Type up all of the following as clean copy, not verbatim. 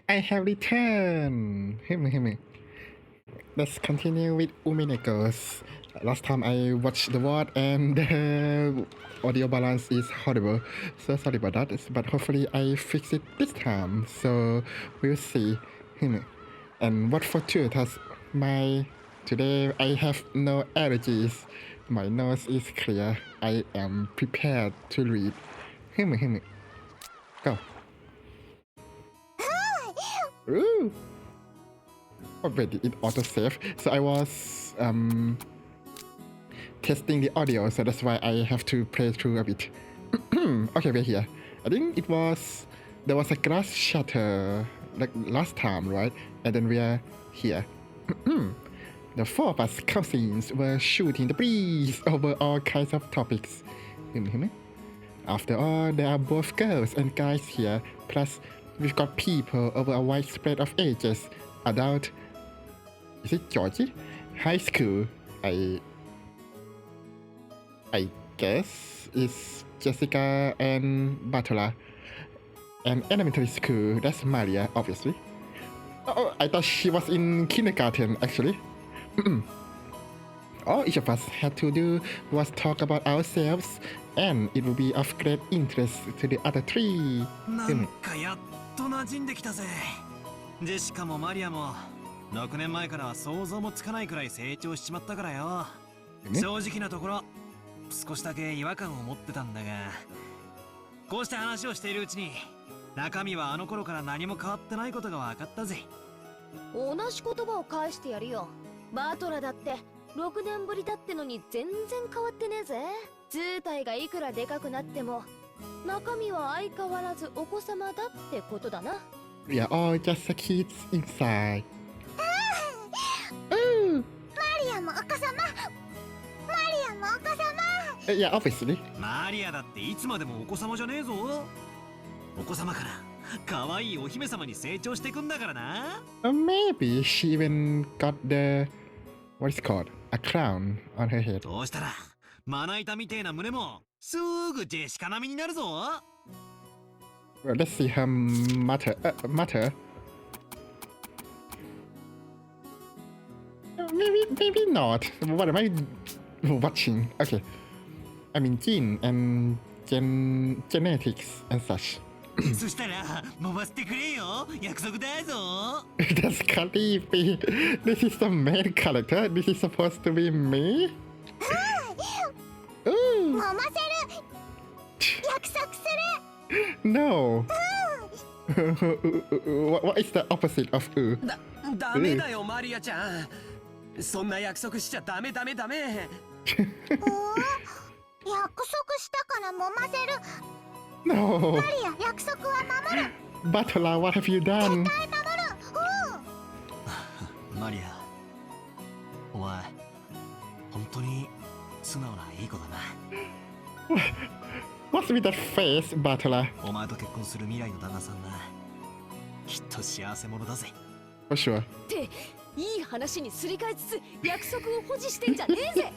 I have returned. Let's continue with Umineko's. Last time I watched the VOD and the audio balance is horrible. So sorry about that. But hopefully I fix it this time. So we'll see. And what for truth has today I have no allergies. My nose is clear. I am prepared to read. Go. Ooh. Already it autosave. So I was testing the audio, so that's why I have to play through a bit. Okay, we're here. I think there was a glass shatter like last time, right? And then we are here. The four of us cousins were shooting the breeze over all kinds of topics. After all, there are both girls and guys here. Plus, we've got people over a wide spread of ages. Adult, is it Georgie? High school, I guess, is Jessica and Battler. And elementary school, that's Maria, obviously. Oh, I thought she was in kindergarten, actually. All each of us had to do was talk about ourselves, and it will be of great interest to the other three. なんかやっと馴染んできたぜ。ジェシカもマリアも6年前からは想像もつかないくらい成長しちまったからよ。正直なところ少しだけ違和感を持ってたんだが、こうして話をしているうちに中身はあの頃から何も変わってないことが分かったぜ。同じ言葉を返してやるよ。バトラだって6年ぶりだってのに全然変わってねえぜ。図体がいくらでかくなっても中身は相変わらずお子様だってことだな。We are all just kids inside. マリアもお子様。マリアもお子様。Yeah, obviously. マリアだっていつまでもお子様じゃねえぞ。お子様から可愛いお姫様に成長していくんだからな。Maybe she even got the what is it called? A crown on her head. どうしたらまな板みてえな胸もすぐジェシカ並みになるぞ。Well, let's see her matter. Maybe not. What am I watching? Okay. I mean gene and genetics and such. そしたら揉ませてくれよ。約束だぞ。That's creepy. This is the main character. This is supposed to be me. 揉ませる。約束する。No. What is the opposite of ダメだよマリアちゃん。そんな約束しちゃダメ。約束したから揉ませる。No. マリア、約束は守る。Battler, what have you done? 絶対守る。マリア、お前本当に素直ないい子だな。What's with that face, Battler? お前と結婚する未来の旦那さんな。きっと幸せ者だぜ。For sure. っていい話にすり替えつつ約束を保持してんじゃねえぜ。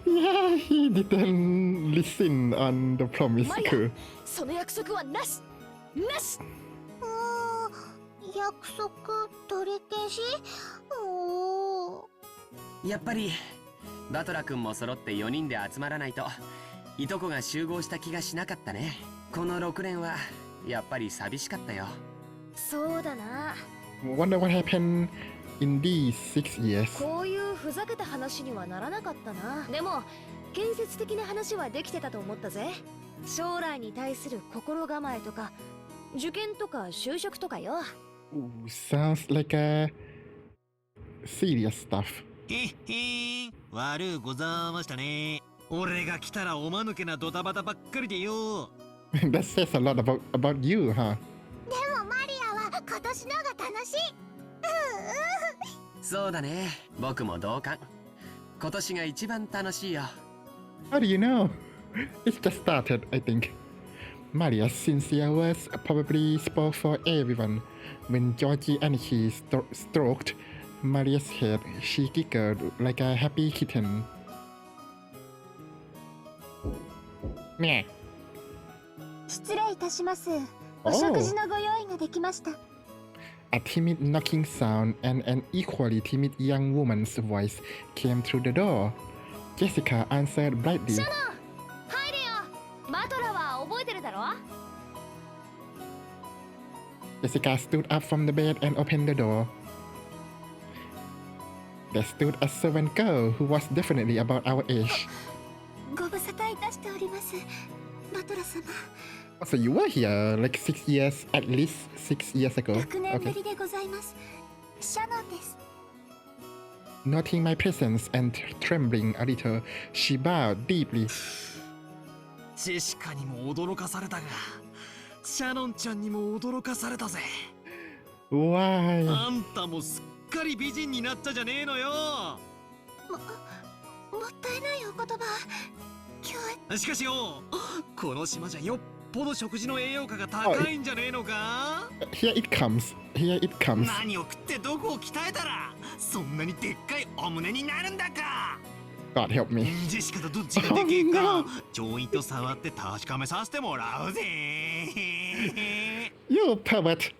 Yeah, he didn't listen on the promise. マリア、その約束はなしなし。約束取り消し。やっぱりバトラ君も揃って4人で集まらないといとこが集合した気がしなかったね。この6年はやっぱり寂しかったよ。そうだな。Wonder what happened in these 6 years. こういうふざけた話にはならなかったな。でも建設的な話はできてたと思ったぜ。将来に対する心構えとか受験とか就職とかよ。Ooh, sounds like a serious stuff. 悪うございましたね。俺が来たらおまぬけなドタバタばっかりでよ。That says a lot about you, huh? でもマリアは今年のが楽しい。そうだね。僕も同感。今年が一番楽しいよ。How do you know? It's just started, I think. Maria's sincere words probably spoke for everyone. When Georgie and he stroked Maria's head, she giggled like a happy kitten. Meh. 失礼いたします。お食 Oh, 事のご用意ができました。 a timid knocking sound and an equally timid young woman's voice came through the door. Jessica answered brightly. シャノン入れよ。バトラは覚えてるだろ。 Jessica stood up from the bed and opened the door. There stood a servant girl who was definitely about our age. ご無沙汰いたしております。バトラ様、 So you were here like 6 years, at least 6 years ago. 6年ぶ Okay. りでございます。シャノンです。 Noting my presence and trembling a little, she bowed deeply. ジェシカにも驚かされたが、シャノンちゃんにも驚かされたぜ。 Why? あんたもすっかり美人になったじゃねえのよ。もったいないお言葉。今日しかしよ、この島じゃよっぽど食事の栄養価が高いんじゃねえのか。 Here it comes. Here it comes. 何を食ってどこを鍛えたらそんなにでっかいお胸になるんだか。 God help me. ジェシカとどっちがでけえ Oh, か no. ジョイント触って確かめさせてもらうぜ。 You pervert.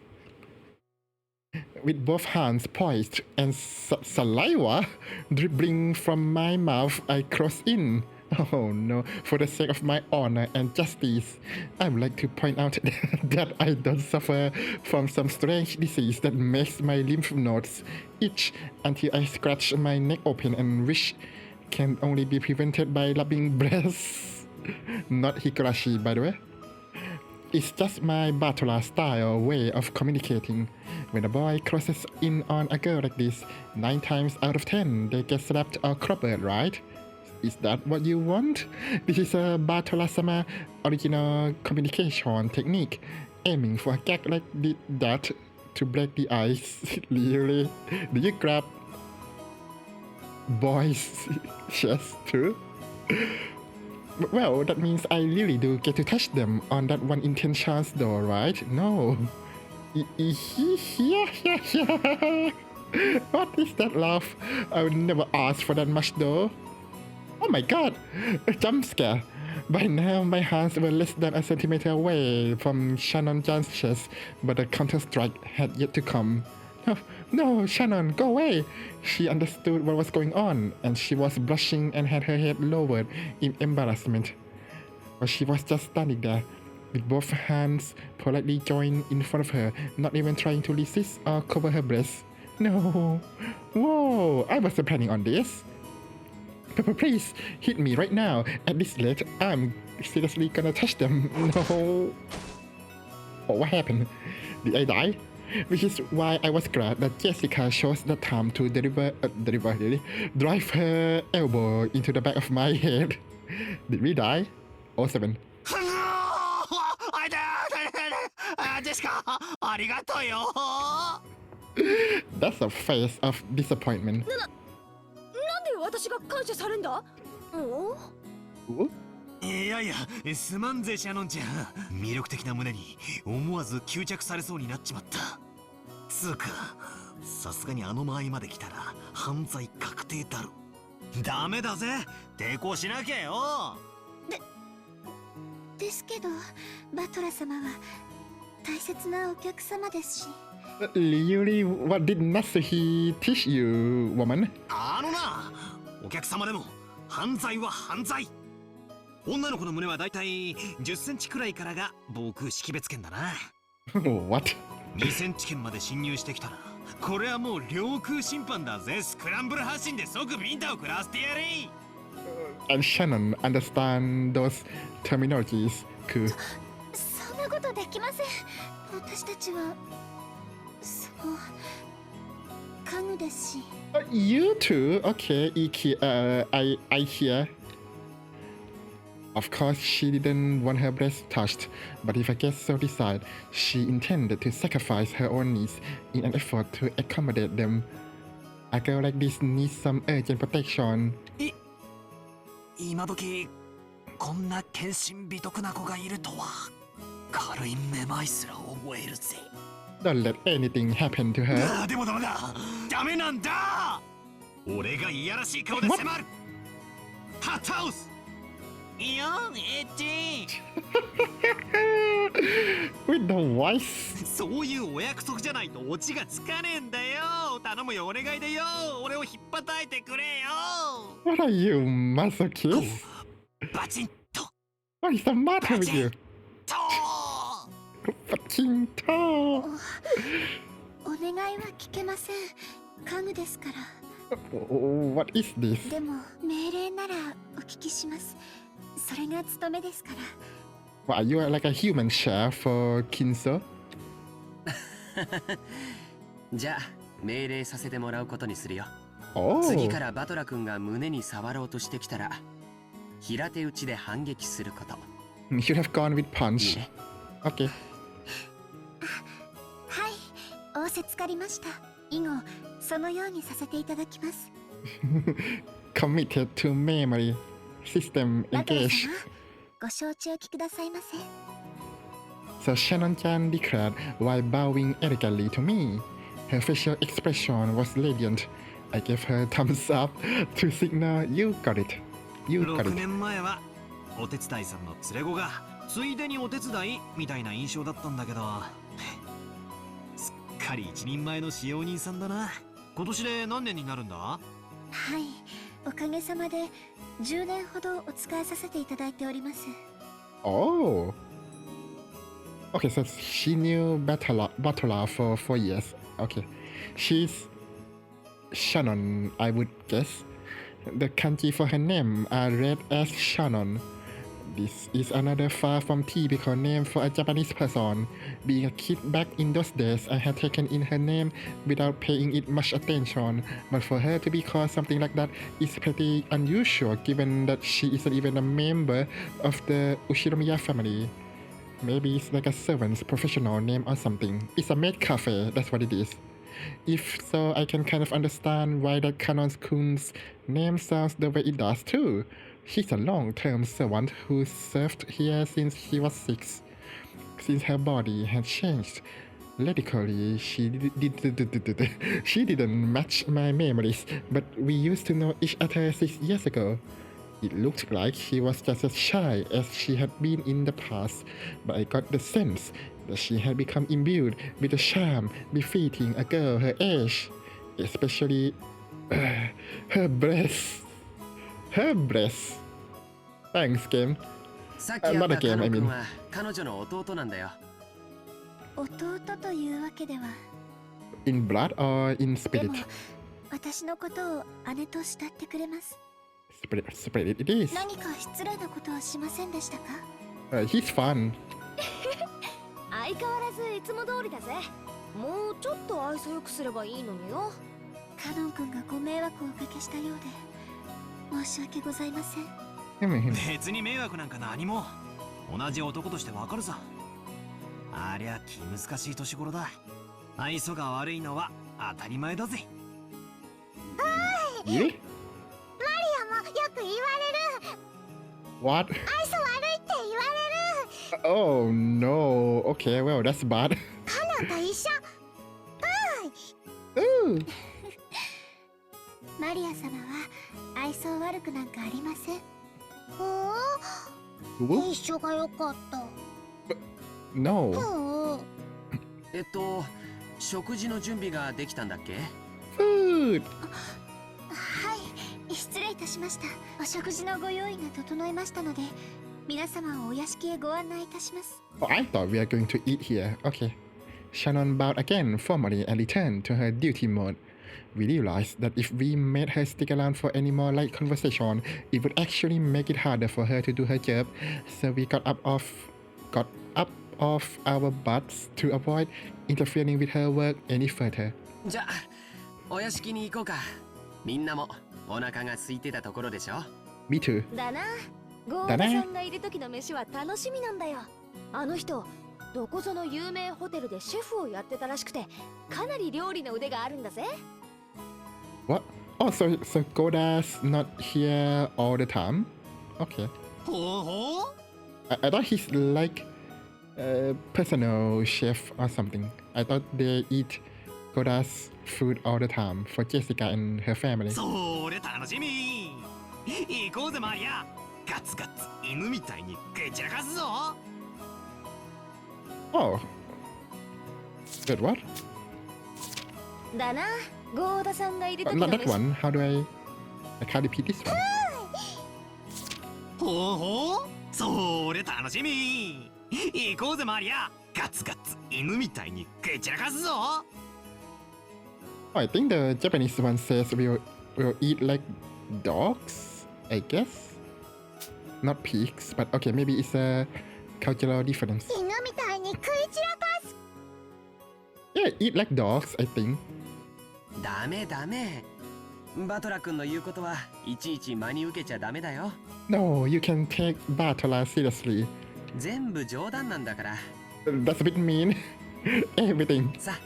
With both hands poised and saliva dribbling from my mouth, I crossed in. Oh no, for the sake of my honor and justice, I would like to point out that I don't suffer from some strange disease that makes my lymph nodes itch until I scratch my neck open and which can only be prevented by rubbing breasts. Not higurashi, by the way. It's just my Battler style way of communicating. When a boy crosses in on a girl like this, 9 times out of 10 they get slapped or clobbered, right? Is that what you want? This is a Battler-sama original communication technique, aiming for a gag like that to break the ice. Really? Do you grab boys' chest too? Well, that means I really do get to touch them on that one intense chance though, right? No. What is that laugh? I would never ask for that much though. Oh my god! A jump scare! By now, my hands were less than a centimeter away from Shannon Jan's chest, but the counter-strike had yet to come. No, Shannon, go away! She understood what was going on, and she was blushing and had her head lowered in embarrassment. But she was just standing there, with both hands politely joined in front of her, not even trying to resist or cover her breast. No! Whoa! I wasn't planning on this! Please, hit me right now. At this late, I'm seriously gonna touch them. No! Oh, what happened? Did I die? Which is why I was glad that Jessica chose the time to drive her elbow into the back of my head. Did we die? 07. ジェシカ、ありがとうよ。 That's a face of disappointment. なんで私が感謝されんだ。Ooh? いやいや、すまんぜシャノンちゃん。魅力的な胸に思わず吸着されそうになっちまった。つうか、さすがにあの間合いまで来たら犯罪確定だろ。ダメだぜ、抵抗しなきゃよ。ですけど、バトラ様は大切なお客様ですし。Really? What did Natsuhi teach you, woman? あのな、お客様でも犯罪は犯罪。女の子の胸はだいたい10センチくらいからが防空識別圏だな。What? 2センチ圏まで侵入してきたら、これはもう領空侵犯だぜ。スクランブル発進で即ビンタを食らわせてやれ。And Shannon understand those terminologies. そんなことできません。私たちは家具ですし。You too? Okay, I hear. Of course, she didn't want her breast touched, but if I guess so decide, she intended to sacrifice her own needs in an effort to accommodate them. A girl like this needs some urgent protection. 今時こんな献身美徳な子がいるとは、軽いめまいすら覚えるぜ。Don't let anything happen to her. でもダメだ、ダメなんだ。俺がいやらしい顔で迫る。は倒す。いやエッチ With the voice. そういうお約束じゃないとオチがつかねえんだよ。頼むよお願いでよ。俺を引っ叩いてくれよ。 What are you, masochist? バチンと What is the matter with you? と Fucking toe. お願いは聞けません。家具ですから。 What is this? でも命令ならお聞きします。それが務めですから。 What, are you like a human chef for Kinso? じゃあ命令させてもらうことにするよ。 Oh. 次からバトラ君が胸に触ろうとしてきたら平手打ちで反撃すること。 You should have gone with いい punch. ね。 Okay. はい、仰せつかりました。以後そのようにさせていただきます。 Committed to memory. System バトラ engaged. 様、ご承知おきくださいませ。 So Shannon-chan declared while bowing elegantly to me. Her facial expression was radiant. I gave her thumbs up to signal you got it. You got 6 it. 年前はお手伝いさんの連れ子がついでにお手伝いみたいな印象だったんだけど、すっかり一人前の使用人さんだな。今年で何年になるんだ？はい、おかげさまで10年ほどお仕えさせていただいております。 Oh. Okay, so she knew Battler for 4 years. Okay. She's Shannon, I would guess. The kanji for her name are read as Shannon. This is another far from typical name for a Japanese person. Being a kid back in those days, I had taken in her name without paying it much attention. But for her to be called something like that is pretty unusual given that she isn't even a member of the Ushinomiya family. Maybe it's like a servant's professional name or something. It's a maid cafe, that's what it is. If so, I can kind of understand why that Canon-kun's name sounds the way it does too. She's a long-term servant who served here since she was 6. Since her body had changed radically, she didn't match my memories, but we used to know each other 6 years ago. It looked like she was just as shy as she had been in the past, but I got the sense that she had become imbued with a charm befitting a girl her age, especially her breasts. Her breasts. Thanks, game. さっき会った Another カ game, ノ I 君 mean. は彼女の弟なんだよ。弟というわけでは。 In blood or in で spirit? も私のことを姉と慕ってくれます。 Spirit it is. 何か失礼なことはしませんでしたか？ He's fun. 相変わらずいつも通りだぜ。もうちょっと愛想よくすればいいのによ。カノン君がご迷惑をおかけしたようで申し訳ございません。 別に迷惑なんか何も。同じ男としてわかるさ。ありゃ気難しい年頃だ。愛想が悪いのは当たり前だぜ。 Really? マリアもよく言われる。 What? 愛想悪いって言われる。 Oh no. Okay, well, that's bad. カノンと一緒。Ooh. マリア様は愛想悪くなんかありません。Whoop. 一緒がよかった。 No. 食事の準備ができたんだっけ？ Food. はい、失礼いたしました。お食事のご用意が整いましたので、皆様をお屋敷へご案内いたします。 Oh, I thought we are going to eat here. Okay. Shannon bowed again formally and returned to her duty mode. We realized that if we made her stick around for any more light conversation, it would actually make it harder for her to do her job. So we got up off our butts to avoid interfering with her work any further. じゃあお屋敷に行こうか。みんなもお腹が空いてたところでしょ。 Me too. だな。ゴーダさんがいる時の飯は楽しみなんだよ。あの人、どこぞの有名ホテルでシェフをやってたらしくて、かなり料理の腕があるんだぜ。What? Oh, so Goda's not here all the time? Okay. ほうほう。 I thought he's like a personal chef or something. I thought they eat Goda's food all the time for Jessica and her family. それ楽しみ。行こうぜマリア。ガツガツ犬みたいに食い散らかすぞ。 Oh. Wait, what? だな、ゴーダさんがいる時 Not の that 飯 one. How do I can't repeat this one. ほうほう、それ楽しみ。行こうぜマリア。ガツガツ犬みたいに食い散らかすぞ。 Oh, I think the Japanese one says we'll eat like dogs, I guess. Not pigs, but okay, maybe it's a cultural difference. 犬みたいに食い散らかす。 Yeah, eat like dogs, I think. ダメダメ。バトラ君の言うことはいちいち真に受けちゃダメだよ。 No, you can take Battler seriously. 全部冗談なんだから。 That's a bit mean. Everything. さあ、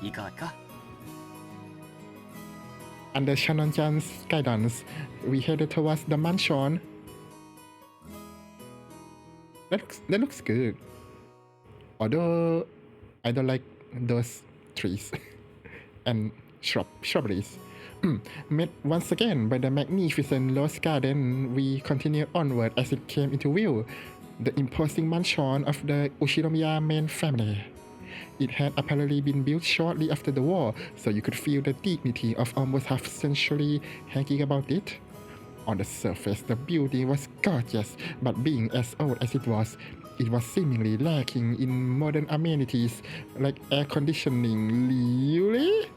行こう行こう。 Under Shannon-chan's guidance, we headed towards the mansion. That looks good. Although I don't like those trees and shrubberies. Met once again by the magnificent rose garden, we continued onward as it came into view. The imposing mansion of the Ushinomiya main family. It had apparently been built shortly after the war, so you could feel the dignity of almost half a century hanging about it. On the surface, the building was gorgeous, but being as old as it was seemingly lacking in modern amenities like air conditioning. Really?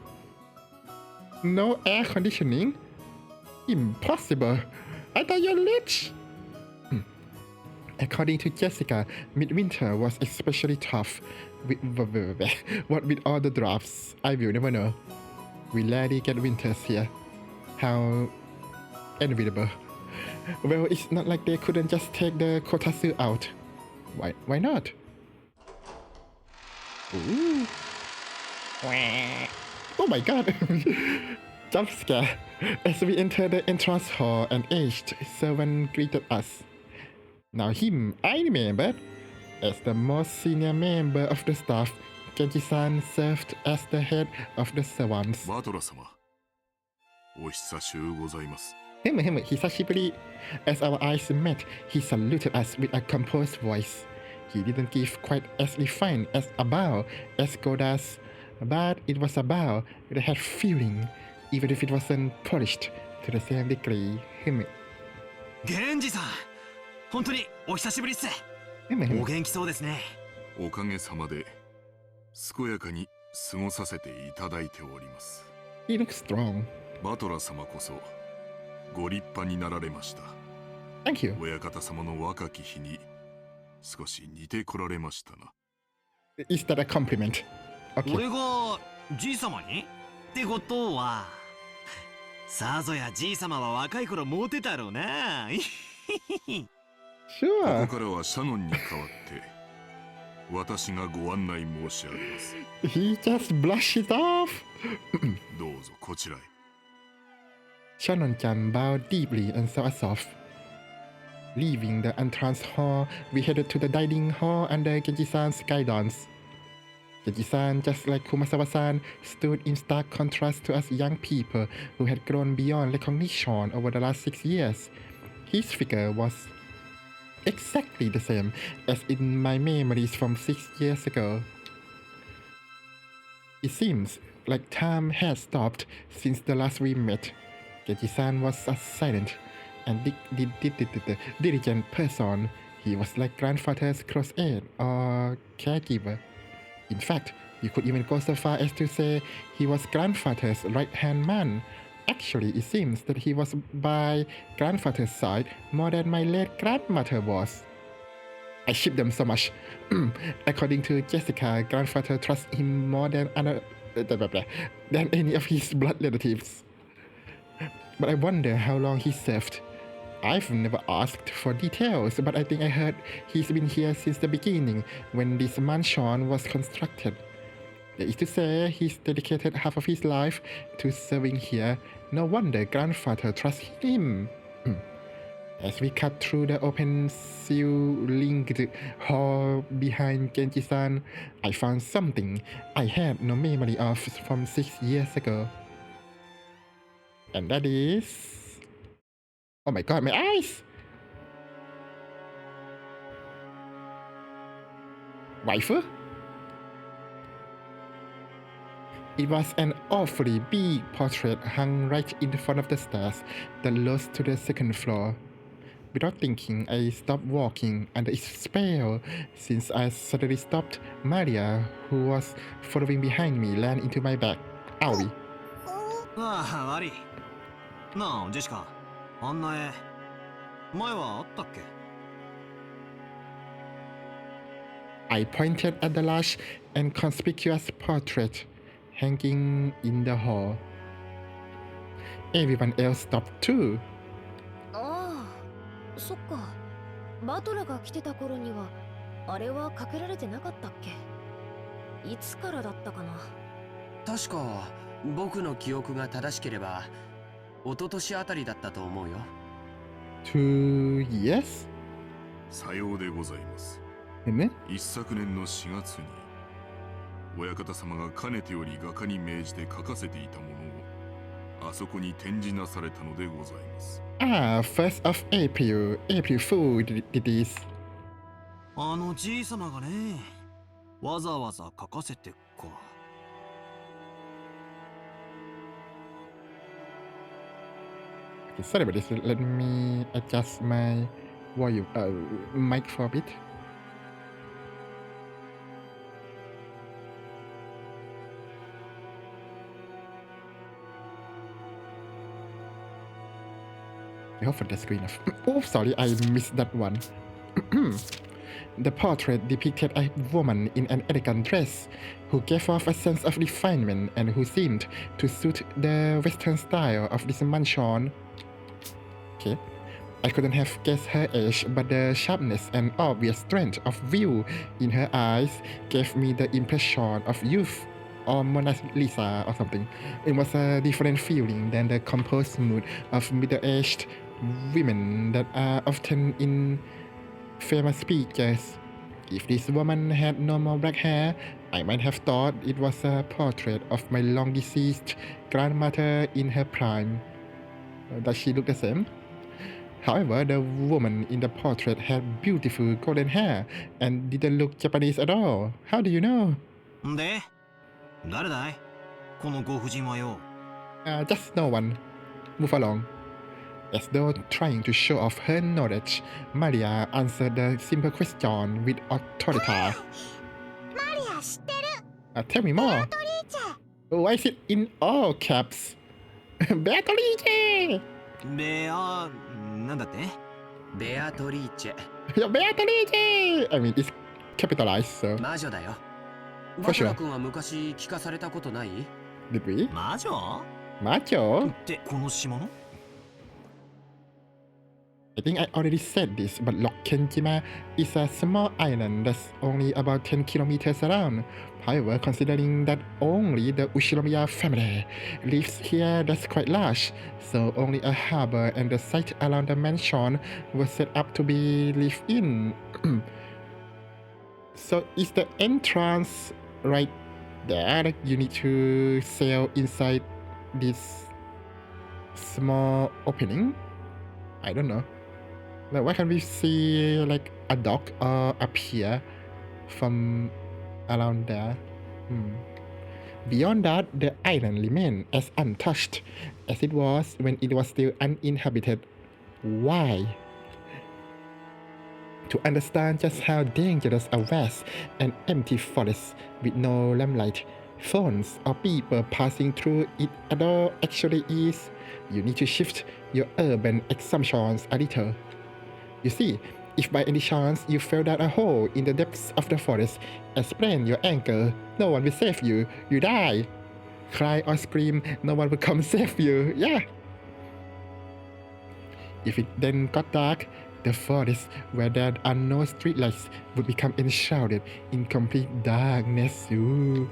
No air conditioning? Impossible! I thought you're rich! According to Jessica, midwinter was especially tough. What with all the drafts? I will never know. We rarely get winters here. How enviable. Well, it's not like they couldn't just take the kotatsu out. Why not? Ooh. Oh my god! Jump scare. As we entered the entrance hall, an aged servant greeted us. Now him, I remembered. As the most senior member of the staff, Genji-san served as the head of the servants. バトラ様、お久しゅうございます。Hisashiburi. As our eyes met, he saluted us with a composed voice. He didn't give quite as refined as a bow as Goda's, but it was a bow that had feeling, even if it wasn't polished to the same degree. 源氏さん、本当にお久しぶりっす。お元気そうですね。おかげさまで健やかに過ごさせていただいております。 He looks strong. バトラ様こそご立派になられました。 Thank you. 親方様の若き日に少し似てこられましたな。 Is that a compliment? Okay. 俺がじい様にってことは、さぞやじい様は若い頃モテたろうな。こ Sure. こからはシャノンに代わって私がご案内申し上げます。 He just blushes off. どうぞこちらへ。 Shannon-chan bowed deeply and saw us off. Leaving the entrance hall, we headed to the dining hall under Genji-san's guidance. Genji-san, just like Kumasawa-san, stood in stark contrast to us young people who had grown beyond recognition over the last 6 years. His figure was exactly the same as in my memories from 6 years ago. It seems like time had stopped since the last we met. Genji-san was a silent and diligent person. He was like grandfather's close aide or caregiver. In fact, you could even go so far as to say he was grandfather's right-hand man. Actually, it seems that he was by grandfather's side more than my late grandmother was. I ship them so much. According to Jessica, grandfather trusts him more than any of his blood relatives. But I wonder how long he served. I've never asked for details, but I think I heard he's been here since the beginning, when this mansion was constructed. That is to say, he's dedicated half of his life to serving here. No wonder grandfather trusts him. As we cut through the open ceilinged hall behind Genji-san, I found something I had no memory of from 6 years ago. And that is... Oh my god, my eyes! Rifle? It was an awfully big portrait hung right in front of the stairs that led to the second floor. Without thinking, I stopped walking under its spell. Since I suddenly stopped, Maria, who was following behind me, ran into my back. Owie. ああ、悪い。なあ、ジェシカ。あんな絵、前はあったっけ？ I pointed at the large and conspicuous portrait hanging in the hall. Everyone else stopped too. ああ、そっか。バトラが来てた頃にはあれはかけられてなかったっけ？いつからだったかな。確か僕の記憶が正しければ一昨年あたりだったと思うよ。 2 years? さようでございます。ね？一昨年の4月に親方様がかねてより画家に命じて描かせていたものをあそこに展示なされたのでございます。Ah, 1st of April. April Fool did this. あのじいさまがね、わざわざ描かせてか。Okay, sorry about this. Let me adjust my volume, mic for a bit. Okay, hopefully that's good enough. Oh, sorry, I missed that one. The portrait depicted a woman in an elegant dress who gave off a sense of refinement and who seemed to suit the Western style of this mansion. Okay. I couldn't have guessed her age, but the sharpness and obvious strength of view in her eyes gave me the impression of youth or Mona Lisa or something. It was a different feeling than the composed mood of middle-aged women that are often in famous pictures. If this woman had normal black hair, I might have thought it was a portrait of my long-deceased grandmother in her prime. Does she look the same? However, the woman in the portrait had beautiful golden hair and didn't look Japanese at all. How do you know? で、誰だい？このご婦人はよ。Just no one. Move along. As though trying to show off her knowledge, Maria answered the simple question with authority. マリア知ってる。 Tell me more. トリーチェ。 Why is it in all caps? Beatrice! ベア、なんだって？ベアトリーチェ。 Beatrice! I mean, it's capitalized, so. 魔女だよ。 For バト sure. ラ君は昔聞かされたことない？ Did we? 魔女？ Macho? ってこの島の？ I think I already said this, but Lokkenjima is a small island that's only about 10 kilometers around. However, considering that only the Ushinomiya family lives here, that's quite large. So only a harbor and the site around the mansion was set up to be lived in. So is the entrance right there? Like you need to sail inside this small opening? I don't know. Like, why can't we see like a dock or a pier from around there? Beyond that, the island remained as untouched as it was when it was still uninhabited. Why? To understand just how dangerous a vast and empty forest with no lamplight, phones, or people passing through it at all actually is, you need to shift your urban assumptions a little. You see, if by any chance you fell down a hole in the depths of the forest and sprained your ankle, no one will save you. You die. Cry or scream, no one will come save you. Yeah. If it then got dark, the forest where there are no streetlights would become enshrouded in complete darkness. Ooh.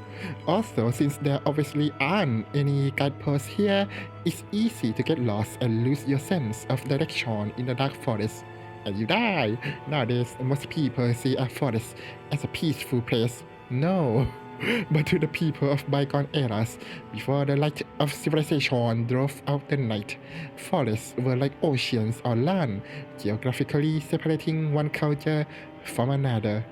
Also, since there obviously aren't any guideposts here, it's easy to get lost and lose your sense of direction in the dark forest. And you die. Nowadays, most people see a forest as a peaceful place. No. But to the people of bygone eras, before the light of civilization drove out the night, forests were like oceans or land, geographically separating one culture from another.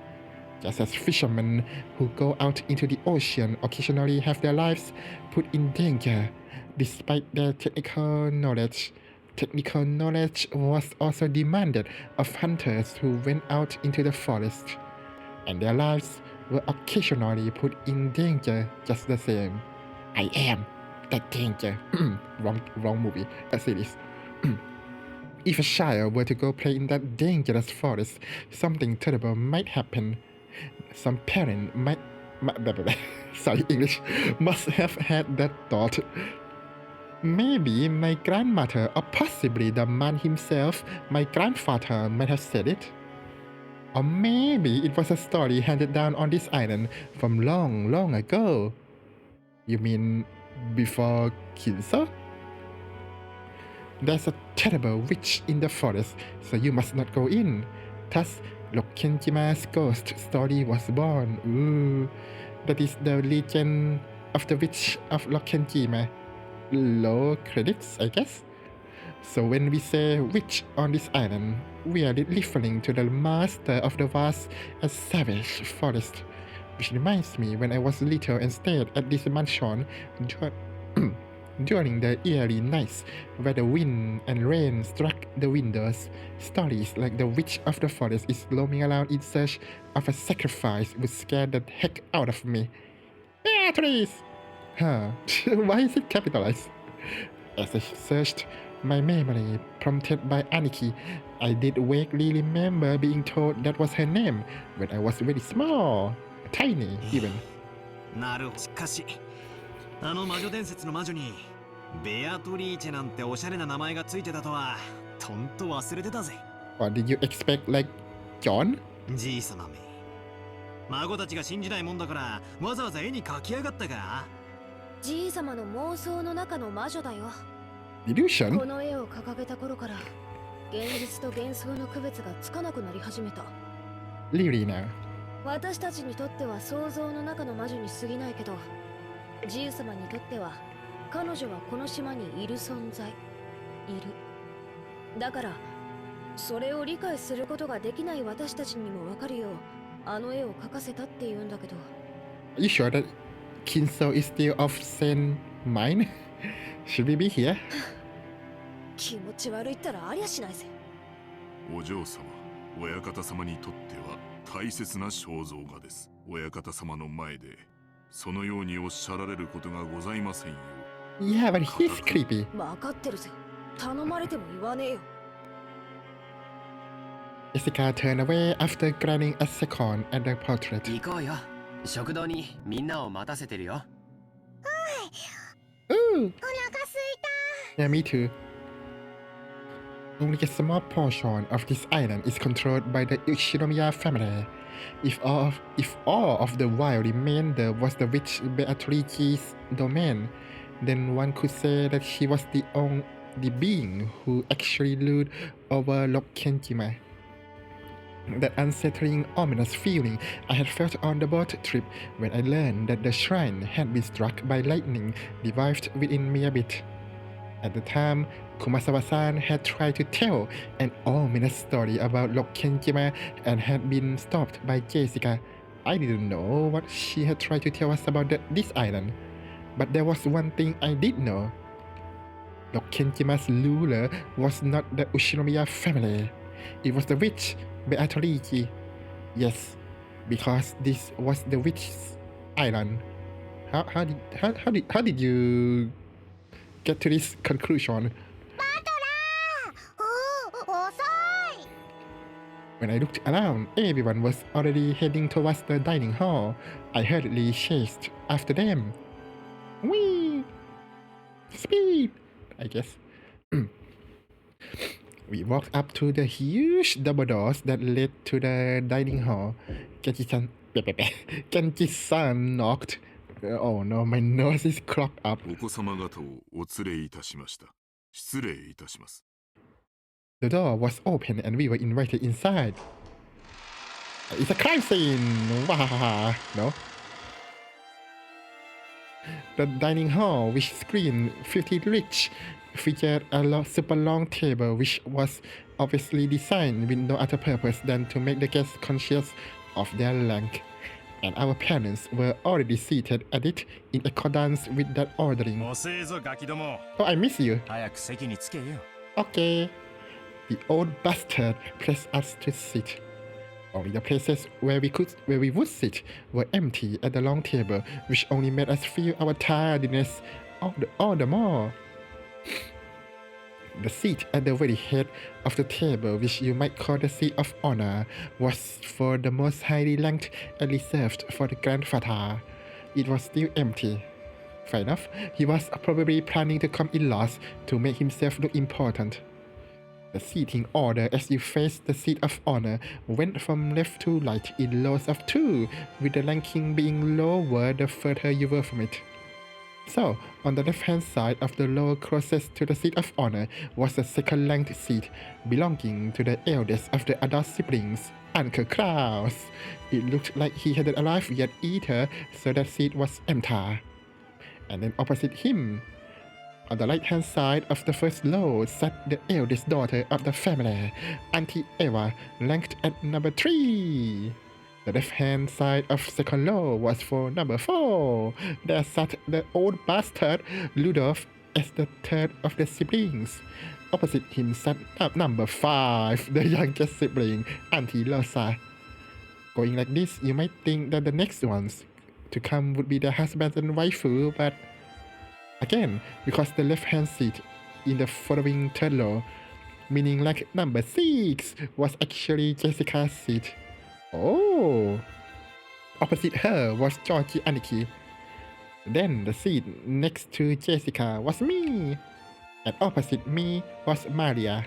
Just as fishermen who go out into the ocean occasionally have their lives put in danger despite their technical knowledge. Technical knowledge was also demanded of hunters who went out into the forest, and their lives were occasionally put in danger just the same. I am that danger. wrong movie. Series. If a child were to go play in that dangerous forest, something terrible might happen. Some parent sorry, English, must have had that thought. Maybe my grandmother, or possibly the man himself, my grandfather, might have said it. Or maybe it was a story handed down on this island from long, long ago. You mean before Kinso? There's a terrible witch in the forest, so you must not go in. Thus, Lokkenjima's ghost story was born. Ooh, that is the legend of the witch of Lokkenjima. Low credits, I guess. So when we say witch on this island, we are referring to the master of the vast and savage forest. Which reminds me when I was little and stayed at this mansion during the eerie nights where the wind and rain struck the windows, stories like the witch of the forest is roaming around in search of a sacrifice would scare the heck out of me. Beatrice! Huh, why is it capitalized? As I searched my memory, prompted by Aniki, I did vaguely remember being told that was her name when I was very small, tiny even. なるほど。しかし、あの魔女伝説の魔女にベアトリーチェなんておしゃれな名前がついてたとはとんと忘れてたぜ。What did you expect, like John? じいさまめ。孫たちが信じないもんだからわざわざ絵に描きやがったか。じいさまの妄想の中の魔女だよ。Illusion? この絵を掲げた頃から現実と幻想の区別がつかなくなり始めた。Really now? 私たちにとっては想像の中の魔女に過ぎないけど、じいさまにとっては彼女はこの島にいる存在。いる。だからそれを理解することができない私たちにもわかるようあの絵を描かせたって言うんだけど。Are you sure that Kinso is still of sane mind? Should we be here? 気持ち悪いったらありゃしないぜ。お嬢様、親方様にとっては大切な肖像画です。親方様の前でそのようにおっしゃられることがございませんよ。Yeah, but he's creepy. わかってるぜ。頼まれても言わねえよ。Jessica turned away after glancing a second at the portrait. 行こうよ。食堂にみんなを待たせてるよ。Ooh! お腹すいた。 Yeah, me too. Only a small portion of this island is controlled by the Uchinomiya family. If all of the wild remainder was the witch Beatrice's domain, then one could say that she was the being who actually ruled over Lokkenjima. That unsettling, ominous feeling I had felt on the boat trip when I learned that the shrine had been struck by lightning revived within me a bit. At the time, Kumasawa-san had tried to tell an ominous story about Lokkenjima and had been stopped by Jessica. I didn't know what she had tried to tell us about this island, but there was one thing I did know. Lokkenjima's ruler was not the Uchinomiya family. It was the witch Beatrice. Yes, because this was the witch's island. How did you get to this conclusion? バトラー、遅い。 When I looked around, everyone was already heading towards the dining hall. I hurriedly chased after them. Whee! Speed! I guess. We walked up to the huge double doors that led to the dining hall. Genji-san knocked. Oh no, my nose is clogged up. お子様方をお連れいたしました。失礼いたします。The door was open and we were invited inside. It's a crime scene! Wahaha! No? The dining hall, which screened 50 rich, featured a super long table which was obviously designed with no other purpose than to make the guests conscious of their rank, and our parents were already seated at it in accordance with that ordering. 遅えぞガキども Oh, I miss you. 早く席につけよ Okay. The old bastard pressed us to sit. Only the places where we would sit were empty at the long table, which only made us feel our tiredness all the more. The seat at the very head of the table, which you might call the seat of honor, was for the most highly ranked and reserved for the grandfather. It was still empty. Fair enough, he was probably planning to come in last to make himself look important. The seating order as you faced the seat of honor went from left to right in rows of 2, with the ranking being lower the further you were from it. So, on the left-hand side of the row closest to the seat of honor was the second-ranked seat, belonging to the eldest of the adult siblings, Uncle Klaus. It looked like he hadn't arrived yet either, so that seat was empty. And then opposite him, on the right-hand side of the first row sat the eldest daughter of the family, Auntie Eva, ranked at number 3. The left-hand side of second row was for number 4. There sat the old bastard, Rudolph, as the third of the siblings. Opposite him sat up number 5, the youngest sibling, Auntie Rosa. Going like this, you might think that the next ones to come would be the husband and waifu, but again, because the left-hand seat in the following third row, meaning like number 6, was actually Jessica's seat. Oh! Opposite her was Georgie Aniki. Then the seat next to Jessica was me. And opposite me was Maria.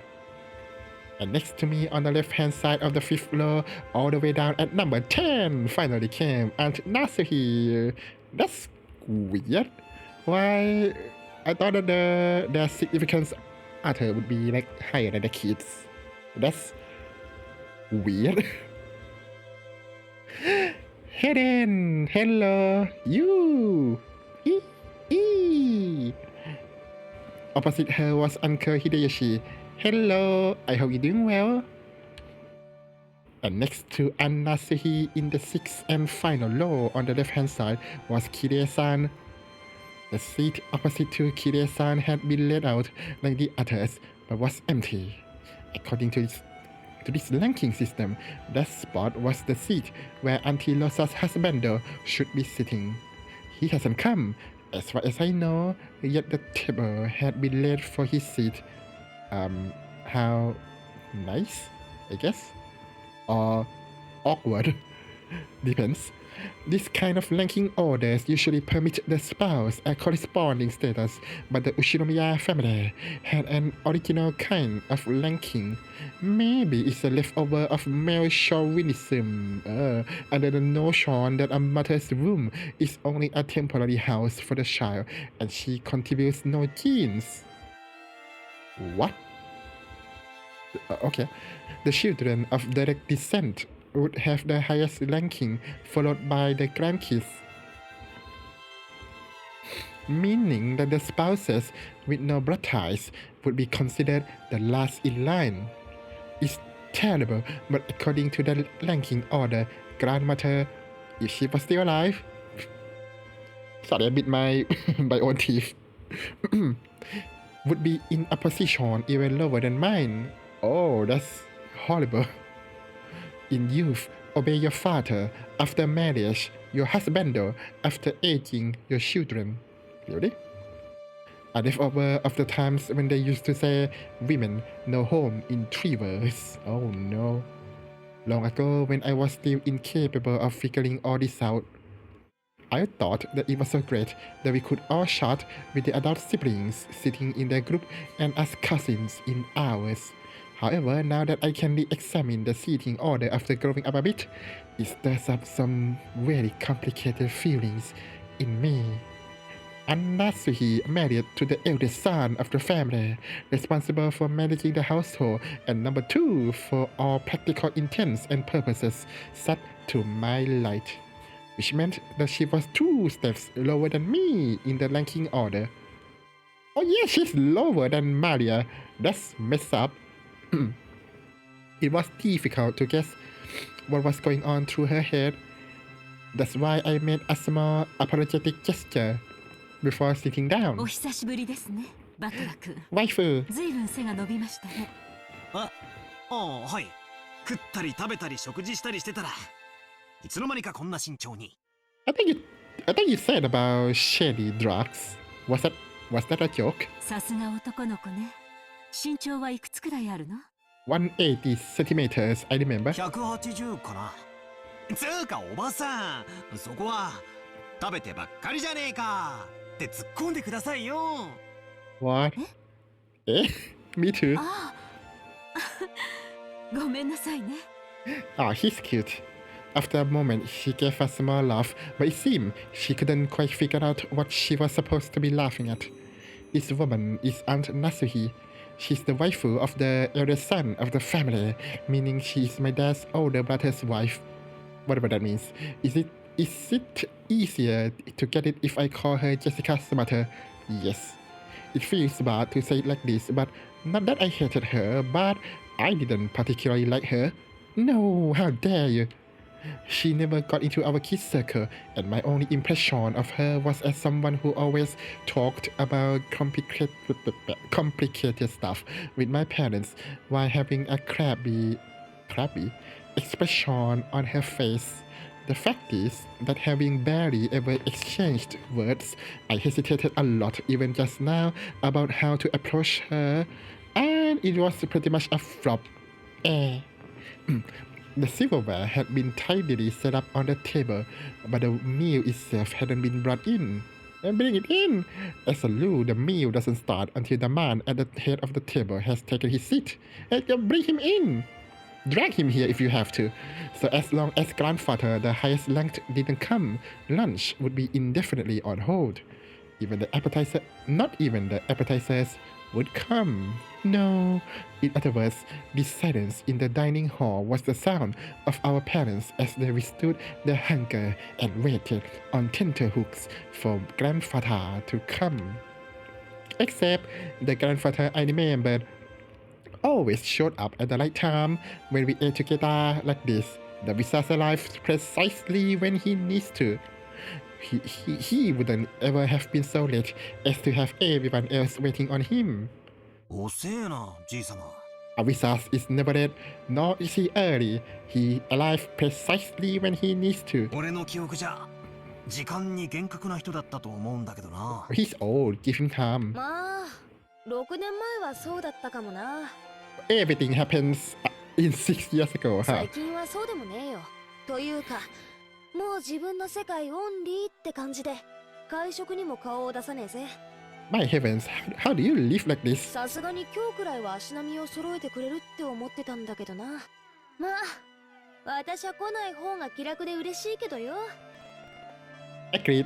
And next to me on the left-hand side of the 5th row, all the way down at number 10, finally came Aunt Nasuhi. That's weird. Why? I thought that their significance other would be like higher than the kids. That's weird. Hayden, hello, you. Opposite her was Uncle Hideyoshi. Hello, I hope you're doing well. And next to Anasuhi in the 6th and final row on the left-hand side was Kire-san. The seat opposite to Kire-san had been laid out like the others, but was empty. According to this ranking system, that spot was the seat where Auntie Rosa's husbando should be sitting. He hasn't come, as far as I know, yet the table had been laid for his seat. How nice, I guess? Or awkward. Depends. This kind of ranking orders usually permit the spouse a corresponding status, but the Ushinomiya family had an original kind of ranking. Maybe it's a leftover of male chauvinism, under the notion that a mother's room is only a temporary house for the child and she contributes no genes. What? Okay. The children of direct descent would have the highest ranking, followed by the grandkids, meaning that the spouses with no blood ties would be considered the last in line. It's terrible, but according to the ranking order, grandmother, if she was still alive, sorry, I bit my own teeth, would be in a position even lower than mine. Oh, that's horrible. In youth, obey your father. After marriage, your husbando. After aging, your children. Really? A leftover of the times when they used to say, women, no home in 3 words. Oh no. Long ago, when I was still incapable of figuring all this out, I thought that it was so great that we could all chat with the adult siblings sitting in their group and as cousins in ours. However, now that I can re-examine the seating order after growing up a bit, it stirs up some very complicated feelings in me. Anasuhi married to the eldest son of the family, responsible for managing the household, and number 2, for all practical intents and purposes, sat to my right, which meant that she was 2 steps lower than me in the ranking order. Oh yeah, she's lower than Maria. That's messed up. It was difficult to guess what was going on through her head. That's why I made a small apologetic gesture before sitting お down. 久しぶりですね、バトラ君。 Waifu, ずいぶん背が伸びましたね。ああ、はい。食ったり食べたり食事したりしてたらいつの間にかこんな身長に。 I think you said about shady drugs. Was that a joke? さすが男の子ね。身長はいくつくらいあるの？ 180 centimeters, I remember. 180かな。つうかおばさん、そこは食べてばっかりじゃねえかって突っ込んでくださいよ。 What? Eh? Me too. ああごめんなさいね。 Oh, he's cute. After a moment, she gave a small laugh, but it seemed she couldn't quite figure out what she was supposed to be laughing at. This woman is Aunt Nasuhi. She's the waifu of the eldest son of the family, meaning she is my dad's older brother's wife. Whatever that means. Is it easier to get it if I call her Jessica's mother? Yes. It feels bad to say it like this, but not that I hated her, but I didn't particularly like her. No, how dare you? She never got into our kids' circle, and my only impression of her was as someone who always talked about complicated stuff with my parents while having a crabby expression on her face. The fact is that having barely ever exchanged words, I hesitated a lot even just now about how to approach her, and it was pretty much a flop. The silverware had been tidily set up on the table, but the meal itself hadn't been brought in. Bring it in! As a rule, the meal doesn't start until the man at the head of the table has taken his seat. Bring him in! Drag him here if you have to. So as long as grandfather, the highest ranked, didn't come, lunch would be indefinitely on hold. Not even the appetizers would come. No. In other words, this silence in the dining hall was the sound of our parents as they withstood their hunger and waited on tenterhooks for grandfather to come. Except the grandfather I remembered always showed up at the right time when we ate together like this. The visas arrived precisely when he needs to. He wouldn't ever have been so late as to have everyone else waiting on him. 遅えな、じいさま。Avisas is never late, nor is he early. He arrived precisely when he needs to. 俺の記憶じゃ時間に厳格な人だったと思うんだけどな。 He's old, give him time. まあ6年前はそうだったかもな。 Everything happens in 6 years ago, huh? 最近はそうでもねえよ。というかもう自分の世界オンリーって感じで会食にも顔を出さねえぜ。 My heavens, how do you live like this? さすがに今日くらいは足並みを揃えてくれるって思ってたんだけどな。まあ私は来ない方が気楽で嬉しいけどよ。 Agreed.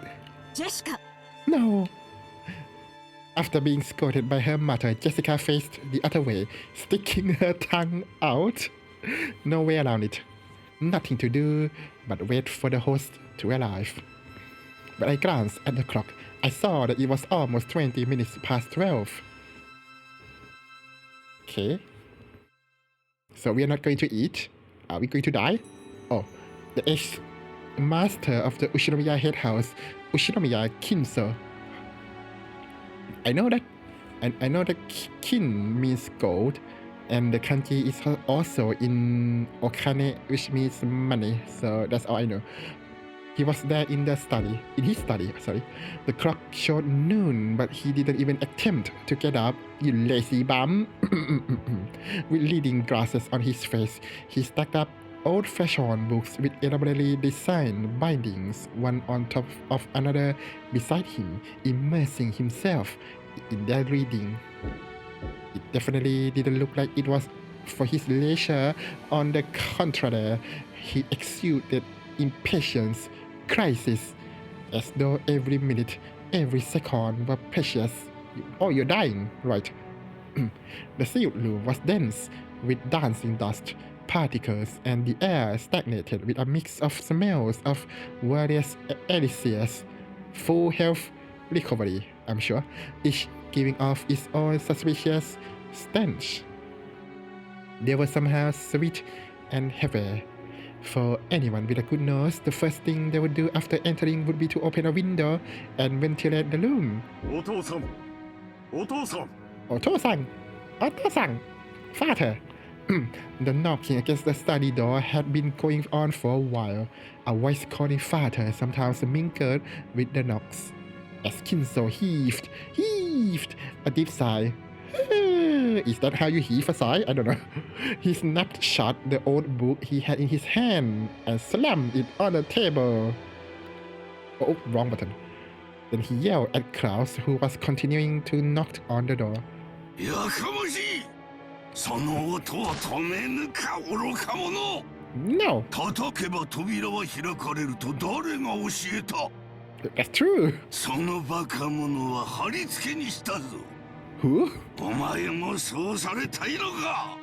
ジェシカ。 No. After being scolded by her mother, Jessica faced the other way, sticking her tongue out. No way around it. Nothing to do but wait for the host to arrive. When I glanced at the clock, I saw that it was almost 20 minutes past 12. Okay. So we are not going to eat. Are we going to die? Oh, the ex-master of the Ushinomiya head house, Ushinomiya Kinso. I know that kin means gold, and the kanji is also in okane, which means money. So that's all I know. He was there in his study. The clock showed noon, but he didn't even attempt to get up. You lazy bum! With leading glasses on his face, he stacked up old-fashioned books with elaborately designed bindings, one on top of another beside him, immersing himself in their reading. It definitely didn't look like it was for his leisure. On the contrary, he exuded impatience, crisis, as though every minute, every second were precious. Oh, you're dying, right? The sealed room was dense with dancing dust particles, and the air stagnated with a mix of smells of various elixirs. Full health recovery, I'm sure, each giving off its own suspicious stench. They were somehow sweet and heavy, For anyone with a good nose, the first thing they would do after entering would be to open a window and ventilate the room. お父さんお父さん Oto-san! Oto-san! Father! The knocking against the study door had been going on for a while. A voice calling father sometimes mingled with the knocks. As Kinso heaved a deep sigh. Is that how you heave a sigh? I don't know. He snapped shut the old book he had in his hand and slammed it on the table. Oh, wrong button. Then he yelled at Klaus, who was continuing to knock on the door. やかましいその音は止めぬか愚か者 No, 叩けば扉は開かれると誰が教えた that's true. そのバカ者は貼り付けにしたぞ Who? お前もそうされたいのか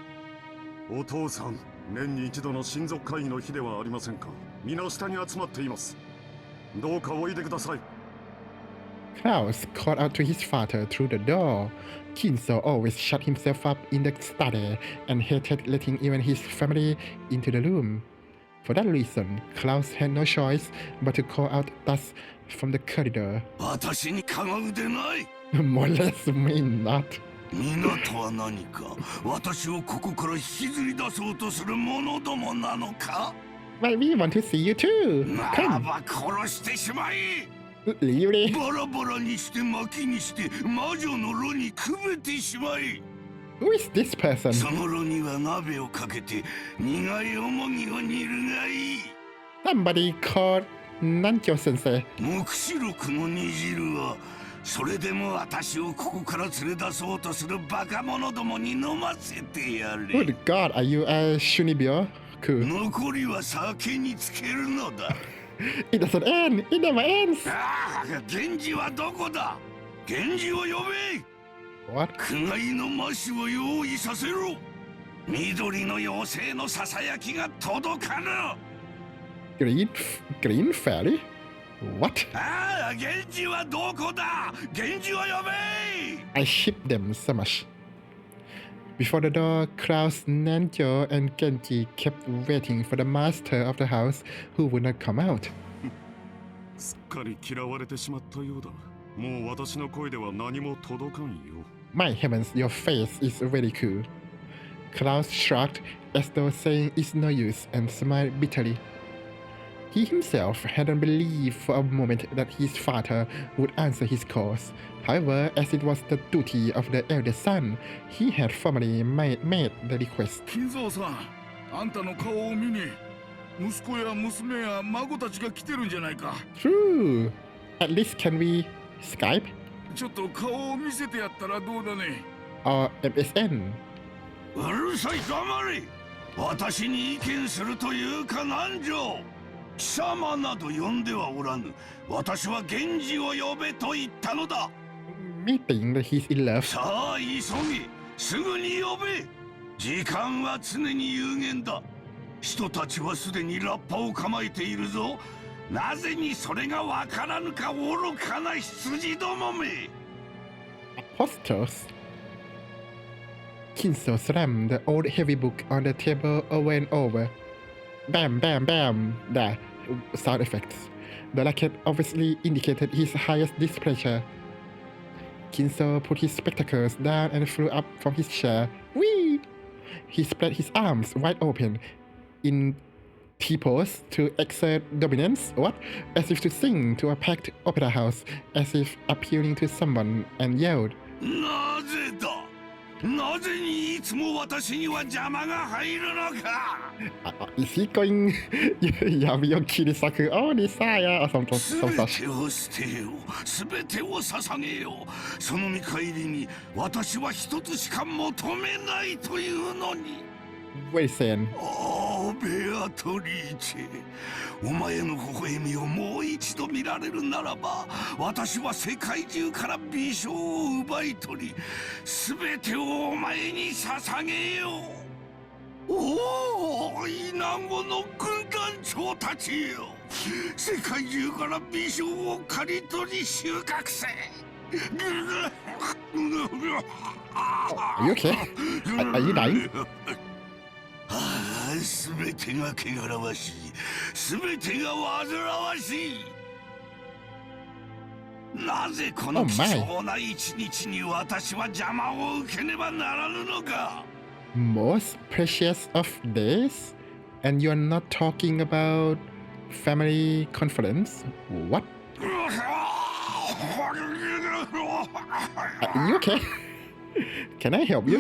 お父さん年に一度の親族会議の日ではありませんか皆下に集まっていますどうかおいでください Klaus called out to his father through the door. Kinso always shut himself up in the study and hated letting even his family into the room. For that reason, Klaus had no choice but to call out thus from the corridor. 私にかがうでない Molest me not. 皆とは何か私をここから引きずり出そうとする者どもなのか But we want to see you too. なら Come, ば殺してしまい leave it. バラバラにして薪にして魔女の炉にくべてしまい Who is this person? その炉には鍋をかけて苦いおもぎを煮るがいい Somebody called Nanjo Sensei. 黙示録の煮汁はそれでも私をここから連れ出そうとするバカ者どもに飲ませてやれ Good God, are you a Shunibyo? Cool. 残りは酒につけるのだ It doesn't end. It never ends. ああ源氏はどこだ源氏を呼べ What? 苦害の魔師を用意させろ緑の妖精のささやきが届かぬ Green fairy? What? ああ源氏はどこだ源氏を呼べ I ship them so much. Before the door, Klaus, Nanjo, and Genji kept waiting for the master of the house, who would not come out. すっかり嫌われてしまったようだもう私の声では何も届かんよ My heavens, your face is very cool. Klaus shrugged as though saying it's no use and smiled bitterly. He himself hadn't believed for a moment that his father would answer his calls. However, as it was the duty of the eldest son, he had formally made the request. 金蔵さんあんたの顔を見に息子や娘や孫たちが来てるんじゃないか True. At least can we Skype ちょっと顔を見せてやったらどうだね or MSN? うるさい黙れ私に意見するというか南條貴様など呼んではおらぬ私は源氏を呼べと言ったのだ Me think that he's in love. さあ急げすぐに呼べ時間は常に有限だ人たちはすでにラッパを構えているぞなぜにそれがわからぬか愚かな羊どもめ Apostles. Kinso slammed the old heavy book on the table over and over. Bam, bam, bam. The sound effects. The racket obviously indicated his highest displeasure. Kinso put his spectacles down and flew up from his chair. Whee! He spread his arms wide open in T-pose to exert dominance, what? As if to sing to a packed opera house, as if appealing to someone, and yelled. なぜだなぜにいつも私には邪魔が入るのか Is he going Yami Kirisaku? Oh, Nisaya or something す some べ such. てを捨てよすべてを捧げよその見返りに私は一つしか求めないというのに Very sane. おおベアトリーチェお前の微笑みをもう一度見られるならば私は世界中から美少を奪い取り全てをお前に捧げようおおイナゴの軍団長たちよ世界中から美少を刈り取り収穫せ Are you okay? Are you dying? ああ全てが汚らわしい。全てが煩わしい。なぜこの貴重な一日に私は邪魔を受けねばならぬのか。 Most precious of days? And you're not talking about family conference? What? Are you okay? Can I help you?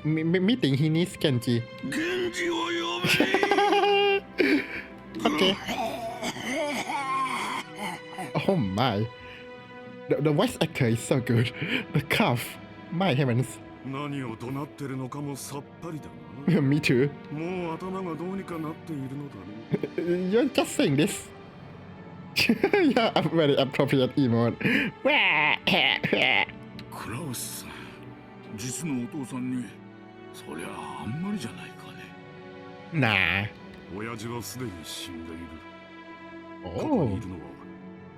Meeting he needs Genji. 源氏を呼べ。 Okay. Oh my. The voice actor is so good. The cough. My heavens. 何を怒鳴ってるのかもさっぱりだ Me too. な。もう頭がどうにかなっているのだろう。 You're just saying this. Yeah, a very appropriate emote. クラウスさん、実のお父さんにそりゃあんまりじゃないかね。 Nah. 親父はすでに死んでいる。ここ Oh. にいるのは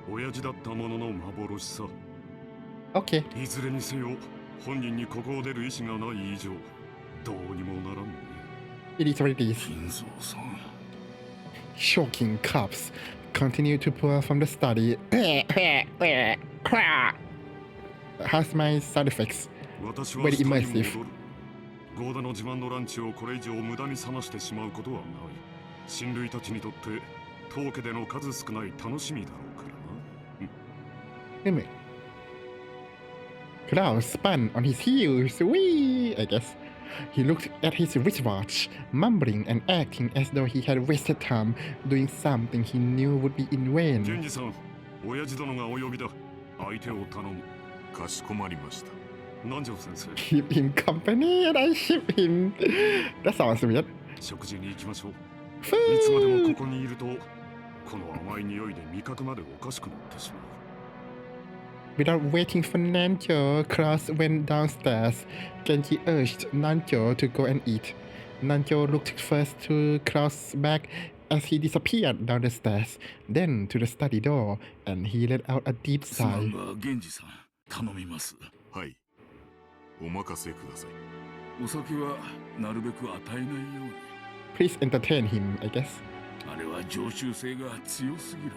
親父だったものの幻さ。 Okay. いずれにせよ本人にここを出る意志がない以上どうにもならんね。 It is what it is. 金蔵さん、 Shocking coughs continue to pour from the study. How's my sound effects? 私は Very 下に immersive. 戻る。ゴーダの自慢のランチをこれ以上無駄に冷ましてしまうことはない。親類たちにとって当家での数少ない楽しみだろうからな。 Klaus spun on his heels. Wee, I guess. He looked at his wristwatch, mumbling and acting as though he had wasted time doing something he knew would be in 源 vain. 氏さん、親父殿がお呼びだ。相手を頼む。かしこまりました。南條先生、 Keep him company and I ship him. That sounds weird. 食事に行きましょう。いつまでも Food. ここにいると、この甘い匂いで味覚までおかしくなってしまう。 Without waiting for Nanjo, Klaus went downstairs. Genji urged Nanjo to go and eat. Nanjo looked first to Klaus' back as he disappeared down the stairs, then to the study door, and he let out a deep すま sigh. んが源氏さん、頼みます。はい。お任せください。お酒はなるべく与えないように。 Please entertain him, I guess. あれは常習性が強すぎる。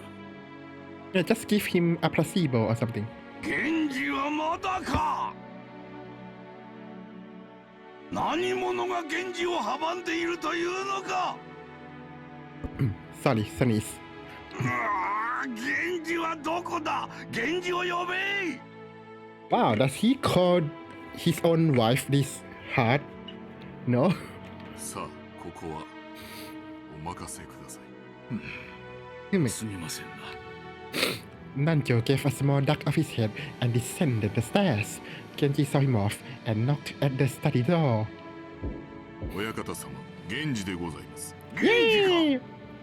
Yeah, just give him a placebo or something. 源氏はまだか。何者が源氏を阻んでいるというのか。 Sorry, sneeze. 源氏はどこだ。源氏を呼べ。 Wow, does he call his own wife this hard? No? さあ、ここはお任せください。 Hmm. すみませんな。 Nanjo gave a small duck of his head and descended the stairs. Genji saw him off and knocked at the study door. 親方様、源氏でございます。 Yay!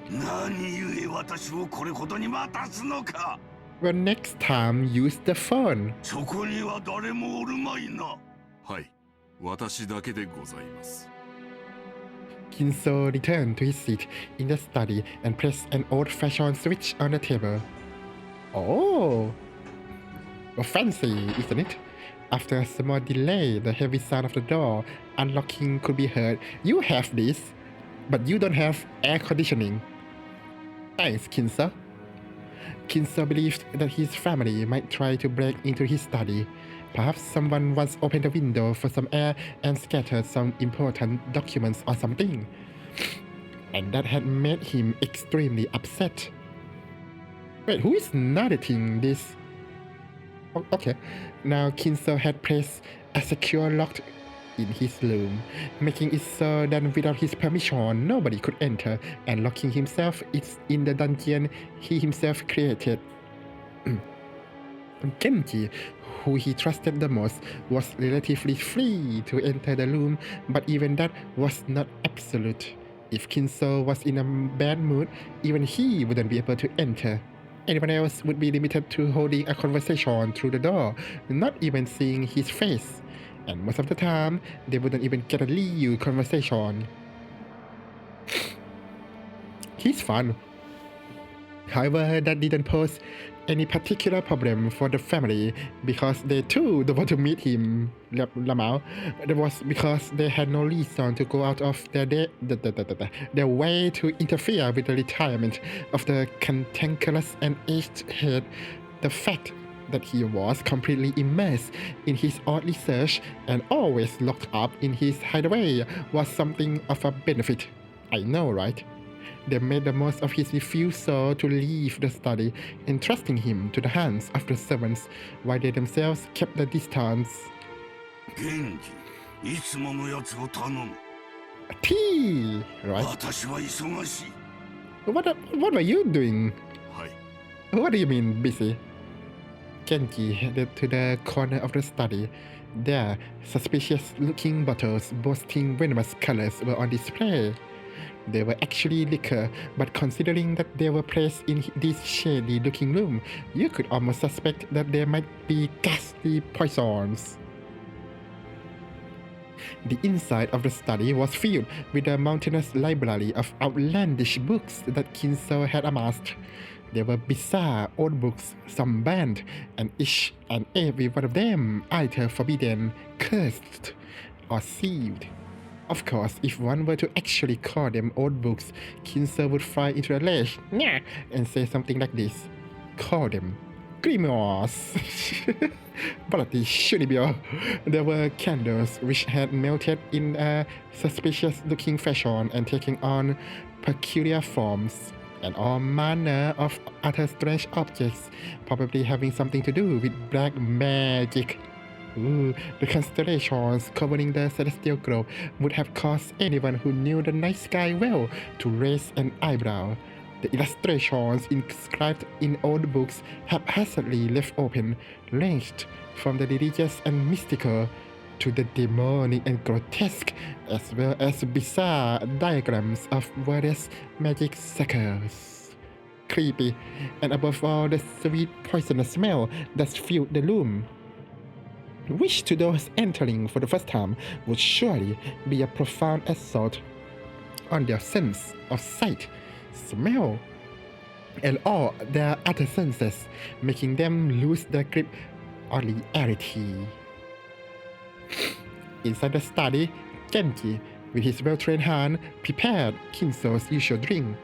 何故私をこれほどに待たすのか。 Well, next time, use the phone. そこには誰もおるまいな。はい、私だけでございます。 Kinso returned to his seat in the study and pressed an old-fashioned switch on the table. Oh! Well, fancy, isn't it? After a small delay, the heavy sound of the door unlocking could be heard. You have this, but you don't have air conditioning. Thanks, Kinso. Kinso believed that his family might try to break into his study. Perhaps someone once opened the window for some air and scattered some important documents or something. And that had made him extremely upset. Wait, who is narrating this? Oh, okay. Now Kinso had placed a secure lock in his room, making it so that without his permission, nobody could enter, and locking himself in the dungeon he himself created. Genji, who he trusted the most, was relatively free to enter the room, but even that was not absolute. If Kinso was in a bad mood, even he wouldn't be able to enter. Anyone else would be limited to holding a conversation through the door, not even seeing his face. And most of the time, they wouldn't even get a real conversation. He's fun. However, that didn't pose any particular problem for the family because they too don't want to meet him, Lamau. That was because they had no reason to go out of their way to interfere with the retirement of the cantankerous and aged head. The fact that he was completely immersed in his own research and always locked up in his hideaway was something of a benefit. I know, right? They made the most of his refusal to leave the study, entrusting him to the hands of the servants, while they themselves kept the distance. 源氏、いつものやつを頼む。Tea, right? 私は忙しい。What were you doing? はい。 What do you mean, busy? Genji headed to the corner of the study. There, suspicious-looking bottles boasting venomous colors were on display. They were actually liquor, but considering that they were placed in this shady-looking room, you could almost suspect that they might be ghastly poisons. The inside of the study was filled with a mountainous library of outlandish books that Kinso had amassed. They were bizarre old books, some banned, and each and every one of them either forbidden, cursed, or sealed. Of course, if one were to actually call them old books, Kinso would fly into a rage and say something like this. Call them grimoires. Bloody shunibyo. There were candles which had melted in a suspicious-looking fashion and taken on peculiar forms, and all manner of other strange objects, probably having something to do with black magic. The constellations covering the celestial globe would have caused anyone who knew the night sky well to raise an eyebrow. The illustrations inscribed in old books haphazardly left open, ranged from the religious and mystical to the demonic and grotesque, as well as bizarre diagrams of various magic circles. Creepy, and above all, the sweet poisonous smell that filled the room, which to those entering for the first time would surely be a profound assault on their sense of sight, smell, and all their other senses, making them lose their grip on reality. Inside the study, Genji, with his well-trained hand, prepared Kinso's usual drink.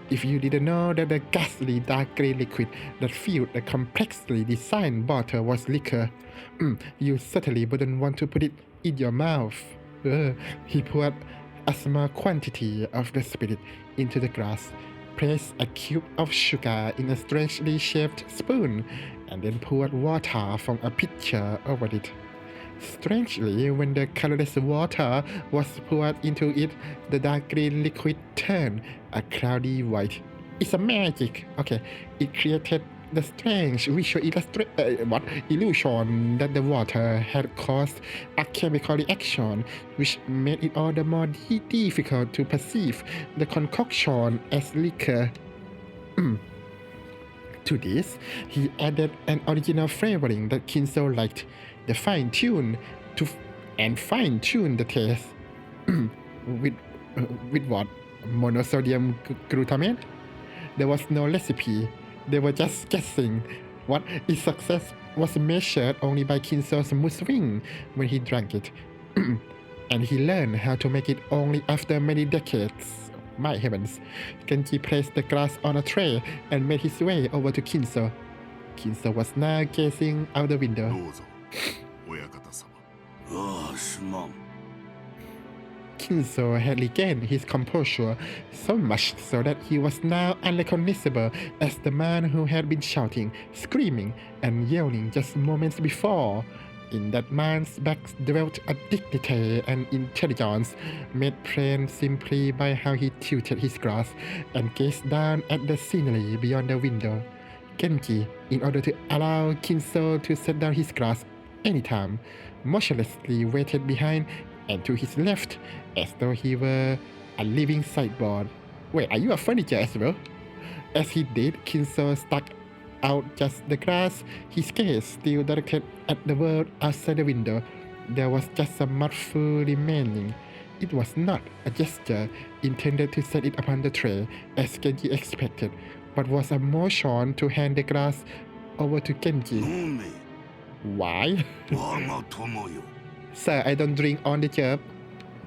If you didn't know that the ghastly dark grey liquid that filled the complexly designed bottle was liquor, you certainly wouldn't want to put it in your mouth. He poured a small quantity of the spirit into the glass, placed a cube of sugar in a strangely shaped spoon, and then poured water from a pitcher over it. Strangely, when the colorless water was poured into it, the dark green liquid turned a cloudy white. It's a magic. Okay, it created the strange visual illusion that the water had caused a chemical reaction, which made it all the more difficult to perceive the concoction as liquor. To this, he added an original flavoring that Kinso liked, the fine-tune the taste. with what? Monosodium glutamate? There was no recipe. They were just guessing. What its success was measured only by Kinso's mood swing when he drank it. And he learned how to make it only after many decades. My heavens. Genji placed the glass on a tray and made his way over to Kinso. Kinso was now gazing out the window. どうぞ、親方様。ああ、すまん。 Kinso had regained his composure, so much so that he was now unrecognizable as the man who had been shouting, screaming, and yelling just moments before. In that man's back dwelt a dignity and intelligence, made plain simply by how he tilted his glass and gazed down at the scenery beyond the window. Genji, in order to allow Kinso to set down his glass anytime, motionlessly waited behind and to his left, as though he were a living sideboard. Wait, are you a furniture as well? As he did, Kinso stuck out just the glass, his gaze still directed at the world outside the window. There was just a mouthful remaining. It was not a gesture intended to set it upon the tray, as Genji expected. but was a motion to hand the glass over to 飲 Genji. め Why? 我が友よ Sir, I don't drink on the job.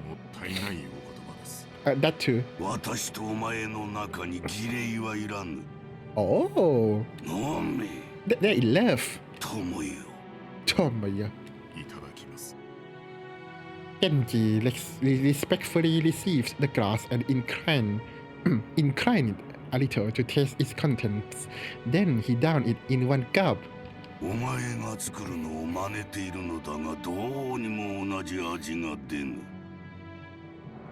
もったいないお言葉です。 That too. 私とお前の中に儀礼はいらぬ Oh, 飲め they're in love. 友よ Tomoya. いただきます。 Genji respectfully receives the glass and inclined it a little to taste its contents. Then he downed it in one gulp. お前が作るのを真似ているのだがどうにも同じ味が出ぬ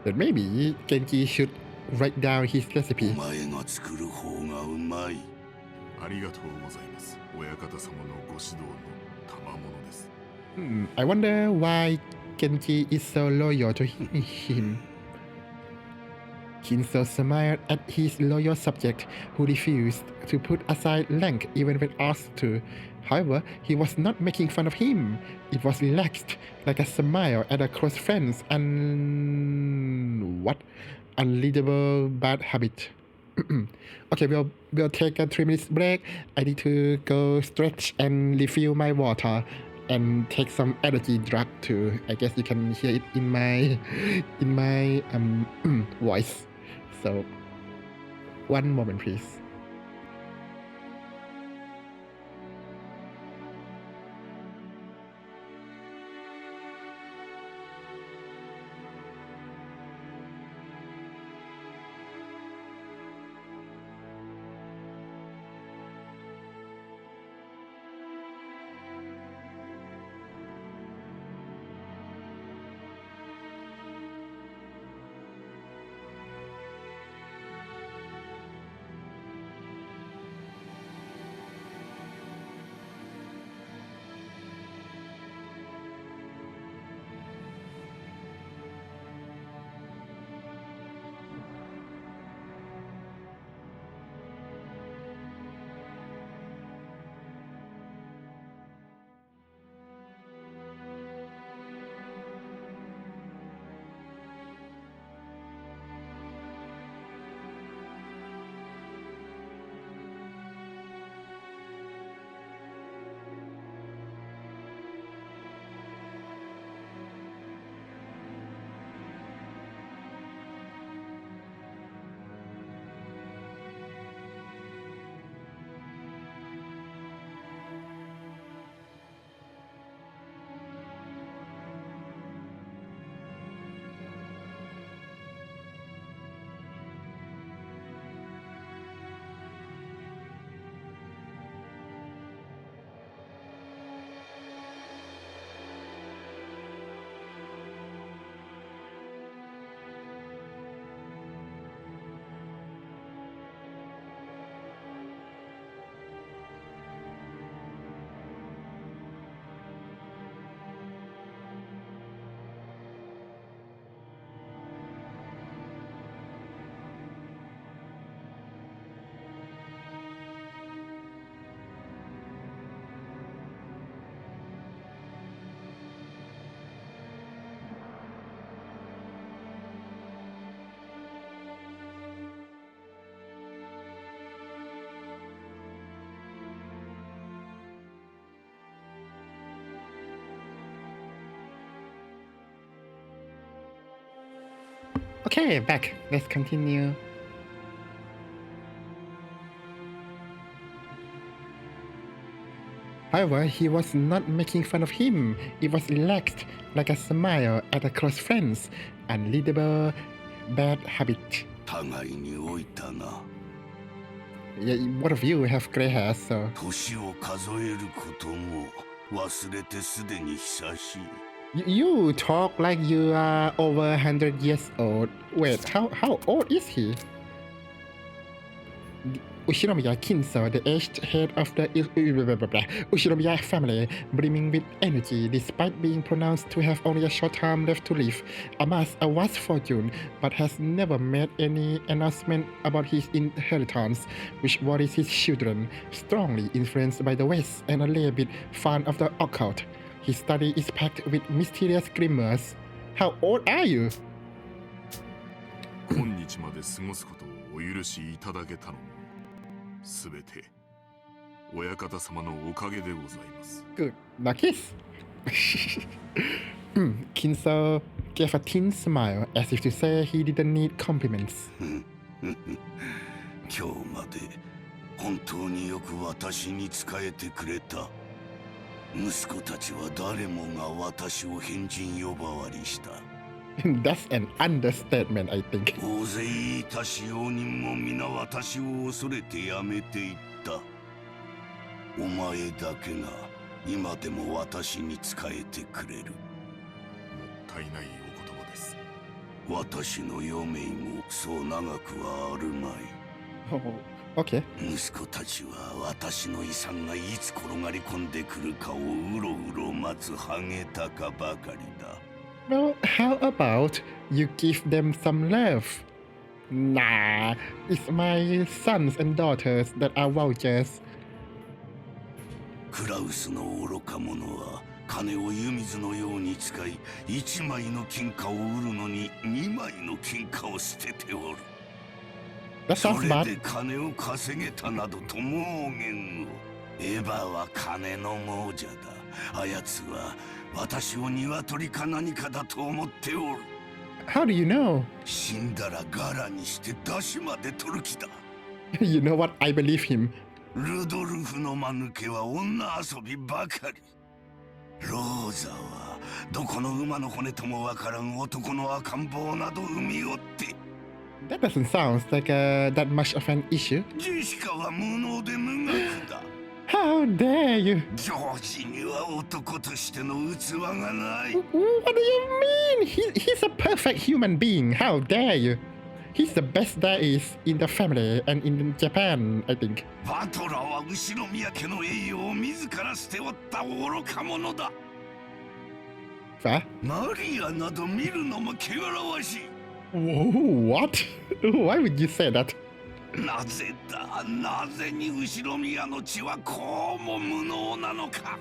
But maybe Genji should write down his お recipe. 前が作る方がうまいありがとうございます。親方様のご指導の賜物です。 I wonder why Genji is so loyal to him. Kinso smiled at his loyal subject, who refused to put aside rank even when asked to. However, he was not making fun of him. It was relaxed, like a smile at a close friend's unleadable bad habit. Okay, we'll take a 3 minutes break. I need to go stretch and refill my water and take some energy drug too. I guess you can hear it in my voice. So, one moment, please. Okay, back. Let's continue. However, he was not making fun of him. It was relaxed, like a smile at a close friend's unleadable bad habit. 互いに老いたな Yeah, both of you have gray hair, so 年を数えることも忘れてすでに久しい you talk like you are over 100 years old. Wait, how old is he? Ushinomiya Kinso, the aged head of the Ushinomiya family, brimming with energy despite being pronounced to have only a short time left to live, amassed a vast fortune but has never made any announcement about his inheritance, which worries his children, strongly influenced by the West and a little bit fond of the occult. His study is packed with mysterious glimmers. How old are you? 今日まで過ごすことをお許しいただけたのも、 Umineko 様のおかげです。 Oh, おかげさまです。 okay. おかげさまです。 Thank you. おかげさまです。 Okay. すべて親方様のおかげでございます。Good. Now kiss. Kinso gave a thin smile as if to say he didn't need compliments. 今日まで本当によく私に仕えてくれた。息子たちは誰もが私を変人呼ばわりした。That's an understatement, I think. 大勢いた使用人も皆私を恐れてやめていった。お前だけが今でも私に仕えてくれる。もったいないお言葉です。私の余命もそう長くはあるまい。Oh, okay. 息子たちは私の遺産がいつ転がり込んでくるかをうろうろ待つハゲタカばかりだ。Well, how about you give them some love? Nah, it's my sons and daughters that are vultures. クラウスの愚か者は金を湯水のように使い、1枚の金貨を売るのに2枚の金貨を捨てておる。That そ sounds れ bad. で金を稼げたなどと妄言を。エヴァは金の亡者だ。あやつは私を鶏か何かだと思っておる。 How do you know? 死んだらガラにして出汁まで取る気だ。You know what? I believe him. ルドルフの間抜けは女遊びばかり。ローザはどこの馬の骨ともわからん男の赤ん坊など産みおって。That doesn't sound like that much of an issue. ジェシカは無能で無学だ。 How dare you? ジョージには男としての器がない。 What do you mean? He's a perfect human being. How dare you? He's the best there is in the family and in Japan, I think. バトラーは後ろ宮家の栄養を自ら捨ておった愚か者だ。 Fair? マリアなど見るのも汚らわしい。 Whoa, what? Why would you say that? なぜだ、なぜに後ろ宮の血はこうも無能なのか。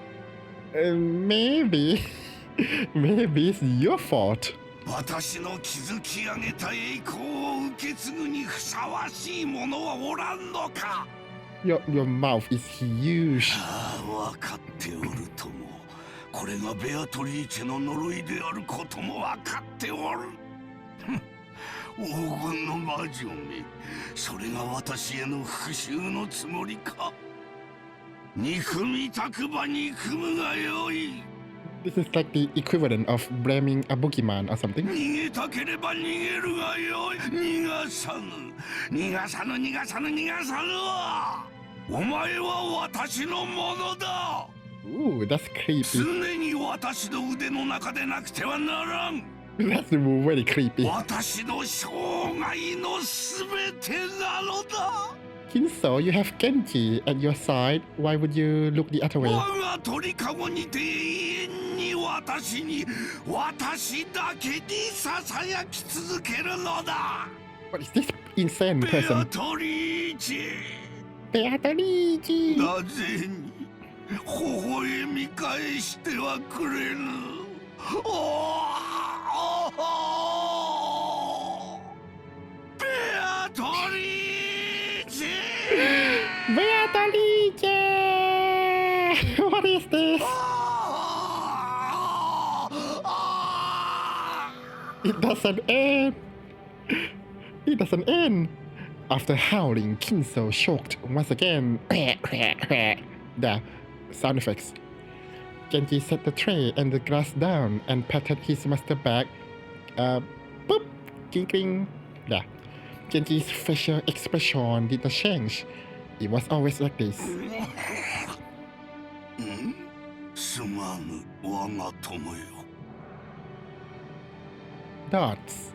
Maybe it's your fault. 私の築き上げた栄光を受け継ぐにふさわしい者はおらんのか。 Your mouth is huge. ああ、分かっておるとも。これがベアトリーチェの呪いであることも分かっておる。黄金の魔女め、それが私への復讐のつもりか。憎みたくば憎むがよい。 This is like the equivalent of blaming a boogeyman or something. 逃げたければ逃げるがよい。逃がさぬ、逃がさぬ、逃がさぬ、逃がさぬわ。お前は私のものだ。 Ooh, that's creepy. 常に私の腕の中でなくてはならん。 That's very creepy. 私の生涯のすべてなのだ。 Kinso, you have Genji at your side. Why would you look the other way? 我が鳥かごにて永遠に私だけにささやき続けるのだ。 What is this insane ベア person? トリーチェ。 Beatrice! なぜに微笑み返してはくれぬ。ベアトリーチェ。 Beatrice! What is this? It doesn't end. It doesn't end. After howling, Kinso choked once again. There, sound effects. Genji set the tray and the glass down and patted his master back. Boop, cling cling. There. Genji's facial expression did not change. It was always like this. すまぬ、我が友よ。 Dots.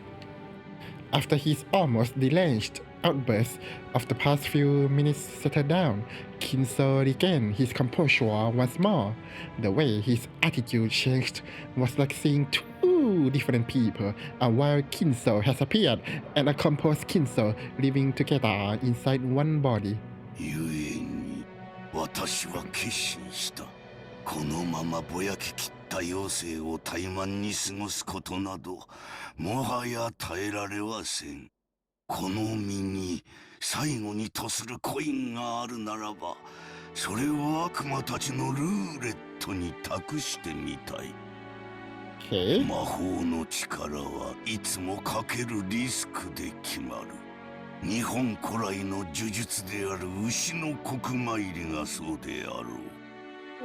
After his almost deranged outburst of the past few minutes settled down, Kinso regained his composure once more. The way his attitude changed was like seeing two different people. A wild Kinso has appeared, and a composed Kinso living together inside one body. 故に私は決心した。このままぼやけきった余生を怠慢に過ごすことなどもはや耐えられはせん。この身に最後にとするコインがあるならば、それを悪魔たちのルーレットに託してみたい。Okay. 魔法の力はいつもかけるリスクで決まる。日本古来の呪術である牛の国参りがそうであろ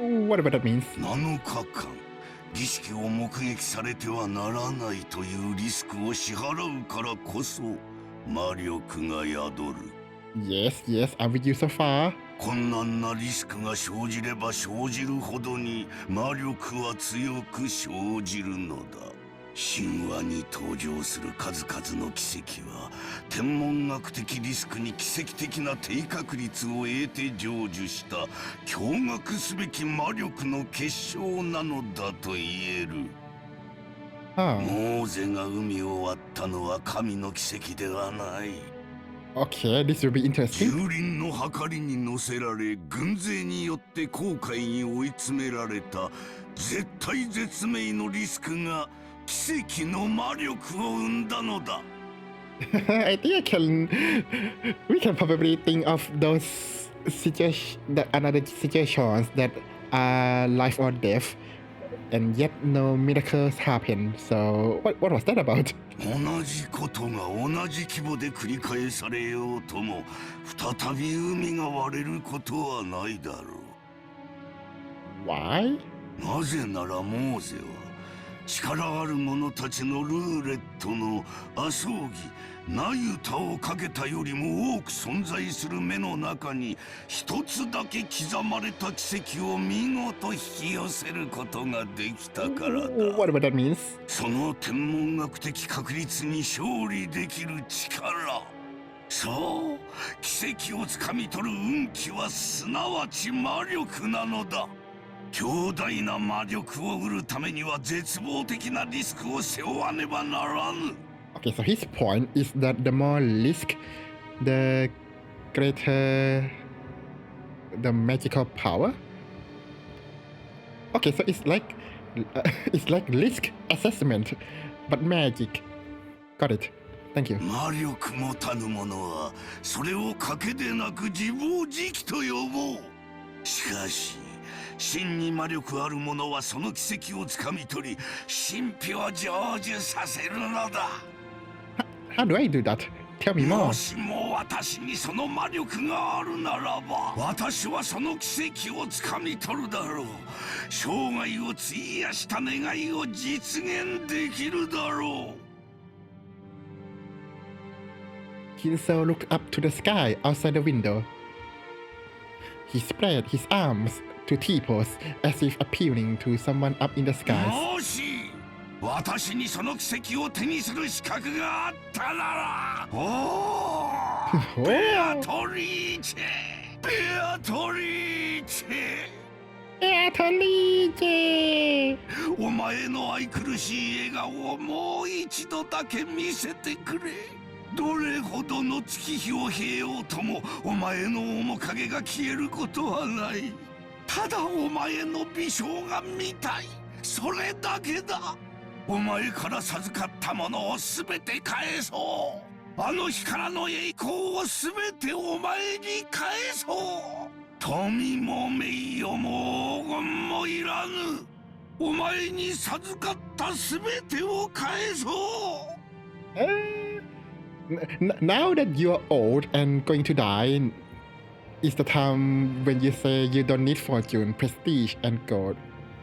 う。 What about that means? 7日間儀式を目撃されてはならないというリスクを支払うからこそ魔力が宿る。 Yes, I'm with you so far. 困難なリスクが生じれば生じるほどに魔力は強く生じるのだ。神話に登場する数々の奇跡は天文学的リスクに奇跡的な低確率を得て成就した驚愕すべき魔力の結晶なのだと言える。モーゼが海を割ったのは神の奇跡ではない。Okay, this will be interesting. 蹂躙の計りに乗せられ軍勢によって航海に追い詰められた絶体絶命のリスクが奇跡の魔力を生んだのだ。I think we can probably think of those another situations that are life or death, and yet no miracles happen. So what was that about? 同じことが同じ規模で繰り返されようとも再び海が割れることはないだろう。 Why? なぜならモーゼは力ある者たちのルーレットの阿葬儀ナユタをかけたよりも多く存在する目の中に一つだけ刻まれた奇跡を見事引き寄せることができたからだ。 What about that means? その天文学的確率に勝利できる力、そう奇跡をつかみ取る運気はすなわち魔力なのだ。強大な魔力を得るためには絶望的なリスクを背負わねばならぬ。 Okay, so his point is that the more risk, the greater the magical power. Okay, so it's like risk assessment, but magic. Got it. Thank you. 魔力もたぬ者はそれを賭けでなく自暴自棄と呼ぼう。しかし真に魔力ある者はその奇跡をつかみ取り神秘を成就させるのだ。 How do I do that? Tell me more. もしも私にその魔力があるならば私はその奇跡をつかみ取るだろう。生涯を費やした願いを実現できるだろう。 Kinso looked up to the sky outside the window. He spread his arms to T-pose as if appealing to someone up in the skies. もし私にその奇跡を手にする資格があったなら、おーベアトリーチェ、ベアトリーチェ、ベアトリーチェ。お前の愛くるしい笑顔をもう一度だけ見せてくれ。どれほどの月日を経ようともお前の面影が消えることはない。ただお前の美少が見たい、それだけだ。お前から授かったものを全て返そう。あの日からの栄光を全てお前に返そう。富も名誉も黄金もいらぬ。お前に授かった全てを返そう。Now that you're old and going to die, is the time when you say you don't need fortune, prestige, and gold.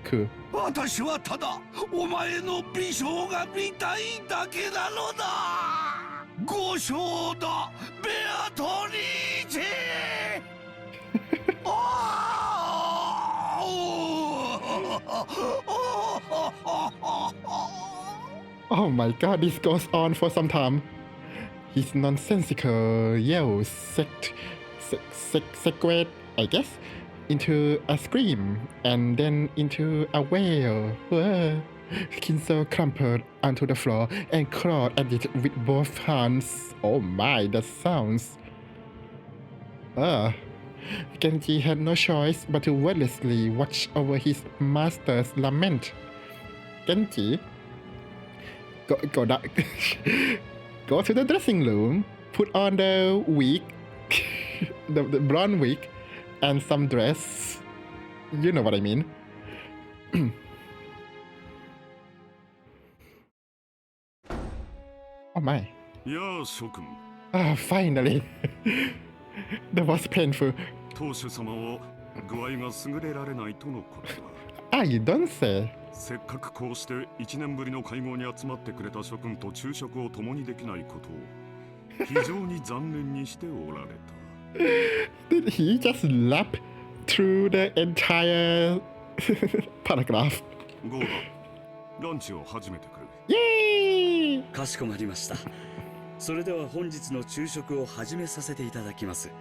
Cool. 私はただお前の美少が見たいだけなのだ。五章だ、ベアトリーチェ。Oh my god, this goes on for some time. His nonsensical yells segue, I guess, into a scream and then into a wail. Kinso crumpled onto the floor and clawed at it with both hands. Oh my, that sounds... Genji had no choice but to wordlessly watch over his master's lament. Genji, go to the dressing room, put on the wig, the blonde wig, and some dress. You know what I mean. Oh my. やあ諸君、 Ah, finally. That was painful. 当主様は具合が優れられないとのことだ。 Ah, you don't say. せっかくこうして1年ぶりの会合に集まってくれた諸君と昼食を共にできないことを非常に残念にしておられた。 Did he just lap through the entire paragraph? ゴーダ、ランチを始めてくる。 Yay! かしこまりました。それでは本日の昼食を始めさせていただきます。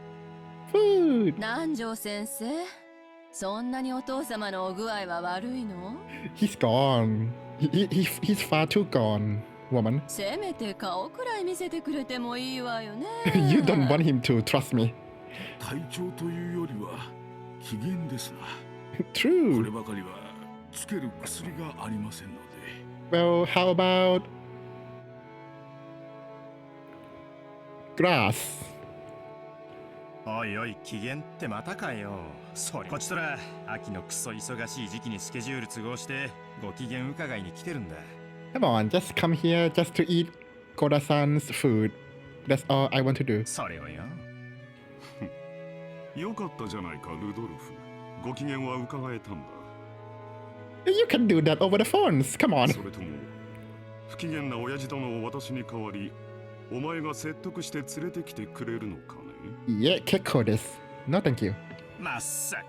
Food! 南條先生、そんなにお父様のお具合は悪いの？ He's gone. He's far too gone, woman. せめて顔くらい見せてくれてもいいわよね。You don't want him to, trust me. 体調というよりは機嫌ですな。これ True. ばかりはつける薬がありませんので。 Well, how about grass? おいおい、機嫌ってまたかよ。それこちとら秋のクソ忙しい時期にスケジュール都合してご機嫌伺いに来てるんだ。 Come on, just come here just to eat Koda-san's food. That's all I want to do. それをよ。よかったじゃないか、ルドルフ。ご機嫌は伺えたんだ。 You can do that over the phones. Come on. それとも不機嫌な親父殿を私に代わり、お前が説得して連れてきてくれるのかね。 Yeah, Keko this. No, thank you. まさか。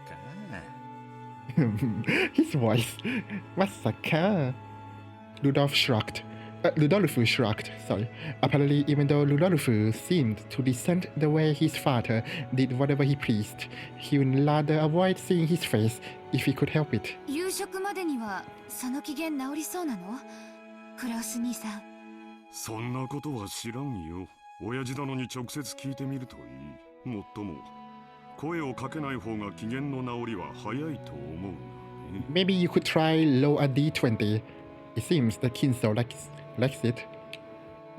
His voice. Masaka. Ludolf shrugged. Ludolfu shrugged, sorry. Apparently, even though Ludolfu seemed to resent the way his father did whatever he pleased, he would rather avoid seeing his face if he could help it. 夕食までにはその機嫌治りそうなの？クラウス兄さん。そんなことは知らんよ。親父殿に直接聞いてみるといい。もっとも声をかけない方が機嫌の治りは早いと思うがね。 Maybe you could try low a d20. It seems that Kinso likes it.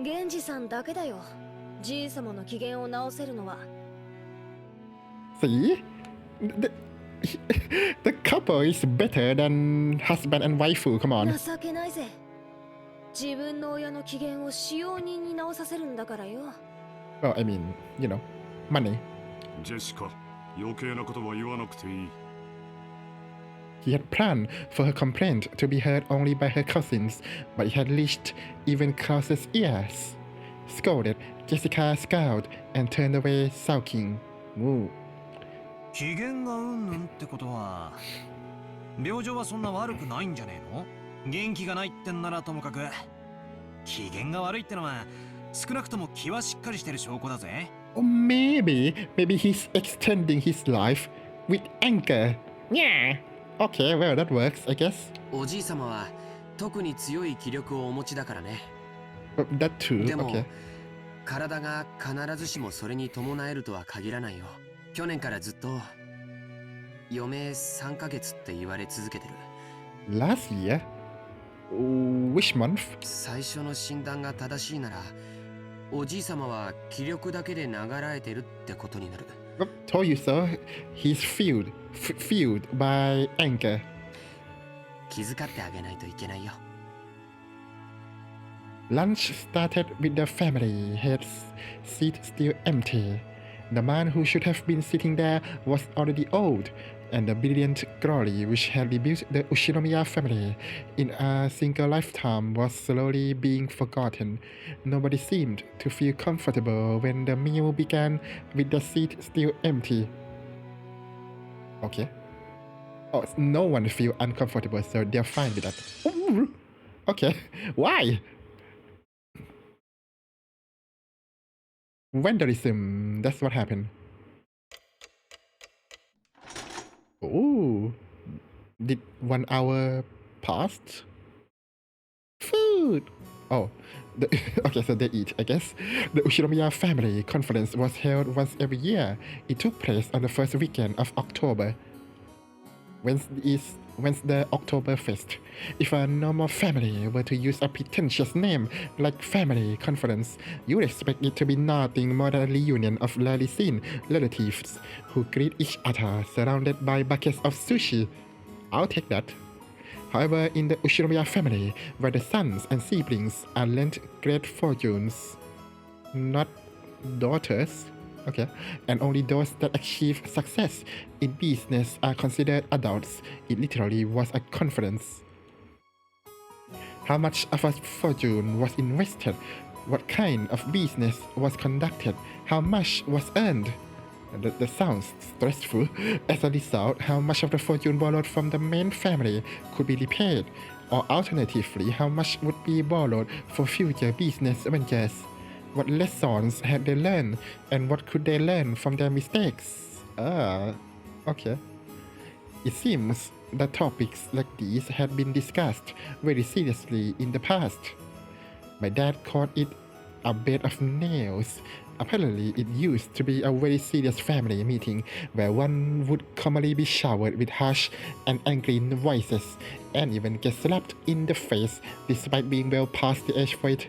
源氏さんだけだよ。じい様の機嫌を直せるのは。 See? The couple is better than husband and waifu. Come on. 情けないぜ。自分の親の機嫌を使用人に直させるんだからよ。 Well, I mean, you know, money. ジェシカ、余計なことは言わなくていい。 He had planned for her complaint to be heard only by her cousins, but it had reached even Klaus's ears. Scolded, Jessica scowled and turned away sulking. Ooh. 機嫌がうんぬんってことは、病状はそんな悪くないんじゃねえの？元気がないってんならともかく、機嫌が悪いってのは少なくとも気はしっかりしてる証拠だぜ。 Or maybe he's extending his life with anger. Yeah. Okay, well, that works, I guess. おじい様は特に強い気力をお持ちだからね。 That too, でも、 okay. 体が必ずしもそれに伴えるとは限らないよ。去年からずっと余命3ヶ月って言われ続けてる。 Last year? Which month? 最初の診断が正しいなら、おじい様は気力だけで流られてるってことになる。 Told you so. He's fueled by anger. 気遣ってあげないといけないよ。 Lunch started with the family, his seat still empty. The man who should have been sitting there was already old, and the brilliant glory which had rebuilt the Ushinomiya family in a single lifetime was slowly being forgotten. Nobody seemed to feel comfortable when the meal began with the seat still empty. Okay. Oh, no one feel uncomfortable, so they're fine with that. Ooh. Okay. Why? Vandalism, that's what happened. Oh, did 1 hour passed? Food! Oh, okay, so they eat, I guess. The Ushinomiya family conference was held once every year. It took place on the first weekend of October. When's the Oktoberfest? If a normal family were to use a pretentious name like family conference, you would expect it to be nothing more than a reunion of rarely seen relatives who greet each other surrounded by buckets of sushi. I'll take that. However, in the Ushinomiya family, where the sons and siblings are lent great fortunes, not daughters, okay, and only those that achieve success in business are considered adults, it literally was a conference. How much of a fortune was invested? What kind of business was conducted? How much was earned? That sounds stressful. As a result, how much of the fortune borrowed from the main family could be repaid? Or alternatively, how much would be borrowed for future business ventures? What lessons had they learned, and what could they learn from their mistakes? Okay. It seems that topics like these had been discussed very seriously in the past. My dad called it a bed of nails. Apparently, it used to be a very serious family meeting where one would commonly be showered with harsh and angry voices and even get slapped in the face despite being well past the age for it.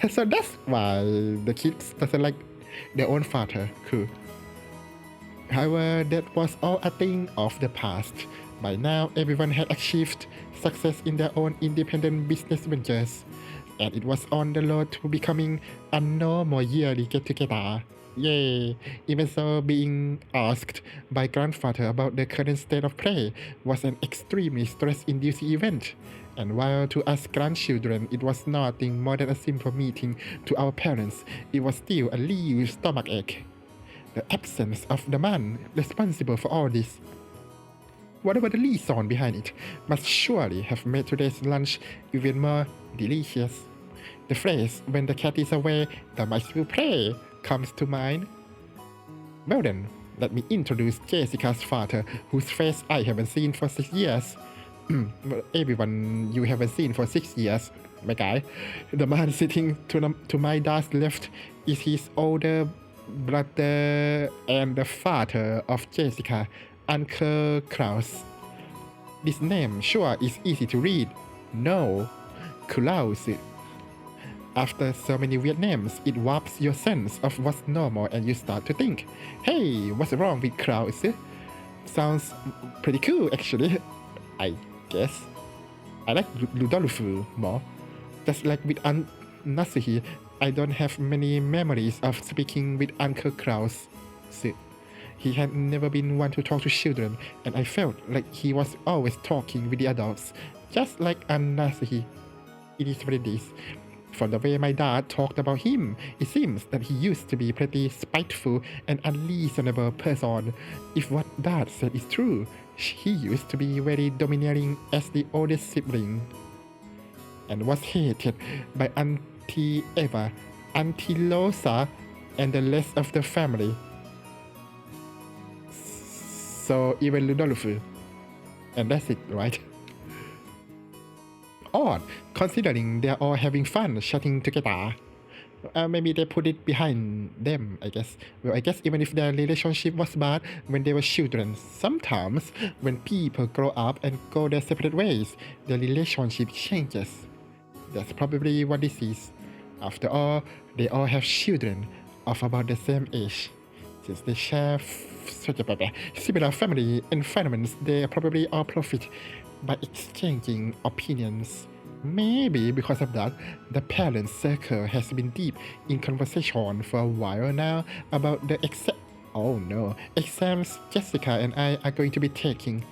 So that's why the kids doesn't like their own father. Cool. However, that was all a thing of the past. By now, everyone had achieved success in their own independent business ventures, and it was on the road to becoming a normal yearly get-together. Yay! Even so, being asked by grandfather about the current state of play was an extremely stress-inducing event. And while to us grandchildren it was nothing more than a simple meeting to our parents, it was still a real stomachache. The absence of the man responsible for all this, whatever the reason behind it, must surely have made today's lunch even more delicious. The phrase, when the cat is away, the mice will play, comes to mind. Well then, let me introduce Jessica's father, whose face I haven't seen for 6 years. Everyone you haven't seen for 6 years, my guy. The man sitting to my dad's left is his older brother and the father of Jessica, Uncle Klaus. This name sure is easy to read. No, Klaus. After so many weird names, it warps your sense of what's normal and you start to think, hey, what's wrong with Klaus? Sounds pretty cool actually, I guess. I like Ludolfu more. Just like with Nasuhi, I don't have many memories of speaking with Uncle Klaus. He had never been one to talk to children, and I felt like he was always talking with the adults, just like Nasuhi. It is what it is. From the way my dad talked about him, it seems that he used to be a pretty spiteful and unreasonable person. If what dad said is true, he used to be very domineering as the oldest sibling, and was hated by Auntie Eva, Auntie Losa, and the rest of the family. So even Ludolfu. And that's it, right? Odd, considering they're all having fun chatting together. Maybe they put it behind them, I guess. Well, I guess even if their relationship was bad when they were children, sometimes when people grow up and go their separate ways, their relationship changes. That's probably what this is. After all, they all have children of about the same age. Since they share similar family environments, they probably all profit by exchanging opinions. Maybe because of that, the parents' circle has been deep in conversation for a while now about the exams Jessica and I are going to be taking.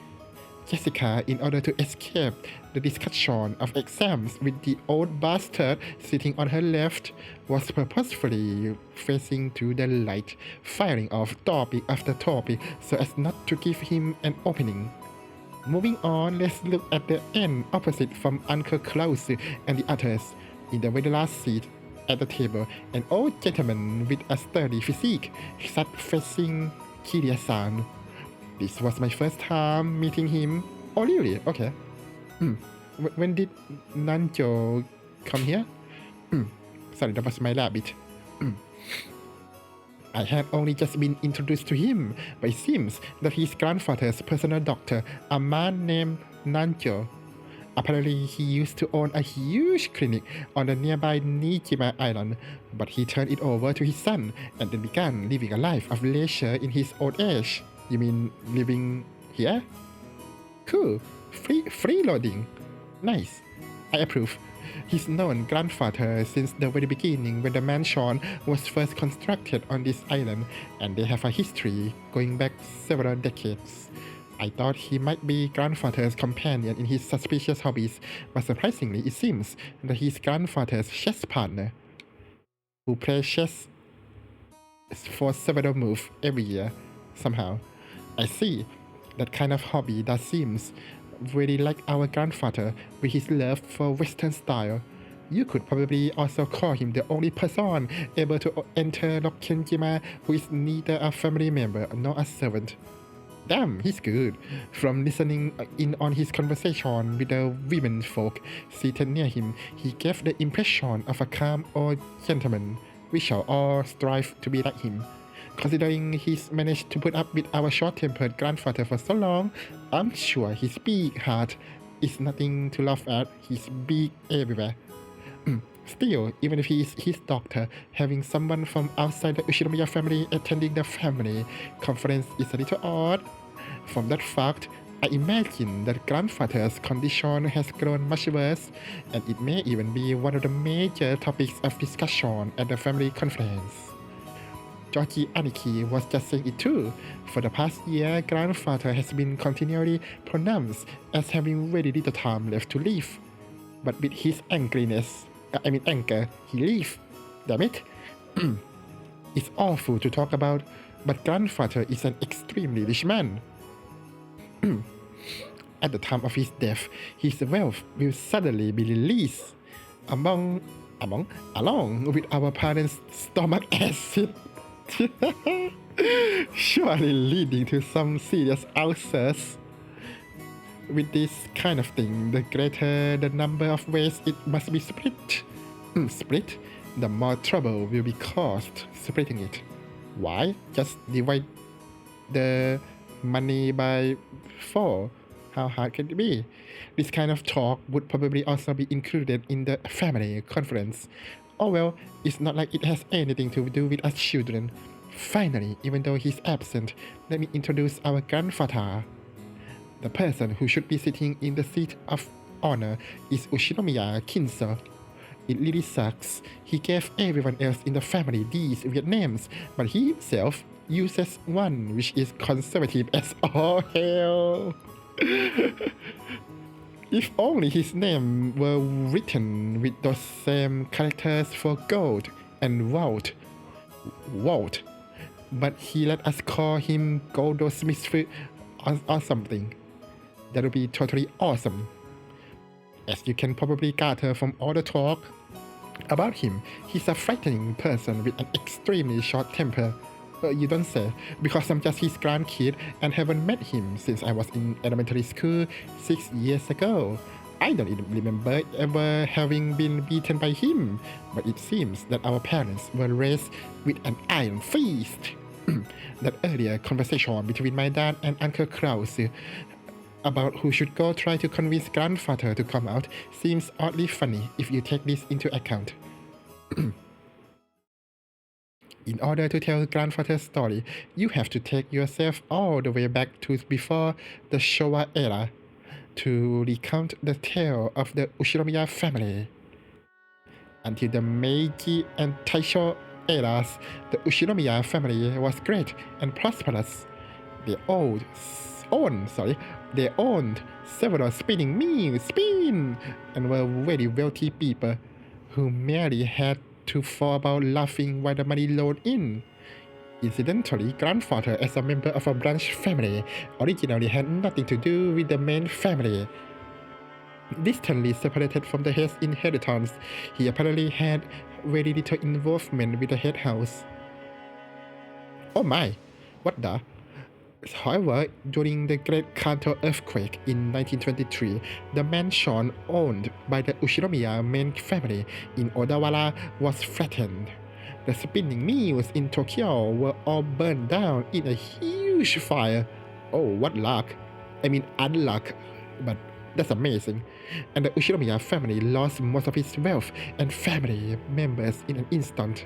Jessica, in order to escape the discussion of exams with the old bastard sitting on her left, was purposefully facing to the light, firing off topic after topic so as not to give him an opening. Moving on, let's look at the end opposite from Uncle Klaus and the others. In the very last seat at the table, an old gentleman with a sturdy physique sat facing Kiria-san. This was my first time meeting him. Oh really? Okay. When did Nanjo come here? Sorry, that was my rabbit. I had only just been introduced to him, but it seems that his grandfather's personal doctor, a man named Nanjo. Apparently, he used to own a huge clinic on the nearby Nijima Island, but he turned it over to his son and then began living a life of leisure in his old age. You mean living here? Cool. Freeloading. Nice. I approve. He's known grandfather since the very beginning when the mansion was first constructed on this island, and they have a history going back several decades. I thought he might be grandfather's companion in his suspicious hobbies, but surprisingly it seems that he's grandfather's chess partner, who plays chess for several moves every year, somehow. I see. That kind of hobby that seems very like our grandfather with his love for Western style. You could probably also call him the only person able to enter Rokkenjima who is neither a family member nor a servant. Damn, he's good. From listening in on his conversation with the women folk seated near him, he gave the impression of a calm old gentleman. We shall all strive to be like him. Considering he's managed to put up with our short-tempered grandfather for so long, I'm sure his big heart is nothing to laugh at. He's big everywhere. Still, even if he is his doctor, having someone from outside the Ushinomiya family attending the family conference is a little odd. From that fact, I imagine that grandfather's condition has grown much worse, and it may even be one of the major topics of discussion at the family conference. Georgie Aniki was just saying it too. For the past year, grandfather has been continually pronounced as having very little time left to live. But with his anger, he lives. Damn it. It's awful to talk about, but grandfather is an extremely rich man. At the time of his death, his wealth will suddenly be released along with our parents' stomach acid. Surely leading to some serious ulcers. With this kind of thing, the greater the number of ways it must be split, the more trouble will be caused splitting it. Why? Just divide the money by 4. How hard can it be? This kind of talk would probably also be included in the family conference. Oh well, it's not like it has anything to do with us children. Finally, even though he's absent, let me introduce our grandfather. The person who should be sitting in the seat of honor is Ushinomiya Kinso. It really sucks. He gave everyone else in the family these weird names, but he himself uses one which is conservative as all hell. If only his name were written with those same characters for gold and vault. But he let us call him Goldo Smith or something. That would be totally awesome. As you can probably gather from all the talk about him, he's a frightening person with an extremely short temper. You don't say, because I'm just his grandkid and haven't met him since I was in elementary school 6 years ago. I don't even remember ever having been beaten by him, but it seems that our parents were raised with an iron fist. That earlier conversation between my dad and Uncle Krause about who should go try to convince grandfather to come out seems oddly funny if you take this into account. In order to tell grandfather's story, you have to take yourself all the way back to before the Showa era to recount the tale of the Ushinomiya family. Until the Meiji and Taisho eras, the Ushinomiya family was great and prosperous. They owned several spinning mills, and were very wealthy people who merely had to fall about laughing while the money rolled in. Incidentally, grandfather, as a member of a branch family, originally had nothing to do with the main family. Distantly separated from the head's inheritance, he apparently had very little involvement with the head house. Oh my, what the? However, during the Great Kanto earthquake in 1923, the mansion owned by the Ushinomiya main family in Odawara was flattened. The spinning mills in Tokyo were all burned down in a huge fire. Oh, what luck. I mean, unluck. But that's amazing. And the Ushinomiya family lost most of its wealth and family members in an instant.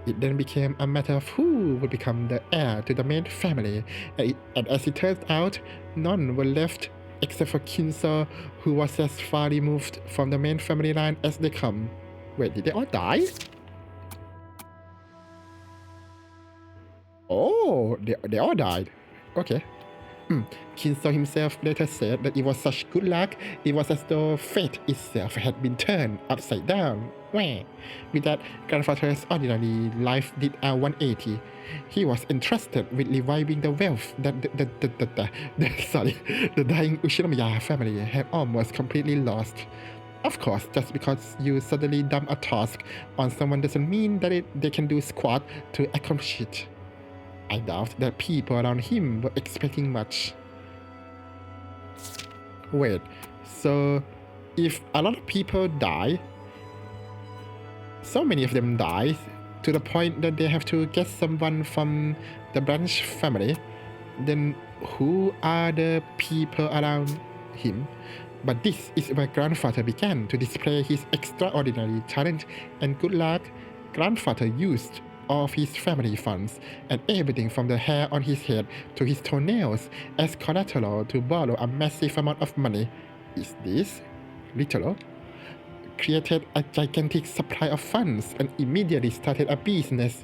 It then became a matter of who would become the heir to the main family, and as it turns out, none were left except for Kinso, who was as far removed from the main family line as they come. Wait, did they all die? Oh, they all died. Okay. Kinso himself later said that it was such good luck, it was as though fate itself had been turned upside down. With that, grandfather's ordinary life did a 180. He was entrusted with reviving the wealth that the dying Ushinomiya family had almost completely lost. Of course, just because you suddenly dump a task on someone doesn't mean that they can do squat to accomplish it. I doubt that people around him were expecting much. Wait, so if a lot of people die, so many of them die to the point that they have to get someone from the branch family, then who are the people around him? But this is where grandfather began to display his extraordinary talent and good luck. Grandfather used of his family funds and everything from the hair on his head to his toenails as collateral to borrow a massive amount of money. Is this literal? Created a gigantic supply of funds and immediately started a business.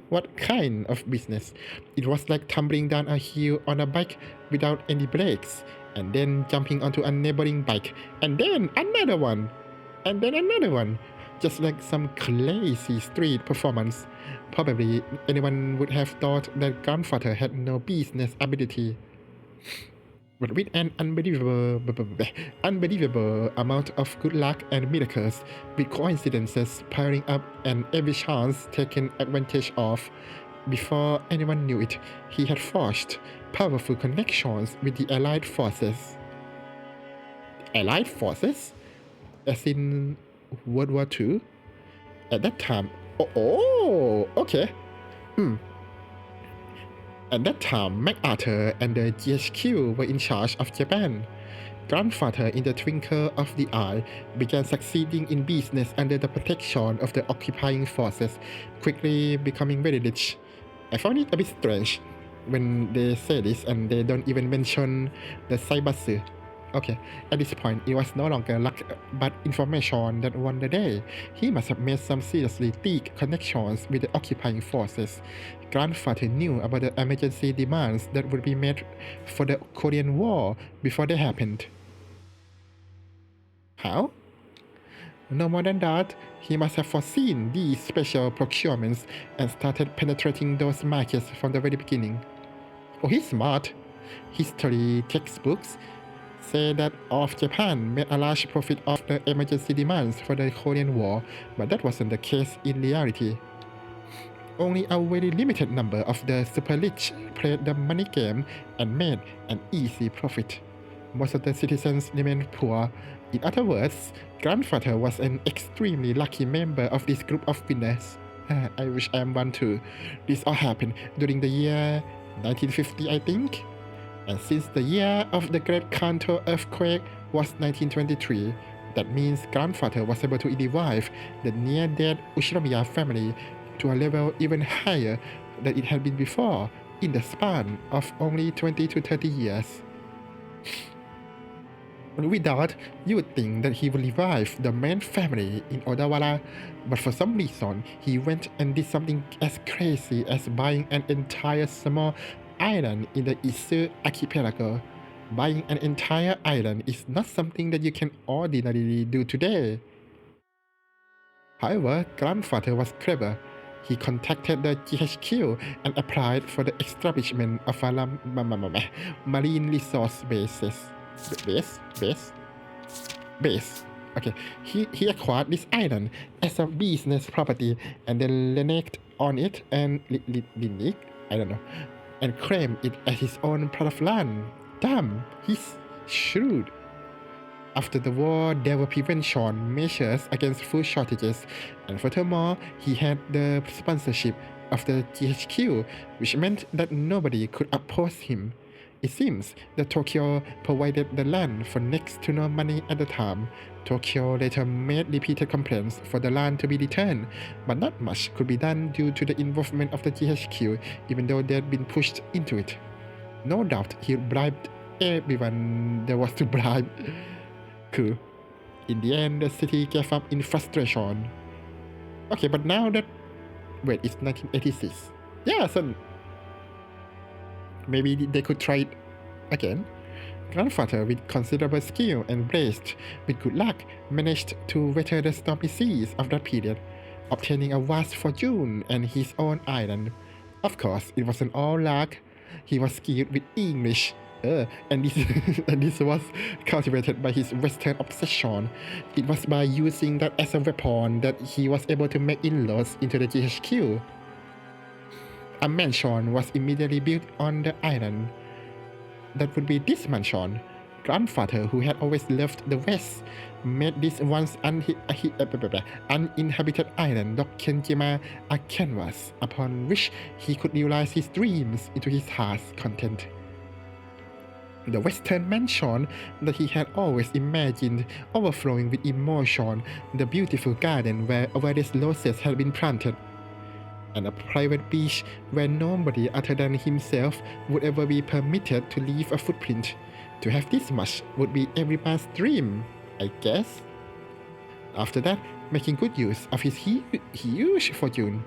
What kind of business? It was like tumbling down a hill on a bike without any brakes, and then jumping onto a neighboring bike, and then another one, and then another one. Just like some crazy street performance. Probably anyone would have thought that grandfather had no business ability. But with an unbelievable amount of good luck and miracles, with coincidences piling up and every chance taken advantage of, before anyone knew it, he had forged powerful connections with the Allied forces. Allied forces? As in World War II? At that time, okay. At that time, MacArthur and the GHQ were in charge of Japan. Grandfather, in the twinkle of the eye, began succeeding in business under the protection of the occupying forces, quickly becoming very rich. I found it a bit strange when they say this and they don't even mention the Saibatsu. Okay, at this point, it was no longer luck but information that won the day. He must have made some seriously thick connections with the occupying forces. Grandfather knew about the emergency demands that would be made for the Korean War before they happened. How? No more than that, he must have foreseen these special procurements and started penetrating those markets from the very beginning. Oh, he's smart. History textbooks say that all of Japan made a large profit off the emergency demands for the Korean War, but that wasn't the case in reality. Only a very limited number of the super rich played the money game and made an easy profit. Most of the citizens remained poor. In other words, grandfather was an extremely lucky member of this group of winners. I wish I am one too. This all happened during the year 1950, I think. And since the year of the Great Kanto earthquake was 1923, that means grandfather was able to revive the near-dead Ushinomiya family to a level even higher than it had been before in the span of only 20 to 30 years. With that, you would think that he would revive the main family in Odawara, but for some reason, he went and did something as crazy as buying an entire small island in the Izu archipelago. Buying an entire island is not something that you can ordinarily do today. However, grandfather was clever. He contacted the GHQ and applied for the establishment of a marine resource base. Okay, he acquired this island as a business property and then reneged on it and and claimed it as his own plot of land. Damn, he's shrewd. After the war, there were prevention measures against food shortages, and furthermore, he had the sponsorship of the GHQ, which meant that nobody could oppose him. It seems that Tokyo provided the land for next to no money at the time. Tokyo later made repeated complaints for the land to be returned, but not much could be done due to the involvement of the GHQ, even though they had been pushed into it. No doubt he bribed everyone there was to bribe. Cool. In the end, the city gave up in frustration. Okay, but now that... Wait, it's 1986. Yeah, so... Maybe they could try it again. Grandfather, with considerable skill and blessed with good luck, managed to weather the stormy seas of that period, obtaining a vast fortune and his own island. Of course, it wasn't all luck. He was skilled with English, and this was cultivated by his Western obsession. It was by using that as a weapon that he was able to make inroads into the GHQ. A mansion was immediately built on the island. That would be this mansion. Grandfather, who had always loved the West, made this once uninhabited island Dokkenjima a canvas upon which he could realize his dreams into his heart's content. The Western mansion that he had always imagined overflowing with emotion, the beautiful garden where various roses had been planted, and a private beach where nobody other than himself would ever be permitted to leave a footprint. To have this much would be everyone's dream, I guess. After that, making good use of his huge fortune.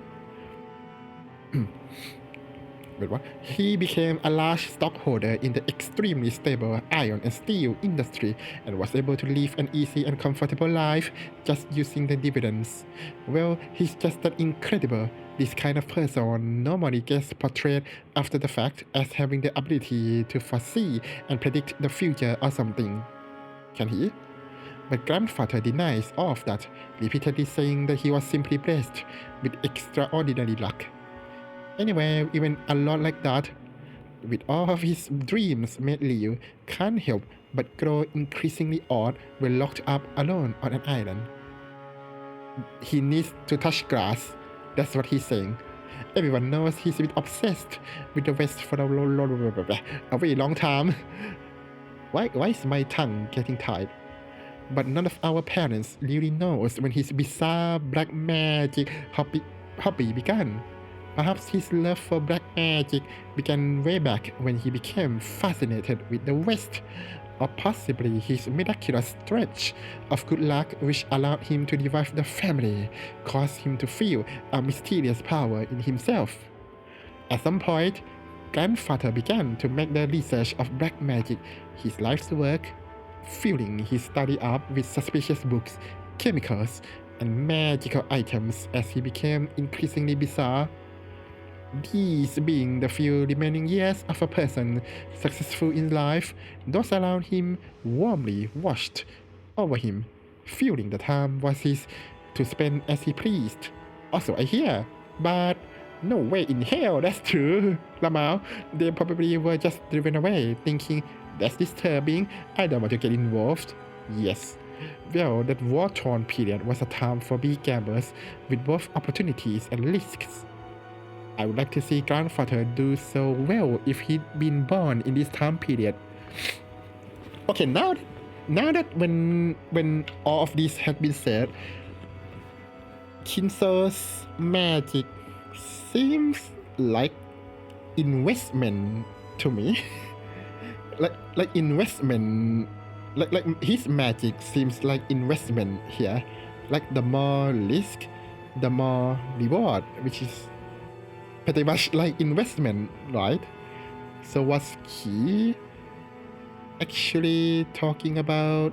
Wait, what? He became a large stockholder in the extremely stable iron and steel industry and was able to live an easy and comfortable life just using the dividends. Well, he's just that incredible. This kind of person normally gets portrayed after the fact as having the ability to foresee and predict the future or something. Can he? But grandfather denies all of that, repeatedly saying that he was simply blessed with extraordinary luck. Anyway, even a lot like that, with all of his dreams made Liu can't help but grow increasingly odd when locked up alone on an island. He needs to touch grass, that's what he's saying. Everyone knows he's been obsessed with the West for a very long time. Why is my tongue getting tied? But none of our parents really knows when his bizarre black magic hobby began. Perhaps his love for black magic began way back when he became fascinated with the West, or possibly his miraculous stretch of good luck which allowed him to revive the family, caused him to feel a mysterious power in himself. At some point, grandfather began to make the research of black magic his life's work, filling his study up with suspicious books, chemicals, and magical items as he became increasingly bizarre. These being the few remaining years of a person successful in life, those around him warmly watched over him, feeling the time was his to spend as he pleased. Also, I hear, but no way in hell that's true. Lamau, they probably were just driven away, thinking, that's disturbing, I don't want to get involved. Yes. Well, that war-torn period was a time for big gamblers with both opportunities and risks. I would like to see grandfather do so well if he'd been born in this time period. Okay, now that when all of this had been said, Kinso's magic seems like investment to me. like investment, like his magic seems like investment here. Like the more risk, the more reward, which is pretty much like investment, right? So was he actually talking about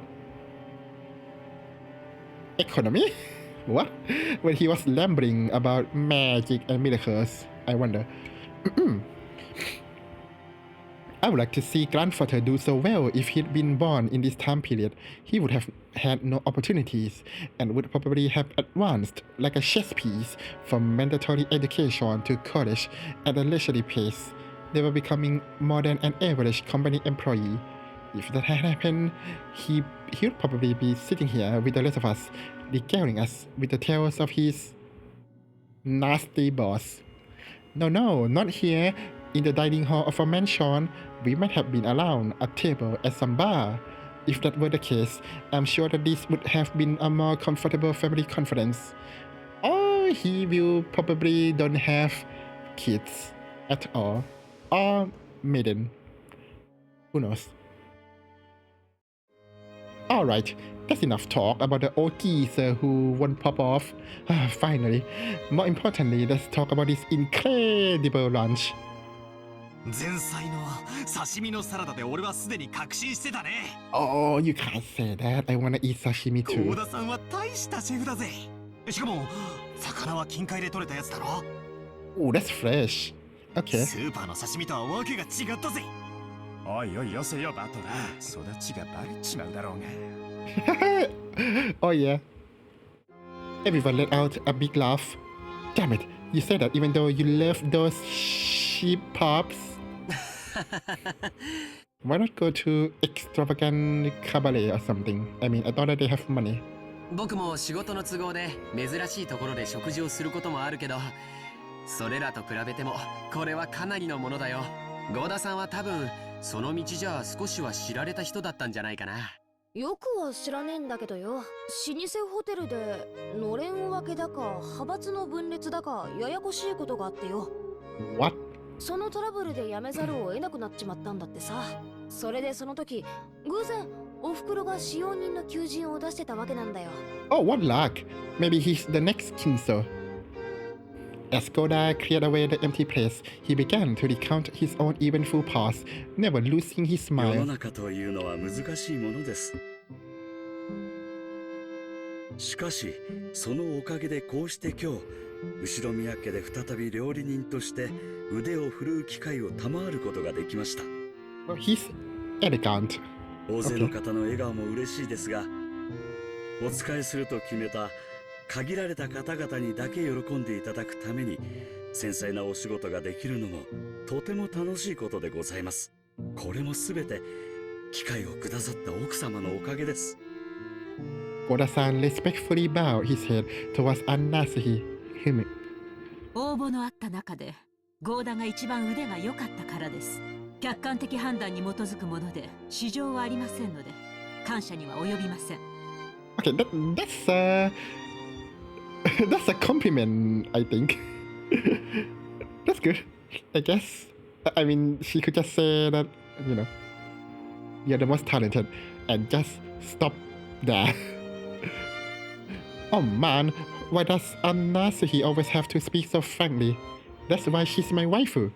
economy? What? When he was rambling about magic and miracles, I wonder. I would like to see grandfather do so well if he'd been born in this time period. He would have had no opportunities and would probably have advanced like a chess piece from mandatory education to college at a leisurely pace, never becoming more than an average company employee. If that had happened, he would probably be sitting here with the rest of us, regaling us with the tales of his nasty boss. No, not here. In the dining hall of a mansion, we might have been around a table at some bar. If that were the case, I'm sure that this would have been a more comfortable family conference. Or he will probably don't have kids at all. Or maiden. Who knows? Alright, that's enough talk about the old geezer who won't pop off. Finally. More importantly, let's talk about this incredible lunch. 前菜の刺身のサラダで俺はすでに確信してたね。 Oh, you can't say that. I wanna eat sashimi 幸 too. 田さんは大したシェフだぜ。しかも魚は近海で取れたやつだろ。 Oh, that's fresh. Okay. スーパーの刺身とはわけが違ったぜ。おいおいよせよバトラー、育ちがバレちまうだろうが。Oh yeah. Everyone let out a big laugh. Damn it, you said that even though you love those sheep pops. Why not go to extravagant cabaret or something? I mean, I thought that they have money. 僕も仕事の都合で珍しいところで食事をすることもあるけど、それらと比べてもこれはかなりのものだよ。合田さんは多分その道じゃ少しは知られた人だったんじゃないかな。よくは知らねえんだけどよ。老舗ホテルでのれん分けだか派閥の分裂だかややこしいことがあってよ。 What? そのトラブルで辞めざるを得なくなっちまったんだってさ。それでその時偶然おふくろが使用人の求人を出してたわけなんだよ。 Oh, what luck. Maybe he's the next Kinso. As Goda cleared away the empty place, he began to recount his own eventful past, never losing his 世の smile. 中というのは難しいものです。しかしそのおかげでこうして今日後ろ宮家で再び料理人として腕を振るう機会を賜ることができました。 Well, he's elegant. 大勢の方の笑顔も嬉しいですが、お仕えすると決めた限られた方々にだけ喜んでいただくために繊細なお仕事ができるのもとても楽しいことでございます。これもすべて機会をくださった奥様のおかげです。 Goda-san respectfully bowed his head towards Anasuhi. 応募のあった中で合田が一番腕が良かったからです。客観的判断に基づくもので市場はありませんので感謝には及びません。 Okay, that's a compliment, I think. That's good, I guess. I mean, she could just say that, you know, you're the most talented and just stop there. Oh man, why does Anasuhi always have to speak so frankly? That's why she's my waifu.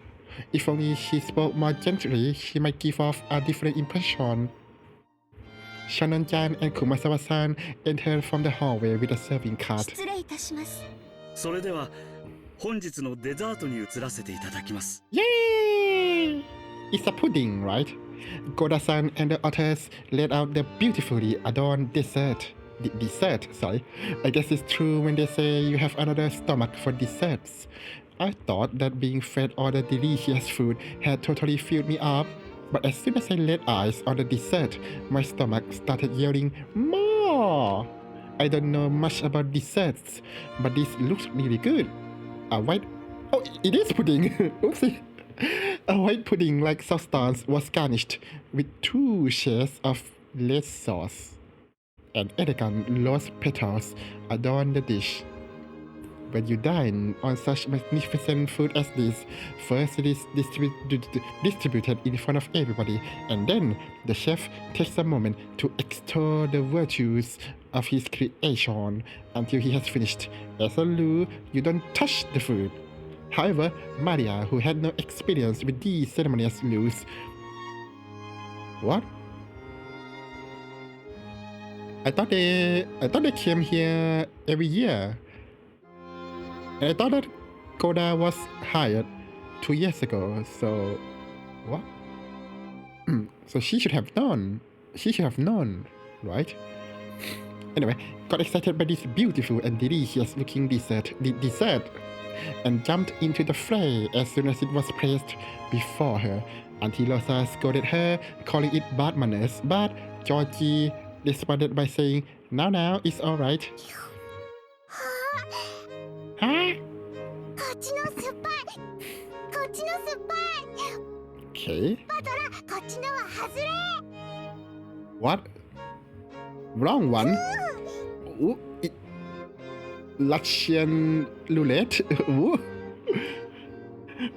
If only she spoke more gently, she might give off a different impression. Shannon-chan and Kumasawa-san entered from the hallway with a serving cart. 失礼いたします。それでは本日のデザートに移らせていただきます。 Yay! It's a pudding, right? Goda-san and the others laid out the beautifully adorned dessert. Dessert, sorry. I guess it's true when they say you have another stomach for desserts. I thought that being fed all the delicious food had totally filled me up. But as soon as I laid eyes on the dessert, my stomach started yelling, more! I don't know much about desserts, but this looks really good. A white... Oh, it is pudding! Oopsie! A white pudding-like substance was garnished with 2 shades of red sauce. And elegant rose petals adorned the dish. When you dine on such magnificent food as this, first it is distributed in front of everybody, and then the chef takes a moment to extol the virtues of his creation until he has finished. As a rule, you don't touch the food. However, Maria, who had no experience with these ceremonious rules... What? I thought they came here every year. And I thought that Goda was hired 2 years ago, so... What? So she should have known. She should have known, right? Anyway, got excited by this beautiful and delicious looking dessert. and jumped into the fray as soon as it was placed before her. Auntie Rosa scolded her, calling it bad manners, but Georgie responded by saying, Now, it's alright. Huh? こっちの酸っぱいこっちの酸っぱい Okay. バトラこっちのは外れ What? Wrong one? Ooh, Russian roulette? Ooh.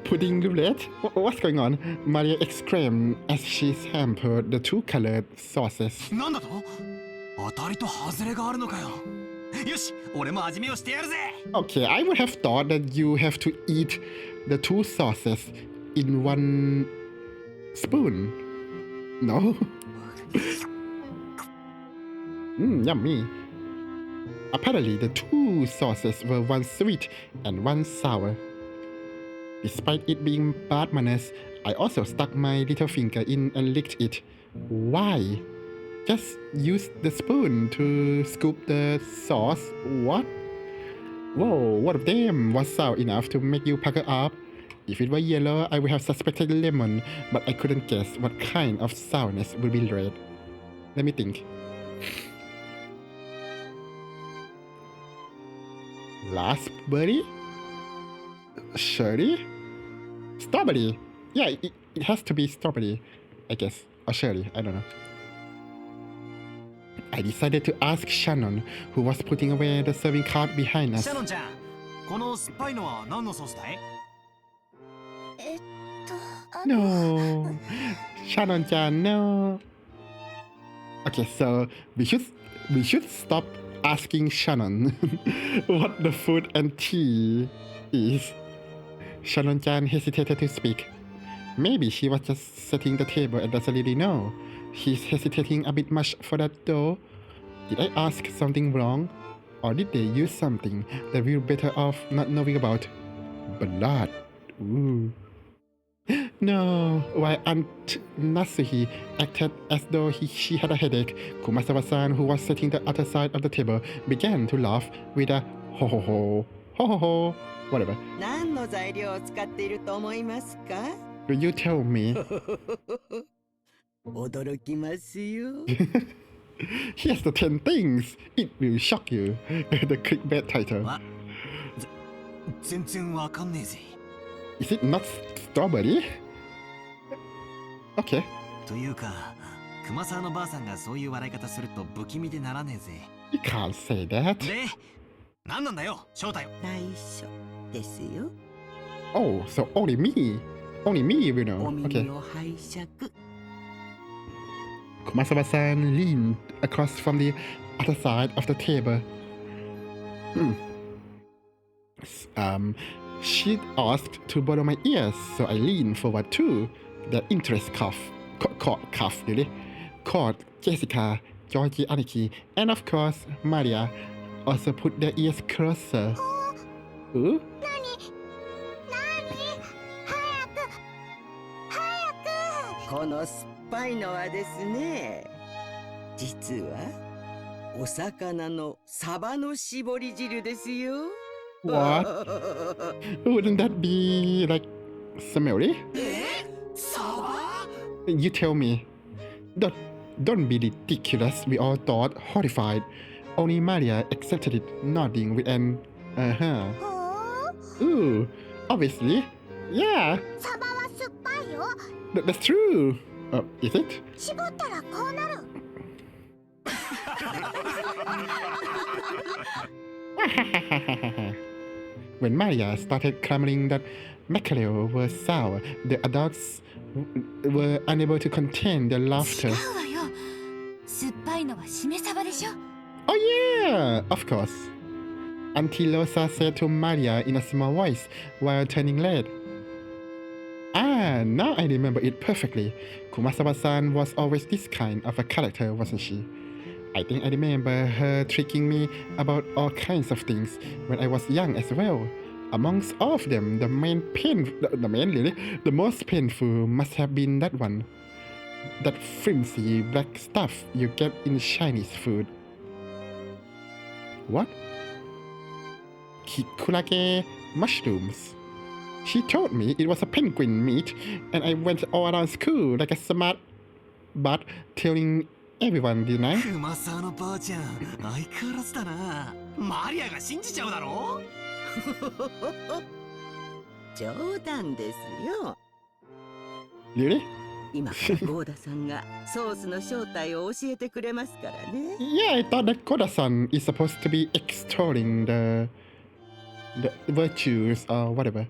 Pudding roulette? What's going on? Maria exclaimed as she sampled the two colored sauces. なんだと当たりと外れがあるのかよ。よし、俺も味見をしてやるぜ。 Okay, I would have thought that you have to eat the two sauces in one spoon. No? Yummy. Apparently, the two sauces were one sweet and one sour. Despite it being bad manners, I also stuck my little finger in and licked it. Why? Just use the spoon to scoop the sauce? What? Whoa, what of them was sour enough to make you pucker up? If it were yellow, I would have suspected lemon, but I couldn't guess what kind of sourness would be red. Let me think. Raspberry? Sherry? Strawberry? Yeah, it has to be strawberry, I guess. Or sherry, I don't know. I decided to ask Shannon, who was putting away the serving cart behind us. シャノンちゃん、この酸っぱいのは何のソースだい？ No. Shannon-chan, no. Okay, so we should stop asking Shannon what the food and tea is. Shannon-chan hesitated to speak. Maybe she was just setting the table and doesn't really know. He's hesitating a bit much for that though. Did I ask something wrong? Or did they use something that we're better off not knowing about? Blood. Ooh. No, while Aunt Nasuhi acted as though she had a headache, Kumasawa-san, who was sitting the other side of the table, began to laugh with a ho ho ho, ho ho ho, whatever. 何の材料を使っていると思いますか？ Will you tell me? 驚きますよ。 Here's the 10 things. It will shock you. The clickbait title. 全然わかんねえぜ。 Is it not strawberry? Okay. というか、熊沢のばあさんがそういう笑い方すると不気味でならねえぜ。 You can't say that. で、何なんだよ、正体を。内緒ですよ。 Oh, so only me. Only me will know. お Okay. 耳を拝借。 Kumasawa-san leaned across from the other side of the table. She asked to borrow my ears, so I leaned forward too. The interest cuff, really. Caught Jessica, Georgie, Aniki, and of course, Maria also put their ears closer. Ooh? この酸っぱいのはですね、実はお魚のサバの絞り汁ですよ。 What? Wouldn't that be like smelly? サバ？ You tell me. Don't be ridiculous. We all thought horrified. Only Maria accepted it, nodding with an Ooh, obviously. Yeah. サバは酸っぱいよ That's true. Is it? 絞ったらこうなる When Maria started clamoring that mackerel were sour, the adults were unable to contain their laughter. 違うわよ。酸っぱいのはしめ鯖でしょ。 Oh yeah, of course. Auntie Rosa said to Maria in a small voice while turning red. Ah, now I remember it perfectly. Kumasawa-san was always this kind of a character, wasn't she? I think I remember her tricking me about all kinds of things when I was young as well. Amongst all of them, the most painful must have been that one. That flimsy black stuff you get in Chinese food. What? Kikurage mushrooms. She told me it was a penguin meat, and I went all around school like a smart butt telling everyone, didn't I? 熊沢のばあちゃん、相変わらずだな。マリアが信じちゃうだろ。冗談ですよ。Really? 今からゴーダさんがソースの正体を教えてくれますからね。Yeah, I thought that Koda-san is supposed to be extolling the virtues or whatever.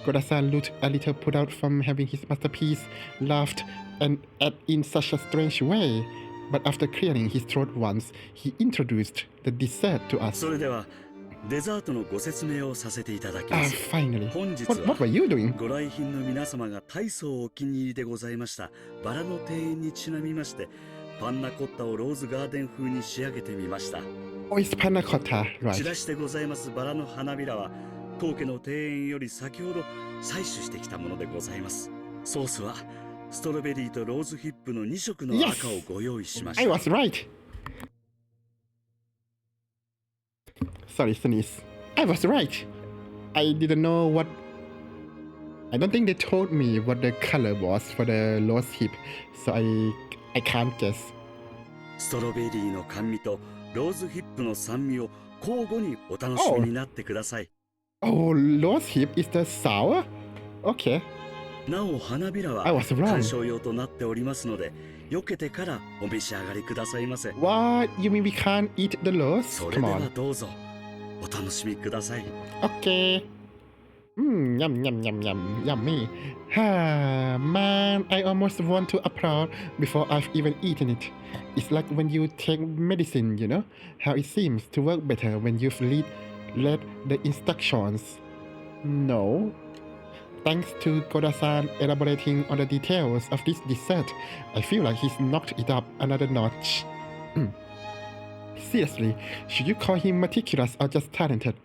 Koda-san looked a little put out from having his masterpiece laughed and in such a strange way. But after clearing his throat once, he introduced the dessert to us. それではデザートのご説明をさせていただきます。Finally. 本日 What は were you doing? ご来賓の皆様が大層お気に入りでございましたバラの庭園にちなみましてパンナコッタをローズガーデン風に仕上げてみました。 Oh, it's panna cotta, 散 right? らしてございますバラの花びらは当家の庭園より先ほど採取してきたものでございます。ソースはストロベリーとローズヒップの2色の赤をご用意しました。 I was right. Sorry, sneeze. I was right. I didn't know what. I don't think they told me what the color was for the rose hip, so I can't guess. ストロベリーの甘味とローズヒップの酸味を交互にお楽しみになってください。Oh, rose hip is the sour? Okay. なお花びらは I was wrong. 観賞用となっておりますので、避けてからお召し上がりくださいませ。 What? You mean we can't eat the rose? それ Come では on. どうぞお楽しみください。 Okay. Yum, yum, yum, yum, yummy. Man, I almost want to applaud before I've even eaten it. It's like when you take medicine, you know? How it seems to work better when you've read the instructions. No. Thanks to Koda-san elaborating on the details of this dessert, I feel like he's knocked it up another notch. Seriously, should you call him meticulous or just talented?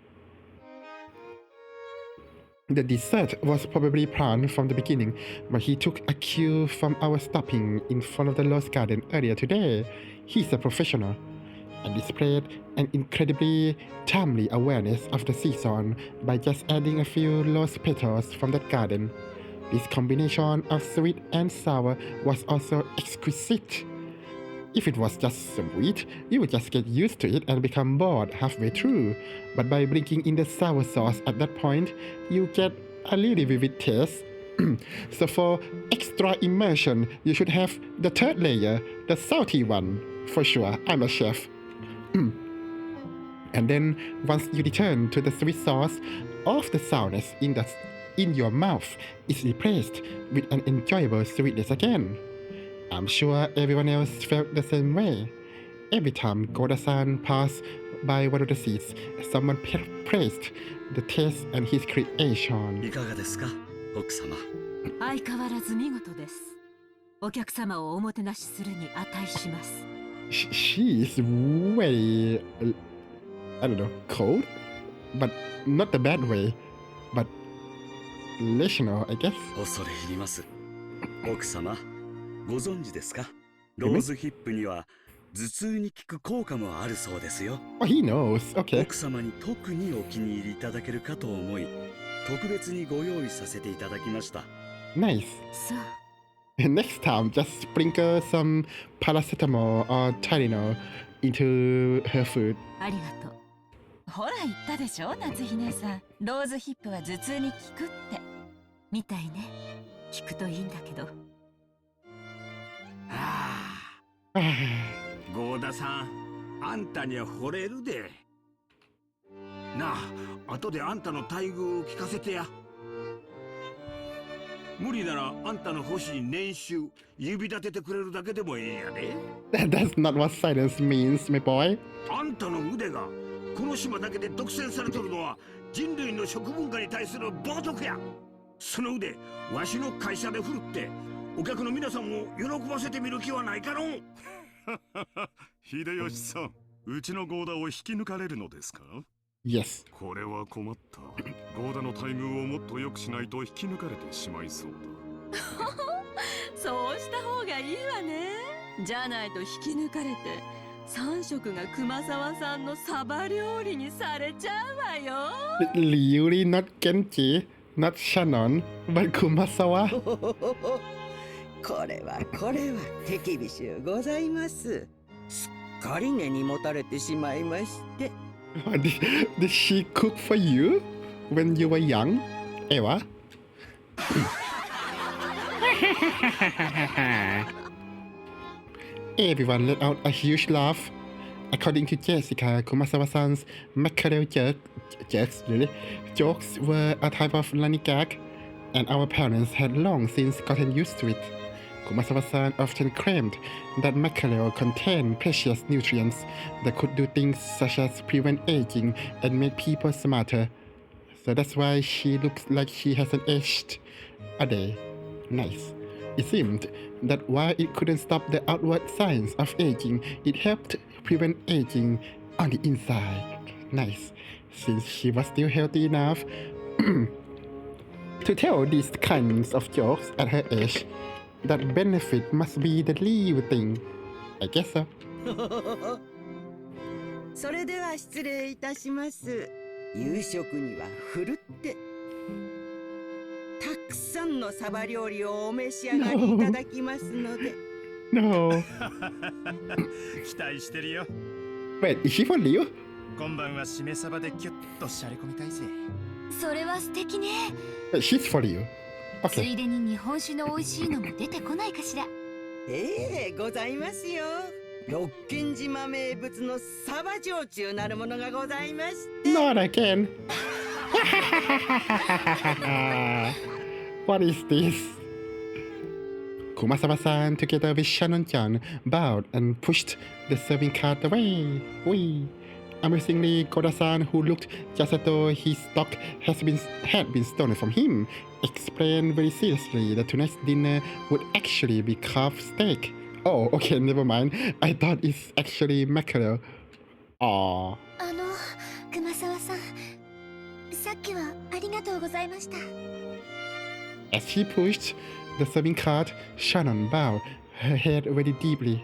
The dessert was probably planned from the beginning, but he took a cue from our stopping in front of the Rose Garden earlier today. He's a professional and displayed an incredibly timely awareness of the season by just adding a few rose petals from that garden. This combination of sweet and sour was also exquisite. If it was just sweet, you would just get used to it and become bored halfway through. But by bringing in the sour sauce at that point, you get a really vivid taste. So for extra immersion, you should have the third layer, the salty one. For sure, I'm a chef. And then once you return to the sweet sauce, all of the sourness in your mouth is replaced with an enjoyable sweetness again. I'm sure everyone else felt the same way. Every time Koda-san passed by one of the seats, someone praised the taste and his creation. いかがですか、奥様。相変わらず見事です。お客様をおもてなしするに値します。She is way, I don't know, cold? But not the bad way, but rational, I guess. 恐れ入ります。奥様、ご存知ですか？ローズヒップには頭痛に効く効果もあるそうですよ。Oh, he knows. Okay. 奥様に特にお気に入りいただけるかと思い、特別にご用意させていただきました。Nice. そう。Next time, just sprinkle some paracetamol or Tylenol into her food. ありがとう。ほら言ったでしょ、夏日姉さん。ローズヒップは頭痛に効くって。みたいね。聞くといいんだけど。ゴーダさん、あんたには惚れるで。なあ、後であんたの待遇を聞かせてや。無理ならあんたの欲しい年収指立ててくれるだけでもええんやで。That's not what silence means, my boy. あんたの腕がこの島だけで独占されとるのは人類の食文化に対する冒涜や。その腕、わしの会社で振るってお客の皆さんを喜ばせてみる気はないかの。秀吉さん、うちのゴーダを引き抜かれるのですか？ Yes. これは困った。ゴーダの待遇をもっと良くしないと引き抜かれてしまいそうだ。そうした方がいいわね。じゃないと引き抜かれて3食が熊沢さんのサバ料理にされちゃうわよ。Really not Genji, not Shannon, but Kumasawa. これは手厳しゅうございます。すっかり根に持たれてしまいまして。Did she cook for you when you were young, Eva? Everyone let out a huge laugh. According to Jessica, Kumasawa-san's mackerel jokes were a type of running gag, and our parents had long since gotten used to it. Kumasawa-san often claimed that mackerel contained precious nutrients that could do things such as prevent aging and make people smarter. So that's why she looks like she hasn't aged a day. Nice. It seemed that while it couldn't stop the outward signs of aging, it helped prevent aging on the inside. Nice. Since she was still healthy enough to tell these kinds of jokes at her age, that benefit must be the real thing. I guess so. それでは失礼いたします。夕食にはふるってたくさんのサバ料理をお召し上がりいただきますので。No. 期待してるよ。Wait, is she for real? 今晩はしめサバでキュッとしゃれ込みたいぜ。それは素敵ね。She's for real. つ Okay. いでに日本酒の美味しいのも出てこないかしら。ございますよ。六軒島名物のサバ焼酎なるものがございまして。Not again. What is this? Kumasawa-san, together with Shannon-chan, bowed and pushed the serving cart away. Wee. Amusingly, Koda-san, who looked just as though his stock had been stolen from him, explained very seriously that tonight's dinner would actually be carved steak. Oh, okay, never mind. I thought it's actually mackerel. Aww. 熊沢さん、さっきはありがとうございました。As she pushed the serving cart, Shannon bowed her head very deeply.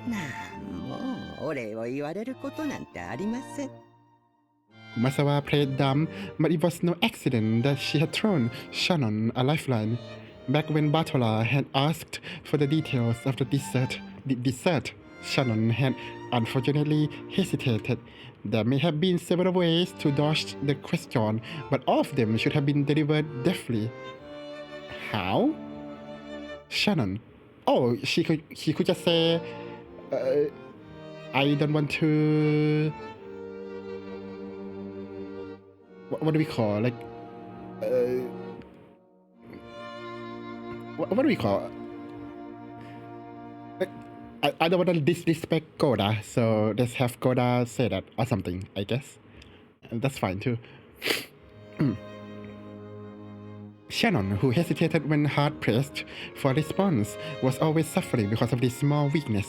なんもお礼を言われることなんてありません。Kumasawa played dumb, but it was no accident that she had thrown Shannon a lifeline. Back when Battler had asked for the details of the dessert, Shannon had unfortunately hesitated. There may have been several ways to dodge the question, but all of them should have been delivered deftly. How? Shannon. Oh, she could just say, I don't want to. What do we call? Like, what do we call? I don't want to disrespect Koda, so let's have Koda say that or something, I guess. And that's fine too. Shannon, who hesitated when hard pressed for a response, was always suffering because of this small weakness.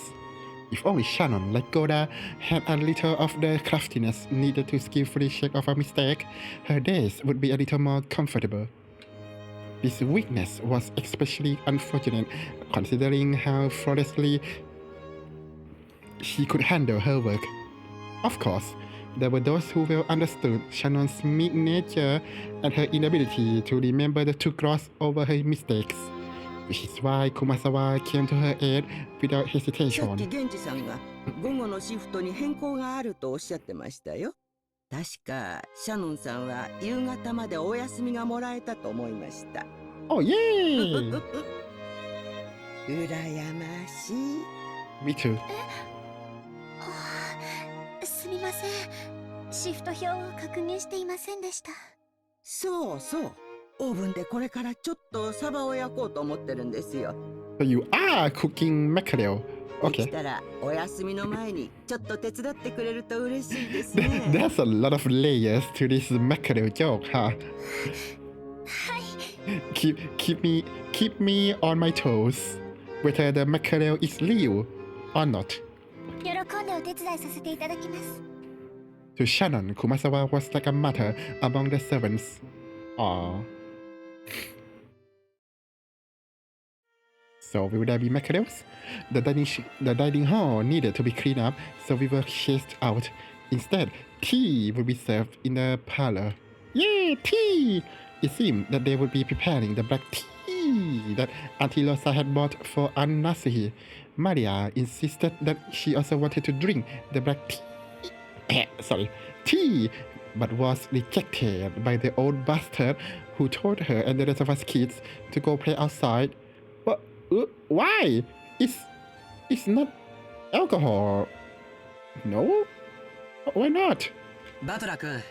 If only Shannon, like Koda, had a little of the craftiness needed to skillfully shake off a mistake, her days would be a little more comfortable. This weakness was especially unfortunate considering how flawlessly she could handle her work. Of course, there were those who well understood Shannon's meek nature and her inability to remember to gloss over her mistakes, which is why Kumasawa came to her aid without さっ hesitation. き源氏さんが午後のシフトに変更があるとおっしゃってましたよ。確かシャノンさんは夕方までお休みがもらえたと思いました。Oh, yay! 羨ましい。Me too. すみません。シフト表を確認していませんでした。そうそう。オーブンでこれからちょっとサバを焼こうと思ってるんですよ。So you are cooking mackerel. でき Okay. たらお休みの前にちょっと手伝ってくれると嬉しいですね。There's a lot of layers to this mackerel joke, huh? はい。Keep me on my toes, whether the mackerel is real or not. 喜んでお手伝いさせていただきます。To Shannon, Kumasawa was like a mother among the servants. Aww. So will there be mackerels? The dining hall needed to be cleaned up, so we were chased out. Instead, tea would be served in the parlor. Yay, tea! It seemed that they would be preparing the black tea that Auntie Losa had bought for Aunt Nasuhi. Maria insisted that she also wanted to drink the black tea, but was rejected by the old bastard who told her and the rest of us kids to go play outside. But why? It's not alcohol. No? Why not? バトラ君、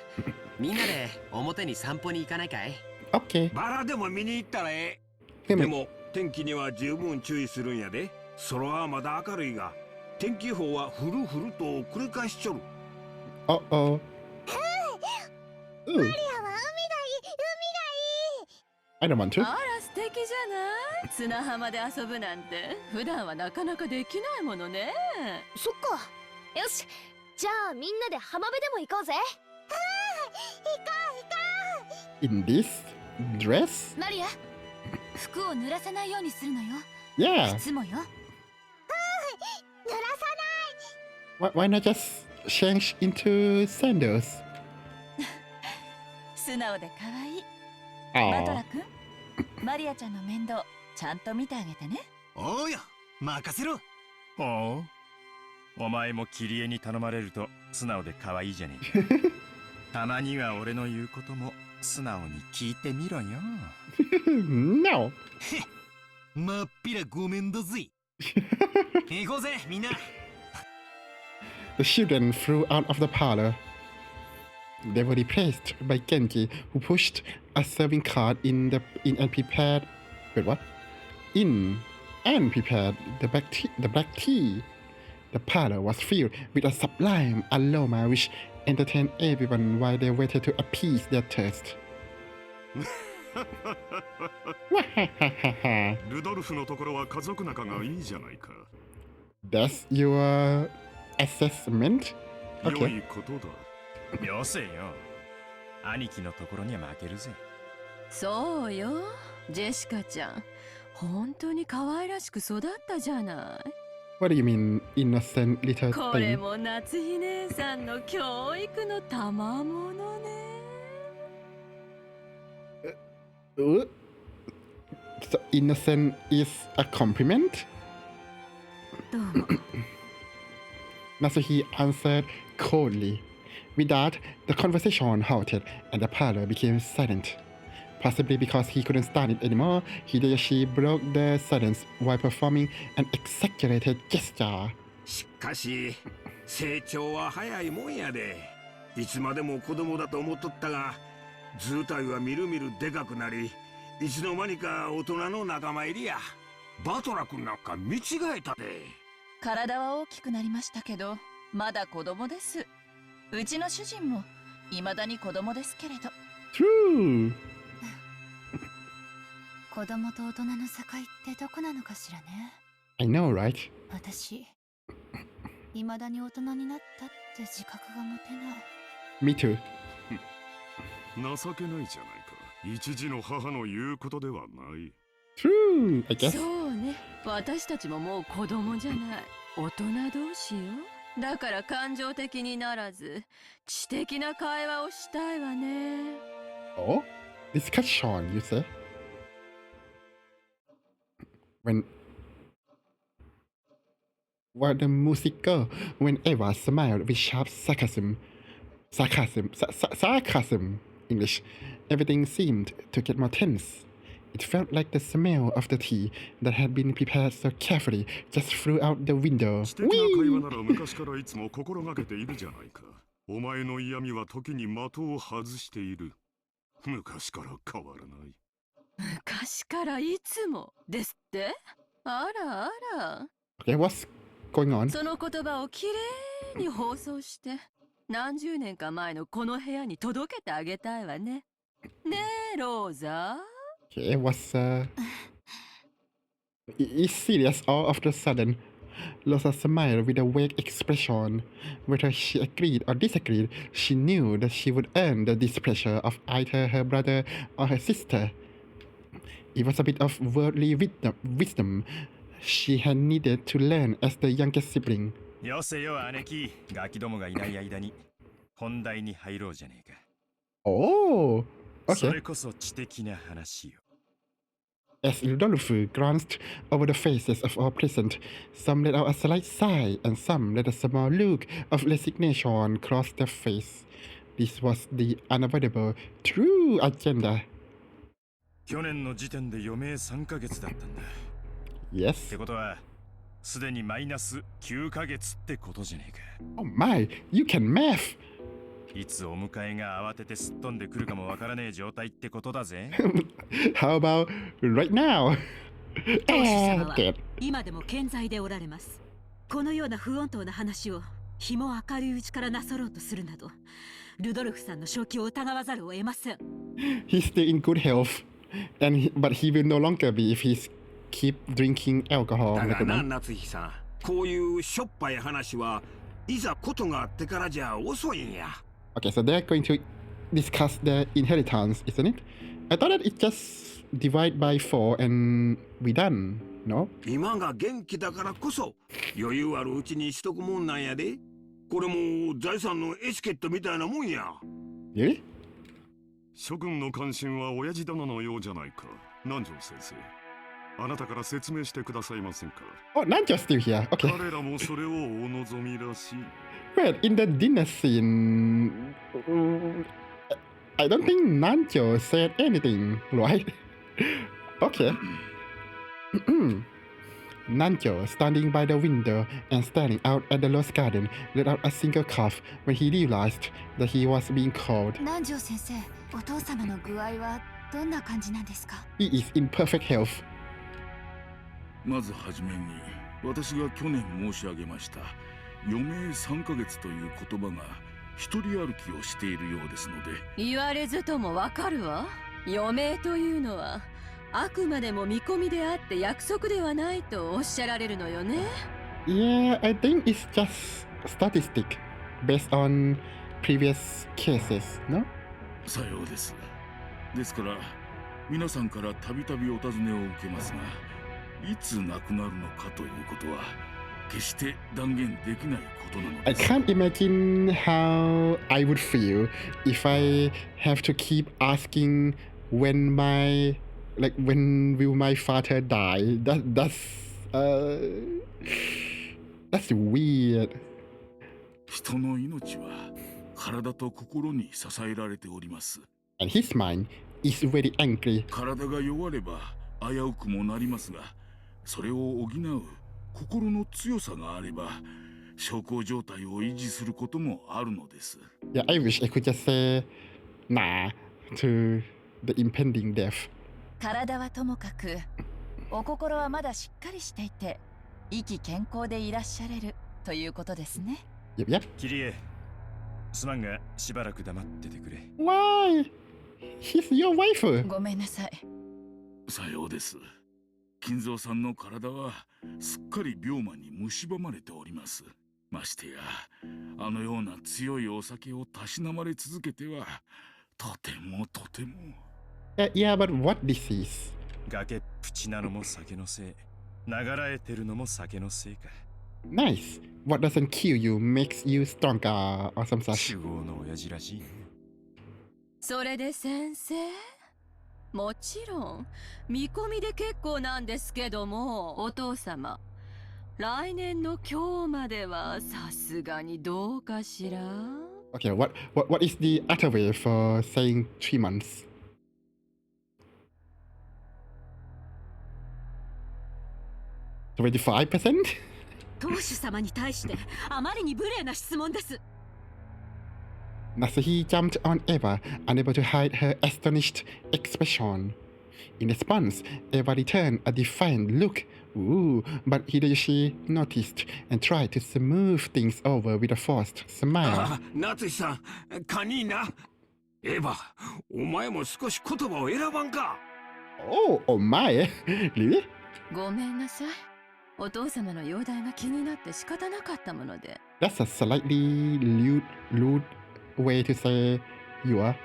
みんなで表に散歩に行かないかい？ Okay. バラでも見に行ったらええ。でもでも天気には十分注意するんやで。空はまだ明るいが、天気予報は降る降ると繰り返しちょる。Uh-oh. マリアは海がいい、海がいい。 I don't want to. あら素敵じゃない。砂浜で遊ぶなんて普段はなかなかできないものね。そっか。よし、じゃあみんなで浜辺でも行こうぜ。In this dress? マリア、服を濡らさないようにするのよ。 Yeah. 靴もよ。濡らさない。 Why not just change into sandals? 素直で可愛い。 Aw. バトラ君、マリアちゃんの面倒ちゃんと見てあげてね。おうよ、任せろ。ほう。お前もキリエに頼まれると素直で可愛いじゃねえか。たまには俺の言うことも素直に聞いてみろよ。No. まっぴらごめんだぜ。行こうぜ、みんな。The children flew out of the parlor. They were replaced by Genji, who pushed a serving cart in and prepared. Wait, what? In and prepared the black tea. The parlor was filled with a sublime aroma which entertained everyone while they waited to appease their thirst. ルドルフのところは家族仲がいいじゃないか。That's your assessment? 良 Okay. いことだ。よせよ。兄貴のところには負けるぜ。そうよ、ジェシカちゃん。本当に可愛らしく育ったじゃない。 What do you mean, innocent little これ thing? も夏日姉さんの教育の賜物ね。So innocent is a compliment? どうも。 Nasuhi answered coldly. With that, the conversation halted and the parlor became silent. Possibly because he couldn't stand it anymore, Hideyoshi broke the silence while performing an exaggerated gesture. しかし成長は早いもんやで。いつまでも子供だと思っとったが、図体はみるみるでかくなり、いつの間にか大人の仲間入りや。バトラ君なんか見違えたで。体は大きくなりましたけど、まだ子供です。うちの主人も未だに子供ですけれど。 True. 子供と大人の境ってどこなのかしらね。 I know, right? 私、未だに大人になったって自覚が持てない。 Me too. 情けないじゃないか。一児の母の言うことではない。 True, I guess. そうね、私たちももう子供じゃない。大人同士よ。だから感情的にならず、知的な会話をしたいわね。Oh? Discussion, you say? What the musical when Eva smiled with sharp sarcasm. Sarcasm, English. Everything seemed to get more tense. It felt like the smell of the tea that had been prepared so carefully just flew out the window. 知的な会話なら昔からいつも心がけているじゃないか。お前の嫌味は時に的を外している。昔から変わらない。昔からいつもですって？あらあら。 Okay, what's going on? その言葉をきれいに放送して、何十年か前のこの部屋に届けてあげたいわね。ねえ、ローザ。 Okay, It's serious all of a sudden. Rosa smiled with a vague expression. Whether she agreed or disagreed, she knew that she would earn the displeasure of either her brother or her sister. It was a bit of worldly wisdom she had needed to learn as the youngest sibling. よせよ姉貴、ガキどもがいない間に本題に入ろうじゃねえか。Oh, そ okay. れこそ知的な話よ。As Rodolfo glanced over the faces of all present, some let out a slight sigh and some let a small look of resignation cross their face. This was the unavoidable true agenda. 去年の時点で余命3ヶ月だったんだ。っ Yes. てことは、すでにマイナス9ヶ月ってことじゃねえか。Oh my, you can math. いつお迎えが慌ててすっ飛んでくるかもわからねえ状態ってことだぜ。How about right now? 当主様 Dead. は今でも健在でおられます。このような不穏当な話を日も明るいうちからなさろうとするなど、ルドルフさんの正気を疑わざるを得ません。He's still in good health, but he will no longer be if he keep drinking alcohol. だ like が a な man. 夏日さん、こういうしょっぱい話はいざことがあってからじゃ遅いんや。 Okay, so they're going to discuss the inheritance, isn't it? I thought that it just divide by 4 and we done, no? 今が元気だからこそ余裕あるうちにしとくもんなんやで。これも財産のエチケットみたいなもんや。 Really? 諸君の関心は親父殿のようじゃないか。南條先生、あなたから説明してくださいませんか。 Oh, Nanjo's still here. Okay. 彼らもそれをお望みらしい。 Wait, in the dinner scene, I don't think Nanjo said anything, right? Okay. Nanjo, standing by the window and staring out at the rose garden, let out a single cough when he realized that he was being called. 南條先生、お父様の具合はどんな感じなんですか？ He is in perfect health. まずはじめに私が去年申し上げました余命3ヶ月という言葉が一人歩きをしているようですので、言われずともわかるわ。余命というのはあくまでも見込みであって約束ではないとおっしゃられるのよね。 Yeah, I think it's just statistic based on previous cases, no? さようです。ですから皆さんからたびたびお尋ねを受けますが、いつ亡くなるのかということは決して断言できないことなの I です。 can't imagine how I would feel if I have to keep asking when will my father die? That's weird. 人の命は体と心に支えられております。 And his mind is very angry. 体が弱れば危うくもなりますが、それを補う心の強さがあれば小康状態を維持することもあるのです。 Yeah, I wish I could just say nah to the impending death. 体はともかくお心はまだしっかりしていて意気健康でいらっしゃれるということですね。 Yep, yep. キリエ、すまんがしばらく黙っててくれ。 Why? He's your wife. ごめんなさい。さようです。金蔵さんの体はすっかり病魔に蝕まれております。ましてやあのような強いお酒をたしなまれ続けてはとても。Yeah, but what disease? 崖っぷちなのも酒のせい、ながらえてるのも酒のせいか。 Nice. What doesn't kill you makes you stronger or some such. 主語の親父らしいね。それで先生、もちろん見込みで結構なんですけども、お父様来年の今日まではさすがにどうかしら。 Okay, what is the other way for saying 3 months? 25%? 当主様に対してあまりに無礼な質問です。 Nasuhi jumped on Eva, unable to hide her astonished expression. In response, Eva returned a defiant look. Ooh, but Hideyoshi noticed and tried to smooth things over with a forced smile. あ、夏日さん、カニーナ。エヴァ、お前も少し言葉を選ばんか。 Oh my! Really? ごめんなさい。お父様の容体が気になって仕方なかったもので。 That's a slightly rude way to say you are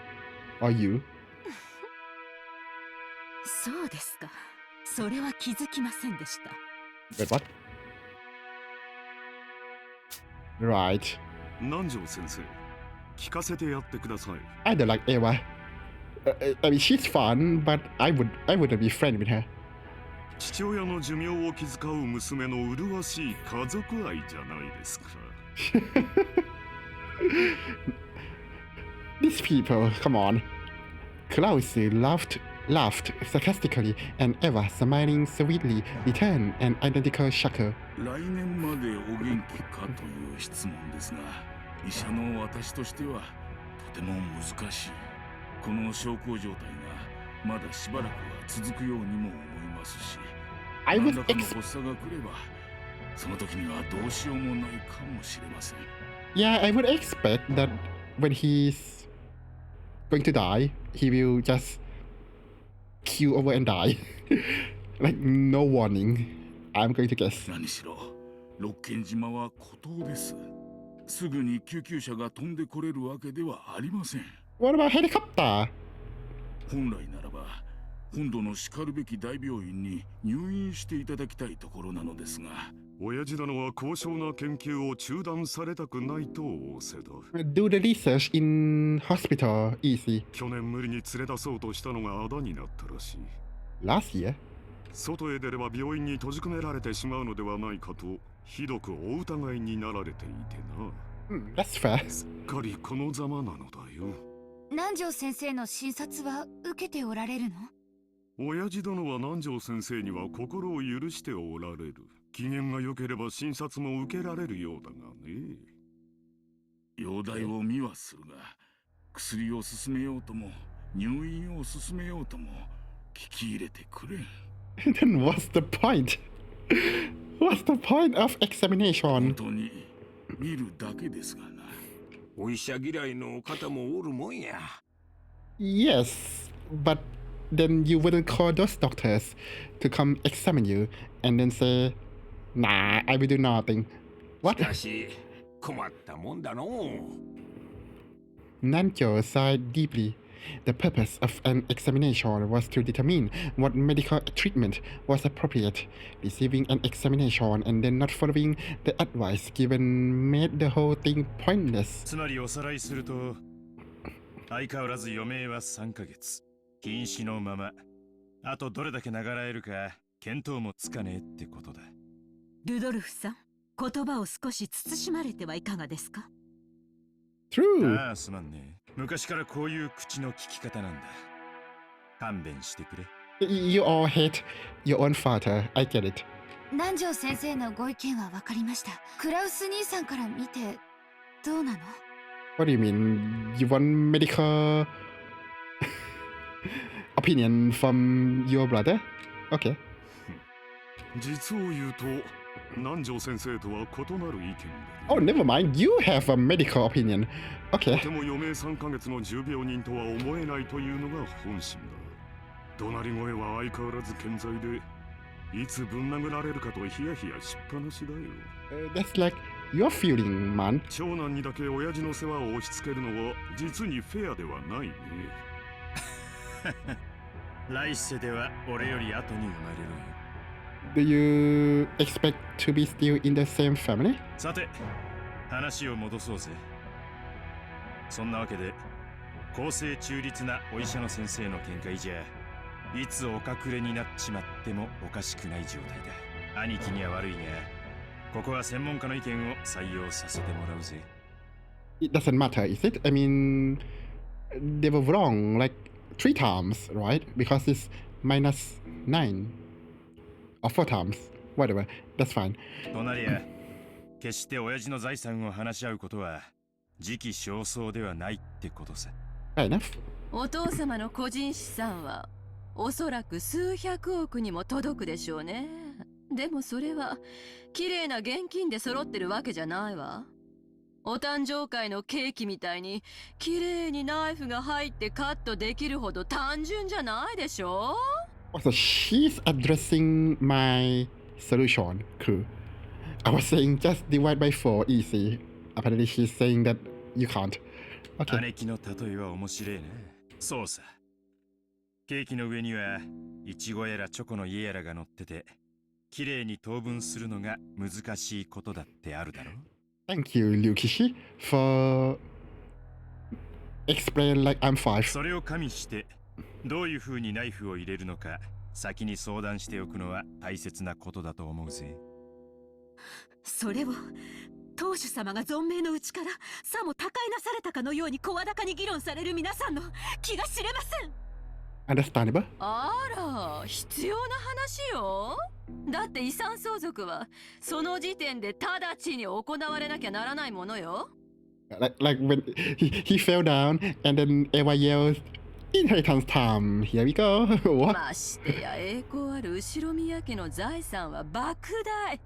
or you. そうですか。それは気づきませんでした。Wait, what? Right. 南條先生、聞かせてやってください。I don't like Eva. I mean, she's fun, but I wouldn't be friends with her. 父親の寿命を気遣う娘の麗しい家族愛じゃないですか。These people, come on. Klaus laughed sarcastically, and Eva, smiling sweetly, returned an identical chuckle. 来年までお元気かという質問ですが、医者の私としてはとても難しい。この小康状態がまだしばらくは続くようにも思いますし、何らかの発作が来れば、その時にはどうしようもないかもしれません。Yeah, I would expect that when he's going to die, he will just keel over and die. Like, no warning, I'm going to guess. 何しろ、六軒島は孤島です。すぐに救急車が飛んでこれるわけではありません。What about helicopter? 本来ならば、本土のしかるべき大病院に入院していただきたいところなのですが、親父殿は高尚な研究を中断されたくないと仰せだ。Do the research in hospital easy. 去年無理に連れ出そうとしたのがあだになったらしい。Last year? 外へ出れば病院に閉じ込められてしまうのではないかとひどくお疑いになられていてな。That's fair. すっかりこのざまなのだよ。南條先生の診察は受けておられるの？親父殿は南條先生には心を許しておられる。機嫌が良ければ診察も受けられるようだがね。容体を見はするが、薬を勧めようとも入院を勧めようとも聞き入れてくれ。Then what's the point? What's the point of examination? 本当に見るだけですがな。お医者嫌いの方もおるもんや。Yes, but then you wouldn't call those doctors to come examine you and then say, nah, I will do nothing. What? しかし困ったもんだのう。Nanjo sighed deeply. The purpose of an examination was to determine what medical treatment was appropriate. Receiving an examination and then not following the advice given made the whole thing pointless. つまりおさらいすると、相変わらず余命は3ヶ月。瀕死のまま。あとどれだけ長らえるか見当もつかねえってことだ。ルドルフさん、言葉を少し慎まれてはいかがですか？ True. ああ、すまんね。昔からこういう口の聞き方なんだ。勘弁してくれ。You all hate your own father. I get it. 南條先生のご意見は分かりました。クラウス兄さんから見てどうなの？ What do you mean? You want medical opinion from your brother? Okay. 実を言うと、南條先生とは異なる意見で。Oh, never mind. You have a medical opinion. と Okay. ても余命3ヶ月の重病人とは思えないというのが本心だ。怒鳴り声は相変わらず健在で、いつぶん殴られるかとヒヤヒヤしっぱなしだよ。That's like your feeling, man. 長男にだけ親父の世話を押し付けるのは実にフェアではないね。来世では俺より後に生まれろよ。Do you expect to be still in the same family? さて、話を戻そうぜ。そんなわけで、公正中立なお医者の先生の見解じゃ、いつお隠れになっちまってもおかしくない状態だ。兄貴には悪いが、ここは専門家の意見を採用させてもらうぜ。It doesn't matter, is it? I mean, they were wrong like 3 times, right? Because it's -9 or 4 times. Whatever, that's fine. となりゃ、決して親父の財産を話し合うことは時期尚早ではないってことさ。Fair enough. お父様の個人資産はおそらく数百億にも届くでしょうね。でもそれは綺麗な現金で揃ってるわけじゃないわ。お誕生会のケーキみたいに綺麗にナイフが入ってカットできるほど単純じゃないでしょ。 Also, she's addressing my solution, crew. I was saying just divide by 4 easy. Apparently she's saying that you can't. Okay. 姉貴の例えは面白いね。そうさ。ケーキの上にはイチゴやらチョコの家やらが乗ってて、綺麗に等分するのが難しいことだってあるだろう。 Thank you, Ryukishi, for explain like I'm 5. それを加味してどういう風にナイフを入れるのか先に相談しておくのは大切なことだと思うぜ。それを当主様が存命のうちからさも他界なされたかのように声高に議論される皆さんの気が知れません。Understandable? あら、必要な話よ。だって遺産相続はその時点で直ちに行われなきゃならないものよ。Like when he fell down and then Eva yells, inheritance time, here we go. What? ましてや栄光ある後宮家の財産は莫大。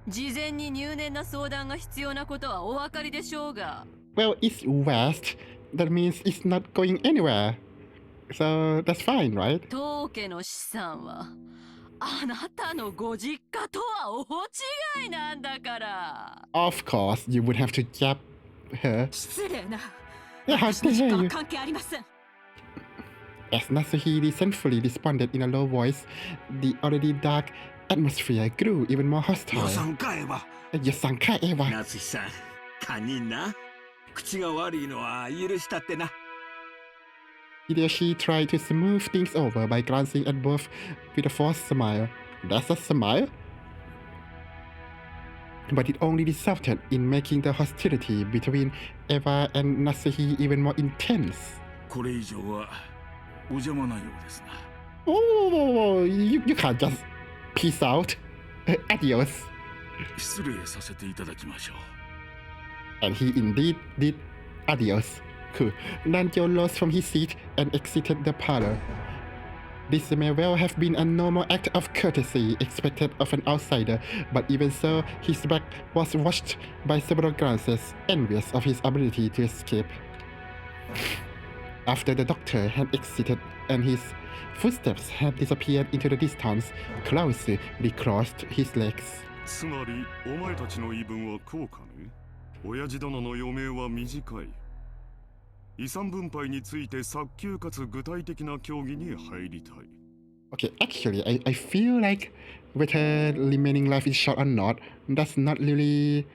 事前に入念な相談が必要なことはお分かりでしょうが。Well, it's west. That means it's not going anywhere. So that's fine, right? 当家の資産はあなたのご実家とは大違いなんだから。Of course, you would have to jab her. 失礼な。 Yeah, how 私の dare 実家は you? 関係ありません。 As Nasuhi resentfully responded in a low voice, the already dark atmosphere grew even more hostile. 予算かエヴァ。 予算かエヴァ。夏日さん、堪忍な。口が悪いのは許したってな。Hideyoshi tried to smooth things over by glancing at both with a forced smile. That's a smile? But it only resulted in making the hostility between Eva and Nasuhi even more intense. これ以上はお邪魔なようですな。 Oh, you can't just peace out. Adios. 失礼させていただきましょう。 And he indeed did adios. Nanjo rose from his seat and exited the parlor. This may well have been a normal act of courtesy expected of an outsider, but even so, his back was watched by several glances, envious of his ability to escape. After the doctor had exited and his footsteps had disappeared into the distance, Klaus recrossed his legs. つまりお前たちの言い分はこうかね。親父殿の余命は短い。遺産分配について早急かつ具体的な協議に入りたい。Okay, actually, I feel like whether remaining life is short or not, that's not really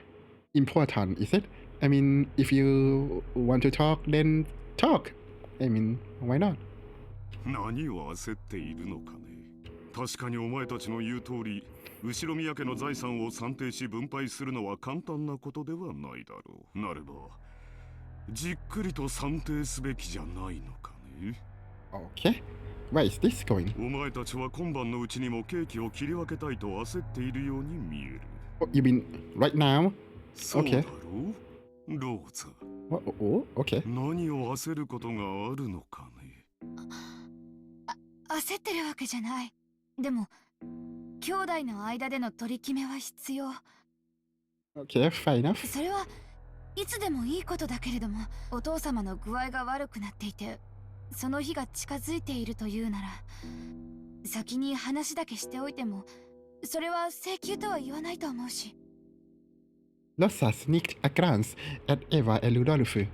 important, is it? I mean, if you want to talk, then talk. I mean, why not? 何を焦っているのかね。確かにお前たちの言う通り、後宮家の財産を算定し分配するのは簡単なことではないだろう。なれば、じっくりと算定すべきじゃないのかね。Okay, where is this going? お前たちは今晩のうちにもケーキを切り分けたいと焦っているように見える。Oh, you mean right now? そうだろ Okay. う、ローザ。Oh, okay. 何を焦ることがあるのかね。焦ってるわけじゃない。でも兄弟の間での取り決めは必要。 Okay, fair enough. それはいつでもいいことだけれども、お父様の具合が悪くなっていてその日が近づいているというなら、先に話だけしておいてもそれは請求とは言わないと思うし。 Losa sneaked a glance at Eva and Rudolph.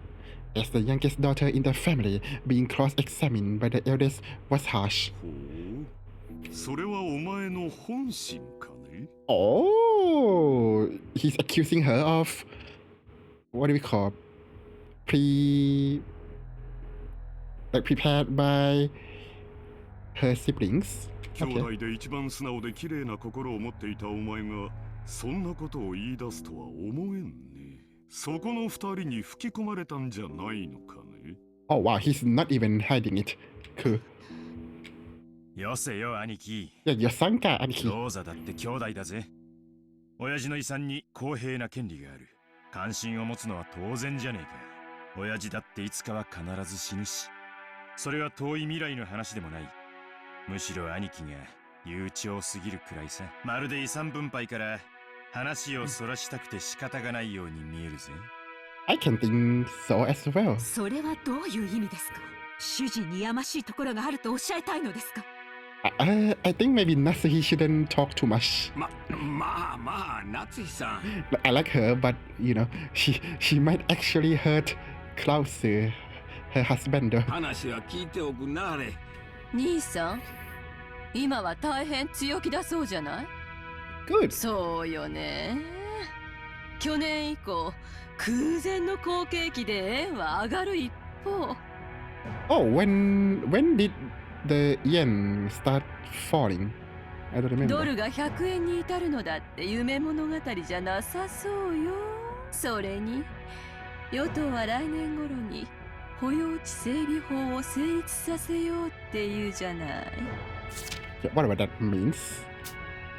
As the youngest daughter in the family, being cross-examined by the eldest was harsh. ほう、それはお前の本心かね。 Oh, he's accusing her of what do we call prepared by her siblings. 兄弟で一番素直で綺麗な心を持っていたお前がそんなことを言い出すとは思えんね。そこの二人に吹き込まれたんじゃないのかね。 Oh wow, he's not even hiding it. Cool. よせよ兄貴。いや、予算か兄貴。ローザだって兄弟だぜ。親父の遺産に公平な権利がある。関心を持つのは当然じゃねえか。親父だっていつかは必ず死ぬし、それは遠い未来の話でもない。むしろ兄貴が悠長すぎるくらいさ。まるで遺産分配から話をそらしたくて仕方がないように見えるぜ。I can think so as well. それはどういう意味ですか？主人にやましいところがあるとおっしゃいたいのですか？ I think maybe Nasuhi shouldn't talk too much. まあ、夏日さん。I like her, but you know, she might actually hurt Klaus, her husband. 話は聞いておくなはれ。兄さん、今は大変強気だそうじゃない？ Good. そうよね。去年以降、空前の好景気で円は上がる一方。Oh, when did the yen start falling? I don't remember. ドルが100円に至るのだって夢物語じゃなさそうよ。それに与党は来年頃に保養地整備法を成立させようって言うじゃない。Yeah, whatever that means.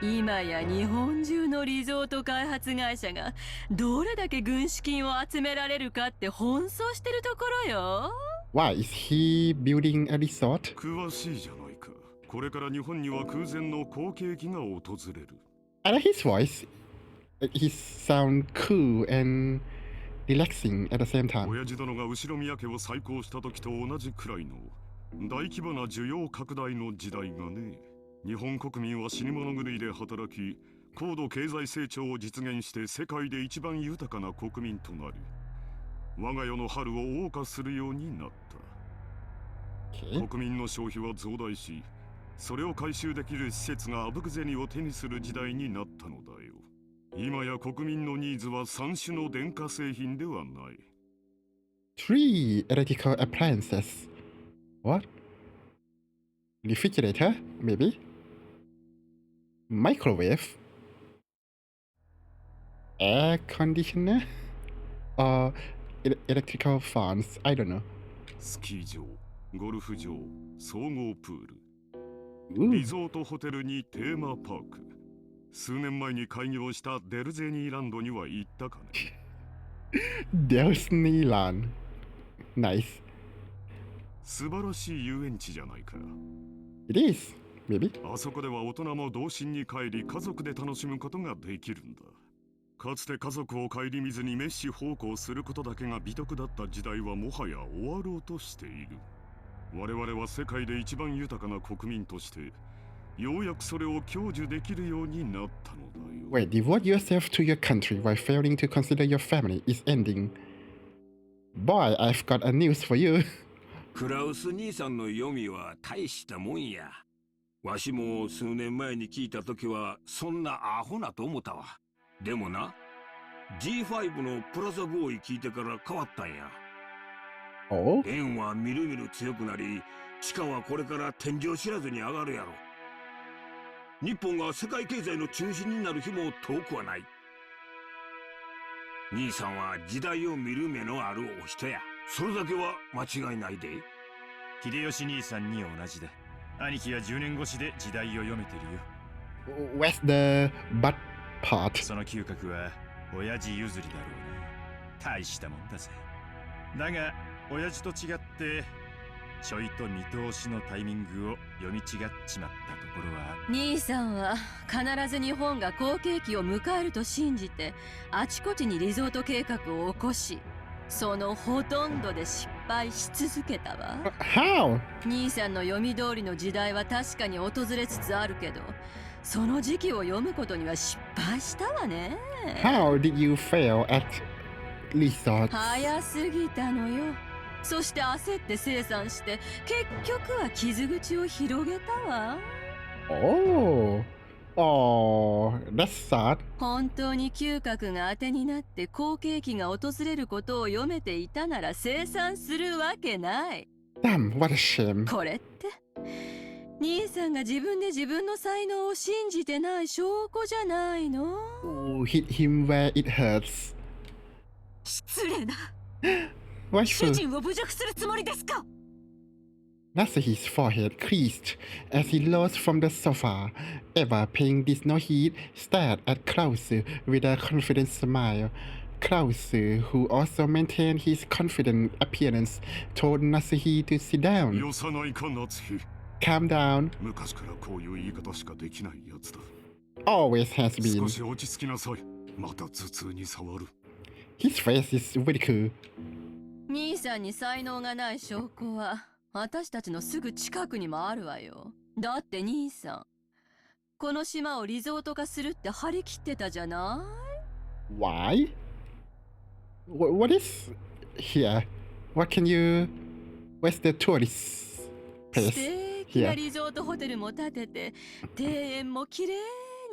今や日本中のリゾート開発会社がどれだけ軍資金を集められるかって奔走してるところよ。Why is he building a resort? 詳しいじゃないか。これから日本には空前の好景気が訪れる。I like his voice. He sounds cool and relaxing at the same time. 親父殿が後宮家を再興した時と同じくらいの大規模な需要拡大の時代がね。日本国民は死に物狂いで働き、高度経済成長を実現して世界で一番豊かな国民となり、我が世の春を謳歌するようになった。国民の消費は増大し、それを回収できる施設があぶく銭を手にする時代になったのだよ。今や国民のニーズは3種の電化製品ではない。3 electrical appliances. What? Refrigerator, maybe? Microwave? Air conditioner? Or electrical fans? I don't know. スキー場、ゴルフ場、総合プール、Ooh. リゾートホテルにテーマパーク。数年前に開業したデルゼニーランドには行ったかね。Disneyland. Nice. 素晴らしい遊園地じゃないか。It is, maybe. あそこでは大人も童心に帰り家族で楽しむことができるんだ。かつて家族を顧みずに滅私奉公することだけが美徳だった時代はもはや終わろうとしている。我々は世界で一番豊かな国民としてようやくそれを享受できるようになったのだよ。Wait, devote yourself to your country while failing to consider your family is ending. Boy, I've got a news for you. クラウス兄さんの読みは大したもんや。わしも数年前に聞いた時はそんなアホなと思ったわ。でもな、G5 のプラザ合意聞いてから変わったんや。Oh? 円はみるみる強くなり、地価はこれから天井知らずに上がるやろ。日本が世界経済の中心になる日も遠くはない。兄さんは時代を見る目のあるお人や。それだけは間違いないで。秀吉兄さんに同じだ。兄貴は10年越しで時代を読めてるよ。 Where's the butt part? その嗅覚は親父譲りだろうな。大したもんだぜ。だが親父と違ってちょいと見通しのタイミングを読み違っちまったところは。兄さんは必ず日本が好景気を迎えると信じてあちこちにリゾート計画を起こし、そのほとんどで失敗し続けたわ。How? 兄さんの読み通りの時代は確かに訪れつつあるけど、その時期を読むことには失敗したわね。 How did you fail at resorts? 早すぎたのよ。そして焦って清算して結局は傷口を広げたわ。 Oh. Oh, that's sad. 本当に嗅覚が当てになって好景気が訪れることを読めていたなら清算するわけない。 Damn, what a shame. これって兄さんが自分で自分の才能を信じてない証拠じゃないの？ Oh, hit him where it hurts. 失礼な。 Why 主 so? 人を侮辱するつもりですか？ Nasuhi's forehead creased as he rose from the sofa. Eva, paying this no heed, stared at Klaus with a confident smile. Klaus, who also maintained his confident appearance, told Nasuhi to sit down. よさないか夏日。 Calm down. 昔からこういう言い方しかできないやつだ。 Always has 少 been. し落ち着きなさい。また頭痛に触る。 His face is really cool. 兄さんに才能がない証拠は私たちのすぐ近くにもあるわよ。だって兄さん、この島をリゾート化するって張り切ってたじゃない？ Why? What is here? What can you... Where's the tourist 素 place? 敵なリゾートホテルも建てて、庭園もきれい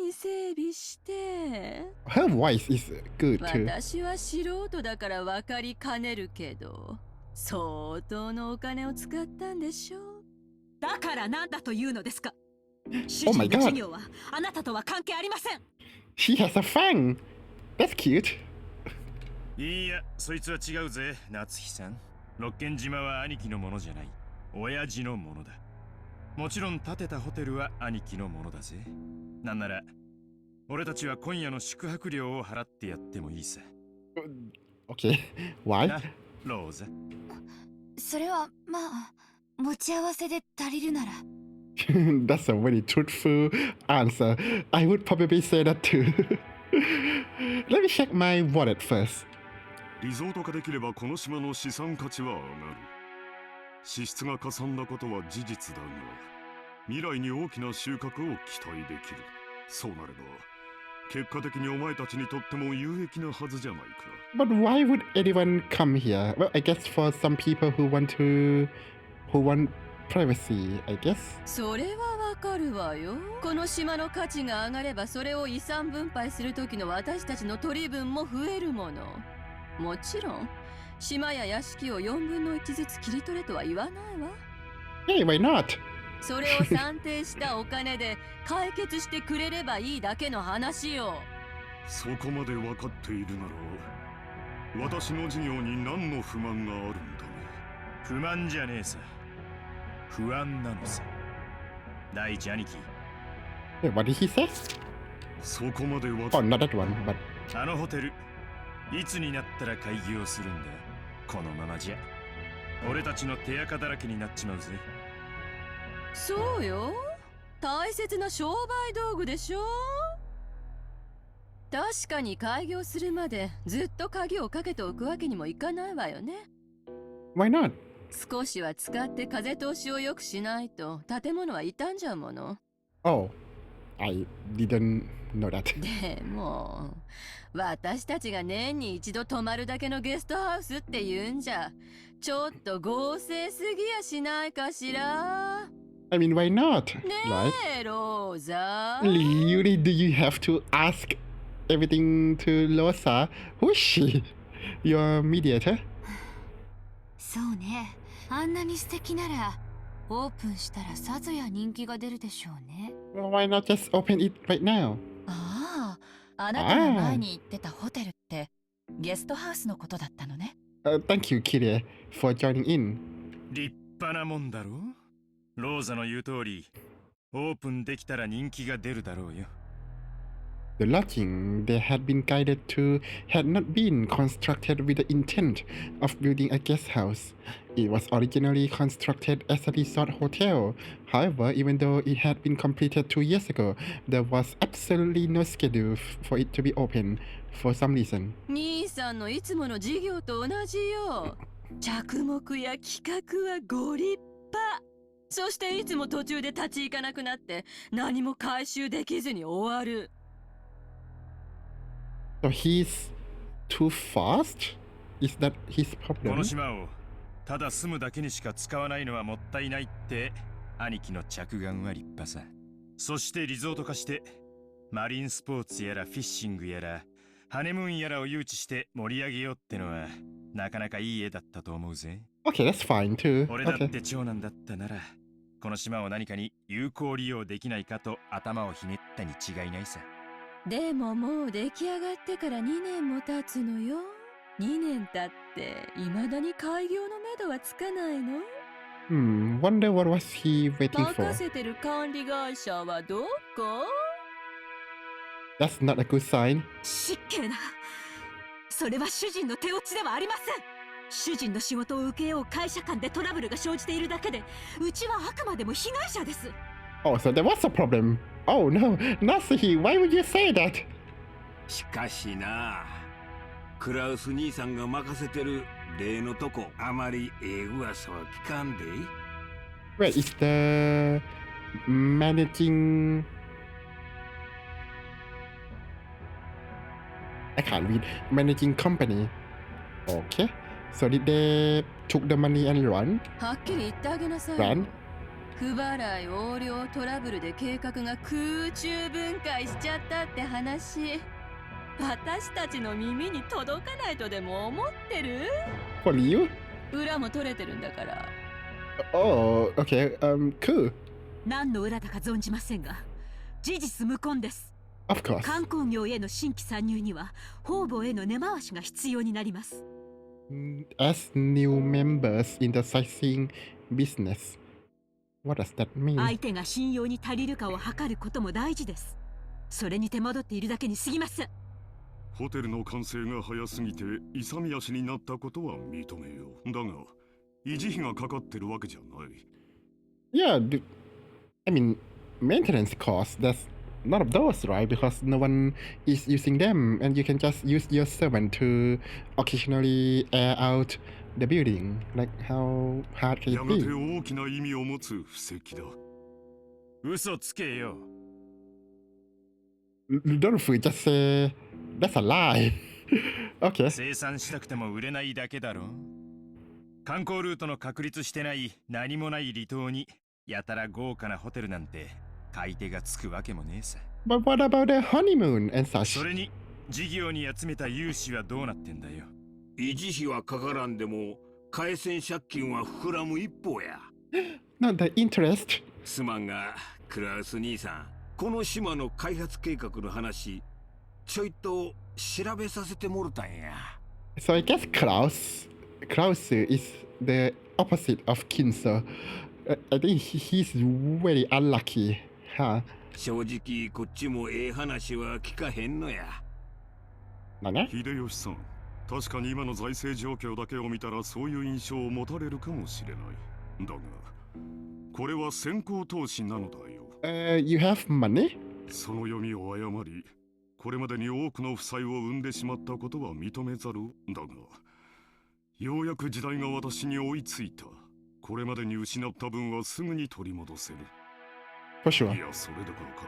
に整備して。Her voice is good too. 私は素人だから分かりかねるけど、相当のお金を使ったんでしょう。だから何だというのですか。 Oh my god. 事業はあなたとは関係ありません。 She has a fang. That's cute. いや、そいつは違うぜ、夏日さん。六軒島は兄貴のものじゃない。親父のものだ。もちろん建てたホテルは兄貴のものだぜ。なんなら、俺たちは今夜の宿泊料を払ってやってもいいさ。Okay. Why? な、ローザ。それはまあ持ち合わせで足りるなら。That's a very truthful answer. I would probably say that too. Let me check my wallet first. リゾート化できればこの島の資産価値は上がる。支出がかさんだことは事実だが、未来に大きな収穫を期待できる。そうなれば、結果的にお前たちにとっても有益なはずじゃないか。But why would anyone come here? Well, I guess for some people who want privacy, I guess. それはわかるわよ。この島の価値が上がれば、それを遺産分配する時の私たちの取り分も増えるもの。もちろん、島や屋敷を4分の1ずつ切り取れとは言わないわ。Hey, why not? それを算定したお金で解決してくれればいいだけの話よ。そこまで分かっているなら、私の事業に何の不満があるんだね。不満じゃねえさ。不安なのさ。第一兄貴。Wait, what did he say? そこまで分かっ Oh, not that one, but... あのホテル、いつになったら開業するんだ。このままじゃ俺たちの手垢だらけになっちまうぜ。そうよ、大切な商売道具でしょ。確かに開業するまでずっと鍵をかけておくわけにもいかないわよね。 Why not? 少しは使って風通しを良くしないと建物は傷んじゃうもの。 Oh, I didn't know that. でも私たちが年に一度泊まるだけのゲストハウスって言うんじゃ、ちょっと豪勢すぎやしないかしら。I mean, why not? ね Right? え、ローザ。Really, do you have to ask everything to Rosa? Who is she? Your mediator? そうね。あんなに素敵ならオープンしたらさぞや人気が出るでしょうね。 Well, why not just open it right now? ああ、あなたが前に言ってたホテルってゲストハウスのことだったのね。Thank you, Kirie, for joining in. 立派なもんだろ。ローザの言う通り、オープンできたら人気が出るだろうよ。The lodging they had been guided to had not been constructed with the intent of building a guest house. It was originally constructed as a resort hotel. However, even though it had been completed 2 years ago, there was absolutely no schedule for it to be open for some reason. 兄さんのいつもの事業と同じよ。着目や企画はご立派。そしていつも途中で立ち行かなくなって何も回収できずに終わる。So he's too fast? Is that his こ problem? の島をただ住むだけにしか使わないのはもったいないって兄貴の着眼は立派さ。そしてリゾート化してマリンスポーツやらフィッシングやらハネムーンやらを誘致して盛り上げようってのはなかなかいい絵だったと思うぜ。 Okay, that's fine too. 俺だっ Okay. て長男だったならこの島を何かに有効利用できないかと頭をひねったに違いないさ。でももう出来上がってから2年も経つのよ。2年経って未だに開業のめどはつかないの。Wonder what was he waiting for? 任せてる管理会社はどこ？ That's not a good sign. 失敬な。それは主人の手落ちではありません。主人の仕事を請け負う会社間でトラブルが生じているだけで、うちはあくまでも被害者です。 Oh, so there was a problem. Oh no, Nasuhi, why would you say that? しかしな、クラウス兄さんが任せてる例のとこ、あまり噂は聞かんで。Wait, is the managing... I can't read. Managing company. Okay. So did they took the money and run? はっきり言ってあげなさい。 Run? 不払い横領トラブルで計画が空中分解しちゃったって話、私たちの耳に届かないとでも思ってる？ For you? 裏も取れてるんだから。Oh, okay. Cool. 何の裏だか存じませんが、事実無根です。Of course. 観光業への新規参入には方々への根回しが必要になります。As new members in the sightseeing business, what does that mean? 相手が信用に足りるかを測ることも大事です。それに手間取っているだけに過ぎません。ホテルの完成が早すぎて勇み足になったことは認めよう。だが維持費がかかってるわけじゃない。Yeah, I mean, maintenance costs, that's none of those, right? Because no one is using them, and you can just use your servant to occasionally air out the building. Like, how hard can や it がて be? 大きな意味を持つ布石だ。嘘つけよ。Rudolph just say, that's a lie. Okay. 生産したくても売れないだけだろ。観光ルートの確立してない何もない離島にやたら豪華なホテルなんて買い手がつくわけもねえさ。But what about the honeymoon and such? それに事業に集めた融資はどうなってんだよ。維持費はかからんでも返せん借金は膨らむ一方や。Not the interest. すまんがクラウス兄さん、この島の開発計画の話ちょいと調べさせてもろたんや。So I guess Klaus is the opposite of Kinso. I think he's very unlucky, huh? 正直こっちもええ話は聞かへんのや。何？秀吉さん、確かに今の財政状況だけを見たらそういう印象を持たれるかもしれない。だが、これは先行投資なのだよ。You have money? その読みを誤り、これまでに多くの負債を生んでしまったことは認めざるだが、ようやく時代が私に追いついた。これまでに失った分はすぐに取り戻せる。For sure. いや、それどころか、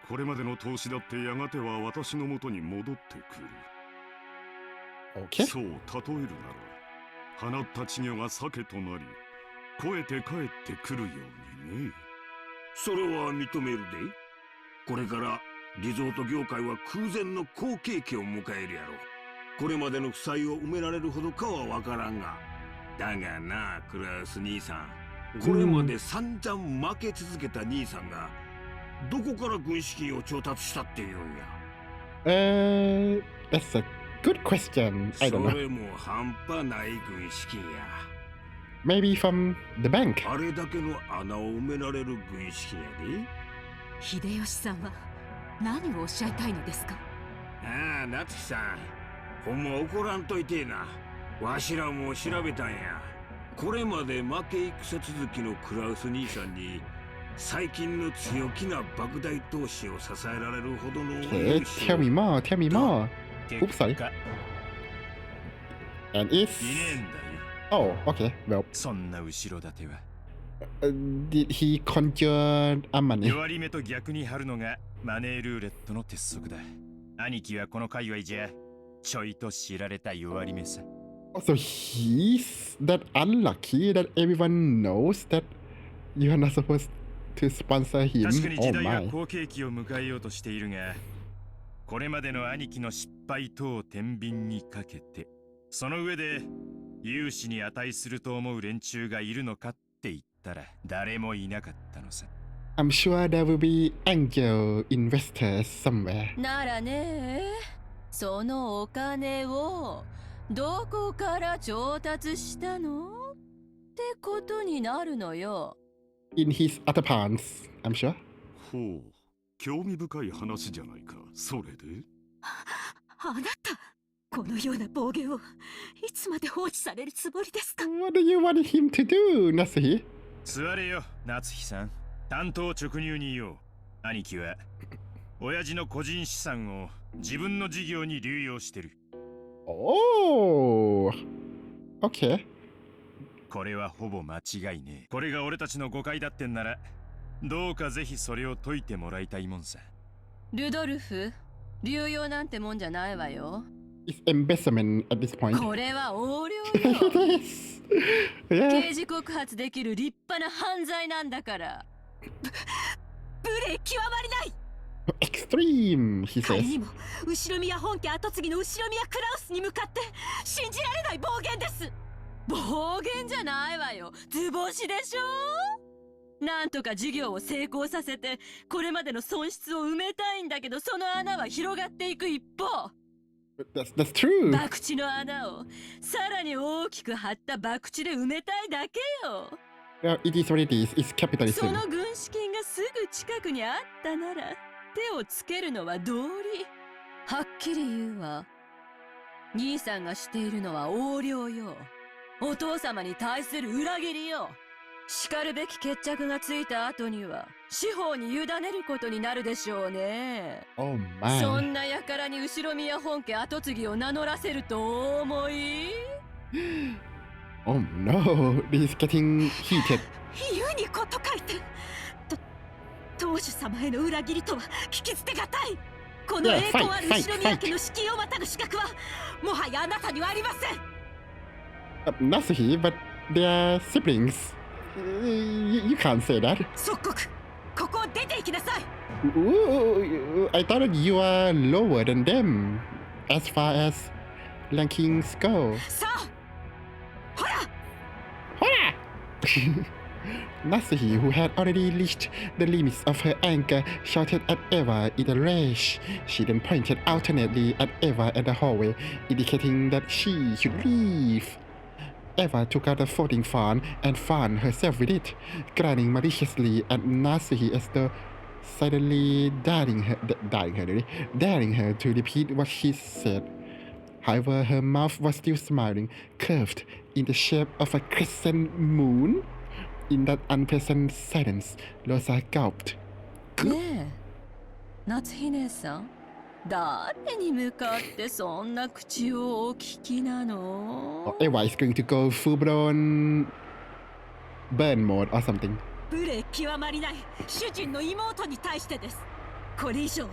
これまでの投資だってやがては私のもとに戻ってくる。Okay. そう例えるなら、放った稚魚が鮭となり、肥えて帰ってくるようにね。それは認めるで。これからリゾート業界は空前の好景気を迎えるやろ。これまでの負債を埋められるほどかはわからんが、だがな、クラウス兄さん、これまで散々負け続けた兄さんがどこから軍資金を調達したっていうんや。That's a good question. I don't know. それも半端ない軍資金や。Maybe from the bank. あれだけの穴を埋められる軍資金やで。秀吉さんは何をおっしゃいたいのですか？ああ、夏樹さん、ほんま怒らんといてえな。わしらも調べたんや。これまで負け戦続きのクラウス兄さんに最近の強気な莫大投資を支えられるほどの Okay, tell me more, tell me more. Oops, sorry. And it's... いねえんだよ。Oh, okay, well. そんな後ろ盾は。Did he conjure a money? 弱り目と逆に張るのがマネールーレットの鉄則だ。兄貴はこの界隈じゃちょいと知られた弱り目さ。So he's that unlucky that everyone knows that you are not supposed to sponsor him. 確かに時 Oh 代は my. 好景気を迎えようとしているが、これまでの兄貴の失敗等を天秤にかけて、その上で融資に値すると思う連中がいるのかって言ったら誰もいなかったのさ。I'm sure there will be angel investors somewhere. ならね、そのお金をどこから調達したのってことになるのよ。In his other pants, I'm sure. ほう、興味深い話じゃないか。それであなた、このような暴言をいつまで放置されるつもりですか？ What do you want him to do, Natsuhi? 座れよ、夏日さん。担当直入に言おう。兄貴は親父の個人資産を自分の事業に流用してる。Oh, okay. これはほぼ間違いねえ。これが俺たちの誤解だってんなら、どうかぜひそれを解いてもらいたいもんさ。ルドルフ、流用なんてもんじゃないわよ。It's embezzlement at this point. これは横領よ。It is. Yeah. 刑事告発できる立派な犯罪なんだから。無礼極まりない。 Extreme, he 仮 says. にも後宮本家跡継ぎの後宮クラウスに向かって信じられない暴言です。暴言じゃないわよ。図星でしょ。なんとか事業を成功させてこれまでの損失を埋めたいんだけど、その穴は広がっていく一方。That's true. 博打の穴をさらに大きく張った博打で埋めたいだけよ。Well, it is what it is. It's そ capitalism. の軍資金がすぐ近くにあったなら手をつけるのは道理。はっきり言うわ。兄さんがしているのは横領よ。お父様に対する裏切りよ。叱るべき決着がついた後には司法に委ねることになるでしょうね。Oh my. そんな輩に後宮本家跡継ぎを名乗らせるとお思い？ Oh no, this is getting heated. ユニコと書いて当主様への裏切りとは聞き捨てがたい。この栄光ある後宮家の敷居をまたぐ資格はもはやあなたにはありません。Nasuhi, but they are siblings. You can't say that. 即刻ここを出て行きなさい。 Ooh, I thought you are lower than them as far as rankings go. さあ、ほら Hola! Nasuhi, who had already reached the limits of her anger, shouted at Eva in a rage. She then pointed alternately at Eva and the hallway, indicating that she should leave. Eva took out a folding fan and fanned herself with it, glaring maliciously at Nasuhi as though silently daring her to repeat what she said. However, her mouth was still smiling, curved in the shape of a crescent moon. In that unpleasant silence, Rosa gulped. ねえ、夏日姉さん、誰に向かってそんな口をお聞きなの？ Eva is going to go full-blown burn mode or something. 無礼極まりない主人の妹に対してです。これ以上は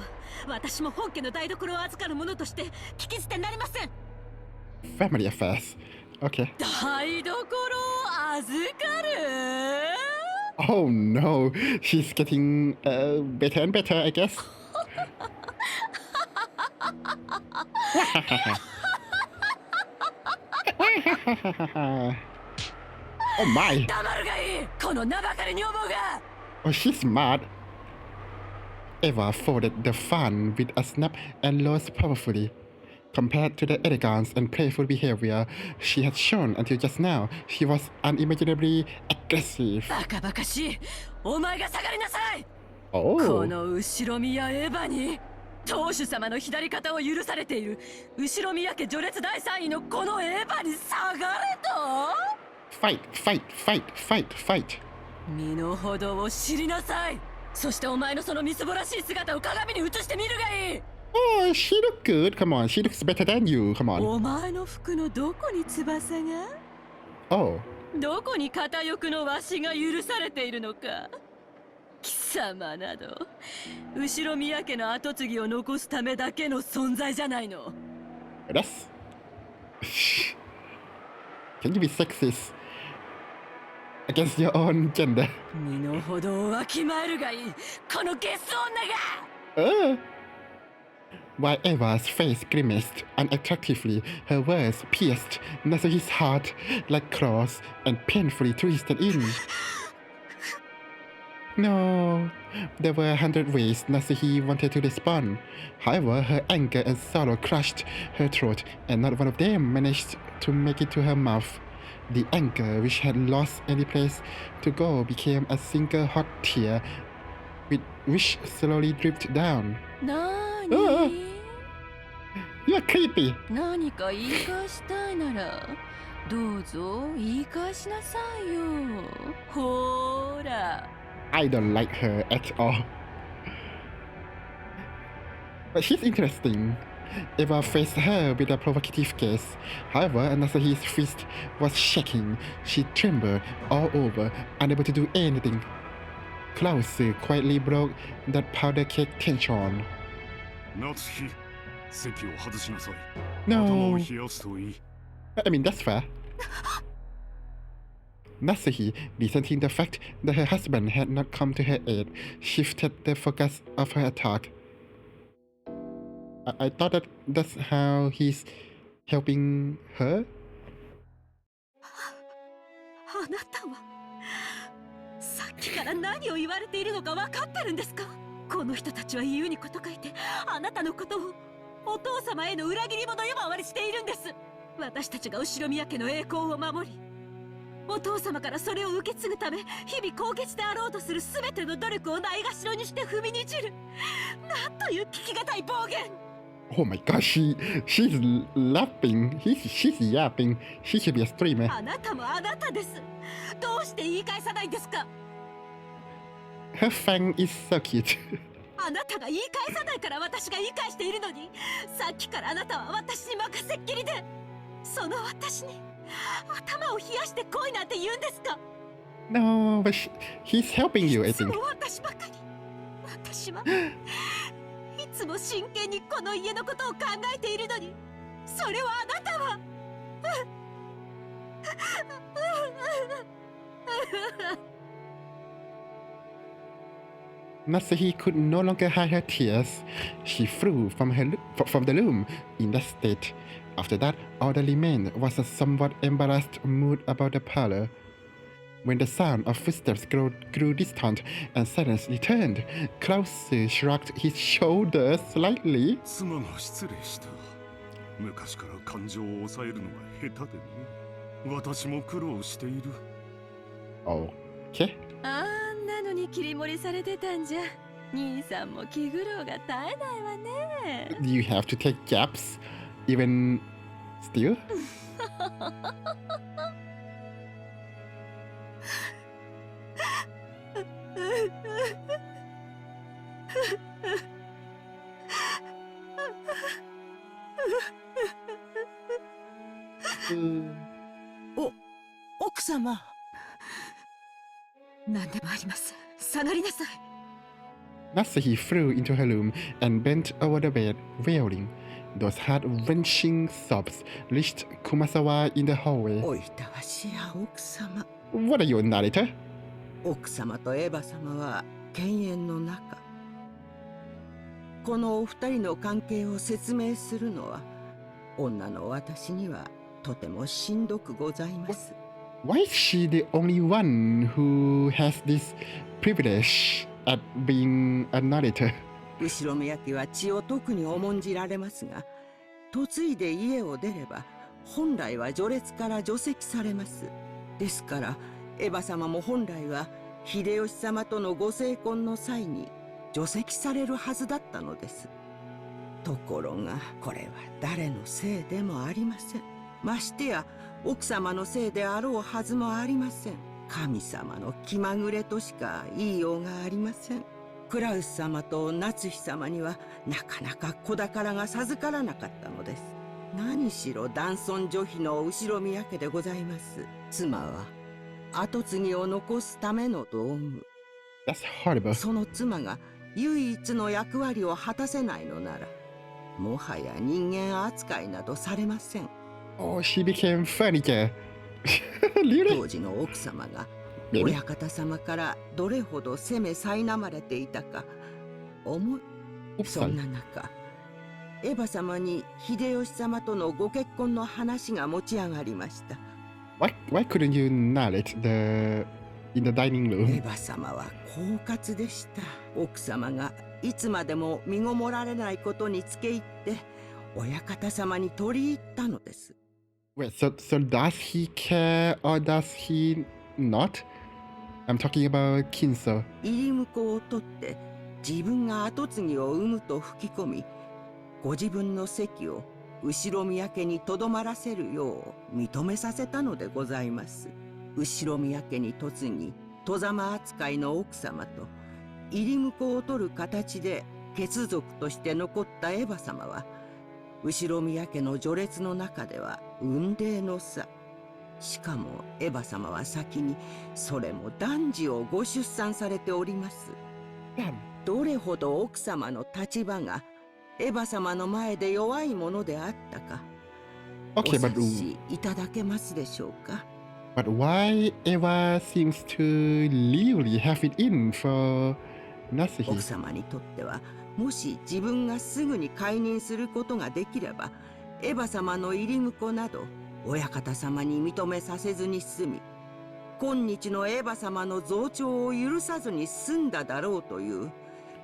私も本家の台所を預かる者として聞き捨てなりません。 Family affairs. Okay. 台所を預かる？ Oh no, she's getting better and better, I guess. Oh my! 黙るがいい、この名ばかり女房が。 Oh, she's smart. Eva folded the fan with a snap and rose powerfully. Compared to the elegance and playful behavior she had shown until just now, she was unimaginably aggressive. バカバカしい。お前が下がりなさい。Oh. この後宮エヴァに当主様の左肩を許されている後宮家序列第3位のこのエヴァに下がれと？ Fight, fight, fight, fight, fight. 身の程を知りなさい。そしてお前のそのみすぼらしい姿を鏡に映してみるがいい。 Oh, she looked good. Come on, she looks better than you. Come on. お前の服のどこに翼が？ Oh. どこに片翼のわしが許されているのか。貴様など後宮家の跡継ぎを残すためだけの存在じゃないの。 That's... Can you be sexist against your own gender? 身の程をわきまえるがいい、このゲス女が。While Eva's face grimaced unattractively, her words pierced Nasuhi's heart like claws and painfully twisted in. No, there were 100 ways Nasuhi wanted to respond. However, her anger and sorrow crushed her throat, and not one of them managed to make it to her mouth. The anger, which had lost any place to go, became a single hot tear, which slowly dripped down. なーに？ You're creepy. 何か言い返したいならどうぞ言い返しなさいよ。ほーら。 I don't like her at all. But she's interesting. Eva faced her with a provocative gaze. However, Nasuhi's fist was shaking. She trembled all over, unable to do anything. Klaus quietly broke that powder cake tension. 夏日、席を外しなさい。 No. 頭を冷やすといい。I mean, that's fair. Nasuhi, resenting the fact that her husband had not come to her aid, shifted the focus of her attack. I thought that's how he's helping her? あなたはさっきから何を言われているのか分かってるんですか？この人たちは言うにこと書いてあなたのことをお父様への裏切り者呼ばわりしているんです。私たちが後宮家の栄光を守り、お父様からそれを受け継ぐため日々高潔であろうとする全ての努力をないがしろにして踏みにじる、なんという聞きがたい暴言。 Oh my gosh, she's laughing. She's yapping. She should be a streamer. あなたもあなたです。どうして言い返さないんですか？ Her fang is so cute. あなたが言い返さないから私が言い返しているのに、さっきからあなたは私に任せっきりで、その私に頭を冷やして来いなんて言うんですか？ No, but he's helping you, I そう think. 私ばかり。私はいつも真剣にこの家のことを考えているのに、それをあなたは。Nasuhi could no longer hide her tears. She flew from the room in that state. After that, all that remained was a somewhat embarrassed mood about the parlor. When the sound of footsteps grew distant and silence returned, Klaus shrugged his shoulders slightly. 妻が失礼した。昔から感情を抑えるのが下手でね。私も苦労している。Okay. あんなのに切り盛りされてたんじゃ。兄さんも気苦労が絶えないわね。You have to take gaps, even still? 奥様。何でもあります。下がりなさい。 Nasuhi flew into her room and bent over the bed, wailing. Those heart-wrenching sobs reached Kumasawa in the hallway. おいたわしや奥様。 What are you, narrator? 奥様とエヴァ様は犬猿の仲。このお二人の関係を説明するのは女の私にはとてもしんどくございます。 Why is she the only one who has this privilege at being a narrator? 後宮家は血を特に重んじられますが、嫁いで家を出れば本来は序列から除籍されます。ですからエヴァ様も本来は秀吉様とのご成婚の際に除籍されるはずだったのです。ところがこれは誰のせいでもありません。ましてや奥様のせいであろうはずもありません。神様の気まぐれとしか言いようがありません。クラウス様と夏日様にはなかなか子宝が授からなかったのです。何しろ男尊女卑の後宮家でございます。妻は跡継ぎを残すための道具。That's horrible. その妻が唯一の役割を果たせないのなら、もはや人間扱いなどされません。Oh, she became furniture. Really? 当時の奥様が親方様からどれほど責め苛まれていたか思い。そんな中、エヴァ様に秀吉様とのご結婚の話が持ち上がりました。Why couldn't you narrate in the dining room? エヴァ様は狡猾でした。奥様がいつまでも身ごもられないことにつけ入って親方様に取り入ったのです。Wait, so does he care or does he not? I'm talking about Kinso. 入り婿を取って自分が跡継ぎを産むと吹き込み、ご自分の席を後宮家にとどまらせるよう認めさせたのでございます。後宮家に嫁ぎ外様扱いの奥様と入り婿を取る形で血族として残ったエヴァ様は後宮家の序列の中では雲泥の差。しかもエヴァ様は先にそれも男児をご出産されております。どれほど奥様の立場がエヴァ様の前で弱いものであったか、お察しいただけますでしょうか。But why Eva seems to really have it in for 奥 Natsuki? 様にとっては、もし自分がすぐに解任することができれば、エヴァ様の入り婿など親方様に認めさせずに済み、今日のエヴァ様の増長を許さずに済んだだろうという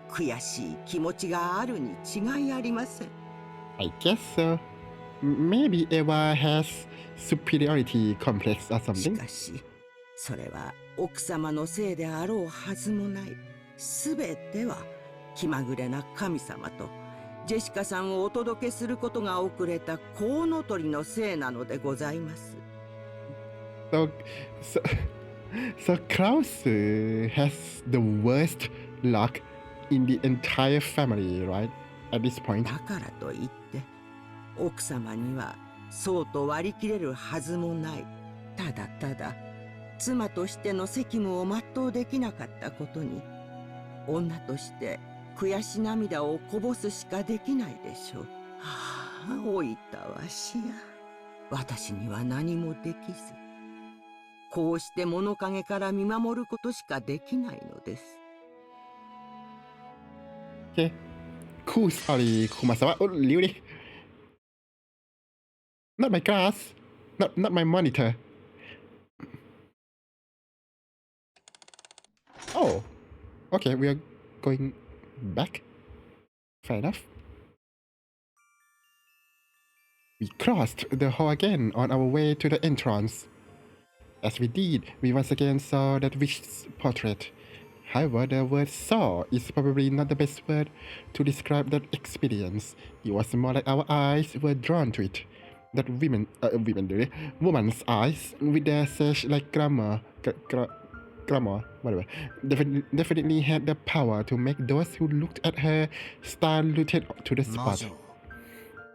悔しい気持ちがあるに違いありません。I guess so. Maybe Eva has superiority complex or し something. かし、それは奥様のせいであろうはずもない。すべては気まぐれな神様とジェシカさんをお届けすることが遅れたコウノトリのせいなのでございます。So Klaus has the worst luck in the entire family, right? At this point. だからといって奥様にはそうと割り切れるはずもない。ただただ妻としての責務を全うできなかったことに女として悔し涙をこぼすしかできないでしょう。はあ、老いたわしや。私には何もできず、こうして物陰から見守ることしかできないのです。Okay. Cool, sorry, Kumasawa. Oh, really? Not my glass. Not my monitor. Oh. Okay, we are going back. Fair enough. We crossed the hall again on our way to the entrance. As we did, we once again saw that witch's portrait. However, the word saw is probably not the best word to describe that experience. It was more like our eyes were drawn to it. That woman's eyes, with their sage-like glamour, definitely had the power to make those who looked at her stare rooted to the spot.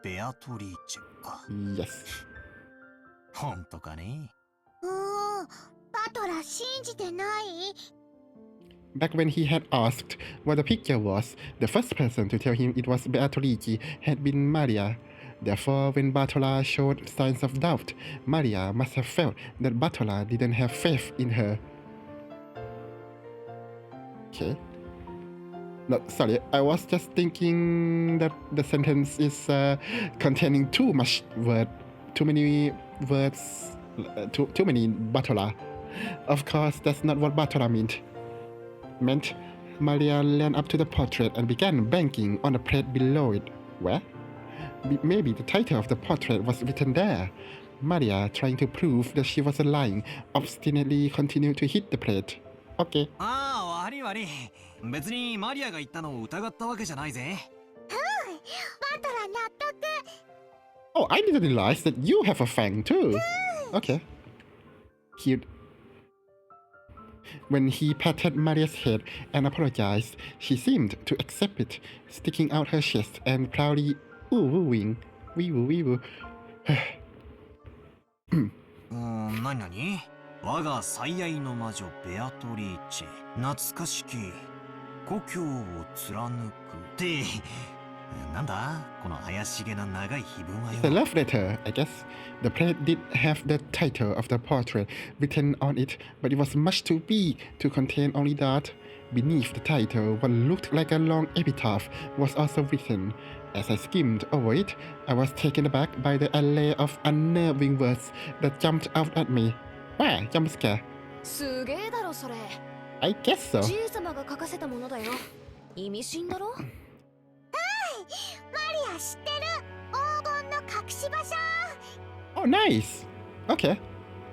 ベアトリーチェか。Yes. 本当かね。バトラ信じてない？ Back when he had asked what the picture was, the first person to tell him it was Beatrice had been Maria. Therefore, when Bartola showed signs of doubt, Maria must have felt that Bartola didn't have faith in her. Okay. No, sorry, I was just thinking that the sentence is containing too many words, too many Bartola. Of course, that's not what Bartola meant. Maria ran up to the portrait and began banging on the plate below it. Where? Maybe the title of the portrait was written there. Maria, trying to prove that she wasn't lying, obstinately continued to hit the plate. Okay. ああ、悪い悪い。別にマリアが言ったのを疑ったわけじゃないぜ。バトラ納得。Oh, I didn't realize that you have a fang too. Okay. Cute. When he patted Maria's head and apologized, she seemed to accept it, sticking out her chest and proudly wooing. Wee woo. 何我が最愛の魔女ベアトリーチェ、懐かしき故郷を貫くってなんだこの怪しげな長い碑文はよ。 It's a love letter, I guess. The plate did have the title of the portrait written on it, but it was much too big to contain only that. Beneath the title, what looked like a long epitaph was also written. As I skimmed over it, I was taken aback by the array of unnerving words that jumped out at me. Wow, jump scare. すげえだろそれ。 I guess so. じいさまが書かせたものだよ。意味深だろ。マリア知ってる。黄金の隠し場所。 Oh, nice. Okay.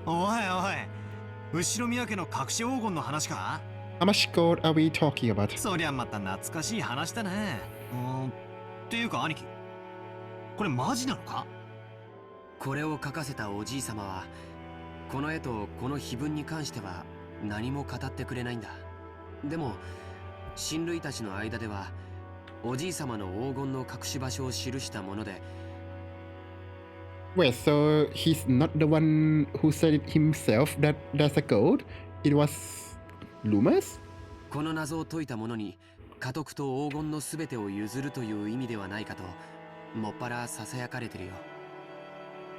おいおい、後ろ宮家の隠し黄金の話か？ How much gold are we talking about? そりゃまた懐かしい話だね。っていうか兄貴、これマジなのか？これを書かせたおじい様はこの絵とこの碑文に関しては何も語ってくれないんだ。でも親類たちの間ではおじい様の黄金の隠し場所を記したもので。 Wait, so he's not the one who said it himself that there's a gold? It was rumors? この謎を解いた者に家督と黄金のすべてを譲るという意味ではないかともっぱらささやかれてるよ。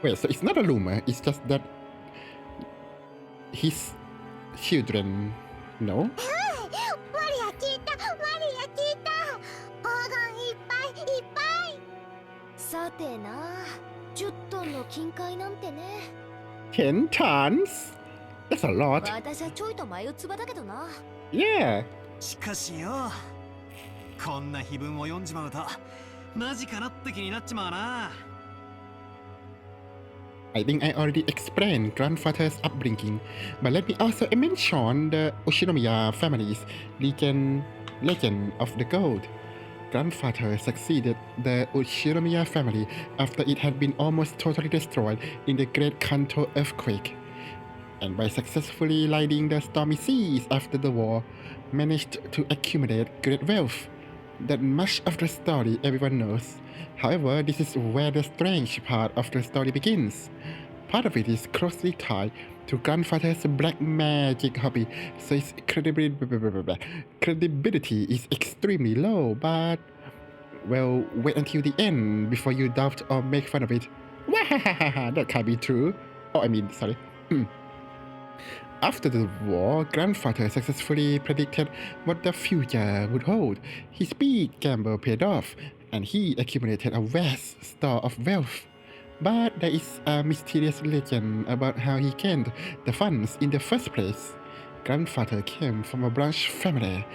Wait, so it's not a rumor, it's just that his children. No? マリア聞いた、マリア聞いた。黄金いっぱいいっぱい。さてな、10トンの金塊なんてね。10 tons? That's a lot. 私はちょいと眉唾だけどな。Yeah. しかしよ、こんな碑文を読んじまうとマジかなって気になっちまうな。I think I already explained grandfather's upbringing, but let me also mention the Ushinomiya family's legend of the gold. Grandfather succeeded the Ushinomiya family after it had been almost totally destroyed in the Great Kanto earthquake, and by successfully riding the stormy seas after the war, managed to accumulate great wealth. That much of the story everyone knows. However, this is where the strange part of the story begins. Part of it is closely tied to grandfather's black magic hobby, so its credibility is extremely low, but, well, wait until the end before you doubt or make fun of it. That can't be true. Sorry. After the war, grandfather successfully predicted what the future would hold. His big gamble paid off, and he accumulated a vast store of wealth. But there is a mysterious legend about how he gained the funds in the first place. Grandfather came from a branch family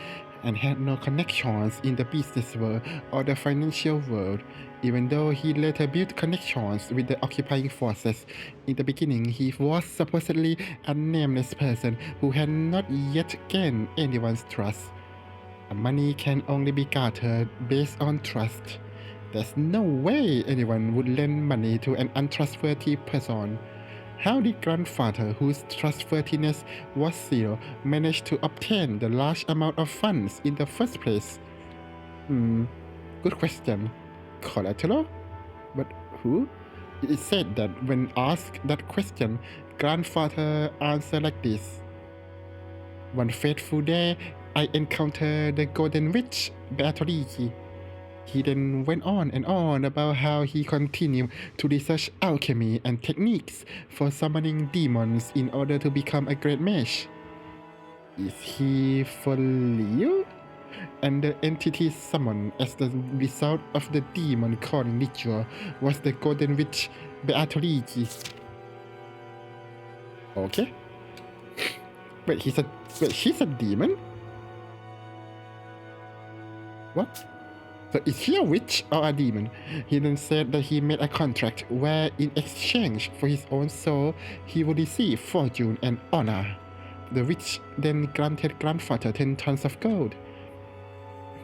and had no connections in the business world or the financial world, even though he later built connections with the occupying forces. In the beginning, he was supposedly a nameless person who had not yet gained anyone's trust. Money can only be gathered based on trust. There's no way anyone would lend money to an untrustworthy person. How did grandfather, whose trustworthiness was zero, manage to obtain the large amount of funds in the first place? Good question. Collateral? But who? It is said that when asked that question, grandfather answered like this. One fateful day, I encountered the golden witch, Beatrice. He then went on and on about how he continued to research alchemy and techniques for summoning demons in order to become a great mage. Is he for real? And the entity summoned as the result of the demon calling ritual was the golden witch Beatrice. Okay. Wait, she's a demon? What? So is he a witch or a demon? He then said that he made a contract where in exchange for his own soul, he would receive fortune and honor. The witch then granted grandfather 10 tons of gold.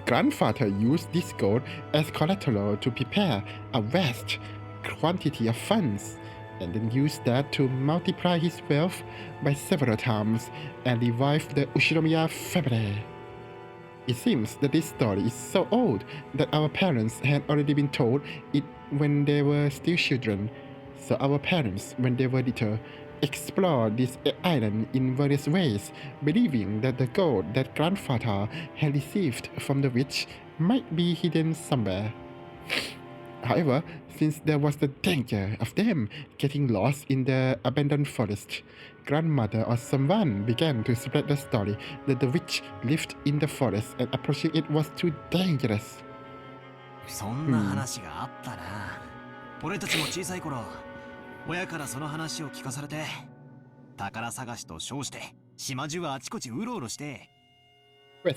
Grandfather used this gold as collateral to prepare a vast quantity of funds, and then used that to multiply his wealth by several times and revive the Ushinomiya family. It seems that this story is so old that our parents had already been told it when they were still children. So our parents, when they were little, explored this island in various ways, believing that the gold that grandfather had received from the witch might be hidden somewhere. However, since there was the danger of them getting lost in the abandoned forest, grandmother or someone began to spread the story that the witch lived in the forest and approaching it was too dangerous. そんな話があったな。俺たちも小さい頃、親からその話を聞かされて、宝探しと称して島中はあちこちうろうろして。Wait,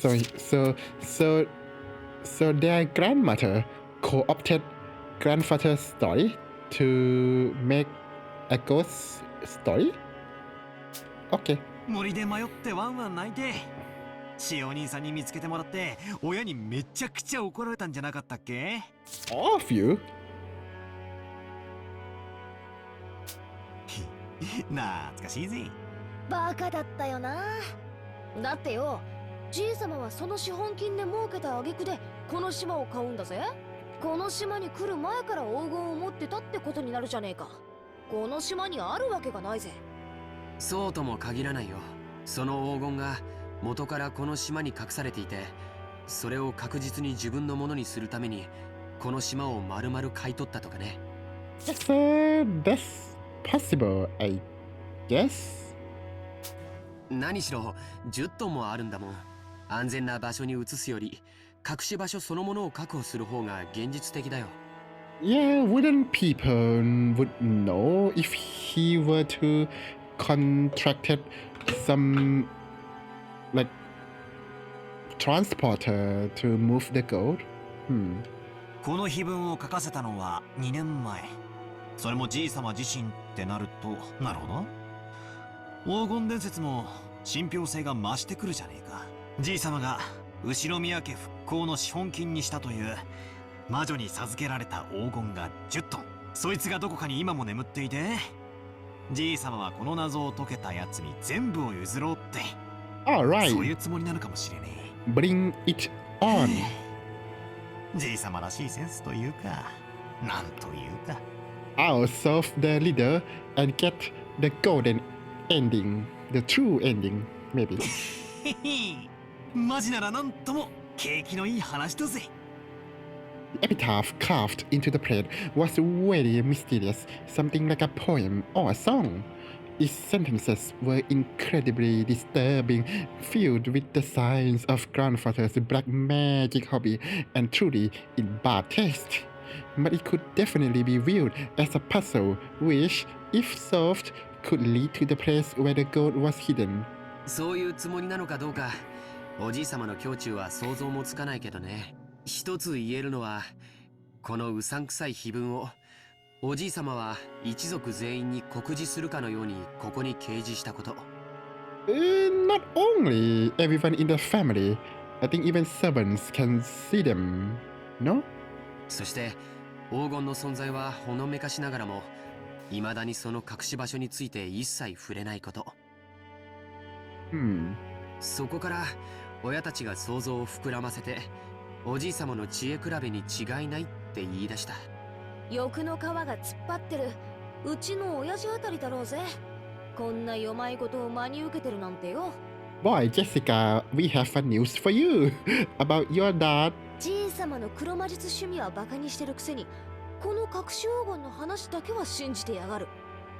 so their grandmother co-opted grandfather's story to make a ghost story? Okay. 森で迷ってワンワン泣いて、しお兄さんに見つけてもらって、親にめちゃくちゃ怒られたんじゃなかったっけ？ All of you? 懐かしいぜ。バカだったよな。だってよ、じいさまはその資本金で儲けた挙句でこの島を買うんだぜ。この島に来る前から黄金を持ってたってことになるじゃねえか。この島にあるわけがないぜ。そうとも限らないよ。その黄金が元からこの島に隠されていて、それを確実に自分のものにするためにこの島を丸々買い取ったとかね。That's possible, I guess. 何しろ10トンもあるんだもん。安全な場所に移すより隠し場所そのものを確保する方が現実的だよ。Yeah, wouldn't people would know if he were to contracted some like transporter to move the gold? この碑文を書かせたのは2年前。それもじいさま自身ってなると、なるほど。黄金伝説も信憑性が増してくるじゃねえか。じいさまが後宮家復興の資本金にしたという魔女に授けられた黄金が10トン。そいつがどこかに今も眠っていて、じいさまはこの謎を解けたやつに全部を譲ろうって。Alright. そういうつもりなのかもしれねえ。Bring it on. じいさまらしいセンスというか、なんというか。I'll solve the leader and get the golden ending, the true ending, maybe. マジならなんとも景気のいい話だぜ。The epitaph carved into the plate was very mysterious, something like a poem or a song. Its sentences were incredibly disturbing, filled with the signs of grandfather's black magic hobby and truly in bad taste. But it could definitely be viewed as a puzzle, which, if solved, could lead to the place where the gold was hidden. そういうつもりなのかどうか、おじいさまの胸中は想像もつかないけどね。一つ言えるのは、このうさんくさい碑文をおじいさまは一族全員に告示するかのようにここに掲示したこと。Not only everyone in the family, I think even servants can see them, no? そして黄金の存在はほのめかしながらも、未だにその隠し場所について一切触れないこと。そこから親たちが想像を膨らませて、おじいさまの知恵比べに違いないって言い出した。欲の皮が突っ張ってるうちの親父あたりだろうぜ。こんなよまいことを真に受けてるなんてよ。Boy, Jessica, we have fun news for you about your dad. じいさまの黒魔術趣味はバカにしてるくせに、この隠し黄金の話だけは信じてやがる。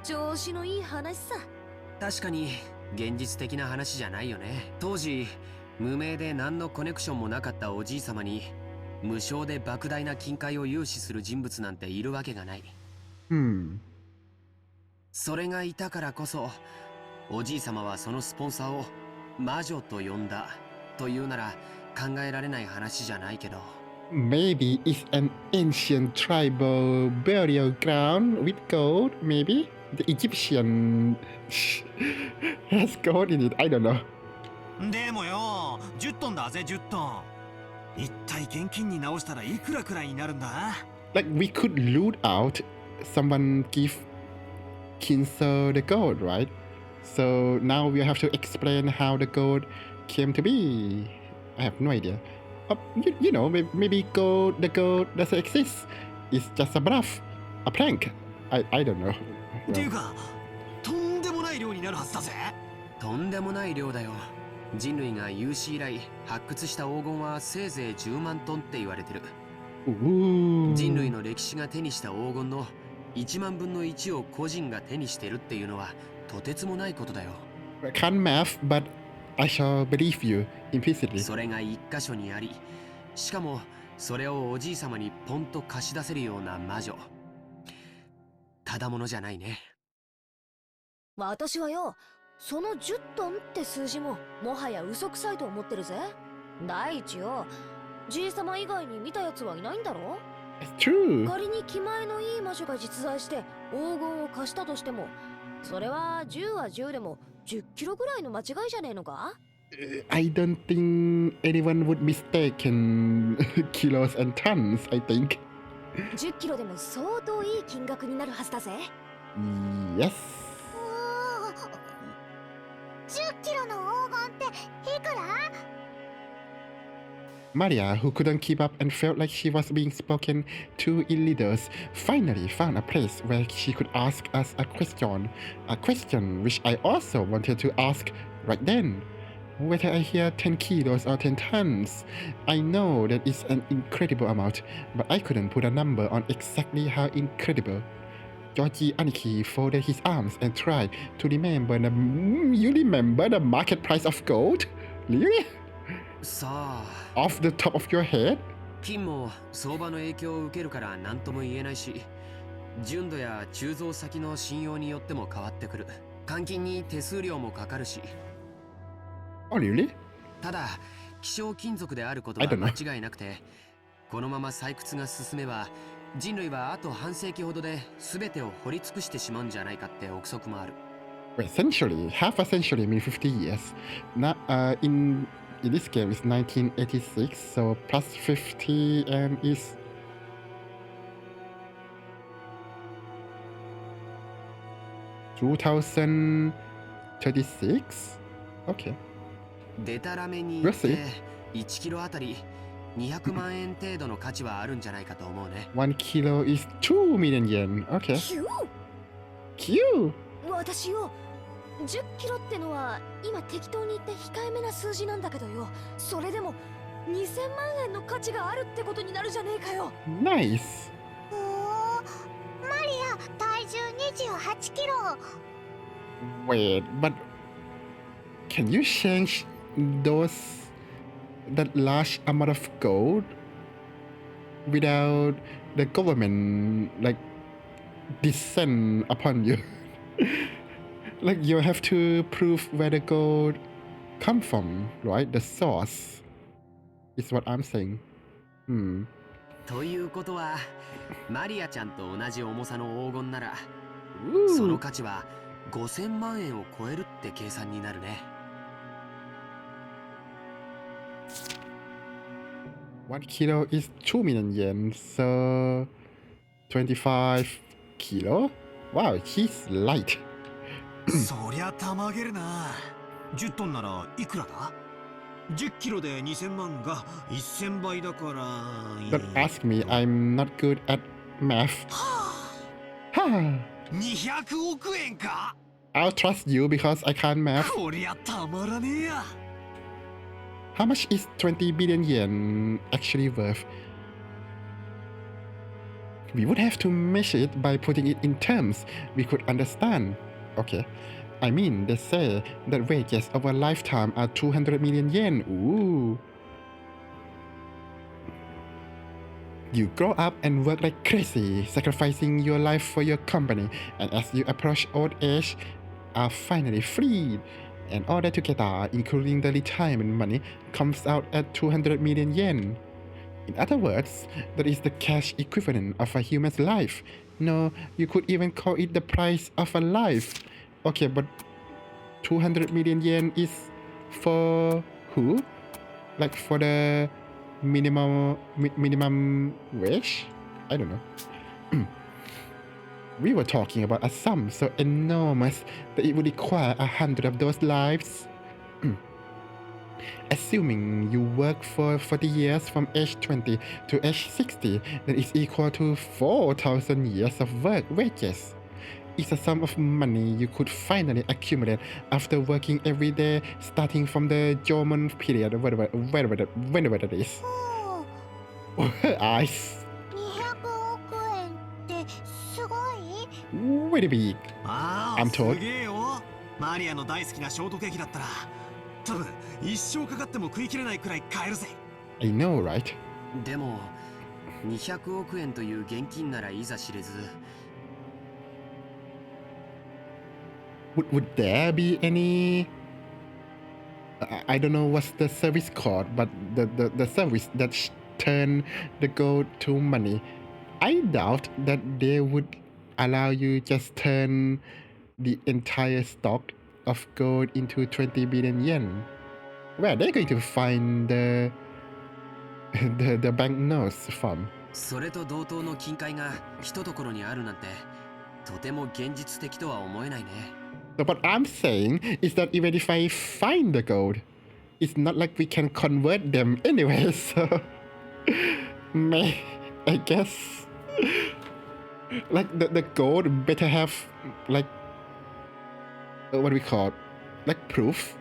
調子のいい話さ。確かに現実的な話じゃないよね。当時無名で何のコネクションもなかったおじいさまに無償で莫大な金塊を融資する人物なんているわけがない。それがいたからこそ、おじいさまはそのスポンサーを魔女と呼んだというなら考えられない話じゃないけど。Maybe it's an ancient tribal burial ground with gold, maybe? The Egyptian has gold in it, I don't know. でもよ、10トンだぜ、10トン。一体現金に直したらいくらくらいになるんだ？ Like we could loot out, someone give Kinso the gold, right? So now we have to explain how the gold came to be. I have no idea. You know, maybe the gold doesn't exist. It's just a bluff, a prank. I don't know. っていうか、とんでもない量になるはずだぜ。とんでもない量だよ。人類が有史以来発掘した黄金はせいぜい10万トンって言われてる。人類の歴史が手にした黄金の1万分の1を個人が手にしてるっていうのはとてつもないことだよ。I can't math, but I shall believe you implicitly. それが一箇所にあり、しかもそれをおじいさまにポンと貸し出せるような魔女。ただものじゃないね。私はよ、その10トンって数字ももはや嘘くさいと思ってるぜ。第一よ、じいさま以外に見たやつはいないんだろ？ It's true. 仮に気前のいい魔女が実在して黄金を貸したとしても、それは10は10でも10キロぐらいの間違いじゃねえのか？ I don't think anyone would mistaken kilos and tons, I think. 10キロでも相当いい金額になるはずだぜ。Yes. 10キロの黄金っていくら？ Maria, who couldn't keep up and felt like she was being spoken to in leaders, finally found a place where she could ask us a question which I also wanted to ask right then. Whether I hear 10 kilos or 10 tons, I know that it's an incredible amount, but I couldn't put a number on exactly how incredible. Georgie Aniki folded his arms and tried to remember the. You remember the market price of gold? Really? さあ Off the top of your head? 金も相場の影響を受けるから何とも言えないし、純度や鋳造先の信用によっても変わってくる。換金に手数料もかかるし。Oh, really? ただ希少金属であることは間違いなくて、このまま採掘が進めば人類はあと半世紀ほどで全てを掘り尽くしてしまうんじゃないかって憶測もある。Wait, century? Half a century means 50 years. Now, in this game is 1986, so plus 50 and is 2036? Okay. デタラメに言って1キロあたり200万円程度の価値はあるんじゃないかと思うね。1 kilo is 2 million yen. Okay. Q? 私よ、10キロってのは今適当に言って控えめな数字なんだけどよ、それでも2000万円の価値があるってことになるじゃねえかよ。Nice. おー、マリア体重28キロ。 Wait, but can you change that large amount of gold without the government like descend upon you? Like you have to prove where the gold come from, right? The source is what I'm saying. ということはマリアちゃんと同じ重さの黄金ならその価値は5000万円を超えるって計算になるね。1 kilo is 2 million yen, so 25 kilo? Wow, he's light. そりゃたまげるな。10トンならいくらだ？ 10キロで2000万が1000倍だから。Don't ask me, I'm not good at math. 200億円か？ I'll trust you because I can't math. こりゃたまらねえや。How much is 20 billion yen actually worth? We would have to measure it by putting it in terms we could understand. Okay. I mean, they say that wages of a lifetime are 200 million yen. Ooh. You grow up and work like crazy, sacrificing your life for your company, and as you approach old age, are finally freed. And all that together, including the retirement money, comes out at 200 million yen. In other words, that is the cash equivalent of a human's life. No, you could even call it the price of a life. Okay, but 200 million yen is for who? Like for the minimum wage? I don't know. We were talking about a sum so enormous that it would require 100 of those lives. Assuming you work for 40 years from age 20 to age 60, that is equal to 4,000 years of work wages. It's a sum of money you could finally accumulate after working every day starting from the German period, whenever that is. Oh, her eyes. 200億円ってすごい？ Very big. ああ、 I'm told. すげえよ。マリアの大好きなショートケーキだったら多分一生かかっても食い切れないくらい買えるぜ。 I know, right? でも200億円という現金ならいざ知れず。Would there be any? I don't know what's the service called, but the service that turn the gold to money. I doubt that they would allow you just turn the entire stock of gold into 20 billion yen. Where are they going to find the banknotes from? それと同等の金塊が一ところにあるなんてとても現実的とは思えないね。So what I'm saying is that even if I find the gold, it's not like we can convert them anyway, so I guess like the gold better have like what do we call it? Like proof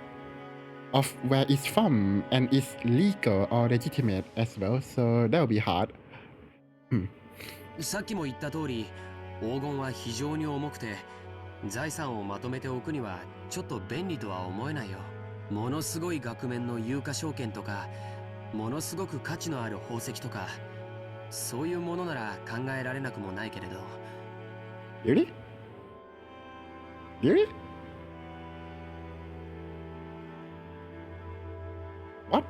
of where it's from and it's legal or legitimate as well, so that would be hard. さっきも言った通り黄金は非常に重くて財産をまとめておくにはちょっと便利とは思えないよ。ものすごい額面の有価証券とかものすごく価値のある宝石とかそういうものなら考えられなくもないけれど。Really? Really? What?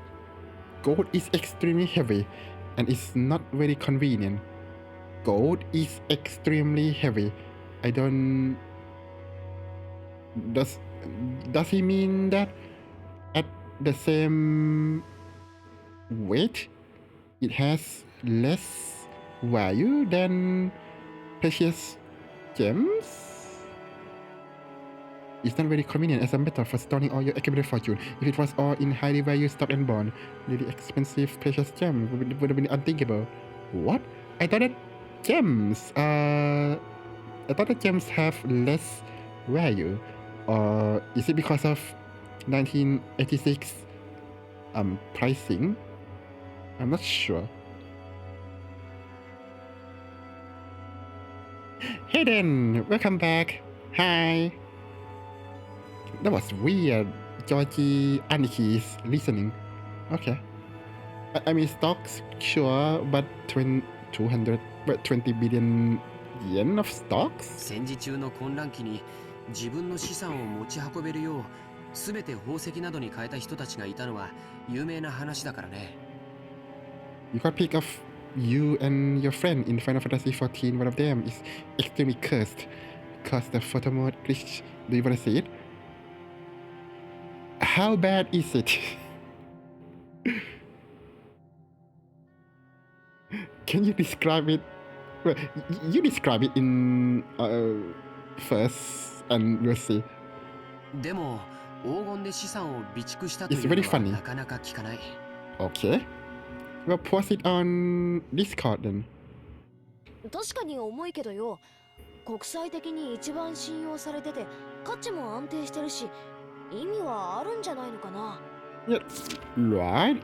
Gold is extremely heavy and it's not very convenient. Gold is extremely heavy. I don't... Does he mean that at the same weight it has less value than precious gems? It's not very convenient as a method for storing all your accumulated fortune. If it was all in highly valued stock and bond, really expensive precious gems would have been unthinkable. What? I thought that gems have less value. Or is it because of 1986 pricing? I'm not sure. Hey then, welcome back. Hi. That was weird. Georgie Aniki's listening. Okay. I mean stocks, sure, but 20 billion yen of stocks? 戦時中の混乱期に自分の資産を持ち運べるよう全て宝石などに変えた人たちがいたのは有名な話だからね。You got pick of you and your friend in Final Fantasy XIV. One of them is extremely cursed. Cause the photo mode glitch. Do you wanna see it? How bad is it? Can you describe it? Well, you describe it in first and we'll see. でも黄金で資産を備蓄したとい It's う very のは funny. なかなか聞かない。Okay. Well, post it on Discord then. 確かに重いけどよ、国際的に一番信用されてて価値も安定してるし意味はあるんじゃないのかな。 Yeah, right.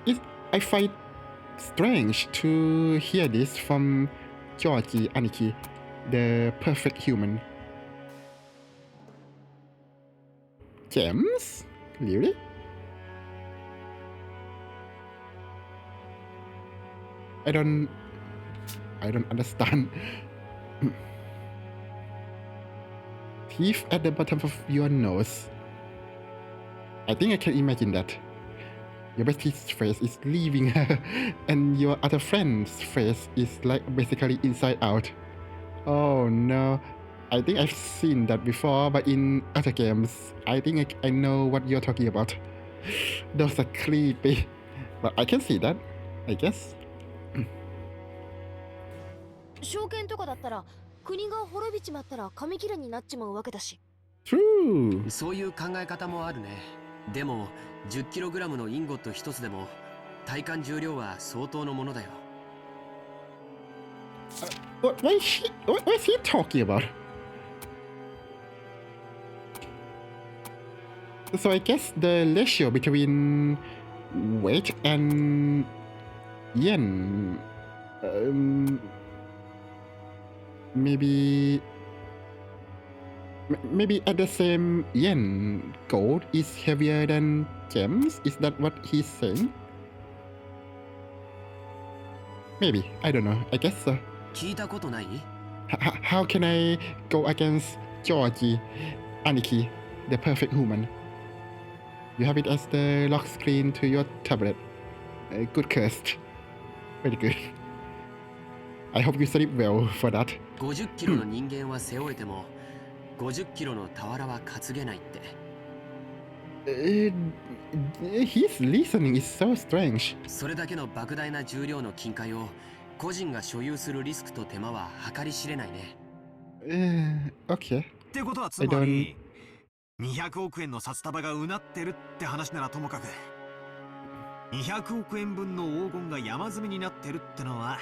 I find strange to hear this from Georgie Aniki, the perfect human. Gems? Really? I don't understand. Teeth at the bottom of your nose. I think I can imagine that. Your bestie's face is leaving her, and your other friend's face is like basically inside out. Oh no. I think I've seen that before, but in other games. I think I know what you're talking about. Those are creepy. But I can see that, I guess. 証券とかだったら国が滅びちまったら紙切れになっちまうわけだし。 True. そういう考え方もあるね。でも 10kg のインゴット一つでも体感重量は相当のものだよ。What is he talking about? So I guess the ratio between weight and yen, maybe at the same yen, gold is heavier than gems. Is that what he's saying? Maybe, I don't know. I guess so. 聞いたことない？ How can I go against Georgie Aniki, the perfect human? You have it as the lock screen to your tablet. Good cursed. Very good. I hope you sleep well for that. 50kg の人間は背負えても 50kg の俵は担げないって。His listening is so strange. それだけの莫大な重量の金塊を個人が所有するリスクと手間は計り知れないね。Okay. ってことはつまり200億円の札束がうなってるって話ならともかく200億円分の黄金が山積みになってるってのは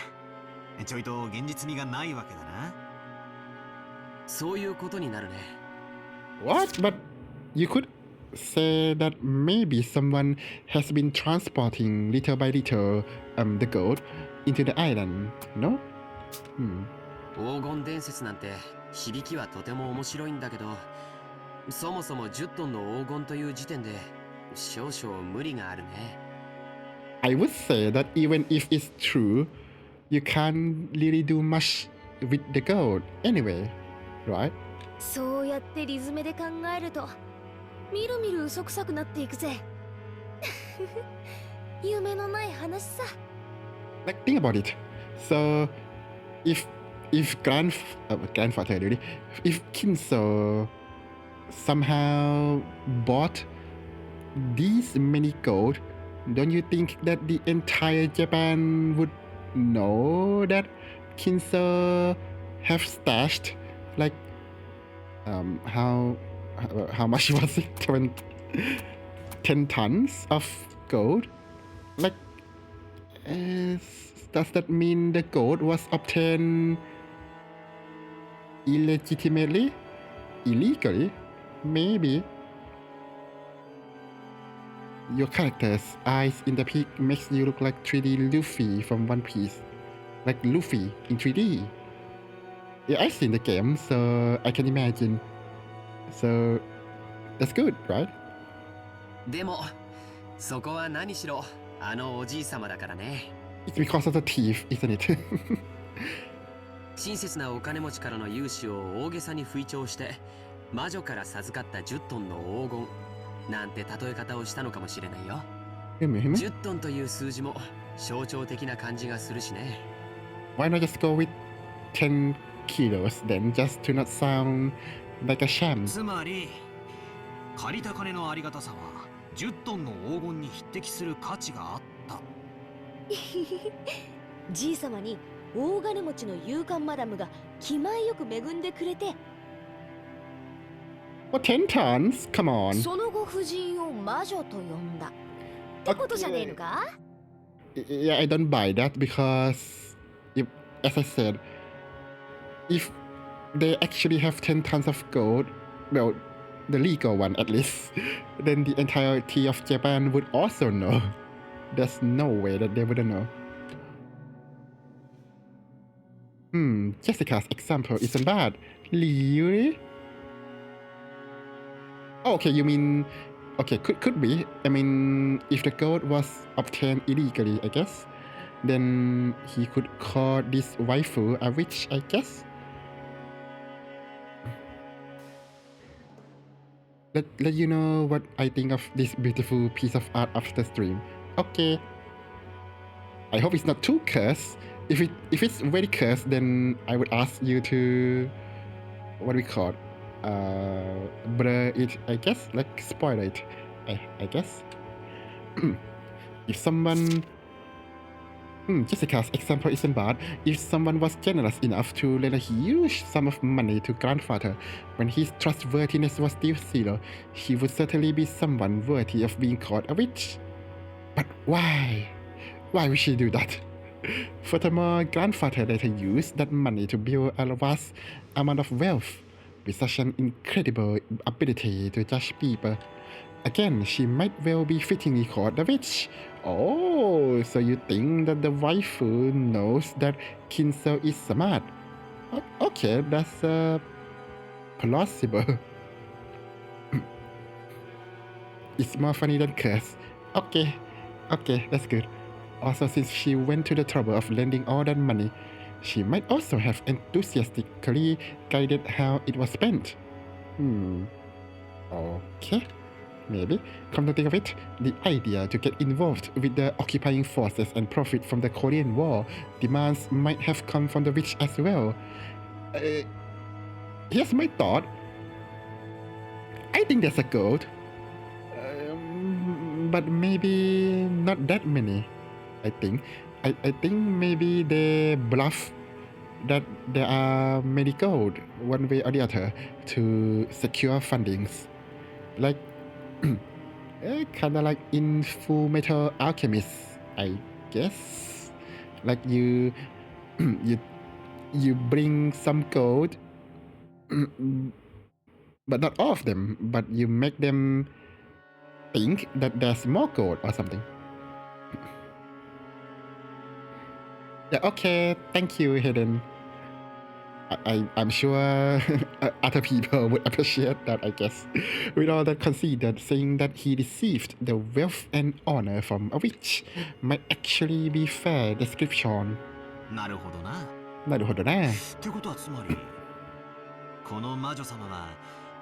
ちょいと現実味がないわけだな。そういうことになるね。 What? But you could say that maybe someone has been transporting little by little the gold into the island, no? 黄金伝説なんて響きはとても面白いんだけど、そもそも10トンの黄金という時点で少々無理があるね。I would say that even if it's true, you can't really do much with the gold anyway, right? そうやってリズムで考えるとみるみる嘘くさくなっていくぜ。夢のない話さ。Like, think about it. So, if grandfather really, if Kinso somehow bought these many gold, don't you think that the entire Japan would know that Kinso have stashed like how much was it? 10 tons of gold? Like, does that mean the gold was obtained illegitimately? Illegally? Maybe. Your character's eyes in the peak makes you look like 3D Luffy from One Piece. Like Luffy in 3D. Yeah, I've seen the game, so I can imagine. So, that's good, right? でもそこは何しろあのおじいさまだからね。It's because of the thief, isn't it? 親切なお金持ちからの融資を大げさに吹聴して魔女から授かった10トンの黄金なんて例え方をしたのかもしれないよ。10トンという数字も象徴的な感じがするしね。Why not just go with 10 kilos then, just to not sound like a sham? つまり借りた金のありがたさは10トンの黄金に匹敵する価値があった。じいさまに大金持ちの勇敢マダムが気前よく恵んでくれて、What 10 tons? Come on. その後夫人を魔女と呼んだってことじゃねえのか？ Yeah, I don't buy that because, as I said, if they actually have 10 tons of gold, well, the legal one at least, then the entirety of Japan would also know. There's no way that they wouldn't know. Jessica's example isn't bad. Really? Oh, okay, you mean... Okay, could be. I mean, if the gold was obtained illegally, I guess, then he could call this waifu a witch, I guess. Let you know what I think of this beautiful piece of art after the stream. Okay. I hope it's not too cursed. If it's very cursed, then I would ask you to... What do we call it? Blur it, I guess, like spoil it, I guess. If someone... Jessica's example isn't bad. If someone was generous enough to lend a huge sum of money to grandfather when his trustworthiness was still zero, he would certainly be someone worthy of being called a witch. But why? Why would she do that? Furthermore, grandfather later used that money to build a vast amount of wealth with such an incredible ability to judge people. Again, she might well be fittingly called the witch. Oh, so you think that the waifu knows that Kinso is smart? Okay, that's plausible. It's more funny than curse. Okay, that's good. Also, since she went to the trouble of lending all that money, she might also have enthusiastically guided how it was spent. Okay. Maybe. Come to think of it, the idea to get involved with the occupying forces and profit from the Korean War demands might have come from the witch as well. Here's my thought. I think there's a gold. But maybe not that many, I think. I think maybe they bluff that there are many gold, one way or the other, to secure fundings. Like, kind of like in Full Metal Alchemist, I guess. Like you bring some gold, but not all of them, but you make them think that there's more gold or something. Yeah, okay, thank you, Hayden. I'm sure other people would appreciate that, I guess. With all that considered, saying that he received the wealth and honor from a witch might actually be fair description. なるほどな。なるほどね。ってことはつまり、この魔女様は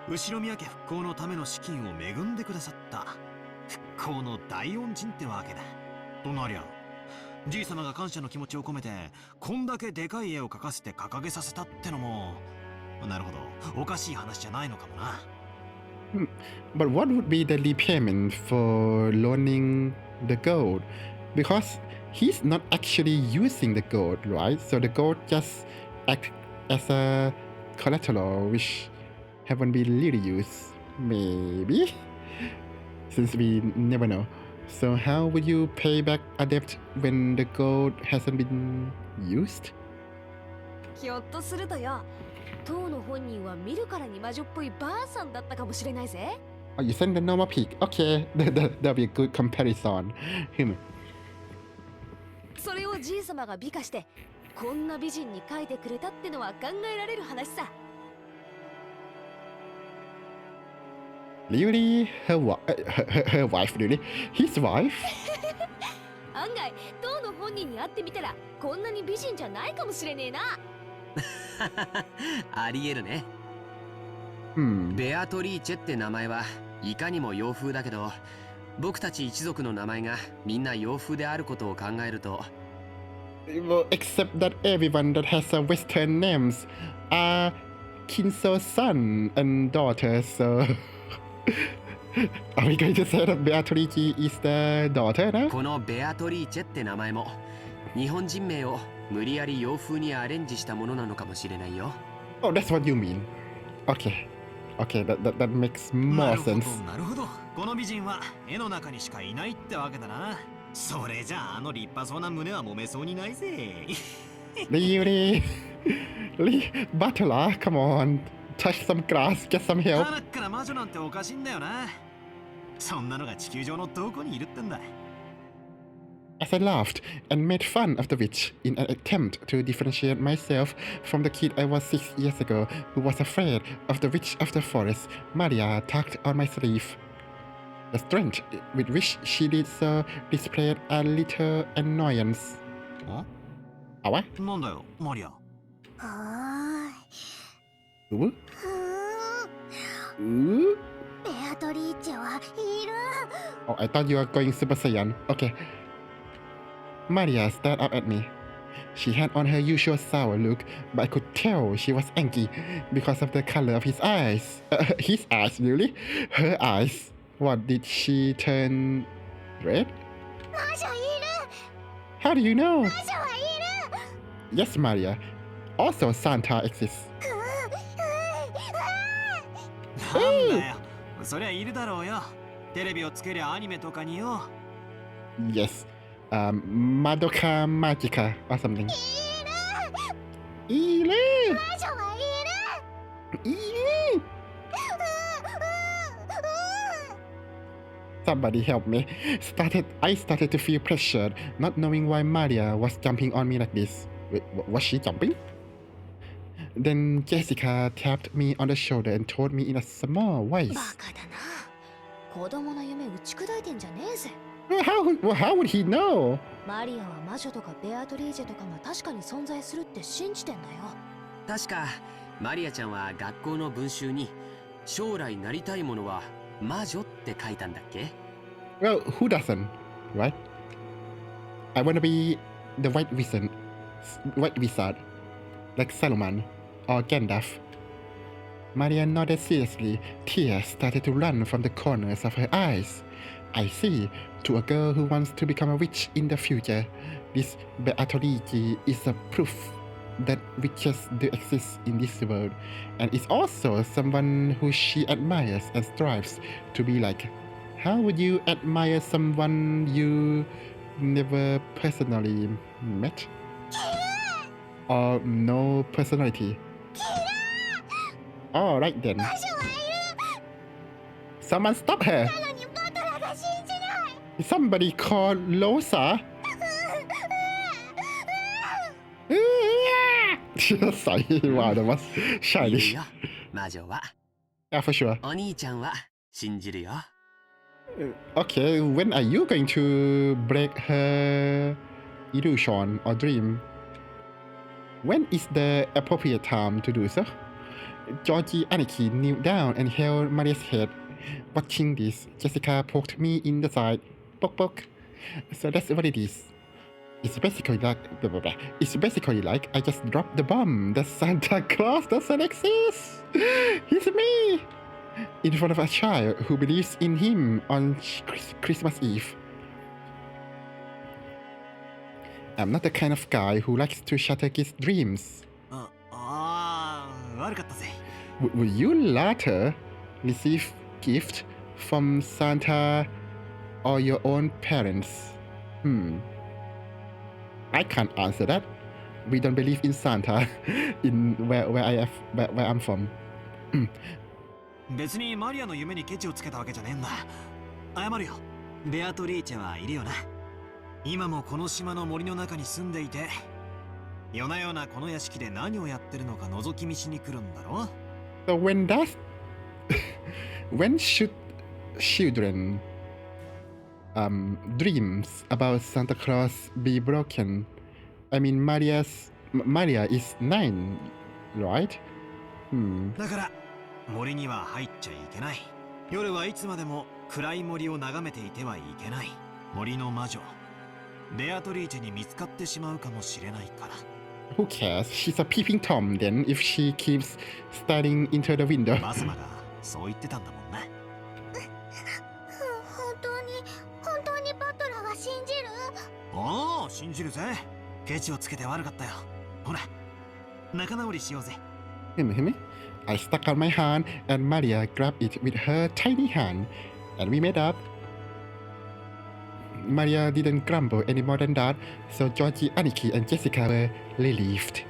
後宮家復興のための資金を恵んでくださった復興の大恩人ってわけだ。となりゃ、じい様が感謝の気持ちを込めてこんだけでかい絵を描かせて掲げさせたってのも、なるほど、おかしい話じゃないのかもな。But what would be the repayment for loaning the gold? Because he's not actually using the gold, right? So the gold just acts as a collateral which haven't been really used. Maybe? Since we never know. So how would you pay back a debt when the gold hasn't been used? ひょっとするとよ、当の本人は見るからに魔女っぽいばあさんだったかもしれないぜ。Oh, you send the normal pic. Okay, that'll be a good comparison. それをじい様が美化してこんな美人に描いてくれたってのは考えられる話さ。Really? Her wife, really? His wife? 案外、当の本人に会ってみたらこんなに美人じゃないかもしれねえな。ありえるね。ベアトリーチェって名前はいかにも洋風だけど、僕たち一族の名前がみんな洋風であることを考えると、Well, except that everyone that has a Western names are Kinso's son and daughter, so are we going to say that Beatrice is the daughter now? このベアトリーチェって名前も日本人名を無理やり洋風にアレンジしたものなのかもしれないよ。Oh, that's what you mean. Okay. Okay, that makes more sense. なるほど。この美人は絵の中にしかいないってわけだな。それじゃあの立派そうな胸は揉めそうにないぜ。Really? Battler, come on. Touch some grass, get some help. 鼻から魔女なんておかしいんだよな。そんなのが地球上のどこにいるってんだ。As I laughed and made fun of the witch in an attempt to differentiate myself from the kid I was 6 years ago who was afraid of the witch of the forest, Maria tugged on my sleeve. The strength with which she did so displayed a little annoyance. あわ？なんだよ、マリア。う？ベアトリーチェはいる。 Oh, I thought you were going Super Saiyan. Okay. Maria stared up at me. She had on her usual sour look, but I could tell she was angry because of the color of his eyes. His eyes, really? Her eyes. What, did she turn red? 魔女いる。 How do you know? 魔女はいる。 Yes, Maria. Also, Santa exists. なんだよ。そりゃいるだろうよ。テレビをつけりゃアニメとかによ。Yes. Madoka Magica or something. いる。魔女はいる。いる。Somebody help me. I started to feel pressured, not knowing why Maria was jumping on me like this. Wait, was she jumping? Then Jessica tapped me on the shoulder and told me in a small voice. バカだな。子供の夢打ち砕いてんじゃねえぜ。How would he know? マリアは魔女とかベアトリージェとかが確かに存在するって信じてんだよ。確かマリアちゃんは学校の文集に将来なりたいものは魔女って書いたんだっけ？ Well, who doesn't, right? I want to be the white wizard, like Saruman or Gandalf. Maria nodded seriously. Tears started to run from the corners of her eyes. I see. To a girl who wants to become a witch in the future, this Beatrice is a proof that witches do exist in this world, and is also someone who she admires and strives to be like. How would you admire someone you never personally met? Or no personality? Alright then. Someone stop her! Somebody call Losa? Wow, that was いい childish. よ魔女は Yeah, for sure. お兄ちゃんは信じるよ Okay, when are you going to break her illusion or dream? When is the appropriate time to do so? Georgie Aniki kneeled down and held Maria's head. Watching this, Jessica poked me in the side. Poke, poke. So that's what it is. It's basically like blah, blah, blah. It's basically like I just dropped the bomb that Santa Claus doesn't exist. He's me in front of a child who believes in him on Christmas Eve. I'm not the kind of guy who likes to shatter kids' dreams. 悪かったぜ Will you later receive gift from Santa or your own parents? I can't answer that. We don't believe in Santa in where I'm from. 別にマリアの夢にケチをつけたわけじゃねえんだ謝るよベアトリーチェはいるよな今もこの島の森の中に住んでいて夜な夜なこの屋敷で何をやってるのか覗き見しに来るんだろ So when should children dreams about Santa Claus be broken? I mean, Maria is 9, right? だから森には入っちゃいけない夜はいつまでも暗い森を眺めていてはいけない森の魔女ベアトリーチェに見つかってしまうかもしれないから Who cares? She's a peeping Tom then if she keeps staring into the window. バスマがそう言ってたんだもんね本当にバトラーは信じるおお信じるぜケチをつけて悪かったよほら仲直りしようぜ I stuck out my hand and Maria grabbed it with her tiny hand and we made up. Maria didn't grumble any more than that, so Georgie, Aniki and Jessica were relieved.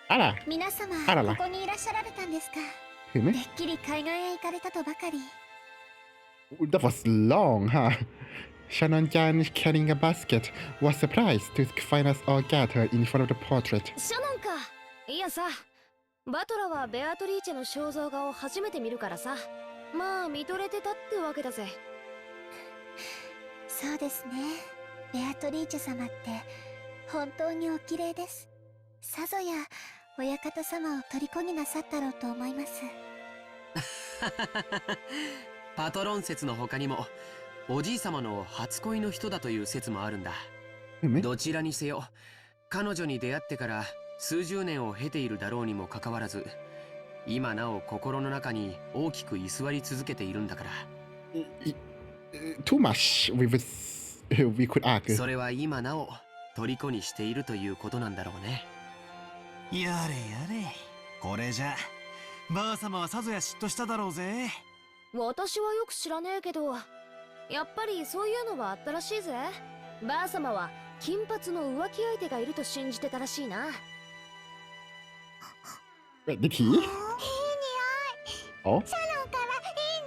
あら皆様あららここにいらっしゃられたんですかふむてっきり海岸へ行かれたとばかり That was long, huh? Shannon Jan carrying a basket was surprised to find us all gathered in front of the portrait. シャノンかいやさバトラはベアトリーチェの肖像画を初めて見るからさまあ見とれてたってわけだぜそうですねベアトリーチェ様って本当にお綺麗ですさぞや親方様を虜になさったろうと思いますパトロン説の他にもおじい様の初恋の人だという説もあるんだどちらにせよ彼女に出会ってから数十年を経ているだろうにもかかわらず今なお心の中に大きく居座り続けているんだから Too much we could argue. それは今なお虜にしているということなんだろうねやれやれこれじゃばあ様はさぞや嫉妬しただろうぜ私はよく知らねえけどやっぱりそういうのはあったらしいぜばあ様は金髪の浮気相手がいると信じてたらしいな Wait, did he? いい匂い Oh? シャノンからいい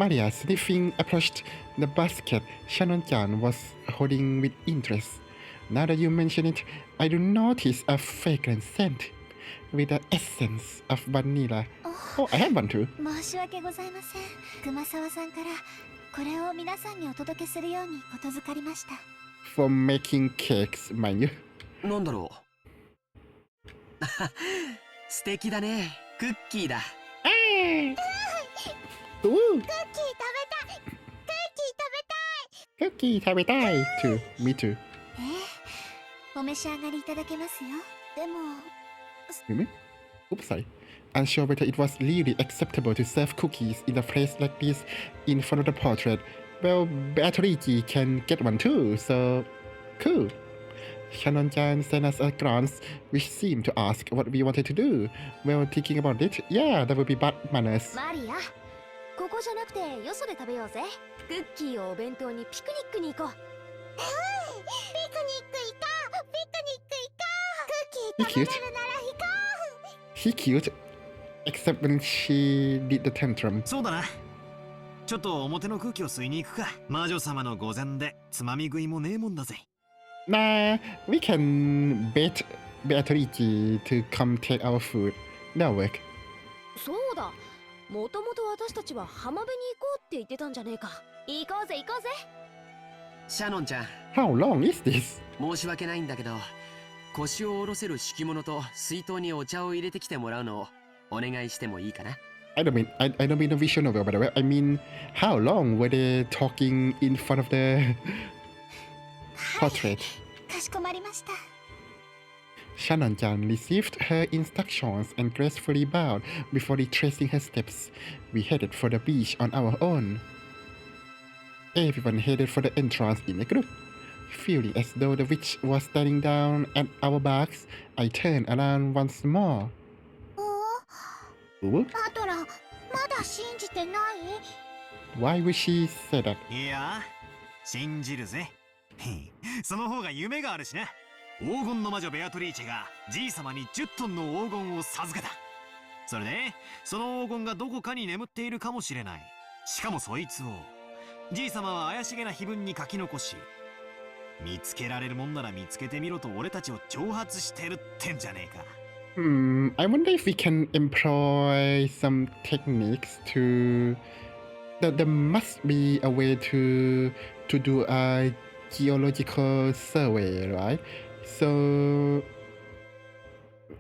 匂い Maria sniffing approached the basket Shannon Jan was holding with interest. Now that you mention it, I do notice a fragrant scent with the essence of vanilla. Oh, I have one too. 申し訳ございません熊沢さんからこれを皆さんにお届けするようにことづかりました For making cakes, mind you. なんだろう素敵だねクッキーだOoh, クッキー食べたいクッキー食べたい cookie 食べたい too. Me too. お召し上がりいただけますよでも Really? Oops, sorry. Unsure whether it was really acceptable to serve cookies in a place like this in front of the portrait. Well, Beatrice can get one too, so cool. Shannon Jan sent us a glance which seemed to ask what we wanted to do. Well, thinking about it, yeah, that would be bad manners. マリアここじゃなくてよそで食べようぜクッキーをお弁当にピクニックに行こうピクニック行こうピクニック行こうクッキー食べれるなら行こう He cute, except when she did the tantrum. そうだなちょっと表の空気を吸いに行くか。魔女様の御前でつまみ食いもねえもんだぜ。Nah, we can bet Beatrice to come take our food. That'll work. そうだ、もともと私たちは浜辺に行こうって言ってたんじゃねえか。行こうぜ行こうぜ。シャノンちゃん。 How long is this? 申し訳ないんだけど、腰を下ろせる敷物と水筒にお茶を入れてきてもらうのをお願いしてもいいかな。I don't mean a visual novel, by the way. I mean, how long were they talking in front of the portrait? かしこまりました。Shannon-chan received her instructions and gracefully bowed before retracing her steps. We headed for the beach on our own. Everyone headed for the entrance in a group. Feeling as though the witch was staring down at our backs, I turned around once more. バトラー、まだ信じてない？ Why would she say that? いや、信じるぜ。その方が夢があるしな。黄金の魔女ベアトリーチェがじい様に10トンの黄金を授けた。それでその黄金がどこかに眠っているかもしれない。しかもそいつをじい様は怪しげな碑文に書き残し、見つけられるもんなら見つけてみろと俺たちを挑発してるってんじゃねえか。I wonder if we can employ some techniques to. There must be a way to do a geological survey, right? So,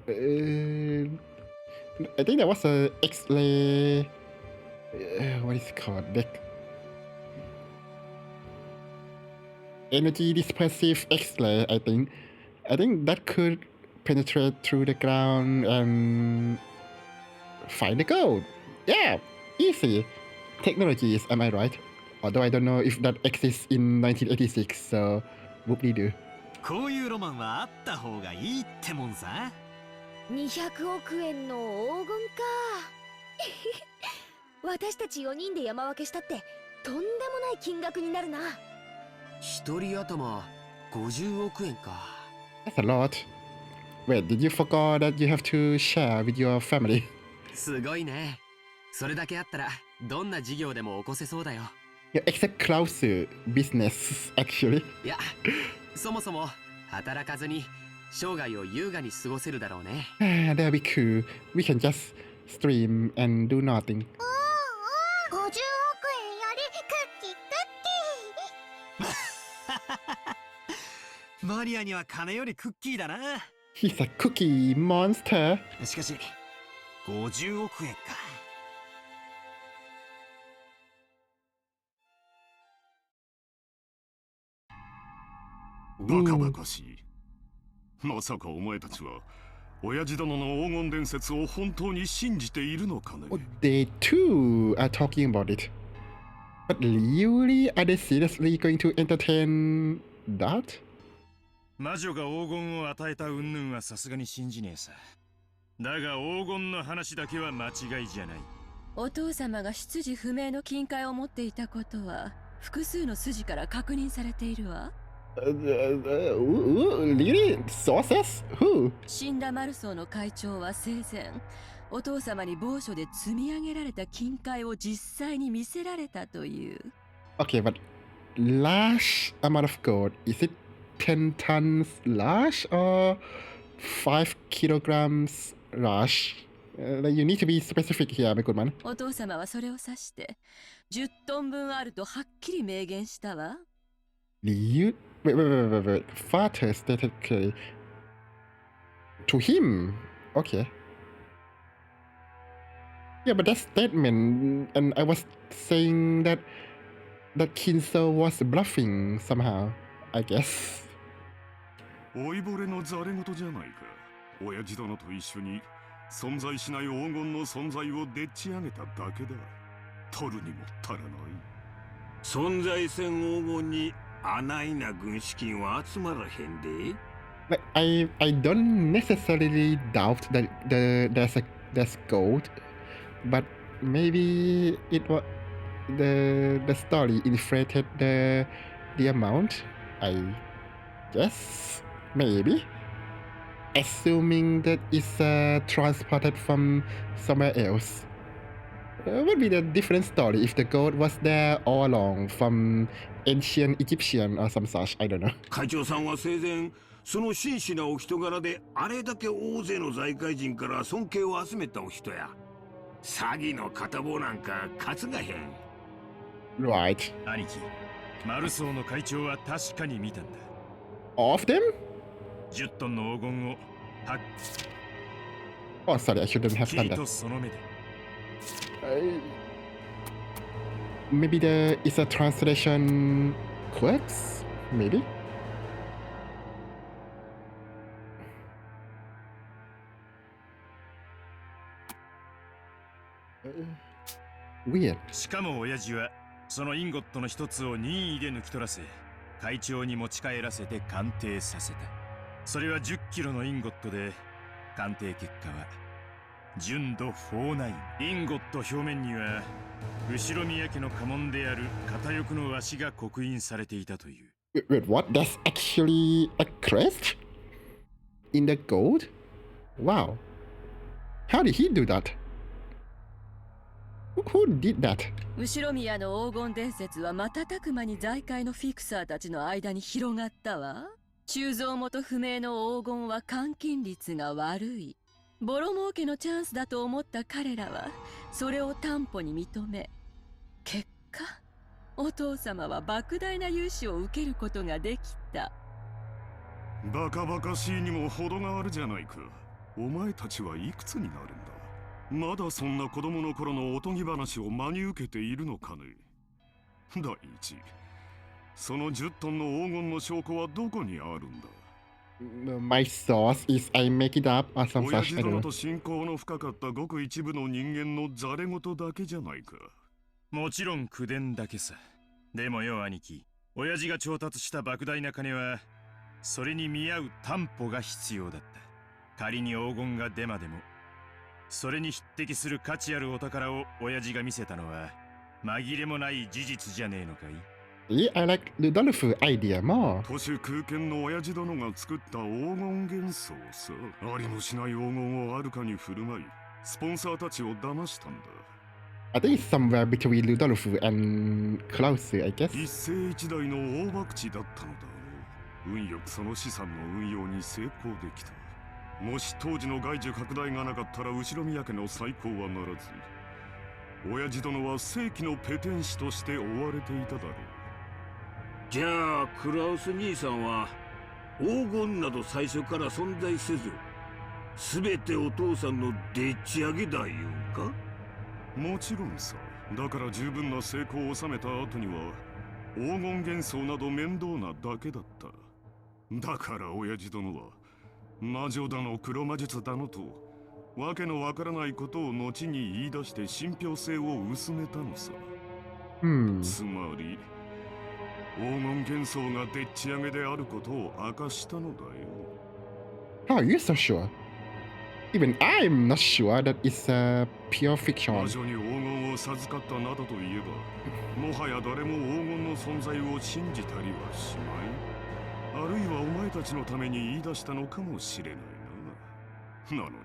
I think there was a X-ray. What is it called? Like energy dispersive X-ray. I think that could penetrate through the ground and find the gold. Yeah, easy. Technologies, am I right? Although I don't know if that exists in 1986, so whoop-de-doo. こういうロマンはあった方がいいってもんさ。200億円の黄金か。私たち4人で山分けしたってとんでもない金額になるな。一人頭50億円か。That's a lot. Wait, did you forget that you have to share with your family? すごいね。それだけあったらどんな事業でも起こせそうだよ。Yeah, except Klaus' business, actually. いや、そもそも働かずに生涯を優雅に過ごせるだろうね。That'll be cool. We can just stream and do nothing. 50億円よりクッキークッキー。マリアには金よりクッキーだな。He's a cookie monster. しかし、50億円か。バカバカしい。まさかお前たちは親父殿の黄金伝説を本当に信じているのかね。They too are talking about it. But really, are they seriously going to entertain that? 魔女が黄金を与えた云々はさすがに信じねえさ。だが黄金の話だけは間違いじゃない。お父様が出自不明の金塊を持っていたことは複数の筋から確認されているわ。Really? Sources? Who? 死んだマルソーの会長は生前、お父様に某所で積み上げられた金塊を実際に見せられたという。Okay, but large amount of gold. Is it 10 tons large or 5 kilograms large? You need to be specific here, my good man. お父様はそれを指して10トン分あるとはっきり明言したわ。Wait. Father stated clearly. To him? Okay. Yeah, but that statement, and I was saying that Kinso was bluffing somehow, I guess. 老いぼれのザレ言じゃないか。親父殿と一緒に存在しない黄金の存在をでっち上げただけだ。取るにも足らない。存在せん黄金にあないな軍資金は集まらへんで。Like, I don't necessarily doubt that there's gold, but maybe it was the story inflated the amount. I guess maybe, assuming that it's transported from somewhere else. Would be the different story if the gold was there all along from ancient Egyptian or some such. I don't know. 会長さんは生前その真摯なお人柄であれだけ大勢の財界人から尊敬を集めたお人や。詐欺の片棒なんか担がへん。Right. 兄貴、マルソーの会長は確かに見たんだ。All of them? 10トンの黄金を発 Oh, sorry, I shouldn't have き done り that. とその目で。Maybe there is a translation quirks? Maybe? Weird. しかも親父はそのインゴットの一つを任意で抜き取らせ、会長に持ち帰らせて鑑定させた。それは10キロのインゴットで、鑑定結果は純度49。インゴット表面には後ろ宮家の家紋である片翼の鷲が刻印されていたという。Wait, what? That's actually a crest? In the gold? Wow. How did he do that? Who did that? 後ろ宮の黄金伝説は瞬く間に財界のフィクサーたちの間に広がったわ。鋳造元不明の黄金は換金率が悪い。ボロ儲けのチャンスだと思った彼らはそれを担保に認め、結果お父様は莫大な融資を受けることができた。バカバカしいにも程があるじゃないか。お前たちはいくつになるんだ。まだそんな子供の頃のおとぎ話を真に受けているのかね。第一、その10トンの黄金の証拠はどこにあるんだ。My source is I make it up or some 親 such. 父 I don't 殿 know. と親交の深かったごく一部の人間のざれ言だけじゃないか。もちろん口伝だけさ。でもよ兄貴、親父が調達した莫大な金はそれに見合う担保が必要だった。仮に黄金がデマでもそれに匹敵する価値あるお宝を親父が見せたのは紛れもない事実じゃねえのかい。See, I like the Dolphin idea more. 都市空間の親父殿が作った黄金幻想さ。ありもしない黄金をあるかに振る舞い、スポンサーたちを騙したんだ。I think it's somewhere between Ludolf and Klaus, I guess. 一世一代の大博打だったのだろう。運よくその資産の運用に成功できた。もし当時の外需拡大がなかったら後ろ宮家の再興はならず、親父殿は正規のペテン師として追われていただろう。じゃあクラウス兄さんは黄金など最初から存在せず、全てお父さんのでっち上げだいうんか。もちろんさ。だから十分な成功を収めた後には黄金幻想など面倒なだけだった。だから親父殿は魔女だの黒魔術だのとわけのわからないことを後に言い出して信憑性を薄めたのさ。つまり黄金幻想がでっち上げであることを明かしたのだよ。 How are you so sure? Even I'm not sure that it's a pure fiction. 魔女に黄金を授かったなどといえば、もはや誰も黄金の存在を信じたりはしない。あるいはお前たちのために言い出したのかもしれないな。なのに、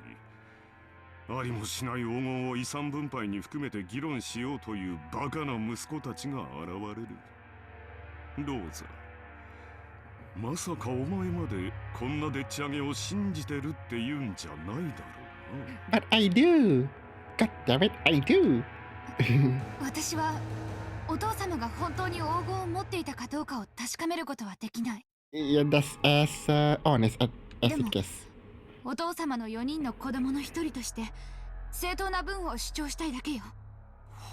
ありもしない黄金を遺産分配に含めて議論しようというバカな息子たちが現れる。ローザ、まさかお前までこんなでっち上げを信じてるって言うんじゃないだろうな。But I do. God damn it, I do. 私はお父様が本当に黄金を持っていたかどうかを確かめることはできない。Yeah, that's as honest as it gets. お父様の4人の子供の一人として正当な分を主張したいだけよ。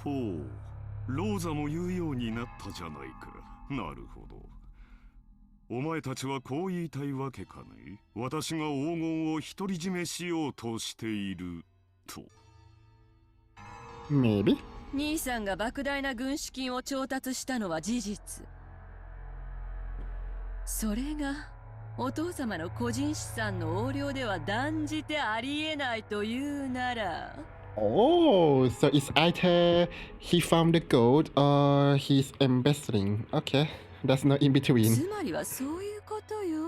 ほう、ローザも言うようになったじゃないか。なるほど。お前たちはこう言いたいわけかね。私が黄金を独り占めしようとしていると。Maybe. 兄さんが莫大な軍資金を調達したのは事実。それがお父様の個人資産の横領では断じてありえないというなら。Oh, so it's either he found the gold or he's embezzling. Okay, that's no in between. つまりはそういうことよ。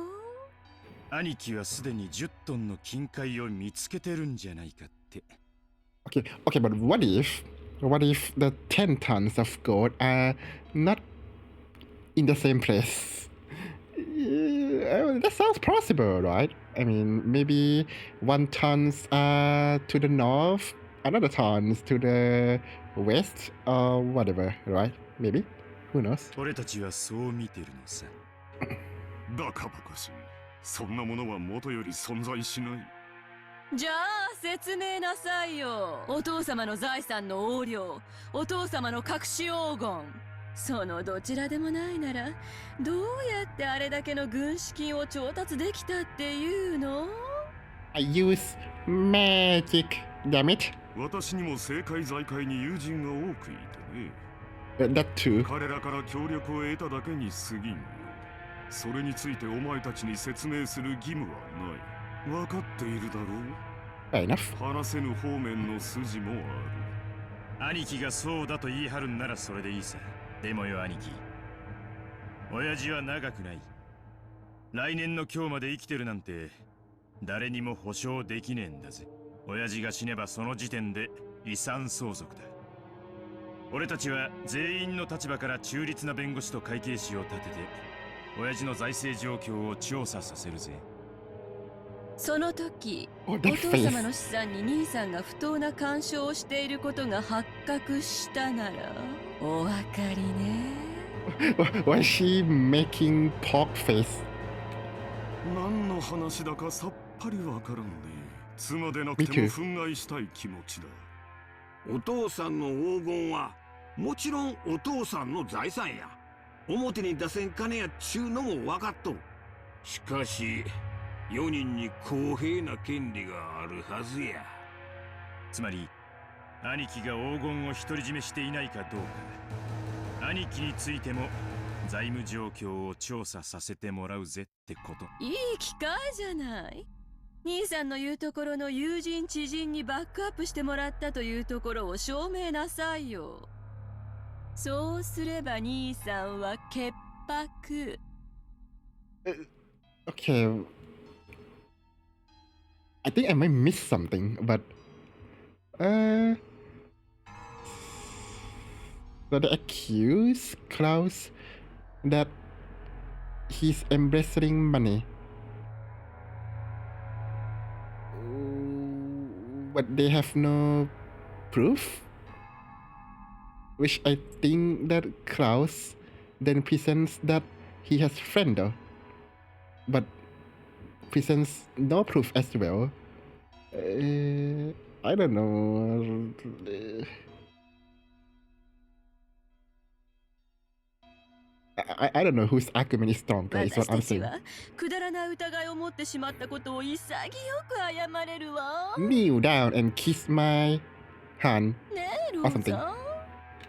兄貴はすでに10トンの金塊を見つけてるんじゃないかって。Okay, but what if What if the 10 tons of gold are not in the same place? That sounds possible, right? I mean, maybe 1 tons to the north, another tons to the west, or whatever, right? Maybe? Who knows? 俺たちはそう見てるのさ。バカバカしい。そんなものは元より存在しない。じゃあ説明なさいよ。お父様の財産の横領、お父様の隠し黄金。そのどちらでもないなら、どうやってあれだけの軍資金を調達できたっていうの？ I use magic, damn it. 私にも政界財界に友人が多くいてね。That too. 彼らから協力を得ただけに過ぎんよ。それについてお前たちに説明する義務はない。分かっているだろう。Fair enough. 話せぬ方面の筋もある。兄貴がそうだと言い張るんならそれでいいさ。でもよ兄貴、親父は長くない。来年の今日まで生きてるなんて誰にも保証できねえんだぜ。親父が死ねばその時点で遺産相続だ。俺たちは全員の立場から中立な弁護士と会計士を立てて親父の財政状況を調査させるぜ。その時、お父様の資産に兄さんが不当な干渉をしていることが発覚したならお分かりね。Why is she making pork face? 何の話だかさっぱりわからんね。妻でなくても憤慨したい気持ちだ。お父さんの黄金はもちろんお父さんの財産や。表に出せん金やっちゅうのも分かっとる。しかし4人に公平な権利があるはずや。つまり兄貴が黄金を独り占めしていないかどうか、兄貴についても財務状況を調査させてもらうぜってこと。いい機会じゃない。兄さんの言うところの友人知人にバックアップしてもらったというところを証明なさいよ。そうすれば兄さんは潔白。Okay. I think I might miss something, but so they accuse Klaus that he's embezzling money, but they have no proof. Which I think that Klaus then presents that he has friend though, but presents no proof as well. I don't know. I don't know whose argument is stronger, is what I'm saying. くだらない疑いを持ってしまったことを潔く謝れるわ。Kneel down and kiss my hand ねえ、ロ or ー something. ザ。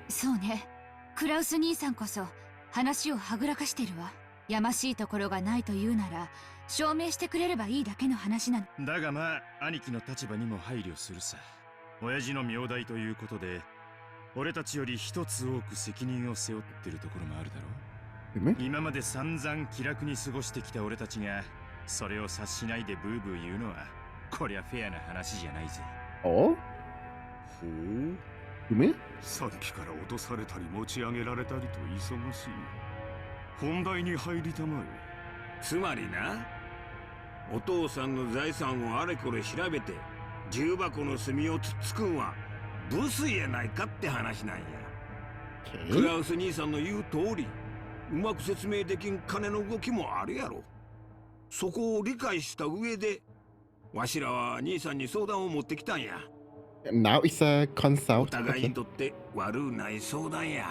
そうね。クラウス兄さんこそ話をはぐらかしてるわ。やましいところがないというなら証明してくれればいいだけの話なの。だがまあ兄貴の立場にも配慮するさ。親父の名代ということで俺たちより一つ多く責任を背負ってるところもあるだろう。今まで散々気楽に過ごしてきた俺たちがそれを察しないでブーブー言うのはこりゃフェアな話じゃないぜ。おほう。うさっきから落とされたり持ち上げられたりと忙しい。本題に入りたまえ。つまりな、お父さんの財産をあれこれ調べて重箱の隅をつっつくんはブスやないかって話なんや。クラウス兄さんの言う通り、うまく説明できん金の動きもあるやろ。そこを理解した上でわしらは兄さんに相談を持ってきたんや。Now it's a consult. お互いにとって悪うない相談や。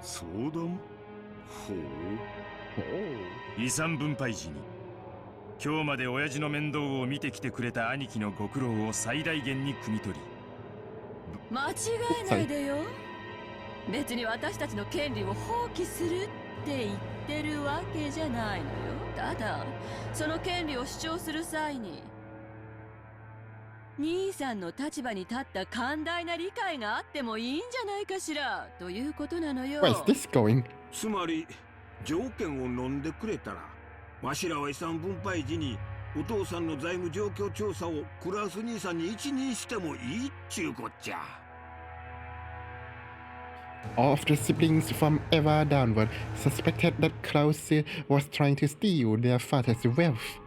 相談？ほう。遺産分配時に今日まで親父の面倒を見てきてくれた兄貴のご苦労を最大限に汲み取り。間違えないでよ。別に私たちの権利を放棄するって言ってるわけじゃないのよ。ただその権利を主張する際に兄さんの立場に立った寛大な理解があってもいいんじゃないかしらということなのよ。 Where is this going? つまり条件を飲んでくれたらわしらは遺産分配時にお父さんの財務状況調査をクラウス兄さんに一任してもいいっちゅうこっちゃ。All of the siblings from Eva downward suspected that Krause was trying to steal their father's wealth.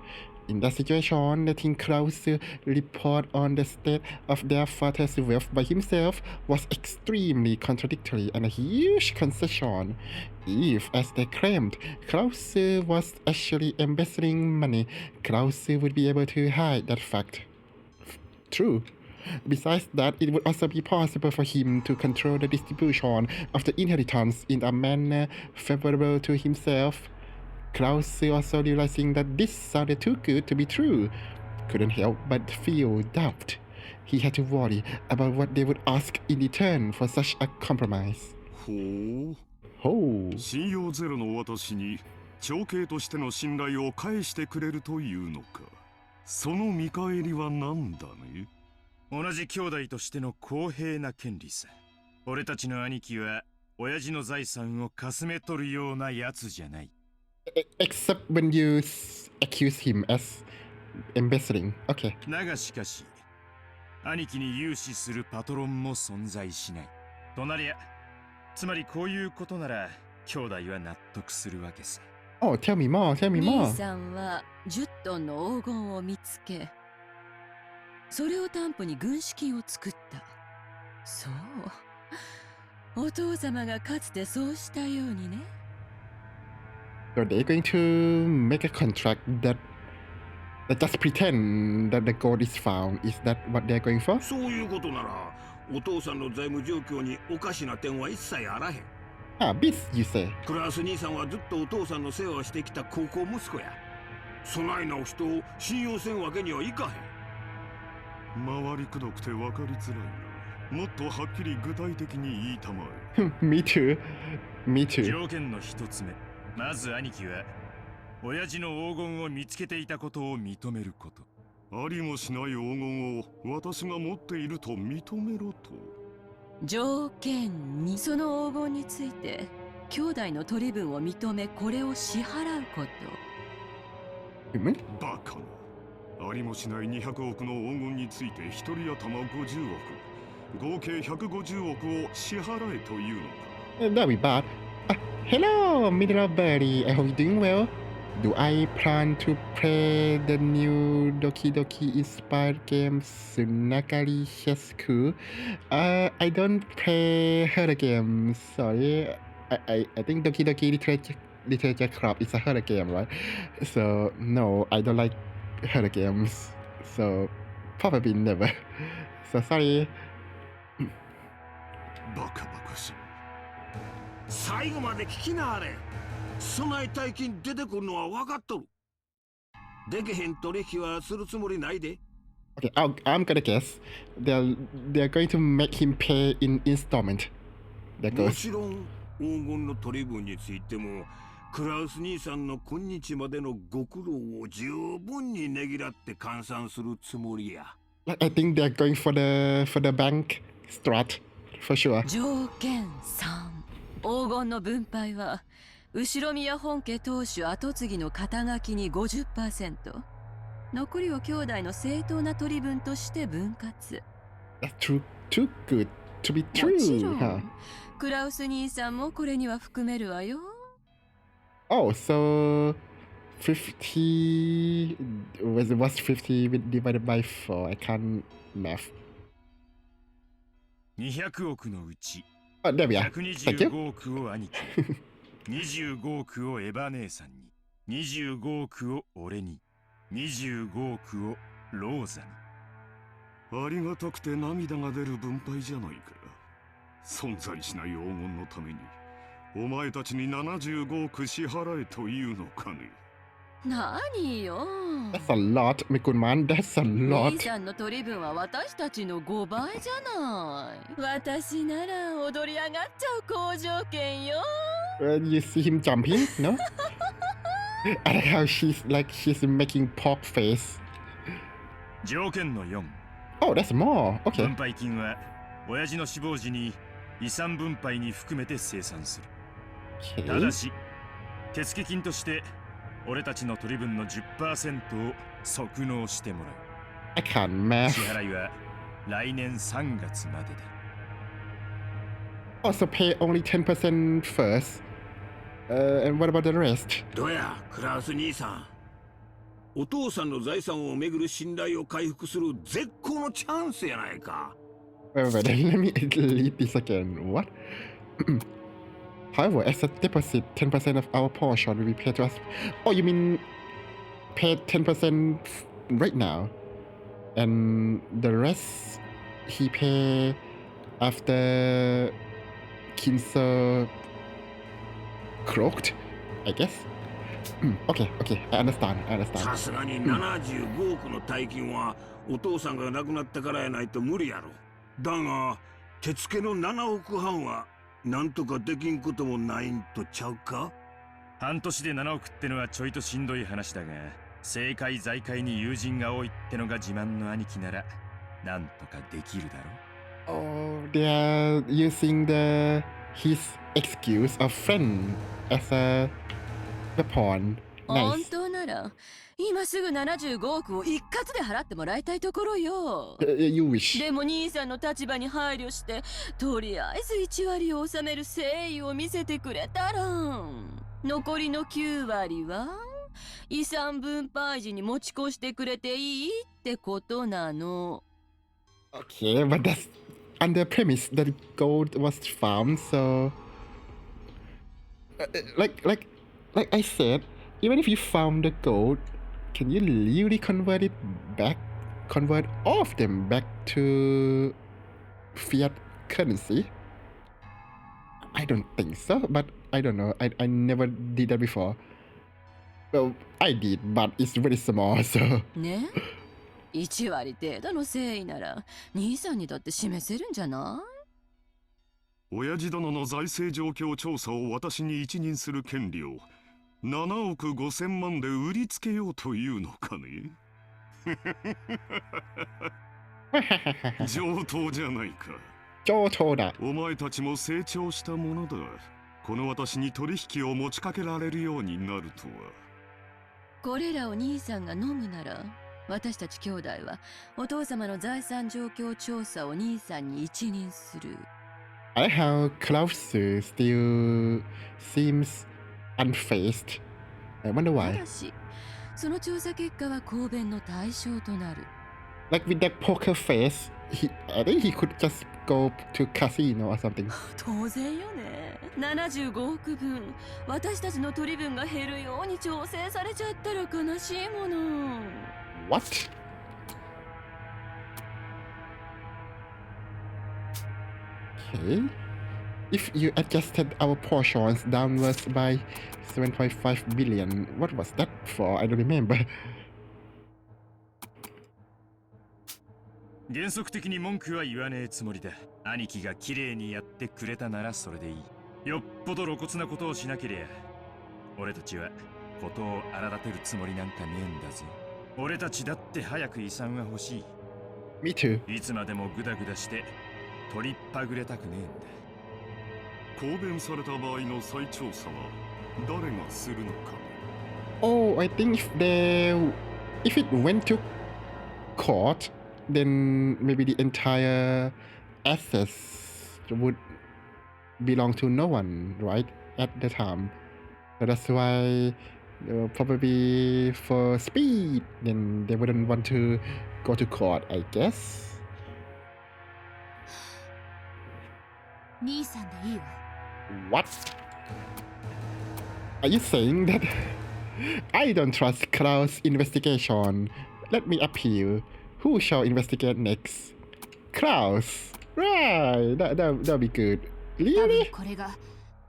In that situation, letting Krause report on the state of their father's wealth by himself was extremely contradictory and a huge concession. If, as they claimed, Krause was actually embezzling money, Krause would be able to hide that fact. True. Besides that, it would also be possible for him to control the distribution of the inheritance in a manner favorable to himself. Krause, also realizing that this sounded too good to be true, couldn't help but feel doubt. He had to worry about what they would ask in return for such a compromise. 信用ゼロの私に長兄としての信頼を返してくれるというのか。その見返りは何だね。同じ兄弟としての公平な権利さ。俺たちの兄貴は親父の財産をかすめ取るようなやつじゃない。Except when you accuse him as embezzling. Okay. だがしかし、兄貴に融資するパトロンも存在しない。となりゃ、つまりこういうことなら兄弟は納得するわけさ。Oh, tell me more, tell me more. 兄さんは10トンの黄金を見つけ、それを担保に軍資金を作った。そう。お父様がかつてそうしたようにね。So they're going to make a contract that just pretend that the gold is found. Is that what they're going for? そういうことなら、お父さんの財務状況におかしな点は一切あらへん。bits, you say? クラス兄さんはずっとお父さんの世話をしてきた高校息子や。そないな人を信用せんわけにはいかへん。回りくどくて分かりづらいな。もっとはっきり具体的に言いたまえ。Me too. Me too. 条件の一つ目。まず兄貴は親父の黄金を見つけていたことを認めること。ありもしない黄金を私が持っていると認めろと。条件2、その黄金について兄弟の取り分を認めこれを支払うこと。バカな。ありもしない200億の黄金について一人頭50億、合計150億を支払えというのか。That'd be bad. Hello, Middle Birdie. I hope you're doing well. Do I plan to play the new Doki Doki inspired game Sunakari Hesku? I don't play horror games. Sorry. I think Doki Doki Literature Club is a horror game, right? So no, I don't like horror games. So probably never. So sorry. バカバカしい。最後まで聞きなあれ。そない大金出てくるのは分かっとる。でけへん取引はするつもりないで。Okay, I'm gonna guess they're going to make him pay in installment. もちろん黄金の取り分についてもクラウス兄さんの今日までのご苦労を十分にねぎらって換算するつもりや。I think they're going for the bank strat for sure. 条件3、黄金の分配は後宮本家当主跡継ぎの肩書きに 50%、 残りを兄弟の正当な取り分として分割。 That's too good to be true. もちろん、クラウス兄さんもこれには含めるわよ。Oh, so 50 what's 50 divided by 4? I can't math. 200億のうち、there we are. 125億を兄貴、25億をエヴァ姉さんに、25億を俺に、25億をローザに。ありがたくて涙が出る分配じゃないか。存在しない黄金のためにお前たちに75億支払えというのかね。何よ。 That's a lot, Mikunman. That's a lot. 兄さんの取り分は私たちの5倍じゃない。私なら踊り上がっちゃう好条件よ。You see him jumping, no? I like how she's making pork face. 条件の4。Oh, that's more. Okay. 分配金は親父の死亡時に遺産分配に含めて生産する。ただし、手付金として俺たちの取り分の 10% を即納してもらう。I can't math. 支払いは来年3月までだ。Also pay only 10% first. And what about the rest? どうやクラウス兄さん、お父さんの財産をめぐる信頼を回復する絶好のチャンスやないか。Wait, let me read this again. What? However, as a deposit, 10% of our portion will be paid to us. Oh, you mean pay 10% right now, and the rest he pay after Kinso croaked, I guess. Okay, I understand. さすがに75億の大金はお父さんが亡くなったからやないと無理やろ。だが手付けの7億半はなんとかできんこともないんとちゃうか。半年で7億ってのはちょいとしんどい話だが、政界財界に友人が多いってのが自慢の兄貴ならなんとかできるだろう。Oh, they are using his excuse of friend as a weapon. 本 Nice. 当なら今すぐ75億を一括で払ってもらいたいところよ。You wish. でも兄さんの立場に配慮してとりあえず1割を納める誠意を見せてくれたら、残りの9割は遺産分配時に持ち越してくれていいってことなの。Okay, but that's under premise that gold was found. So, like I said, even if you found the gold, can you really convert all of them back to fiat currency? I don't think so, but I don't know. I never did that before. Well, I did, but it's very small, so. ね、1割程度の誠意なら兄さんにだって示せるんじゃない？親父殿の財政状況調査を私に一任する権利を7億5千万で売りつけようというのかね。上等じゃないか。上等だ。お前たちも成長したものだ。この私に取引を持ちかけられるようになるとは。これらを兄さんが飲むなら、私たち兄弟はお父様の財産状況調査を兄さんに一任する。I like how Klaus still seems unfazed. I wonder た why. だし、その調査結果は公弁の対象となる。Like with that poker face, I think he could just go to casino or something. 当然よね。75億分、私たちの取り分が減るように調整されちゃったら悲しいもの。What? Okay. If you adjusted our portions downwards by 7.5 billion, what was that for? I don't remember. 原則的に文句は言わねえつもりだ。兄貴が綺麗にやってくれたならそれでいい。よっぽど露骨なことをしなけりゃ俺たちはことを荒立てるつもりなんかねえんだぞ。俺たちだって早く遺産が欲しい。 Me too. いつまでもグダグダして取りっぱぐれたくねえんだ。公弁された場合の再調査は誰がするのか。 Oh, I think if it went to court, then maybe the entire assets would belong to no one, right? At the time. So that's why probably for speed, then they wouldn't want to go to court, I guess. 兄さんでいいわ。What? Are you saying that I don't trust Klaus' investigation? Let me appeal. Who shall investigate next? Klaus. Right. That'll be good. 多 Really? 分これが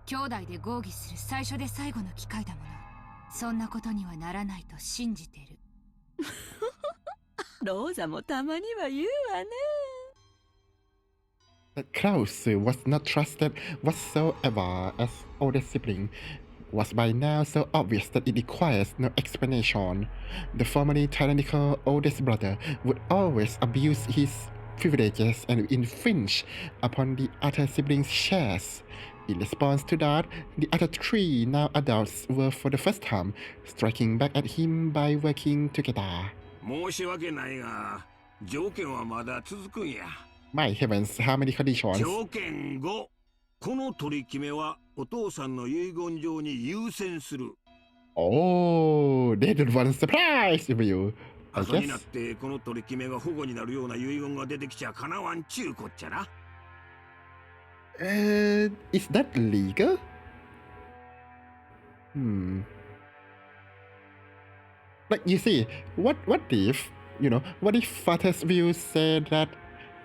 兄弟で合議する最初で最後の機会だもの。そんなことにはならないと信じてる。ローザもたまには言うわね。That Klaus was not trusted whatsoever as oldest sibling was by now so obvious that it requires no explanation. The formerly tyrannical oldest brother would always abuse his privileges and infringe upon the other siblings' shares. In response to that, the other three now adults were for the first time striking back at him by working together. 申し訳ないが、条件はまだ続くんや。 My heavens, how many conditions? 条件5、この取り決めはお父さんの遺言上に優先する。Oh, they didn't want a surprise for you. I 後になっ guess. てこの取り決めが保護になるような遺言が出てきちゃかなわんちゅうこっちゃな。Is that legal? Like you see, what if, what if father's view said that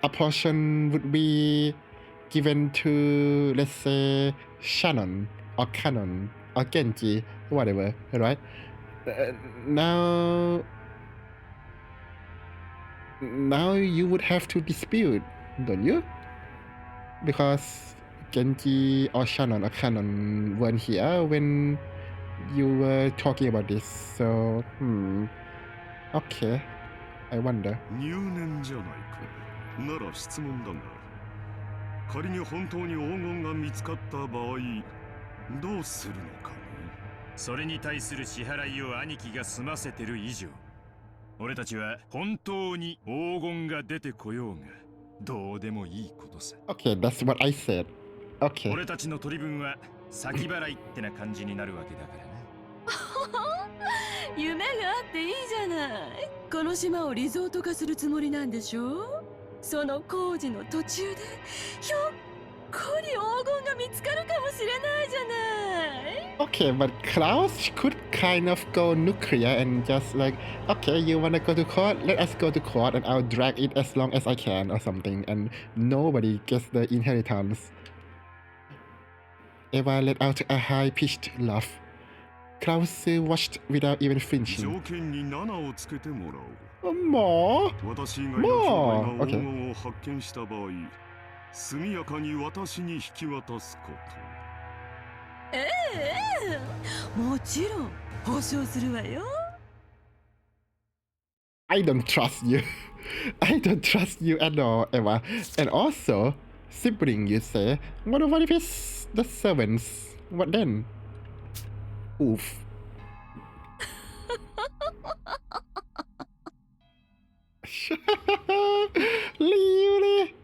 a portion would be given to, let's say, Shannon or Canon or Genji, whatever, right? Now you would have to dispute, don't you? Because Genji or Shannon or Canon weren't here when you were talking about this, so okay, I wonder. 入念じゃないか。なら質問だが、仮に本当に黄金が見つかった場合、どうするのかね。それに対する支払いを兄貴が済ませてる以上、俺たちは本当に黄金が出てこようがどうでもいいことさ。Okay, that's what I said. Okay. 俺たちの取り分は先払いってな感じになるわけだからな。夢があっていいじゃない。この島をリゾート化するつもりなんでしょ。その工事の途中でひょっこり黄金が見つかるかもしれないじゃない。Okay, but Klaus could kind of go nuclear and just like, okay, you wanna go to court? Let us go to court and I'll drag it as long as I can or something, and nobody gets the inheritance. Eva let out a high-pitched laugh. Klaus watched without even flinching. 条件に7をつけてもらおう。More? 私以外の兄弟が黄金を発見した場合、速やかに私に引き渡すこと。もちろん保証するわよ。I don't trust you. I don't trust you at all, Eva. And also, sibling, you say. What if it's the servants? What then? Oof. Really?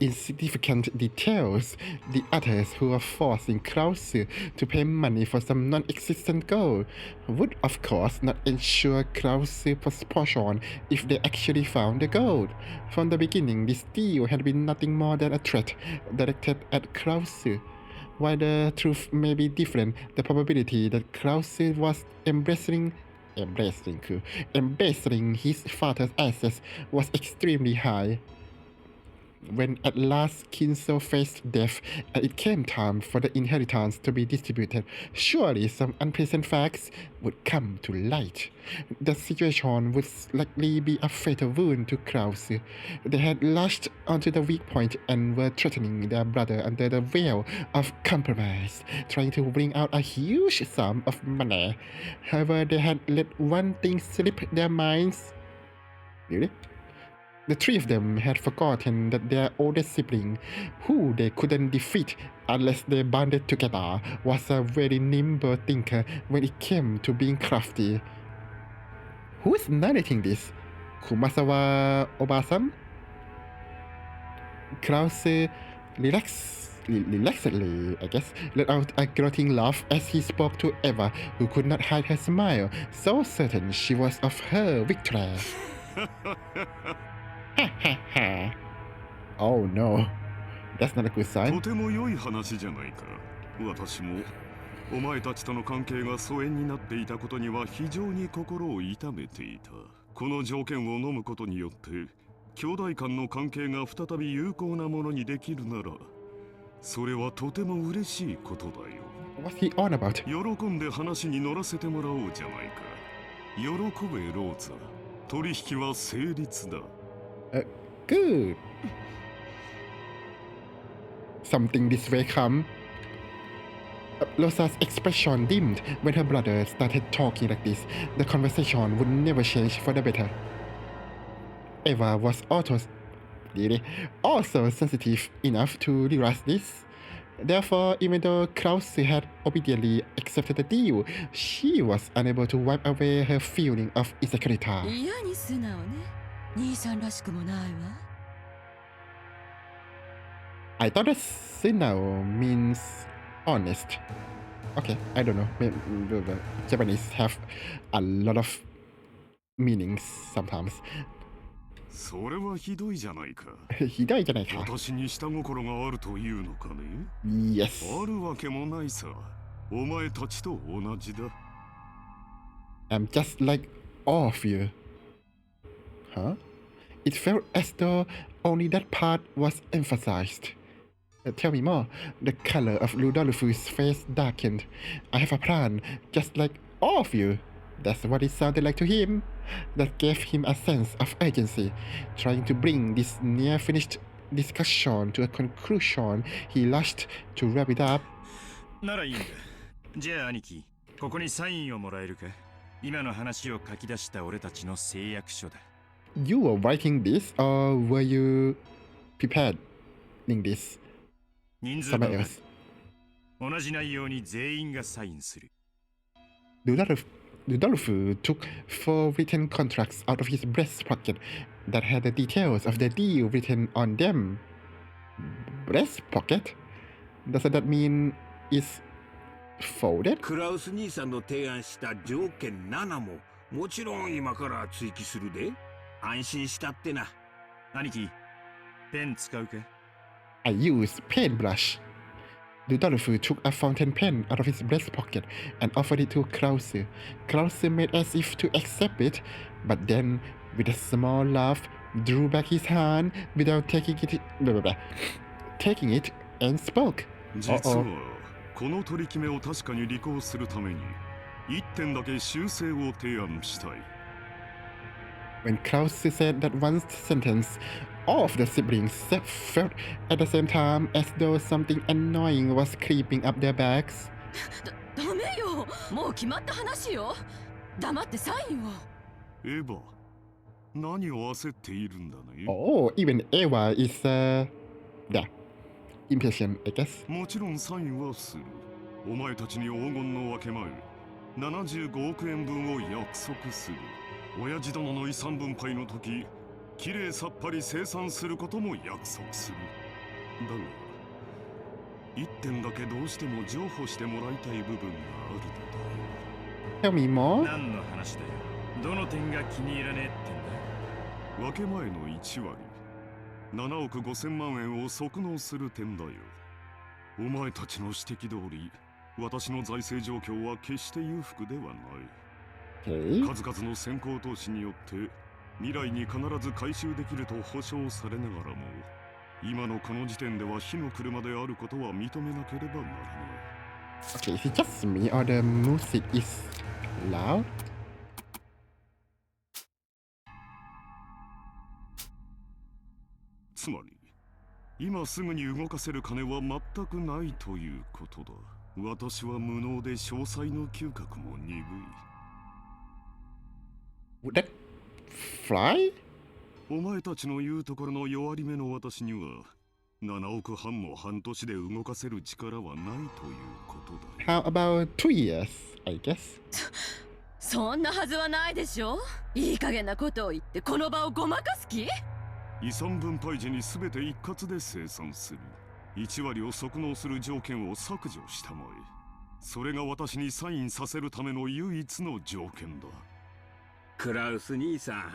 Insignificant details. The others who are forcing Klaus to pay money for some non-existent gold would of course not ensure Klaus' portion if they actually found the gold. From the beginning, this deal had been nothing more than a threat directed at Klaus. While the truth may be different, the probability that Klaus was embracing his father's assets was extremely high. When at last Kinso faced death and it came time for the inheritance to be distributed, surely some unpleasant facts would come to light. The situation would likely be a fatal wound to Klaus. They had latched onto the weak point and were threatening their brother under the veil of compromise, trying to wring out a huge sum of money. However, they had let one thing slip their minds. Really? The three of them had forgotten that their oldest sibling, who they couldn't defeat unless they banded together, was a very nimble thinker when it came to being crafty. Who is narrating this? Kumasawa Obasan? Klaus relaxedly, I guess, let out a grunting laugh as he spoke to Eva, who could not hide her smile, so certain she was of her victory. Oh no, that's not a good sign. とても良い話じゃないか。私もお前たちとの関係が疎遠になっていたことには非常に心を痛めていた。この条件を飲むことによって兄弟間の関係が再び有効なものにできるなら、それはとても嬉しいことだよ。What's he on about? 喜んで話に乗らせてもらおうじゃないか。喜べローザ。取引は成立だ。Good. Something this way come. Rosa's expression dimmed when her brother started talking like this. The conversation would never change for the better. Eva was also sensitive enough to realize this. Therefore, even though Klaus had obediently accepted the deal, she was unable to wipe away her feeling of insecurity. 嫌に素直ね。兄さんらしくもないわ。I thought that Sinao means honest. Okay, I don't know. Maybe the Japanese have a lot of meanings sometimes. それはひどいじゃないか。ひどいじゃないか。私に下心があるというのかね。Yes. あるわけもないさ。お前たちと同じだ。I'm just like all of you. Huh? It felt as though only that part was emphasized. Tell me more. The color of Rudolph's face darkened. I have a plan, just like all of you. That's what it sounded like to him. That gave him a sense of urgency, trying to bring this near-finished discussion to a conclusion. He rushed to wrap it up. ならいいんだ。じゃあ兄貴、ここにサインをもらえるか？今の話を書き出した俺たちの誓約書だ。You were writing this, or were you prepared in this? 人数分か同じ内容に全員がサインする。Rudolph took 4 written contracts out of his breast pocket that had the details of the deal written on them. Breast pocket? Does that mean it's folded? クラウス兄さんの提案した条件7ももちろん今から追記するで。安心したってな。兄貴、ペン使うか？ I used paintbrush. Rudolph took a fountain pen out of his breast pocket and offered it to Krause. Krause made as if to accept it, but then, with a small laugh, drew back his hand without taking it and spoke. 実はこの取り決めを確かに履行するために1点だけ修正を提案したい。When Krause said that one sentence, all of the siblings felt at the same time as though something annoying was creeping up their backs. ダメよ。もう決まった話よ。黙ってサインを。エヴァ、何を焦っているんだね。Oh, even Eva is impatient, I guess. もちろんサインはする。お前たちに黄金の分け前、75億円分を約束する。親父殿の遺産分配の時、きれいさっぱり清算することも約束する。だが、一点だけどうしても譲歩してもらいたい部分があるのだよ。Tell me more. 何の話だよ。どの点が気に入らねえってんだ。分け前の1割、7億5千万円を即納する点だよ。お前たちの指摘通り、私の財政状況は決して裕福ではない。数々の先行投資によって未来に必ず回収できると保証されながらも、今のこの時点では火の車であることは認めなければならない。Okay, is it just me or the music is loud? つまり、今すぐに動かせる金は全くないということだ。私は無能で詳細の嗅覚も鈍い。Would that fly? お前たちの言うところの弱り目の私には7億半も半年で動かせる力はないということだ。 How about 2 years, I guess? そんなはずはないでしょ。いい加減なことを言ってこの場をごまかす気？遺産分配時に全て一括で清算する。1割を即納する条件を削除したまえ。それが私にサインさせるための唯一の条件だ。クラウス兄さん、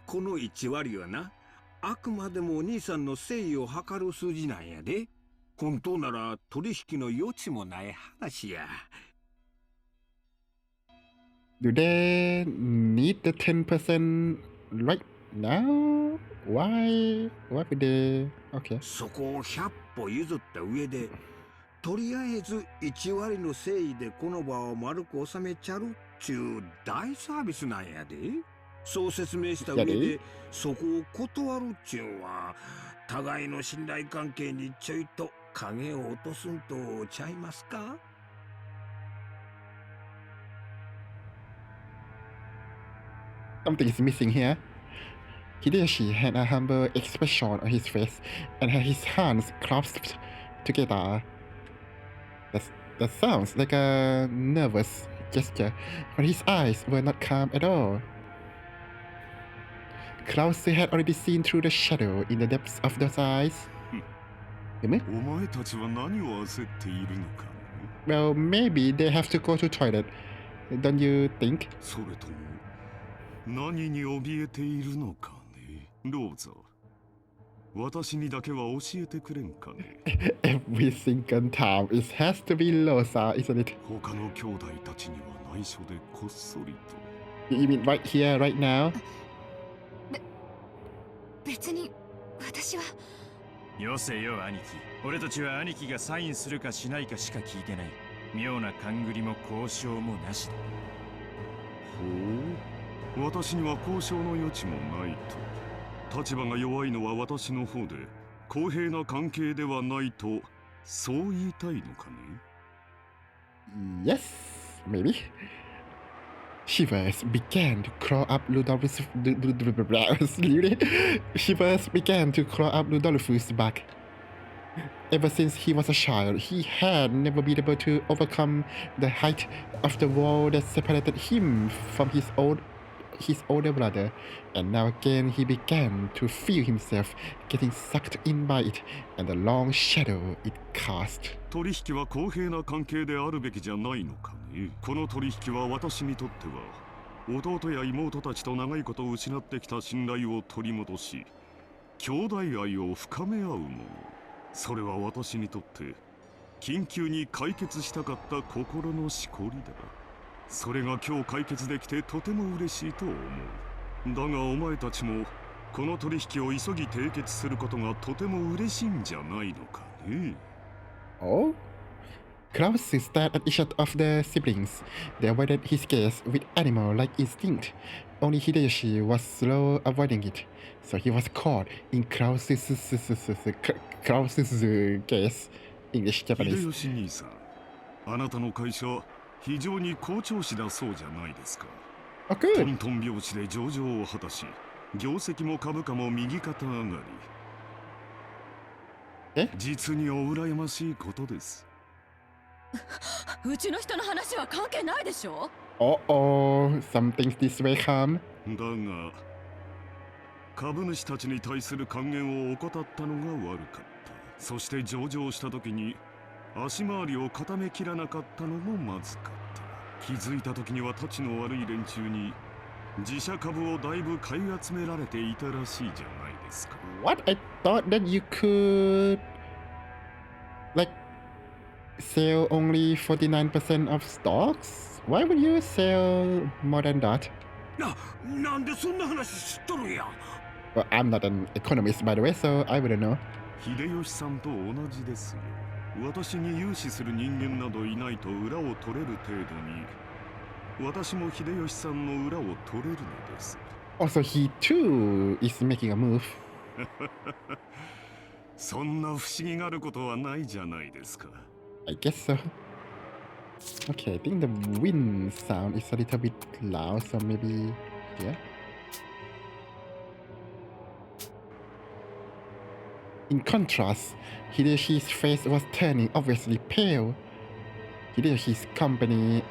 この1割はな、あくまでも兄さんの誠意を図る数字なんやで。本当なら取引の余地もない話や。Do they need the 10% right now? Why would they? Okay. そこを100歩譲った上で、とりあえず1割の誠意でこの場を丸く収めちゃるちゅう大サービスなんやで。そう説明した上でそこを断るっちゅうんは、互いの信頼関係にちょいと影を落とすんとちゃいますか？ Something is missing here. Hideyoshi had a humble expression on his face and had his hands clasped together. That sounds like a nervous gesture, but his eyes were not calm at all. Krause had already seen through the shadow in the depths of those eyes. お前たちは何を焦っているのかね。 Well, maybe they have to go to toilet. Don't you think? それとも何に怯えているのかね。ローザ、私にだけは教えてくれんかね。Every single time it has to be Rosa, isn't it? 他の兄弟たちには内緒でこっそりと。You mean right here, right now? 別に私は。よせよ兄貴、俺たちは兄貴がサインするかしないかしか聞いてない。妙な勘繰りも交渉もなしだ。ほう、私には交渉の余地もないと。立場が弱いのは私の方で公平な関係ではないと、そう言いたいのかね。 Yes, maybe. Shivers began to crawl up Rudolphus' Shivers began to crawl up Rudolphus' back. Ever since he was a child, he had never been able to overcome the height of the wall that separated him from his older brother, and now again he began to feel himself getting sucked in by it and the long shadow it cast. 取引は公平な関係であるべきじゃないのかね。この取引は私にとっては弟や妹たちと長いこと失ってきた信頼を取り戻し、兄弟愛を深め合うもの。それは私にとって緊急に解決したかった心のしこりだ。それが今日解決できてとても嬉しいと思う。だがお前たちもこの取引を急ぎ締結することがとても嬉しいんじゃないのかね。Oh? Klaus stared at each of the siblings. They avoided his gaze with animal-like instinct. Only Hideyoshi was slow avoiding it, so he was caught in Klaus's gaze. English, Japanese. 秀吉兄さん、あなたの会社非常に好調子だそうじゃないですか。トントン拍子で上場を果たし、業績も株価も右肩上がり。実にお羨ましいことです。うちの人の話は関係ないでしょ。Uh-oh, something's this way come. だが株主たちに対する還元を怠ったのが悪かった。そして上場した時に足回りを固めきらなかったのもまずかった。気づいた時にはたちの悪い連中に自社株をだいぶ買い集められていたらしいじゃないですか。 What? I thought that you could like sell only 49% of stocks? Why would you sell more than that? なんでそんな話知っとるんや。 Well, I'm not an economist, by the way, so I wouldn't know. 秀吉さんと同じですよ。私に融資する人間などいないと裏を取れる程度に、私も秀吉さんの裏を取れるのです。Also, he too is making a move. そんな不思議があることはないじゃないですか。I guess so. Okay, I think the wind sound is a little bit loud, so maybe here. In contrast, Hideyoshi's face was turning obviously pale. Hideyoshi's company.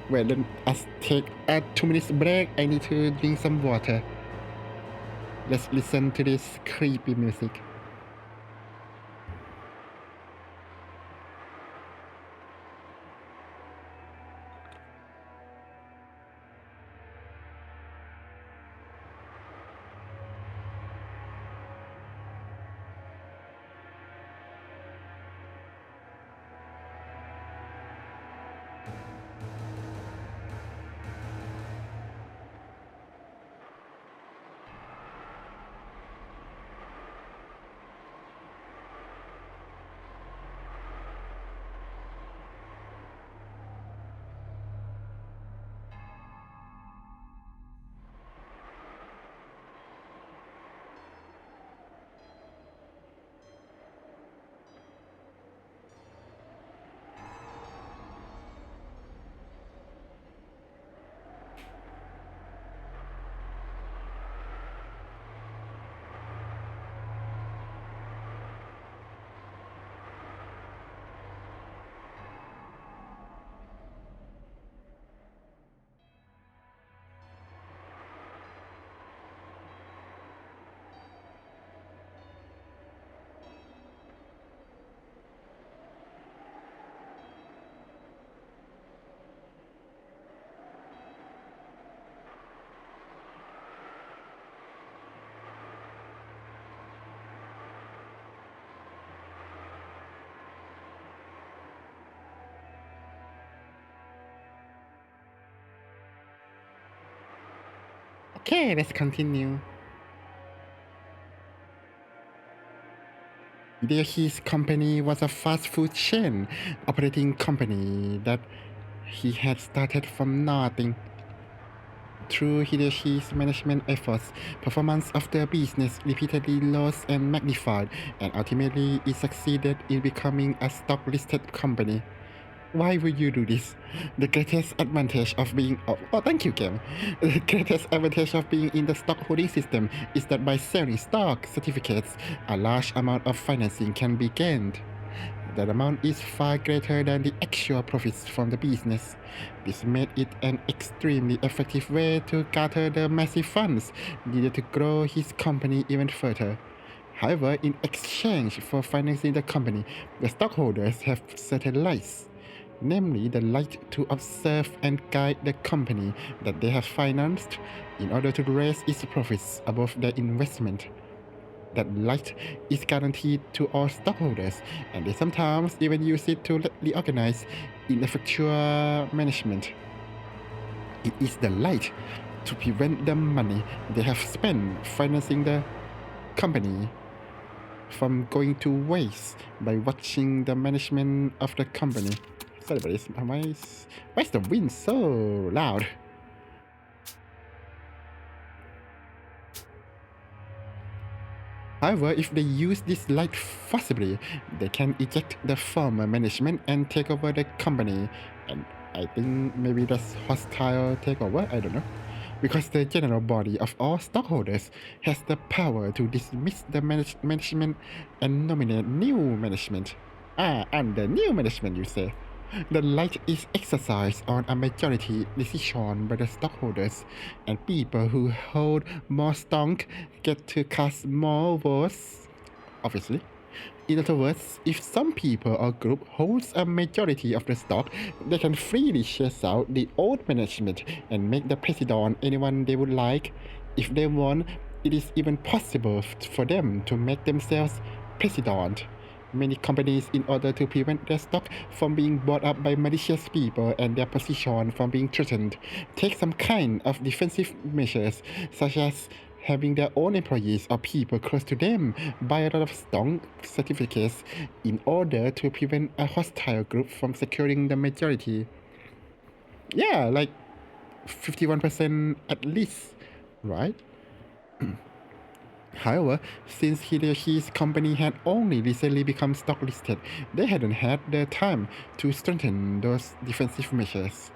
Well, let us take a 2 minutes break. I need to drink some water. Let's listen to this creepy music. Okay, let's continue. His company was a fast food chain operating company that he had started from nothing. Through Hideshi's management efforts, performance of the business repeatedly rose and magnified, and ultimately it succeeded in becoming a stock-listed company. Why would you do this? The greatest advantage of being thank you, Kim. The greatest advantage of being in the stock holding system is that by selling stock certificates, a large amount of financing can be gained. That amount is far greater than the actual profits from the business. This made it an extremely effective way to gather the massive funds needed to grow his company even further. However, in exchange for financing the company, the stockholders have certain rights, namely the right to observe and guide the company that they have financed in order to raise its profits above their investment. That right is guaranteed to all stockholders, and they sometimes even use it to reorganize ineffectual management. It is the right to prevent the money they have spent financing the company from going to waste by watching the management of the company. Sorry about this. Why is the wind so loud? However, if they use this light forcibly, they can eject the former management and take over the company. And I think maybe that's hostile takeover, I don't know. Because the general body of all stockholders has the power to dismiss the management and nominate new management. And the new management, you say. The right is exercised on a majority decision by the stockholders, and people who hold more stock get to cast more votes, obviously. In other words, if some people or group holds a majority of the stock, they can freely chase out the old management and make the president anyone they would like. If they want, it is even possible for them to make themselves president. Many companies, in order to prevent their stock from being bought up by malicious people and their position from being threatened, take some kind of defensive measures, such as having their own employees or people close to them buy a lot of stock certificates in order to prevent a hostile group from securing the majority. Yeah, like 51% at least, right? However, since Hideshi's company had only recently become stock listed, they hadn't had the time to strengthen those defensive measures.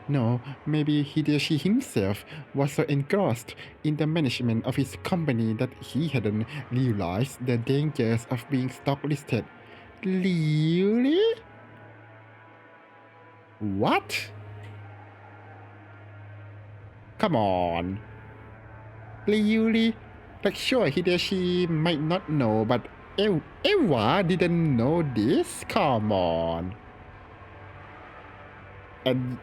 No, maybe Hideshi himself was so engrossed in the management of his company that he hadn't realized the dangers of being stock listed. Really? What? Come on. Really? Like, sure, Hideshi might not know, but Eva didn't know this? Come on. And,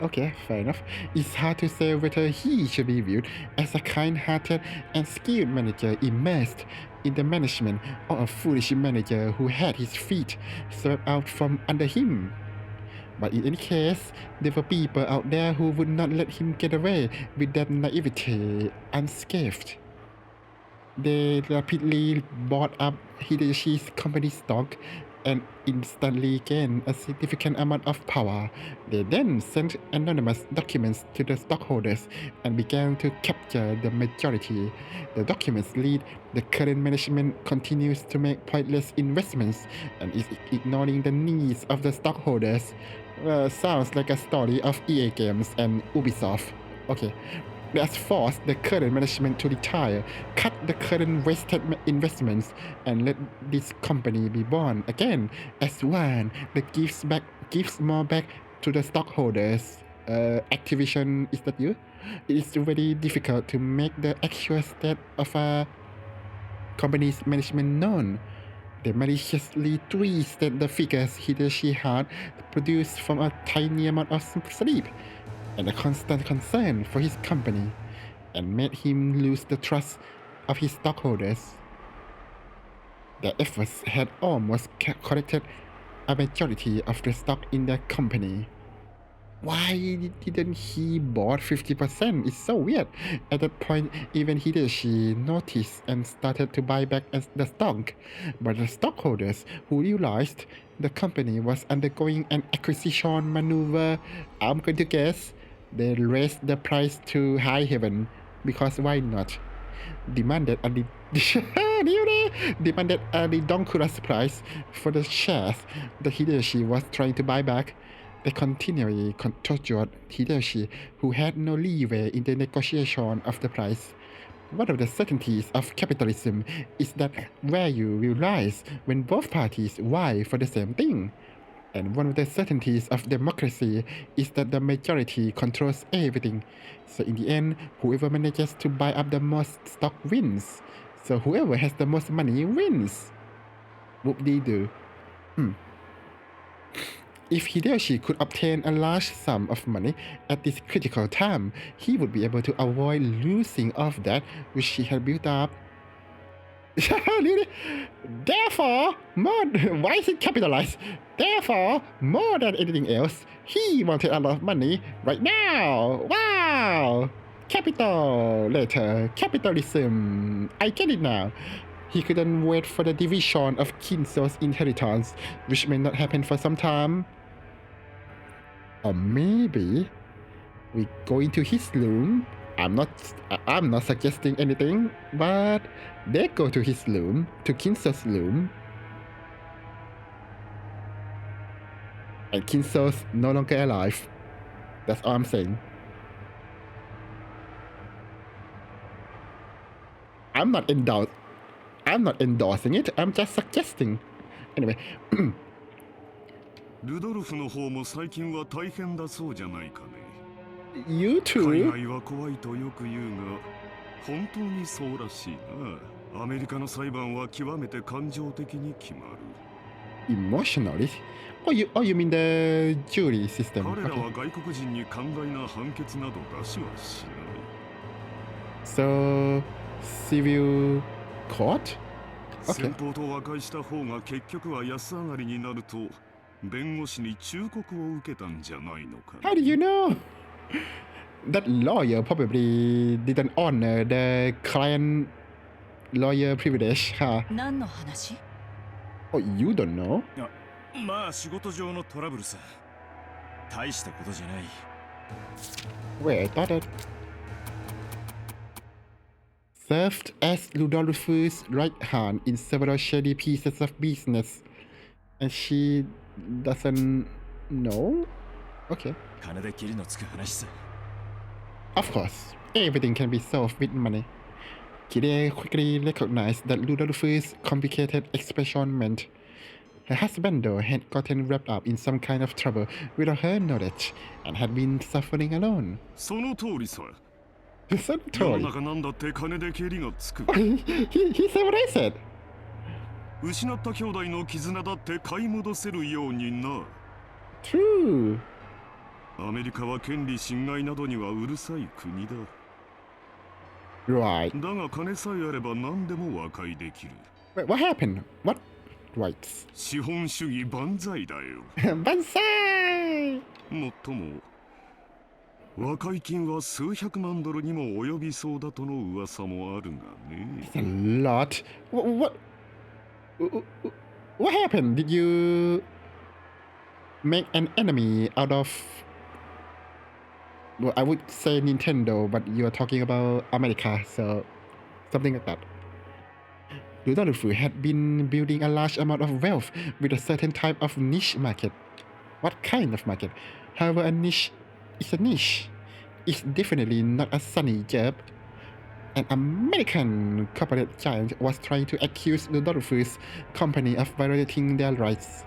okay, fair enough. It's hard to say whether he should be viewed as a kind-hearted and skilled manager immersed in the management, or a foolish manager who had his feet swept out from under him. But in any case, there were people out there who would not let him get away with that naivety unscathed. They rapidly bought up Hideshi's company stock and instantly gained a significant amount of power. They then sent anonymous documents to the stockholders and began to capture the majority. The documents read the current management continues to make pointless investments and is ignoring the needs of the stockholders. Sounds like a story of EA Games and Ubisoft. Okay. They has forced the current management to retire, cut the current wasted investments, and let this company be born again as one that gives more back to the stockholders. Activision, is that you? It is very difficult to make the actual state of a company's management known. They maliciously twisted the figures Hideshi had produced from a tiny amount of sleep and a constant concern for his company, and made him lose the trust of his stockholders. Their efforts had almost collected a majority of the stock in the company. Why didn't he bought 50%? It's so weird. At that point, even Hideyoshi noticed and started to buy back the stock. But the stockholders who realized the company was undergoing an acquisition maneuver, I'm going to guess, they raised the price to high heaven. Because why not? Demanded a demanded a ridiculous price for the shares that Hideyoshi was trying to buy back. They continually tortured Hideyoshi, who had no leeway in the negotiation of the price. One of the certainties of capitalism is that value will rise when both parties vie for the same thing. And one of the certainties of democracy is that the majority controls everything. So in the end, whoever manages to buy up the most stock wins. So whoever has the most money wins. Whoop-de-doo. If Hideyoshi could obtain a large sum of money at this critical time, he would be able to avoid losing of that which he had built up. Therefore, why is it capitalized? Therefore, more than anything else, he wanted a lot of money right now. Wow! Capital, later, capitalism. I get it now. He couldn't wait for the division of Kinso's inheritance, which may not happen for some time. Or maybe we go into his room. I'm not suggesting anything, but they go to his room, to Kinso's room. And Kinso's no longer alive. That's all I'm saying. I'm not endorsing it, I'm just suggesting. Anyway. ルドルフの方も最近は大変だそうじゃないかね。You too? 海外は怖いとよく言うが、本当にそうらしいな。アメリカの裁判は極めて感情的に決まる。Emotionally? Oh, you mean the jury system? 彼らは外国人に寛大な判決など出しはしない。So, civil court? Okay. 先方と和解した方が結局は安上がりになると、弁護士に忠告を受けたんじゃないのか。How do you know? That lawyer probably didn't honor the client lawyer privilege, huh? 何の話? Oh, you don't know? まあ仕事上のトラブルさ。大したことじゃない。Wait, I thought that served as Rudolph's right hand in several shady pieces of business, and she doesn't know? Okay. 金で切りのつく話さ。Of course, everything can be solved with money. Kide quickly recognized that Rudolph's complicated expression meant her husband, though, had gotten wrapped up in some kind of trouble without her knowledge and had been suffering alone. その通りさ。その通り。世の中なんだって金で蹴りがつく。He said what I said. 失った兄弟の絆だって買い戻せるようにな。True. アメリカは権利侵害などにはうるさい国だ。Right. だが金さえあれば何でも和解できる。Wait, what happened? What rights? 資本主義万歳だよ。万歳！もっとも、和解金は数百万ドルにも及びそうだとの噂もあるがね。It's a lot. What happened? Did you make an enemy out of? Well, I would say Nintendo, but you are talking about America, so something like that. Rudolph had been building a large amount of wealth with a certain type of niche market. What kind of market? However, a niche is a niche. It's definitely not a sunny job. An American corporate giant was trying to accuse Rudolph's company of violating their rights.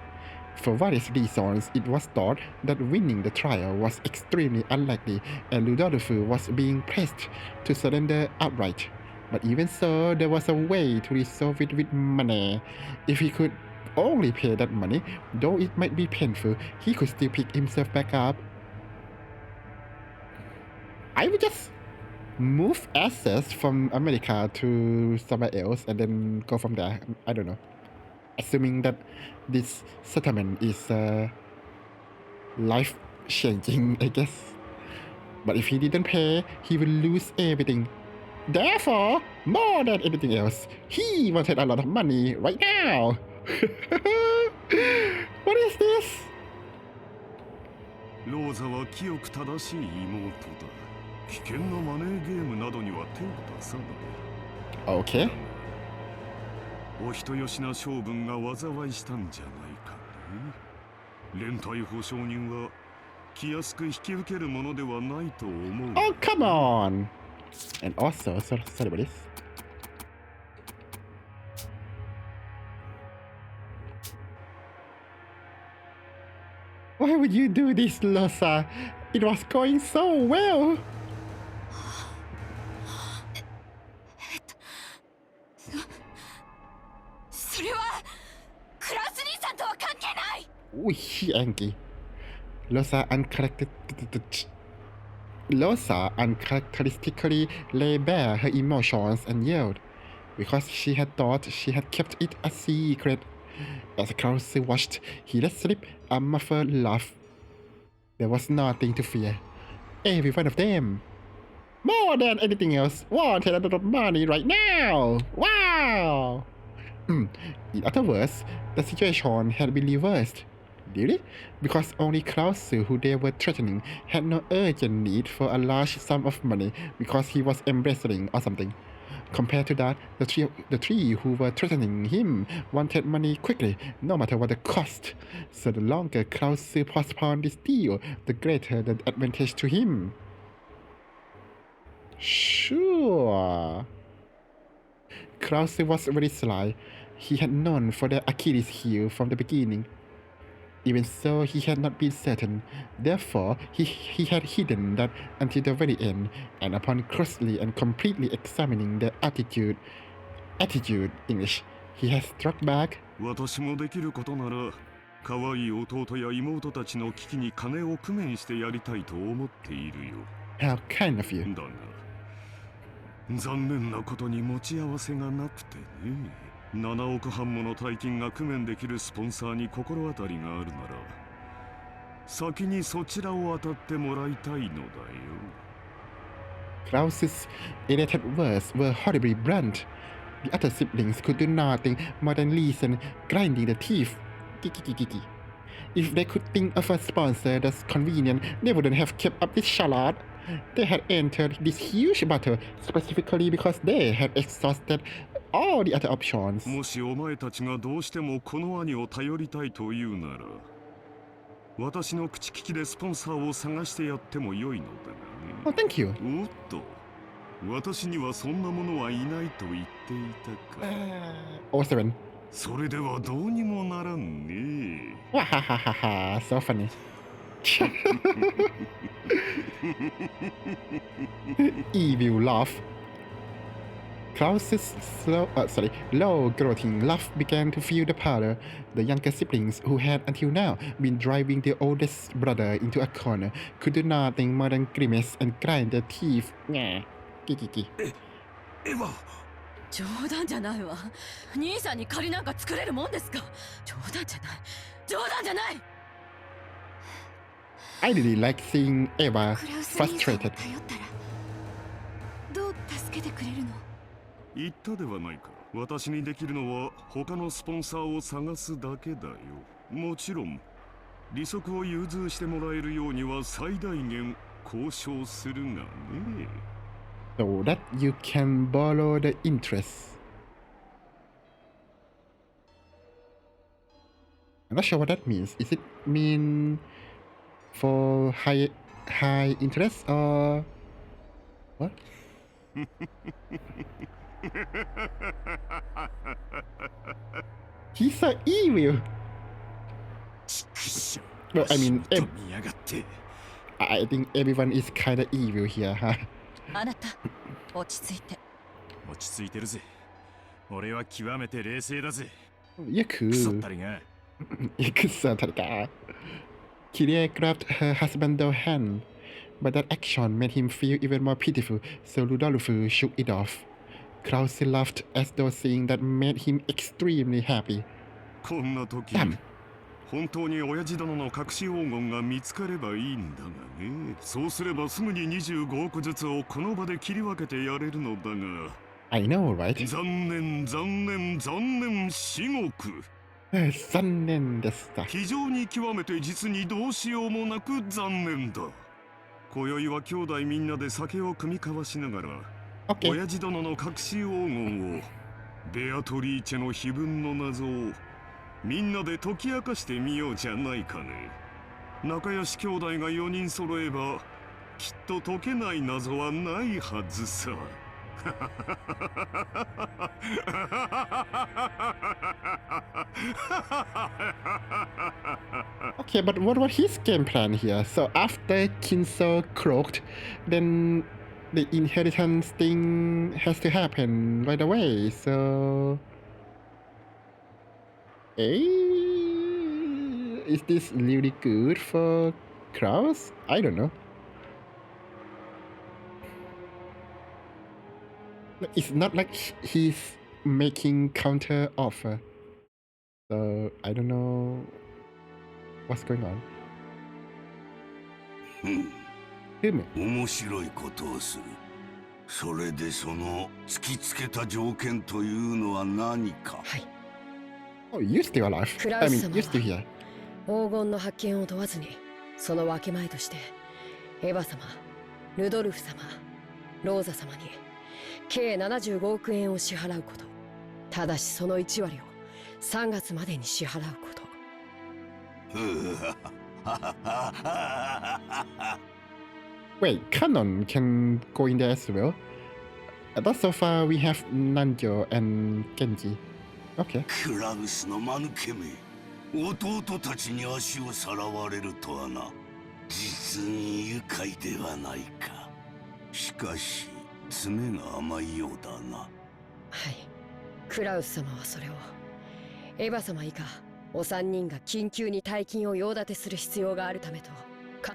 For various reasons, it was thought that winning the trial was extremely unlikely, and Rudolph was being pressed to surrender outright. But even so, there was a way to resolve it with money. If he could only pay that money, though it might be painful, he could still pick himself back up. I would just move assets from America to somewhere else and then go from there. I don't know. Assuming that this settlement is life changing, I guess. But if he didn't pay, he will lose everything. Therefore, more than anything else, he wanted a lot of money right now. What is this? ローザは清く正しい妹だ。危険なマネーゲームなどには手を出さない。Okay. お人よしな性分が災いしたんじゃないかね。連帯保証人は気安く引き受けるものではないと思う。Oh, come on! And also, sorry about this. Why would you do this, Losa? It was going so well. それはクラス兄さんとは関係ない。 Ooh, he angry. Losa uncharacteristically lay bare her emotions and yelled, because she had thought she had kept it a secret. As Krause watched, he let slip a muffled laugh. There was nothing to fear. Every one of them, more than anything else, wanted a lot of money right now. Wow! In other words, the situation had been reversed. Really? Because only Krause, who they were threatening, had no urgent need for a large sum of money because he was embezzling or something. Compared to that, the three who were threatening him wanted money quickly, no matter what the cost. So the longer Krause postponed this deal, the greater the advantage to him. Sure. Krause was very sly. He had known for the Achilles heel from the beginning. Even so, he had not been certain. Therefore, he had hidden that until the very end, and upon closely and completely examining the attitude English, he has struck back. 私もできることなら、可愛い弟や妹たちの危機に金を工面してやりたいと思っているよ。How kind of you. だが、残念なことに持ち合わせがなくてね。7億半もの大金が工面できるスポンサーに心当たりがあるなら、先にそちらを当たってもらいたいのだよ。Krause's elated words were horribly blunt. The other siblings could do nothing more than listen, grinding their teeth. If they could think of a sponsor that's convenient, they wouldn't have kept up this charade. They had entered this huge battle specifically because they had exhausted all the other options. もしお前たちがどうしてもこの兄を頼りたいというなら、私の口利きでスポンサーを探してやっても良いのだがね。Oh, thank you. おっと、私にはそんなものはいないと言っていたか。07. それではどうにもならんね。わはははは、so funny. Evil laugh. Krause's low-growing laugh began to fill the parlor. The younger siblings, who had until now been driving their oldest brother into a corner, could do nothing more than grimace and grind their teeth. Ewa. 冗談じゃないわ。兄さんに借りなんか作れるもんですか。冗談じゃない。冗談じゃない。I really like seeing Eva frustrated. どう助けてくれるの？言ったではないか。私にできるのは他のスポンサーを探すだけだよ。もちろん利息を融通してもらえるようには最大限交渉するがね。So that you can borrow the interest. I'm not sure what that means. Is it mean for high interest or what? He's so evil. Well, I mean, I think everyone is kind of evil here, huh? あなた、落ち着いて。落ち着いてるぜ。俺は極めて冷静だぜ。いやくクソったりが。いやくそったりか。Kirie grabbed her husband's hand, but that action made him feel even more pitiful, so Rudolph shook it off. Krause laughed as though seeing that made him extremely happy. こんな時、本当に親父殿の隠し黄金が見つかればいいんだがね。そうすればすぐに25億ずつをこの場で切り分けてやれるのだが。I know, right? 残念、残念、残念、至極。残念でした。非常に極めて実にどうしようもなく残念だ。今宵は兄弟みんなで酒を酌み交わしながら、親父殿の隠し黄金を、ベアトリーチェの碑文の謎を、みんなで解き明かしてみようじゃないかね。仲良し兄弟が4人揃えばきっと解けない謎はないはずさ。Okay, but what was his game plan here? So after Kinso croaked, then the inheritance thing has to happen right away. So is this really good for Kraus? I don't know. It's not like he's making counter offer. So I don't know what's going on. 面白いことをする。それでその突きつけた条件というのは何か。はい。Oh, you're still alive. I mean, you're still here. 黄金の発見を問わずに、その分け前として、エヴァ様、ルドルフ様、ローザ様に、計75億円を支払うこと。ただしその1割を3月までに支払うこと。Wait, Canon can go in there as well? But so far we have Nanjo and Genji. Okay. クラウスの間抜けめ、弟たちに足をさらわれるとはな。実に愉快ではないか。しかし爪が甘いようだな。はい。クラウス様はそれをエヴァ様以下お三人が緊急に大金を用立てする必要があるためとか。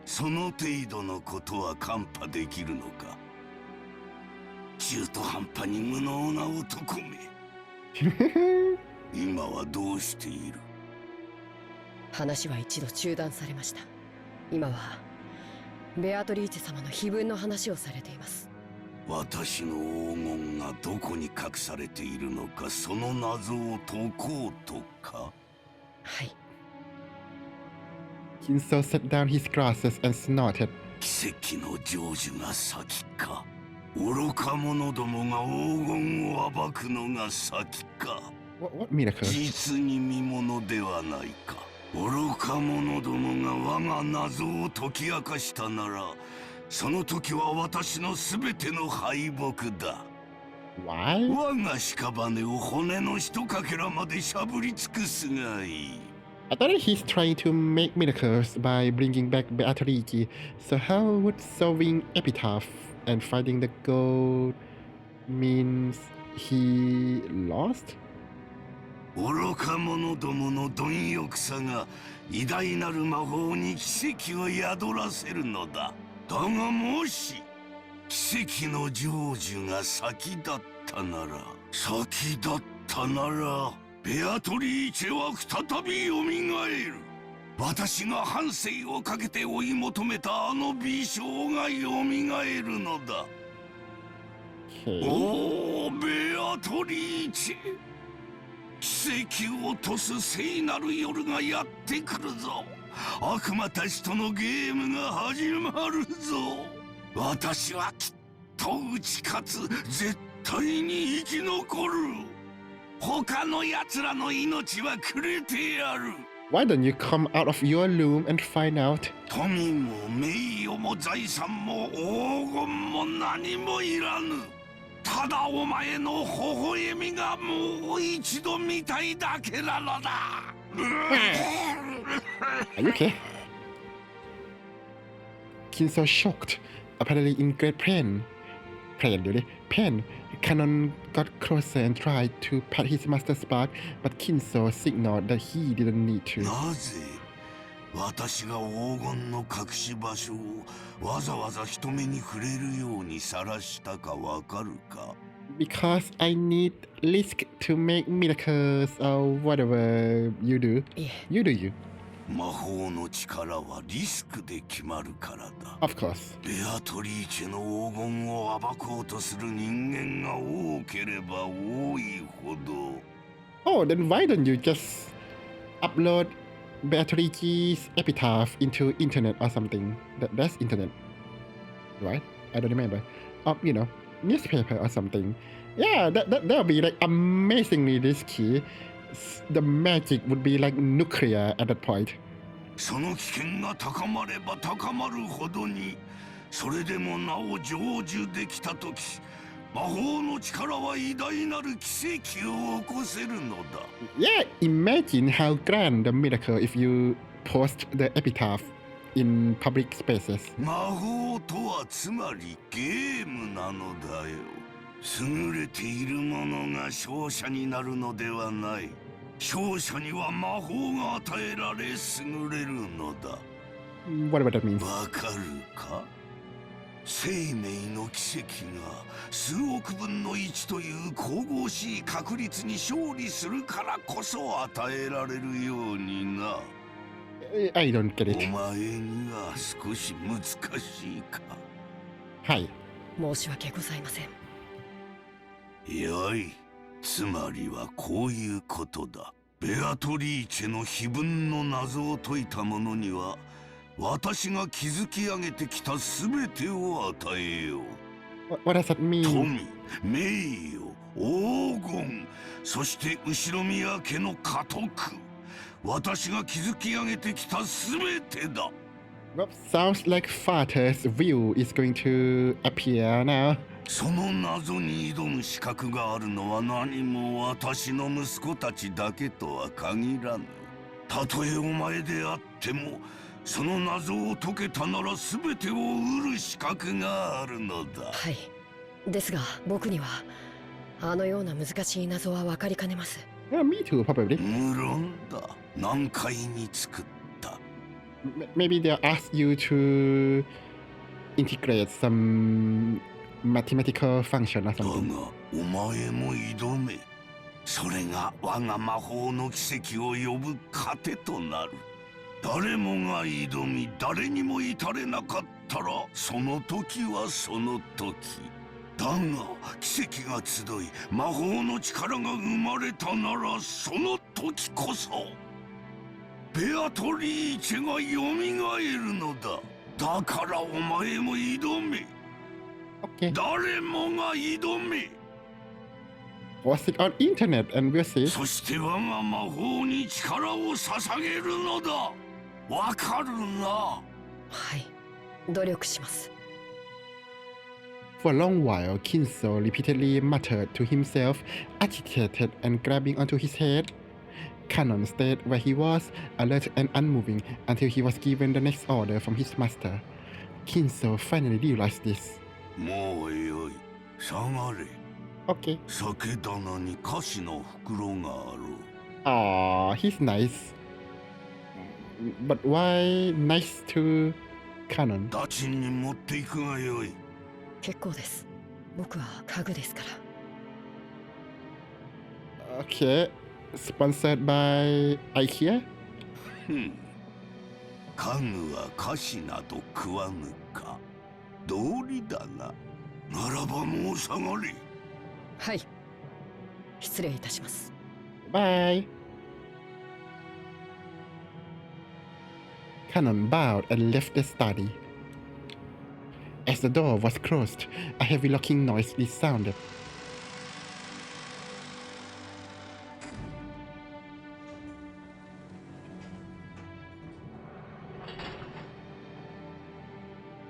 その程度のことはカンパできるのか。中途半端に無能な男め。今はどうしている？話は一度中断されました。今はベアトリーチェ様の碑文の話をされています。私の黄金がどこに隠されているのか、その謎を解こうとか。はい。Kinso set down his glasses and snorted. 奇跡の成就が先か。愚か者どもが黄金を暴くのが先か。What miracle? 実に見物ではないか。愚か者どもが我が謎を解き明かしたなら、その時は私のすべての敗北だ。Why? 我が屍を骨のひとかけらまでしゃぶり尽くすがいい。I thought he's trying to make miracles by bringing back Beatrice. So how would solving Epitaph and finding the gold means he lost? 愚か者どもの貪欲さが偉大なる魔法に奇跡を宿らせるのだ。だがもし奇跡の成就が先だったなら、ベアトリーチェは再びよみがえる。私が半生をかけて追い求めたあの美少がよみがえるのだ。おお、ベアトリーチェ、奇跡を落とす聖なる夜がやってくるぞ。悪魔たちとのゲームが始まるぞ。私はきっと打ち勝つ。絶対に生き残る。他の奴らの命はくれてやる。Why don't you come out of your room and find out? 富も名誉も財産も黄金も何もいらぬ。ただお前の微笑みがもう一度見たいだけなのだ。Are you okay? Kinso shocked, apparently in great pain. Pain. Canon got closer and tried to pat his master's back, but Kinso signaled that he didn't need to. なぜ私が黄金の隠し場所をわざわざ人目に触れるように晒したかわかるか？ Because I need risk to make miracles or whatever you do. You do you. 魔法の力はリスクで決まるからだ。Of course. ベアトリーチェの黄金を暴こうとする人間が多ければ多いほど。Oh, then why don't you just upload Beatrice's epitaph into internet or something? That's internet, right? I don't remember. Newspaper or something. Yeah, that'll be like amazingly risky. The magic would be like nuclear at that point. その危険が高まれば高まるほどに、それでもなお成就できたとき、魔法の力は偉大なる奇跡を起こせるのだ。Yeah, imagine how grand the miracle if you post the epitaph in public spaces. 魔法とはつまりゲームなのだよ。優れている者が勝者になるのではない。勝者には魔法が与えられ優れるのだ。Whatever that means. わかるか？生命の奇跡が数億分の1という神々しい確率に勝利するからこそ与えられるようにな。I don't get it. お前には少し難しいか。はい。申し訳ございません。よい。つまりはこういうことだ。ベアトリーチェの碑文の謎を解いた者には、私が築き上げてきたすべてを与えよう。What does that mean? 富、名誉、黄金、そして後宮家の家督。私が築き上げてきたすべてだ。Well, sounds like Father's view is going to appear now. その謎に挑む資格があるのは何も私の息子たちだけとは限らぬ。たとえお前であっても、その謎を解けたなら全てを得る資格があるのだ。はい。ですが僕にはあのような難しい謎は分かりかねます。Me too, probably. 無論だ。難解に作った。Maybe they'll ask you to integrate some mathematical function or something. だがお前も挑め。それが我が魔法の奇跡を呼ぶ糧となる。誰もが挑み誰にも至れなかったらその時はその時。だが奇跡が集い魔法の力が生まれたならその時こそベアトリーチェがよみがえるのだ。だからお前も挑め。誰もが挑め。Post it on internet and we'll see. そして我が魔法に力を捧げるのだ。わかるな。はい、努力します。For a long while, Kinso repeatedly muttered to himself, agitated and grabbing onto his head. Canon stayed where he was, alert and unmoving, until he was given the next order from his master. Kinso finally realized this. もうよい。下がれ。Okay. 酒棚に菓子の袋があろう。Aww, he's nice. But why nice to Canon? ダチンに持っていくがよい。結構です。僕は家具ですから。Okay. Sponsored by IKEA? 家具は菓子など食わぬか。道理だな。ならばもう下がれ。はい。失礼いたします。Bye. Canon bowed and left the study. As the door was closed, a heavy locking noise resounded.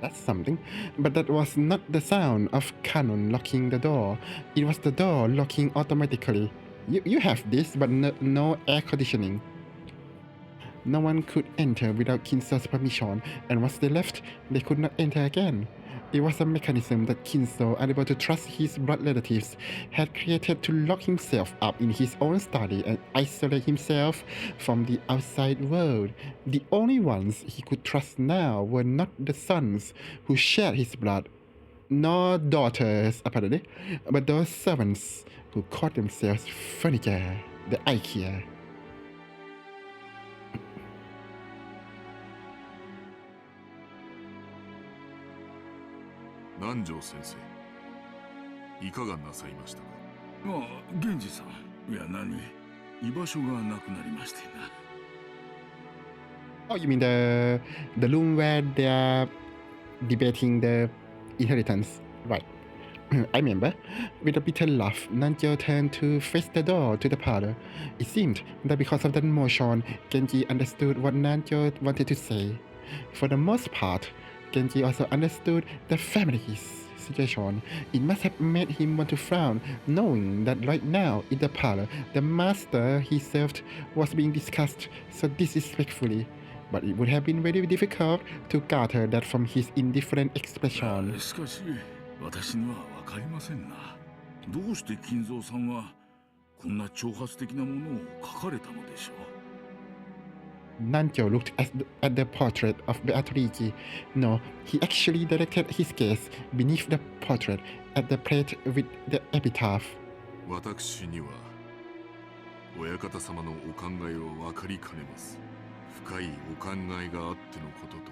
That's something. But that was not the sound of Canon locking the door. It was the door locking automatically. You have this, but no air conditioning. No one could enter without Kinso's permission, and once they left, they could not enter again. It was a mechanism that Kinso, unable to trust his blood relatives, had created to lock himself up in his own study and isolate himself from the outside world. The only ones he could trust now were not the sons who shared his blood, no daughters apparently, but those servants who called themselves furniture, the IKEA. 南條先生、いかがなさいましたか。ああ、源氏さん。いや、何、居場所がなくなりましてな。Oh, you mean the room where they're debating the inheritance, right? I remember. With a bitter laugh, Nanjo turned to face the door to the parlor. It seemed that because of that motion, Genji understood what Nanjo wanted to say. For the most part, Genji also understood the family's situation. It must have made him want to frown, knowing that right now in the parlor, the master he served was being discussed so disrespectfully. But it would have been very difficult to gather that from his indifferent expression. しかし、私には分かりませんな。どうして金蔵さんはこんな挑発的なものを書かれたのでしょう。Nanjo looked at the portrait of Beatrice. No, he actually directed his gaze beneath the portrait at the plate with the epitaph. 私には親方様のお考えを分かりかねます。深いお考えがあってのことと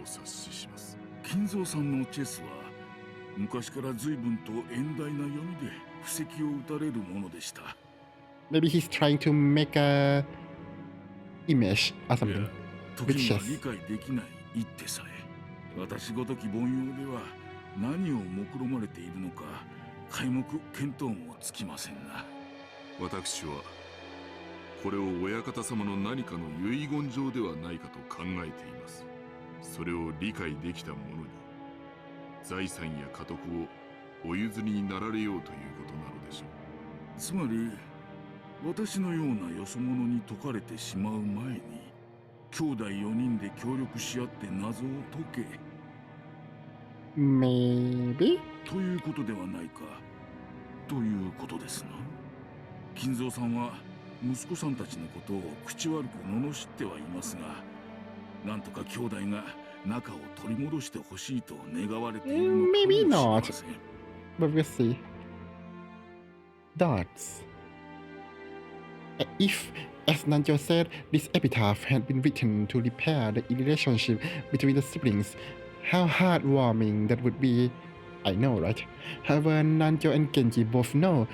お察しします。金蔵さんのチェスは昔から随分と遠大な読みで布石を打たれるものでした。Maybe he's trying to make a image or something. 時には理解できない一手さえ、私ごとき凡庸では何を目論まれているのか皆目見当もつきませんな。私はこれを親方様の何かの遺言状ではないかと考えています。それを理解できた者に財産や家督をお譲りになられようということなのでしょう。つまり私のようなよそ者に解かれてしまう前に兄弟4人で協力し合って謎を解け。Maybe? ということではないか。ということですな。金蔵さんは息子さんたちのことを口悪く罵ってはいますが、なんとか兄弟が仲を取り戻してほしいと願われているのかもしれません。 But we'll see. Dots. If, as Nanjo said, this epitaph had been written to repair the relationship between the siblings, how heartwarming that would be. I know, right? However, Nanjo and Genji both knew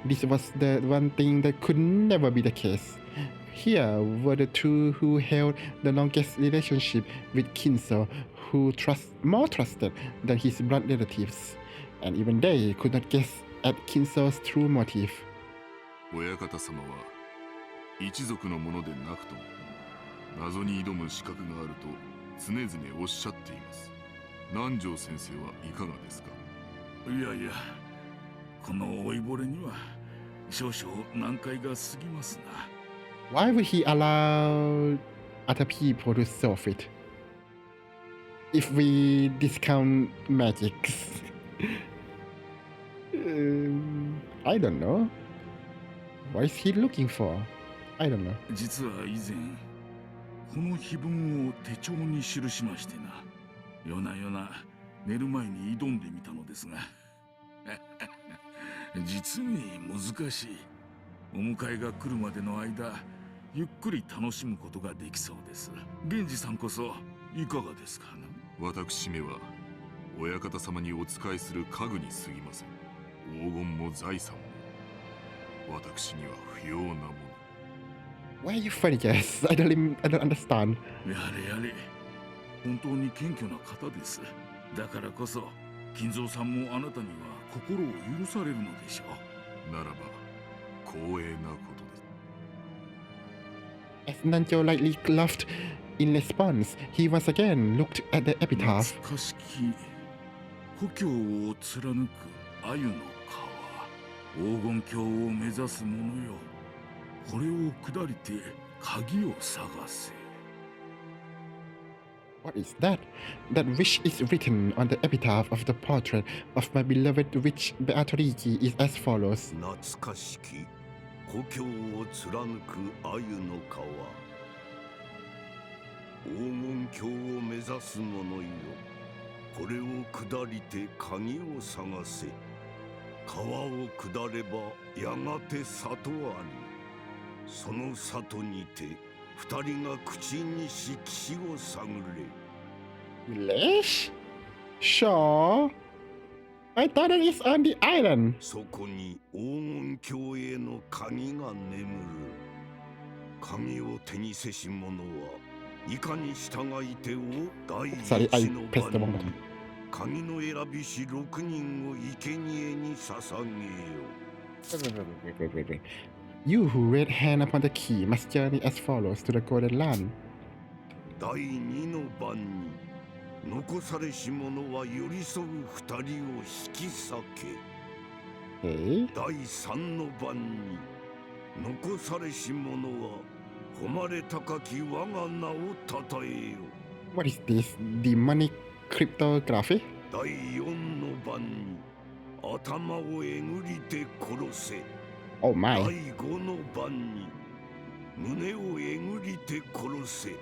this was the one thing that could never be the case. Here were the two who held the longest relationship with Kinzo, who more trusted than his blood relatives, and even they could not guess at Kinzo's true motive. 親方様は一族のものでなくとも謎に挑む資格があると常々おっしゃっています。南條先生はいかがですか。いやいや、この老いぼれには少々難解が過ぎますな。Why would he allow other people to solve it? If we discount magics, I don't know. What is he looking for? I don't know. 実は以前この碑文を手帳に記しましてな。夜な夜な寝る前に挑んでみたのですが実に難しい。お迎えが来るまでの間ゆっくり楽しむことができそうです。源氏さんこそいかがですか。私めは親方様にお仕えする家具に過ぎません。黄金も財産も私には不要なもの。 Why are you funny, guys? I don't understand. やれやれ、本当に謙虚な方です。だからこそ金蔵さんもあなたには心を許されるのでしょう。ならば光栄なことです。 As Nanjo lightly laughed in response, he once again looked at the epitaph. 懐かしき故郷を貫く鮎の川、黄金鏡を目指す者よ。これを下りて鍵を探せ。 What is that? That wish is written on the epitaph of the portrait of my beloved witch Beatrice is as follows. 懐かしき故郷を貫く鮎の川、黄金鏡を目指す者よ。これを下りて鍵を探せ。川を下ればやがて里あり。その里にて二人が口にし岸を探れ。Village? Sure. I thought it is on the island. そこに黄金鏡への鍵が眠る。鍵を手にせし者はいかに従いてを第一の番に鍵の選びし6人を生贄に捧げよ。You who read hand upon the key must journey as follows to the golden land. 第2の番に残されし者は寄り添う2人を引き裂け。第3の番に残されし者は誉れ高き我が名をたたえよ。What is this demonic cryptography? 第4の番に頭をえぐりて殺せ。Oh my. 第5の番に胸をえぐりて殺せ。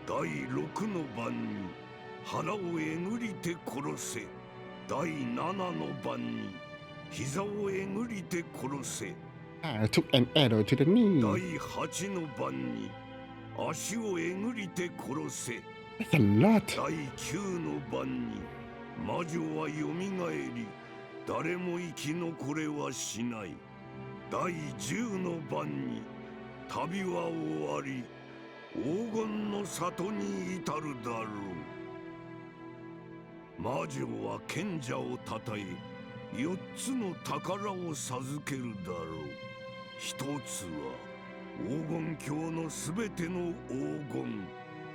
第6の番に腹をえぐりて殺せ。第7の番に膝をえぐりて殺せ。I took an arrow to the knee. 第8の番に足をえぐりて殺せ。That's a lot. 第9の番に魔女はよみがえり誰も生き残れはしない。第10の番に旅は終わり黄金の里に至るだろう。魔女は賢者をたたえ4つの宝を授けるだろう。一つは黄金鏡のすべての黄金。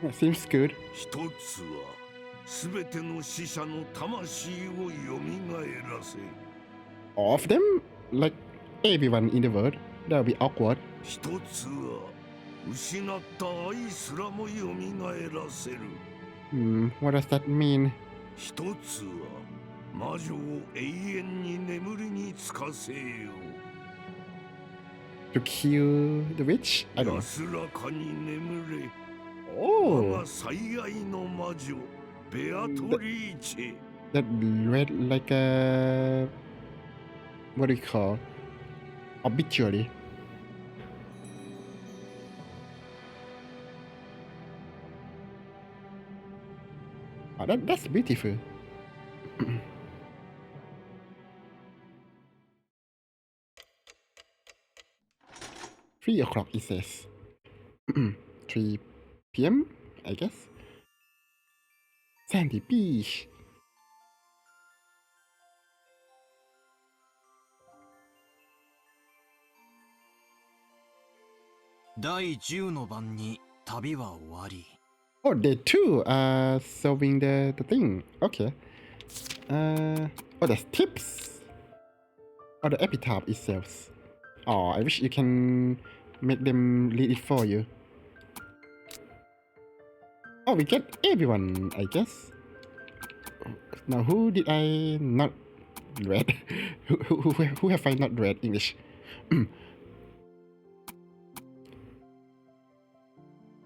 That seems good. 一つはすべての死者の魂をよみがえらせ。 All of them? Like everyone in the world? That would be awkward. 一つは失った愛すらもよみがえらせる。What does that mean? 一つは魔女を永遠に眠りにつかせよ。To kill the witch? I don't know. 安らかに眠れ。Oh. 我が最愛の魔女ベアトリーチェ。 That read like a... What do you call? Obituary. Oh, that's beautiful. 3 o'clock it says. 3 p.m. I guess. Sandy Beach.第10の番に旅は終わり。Oh, they too are solving the thing. Okay. Oh, there's tips. Oh, the epitaph itself. Oh, I wish you can make them read it for you. Oh, we get everyone, I guess. Now, who did I not read? who have I not read English?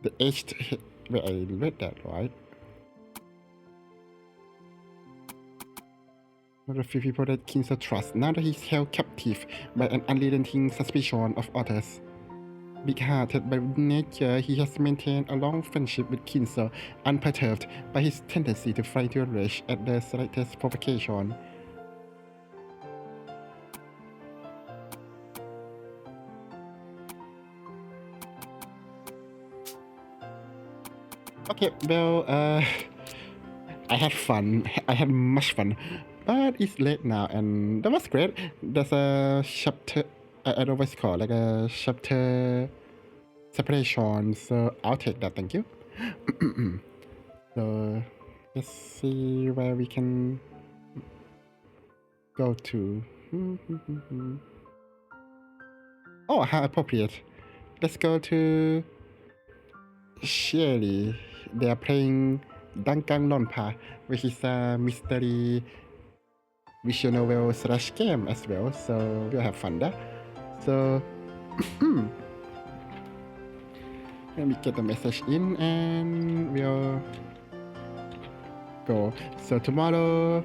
The aged... Wait, I read that, right? One of the few people that Kinzo trusts, now that he's held captive by an unrelenting suspicion of others. Big-hearted by nature, he has maintained a long friendship with Kinzo, unperturbed by his tendency to fly into a rage at the slightest provocation. Okay, well, I had fun. I had much fun. But it's late now, and that was great. There's a chapter, I don't know what it's called, like a chapter separation, so I'll take that, thank you. So, let's see where we can go to. Oh, how appropriate. Let's go to Sherry. They are playing Dangang Lonpa, which is a mystery visual novel / game as well, so we'll have fun there. So let me get the message in and we'll go. So tomorrow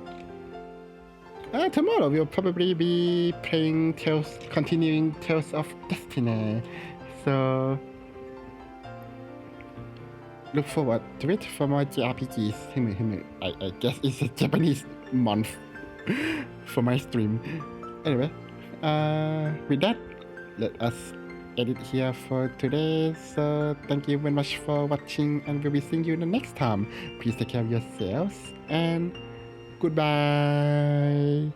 we'll probably be playing continuing Tales of Destiny. So look forward to it for more JRPGs. I guess it's a Japanese month for my stream. Anyway, with that, let us end it here for today. So thank you very much for watching, and we'll be seeing you the next time. Please take care of yourselves, and goodbye.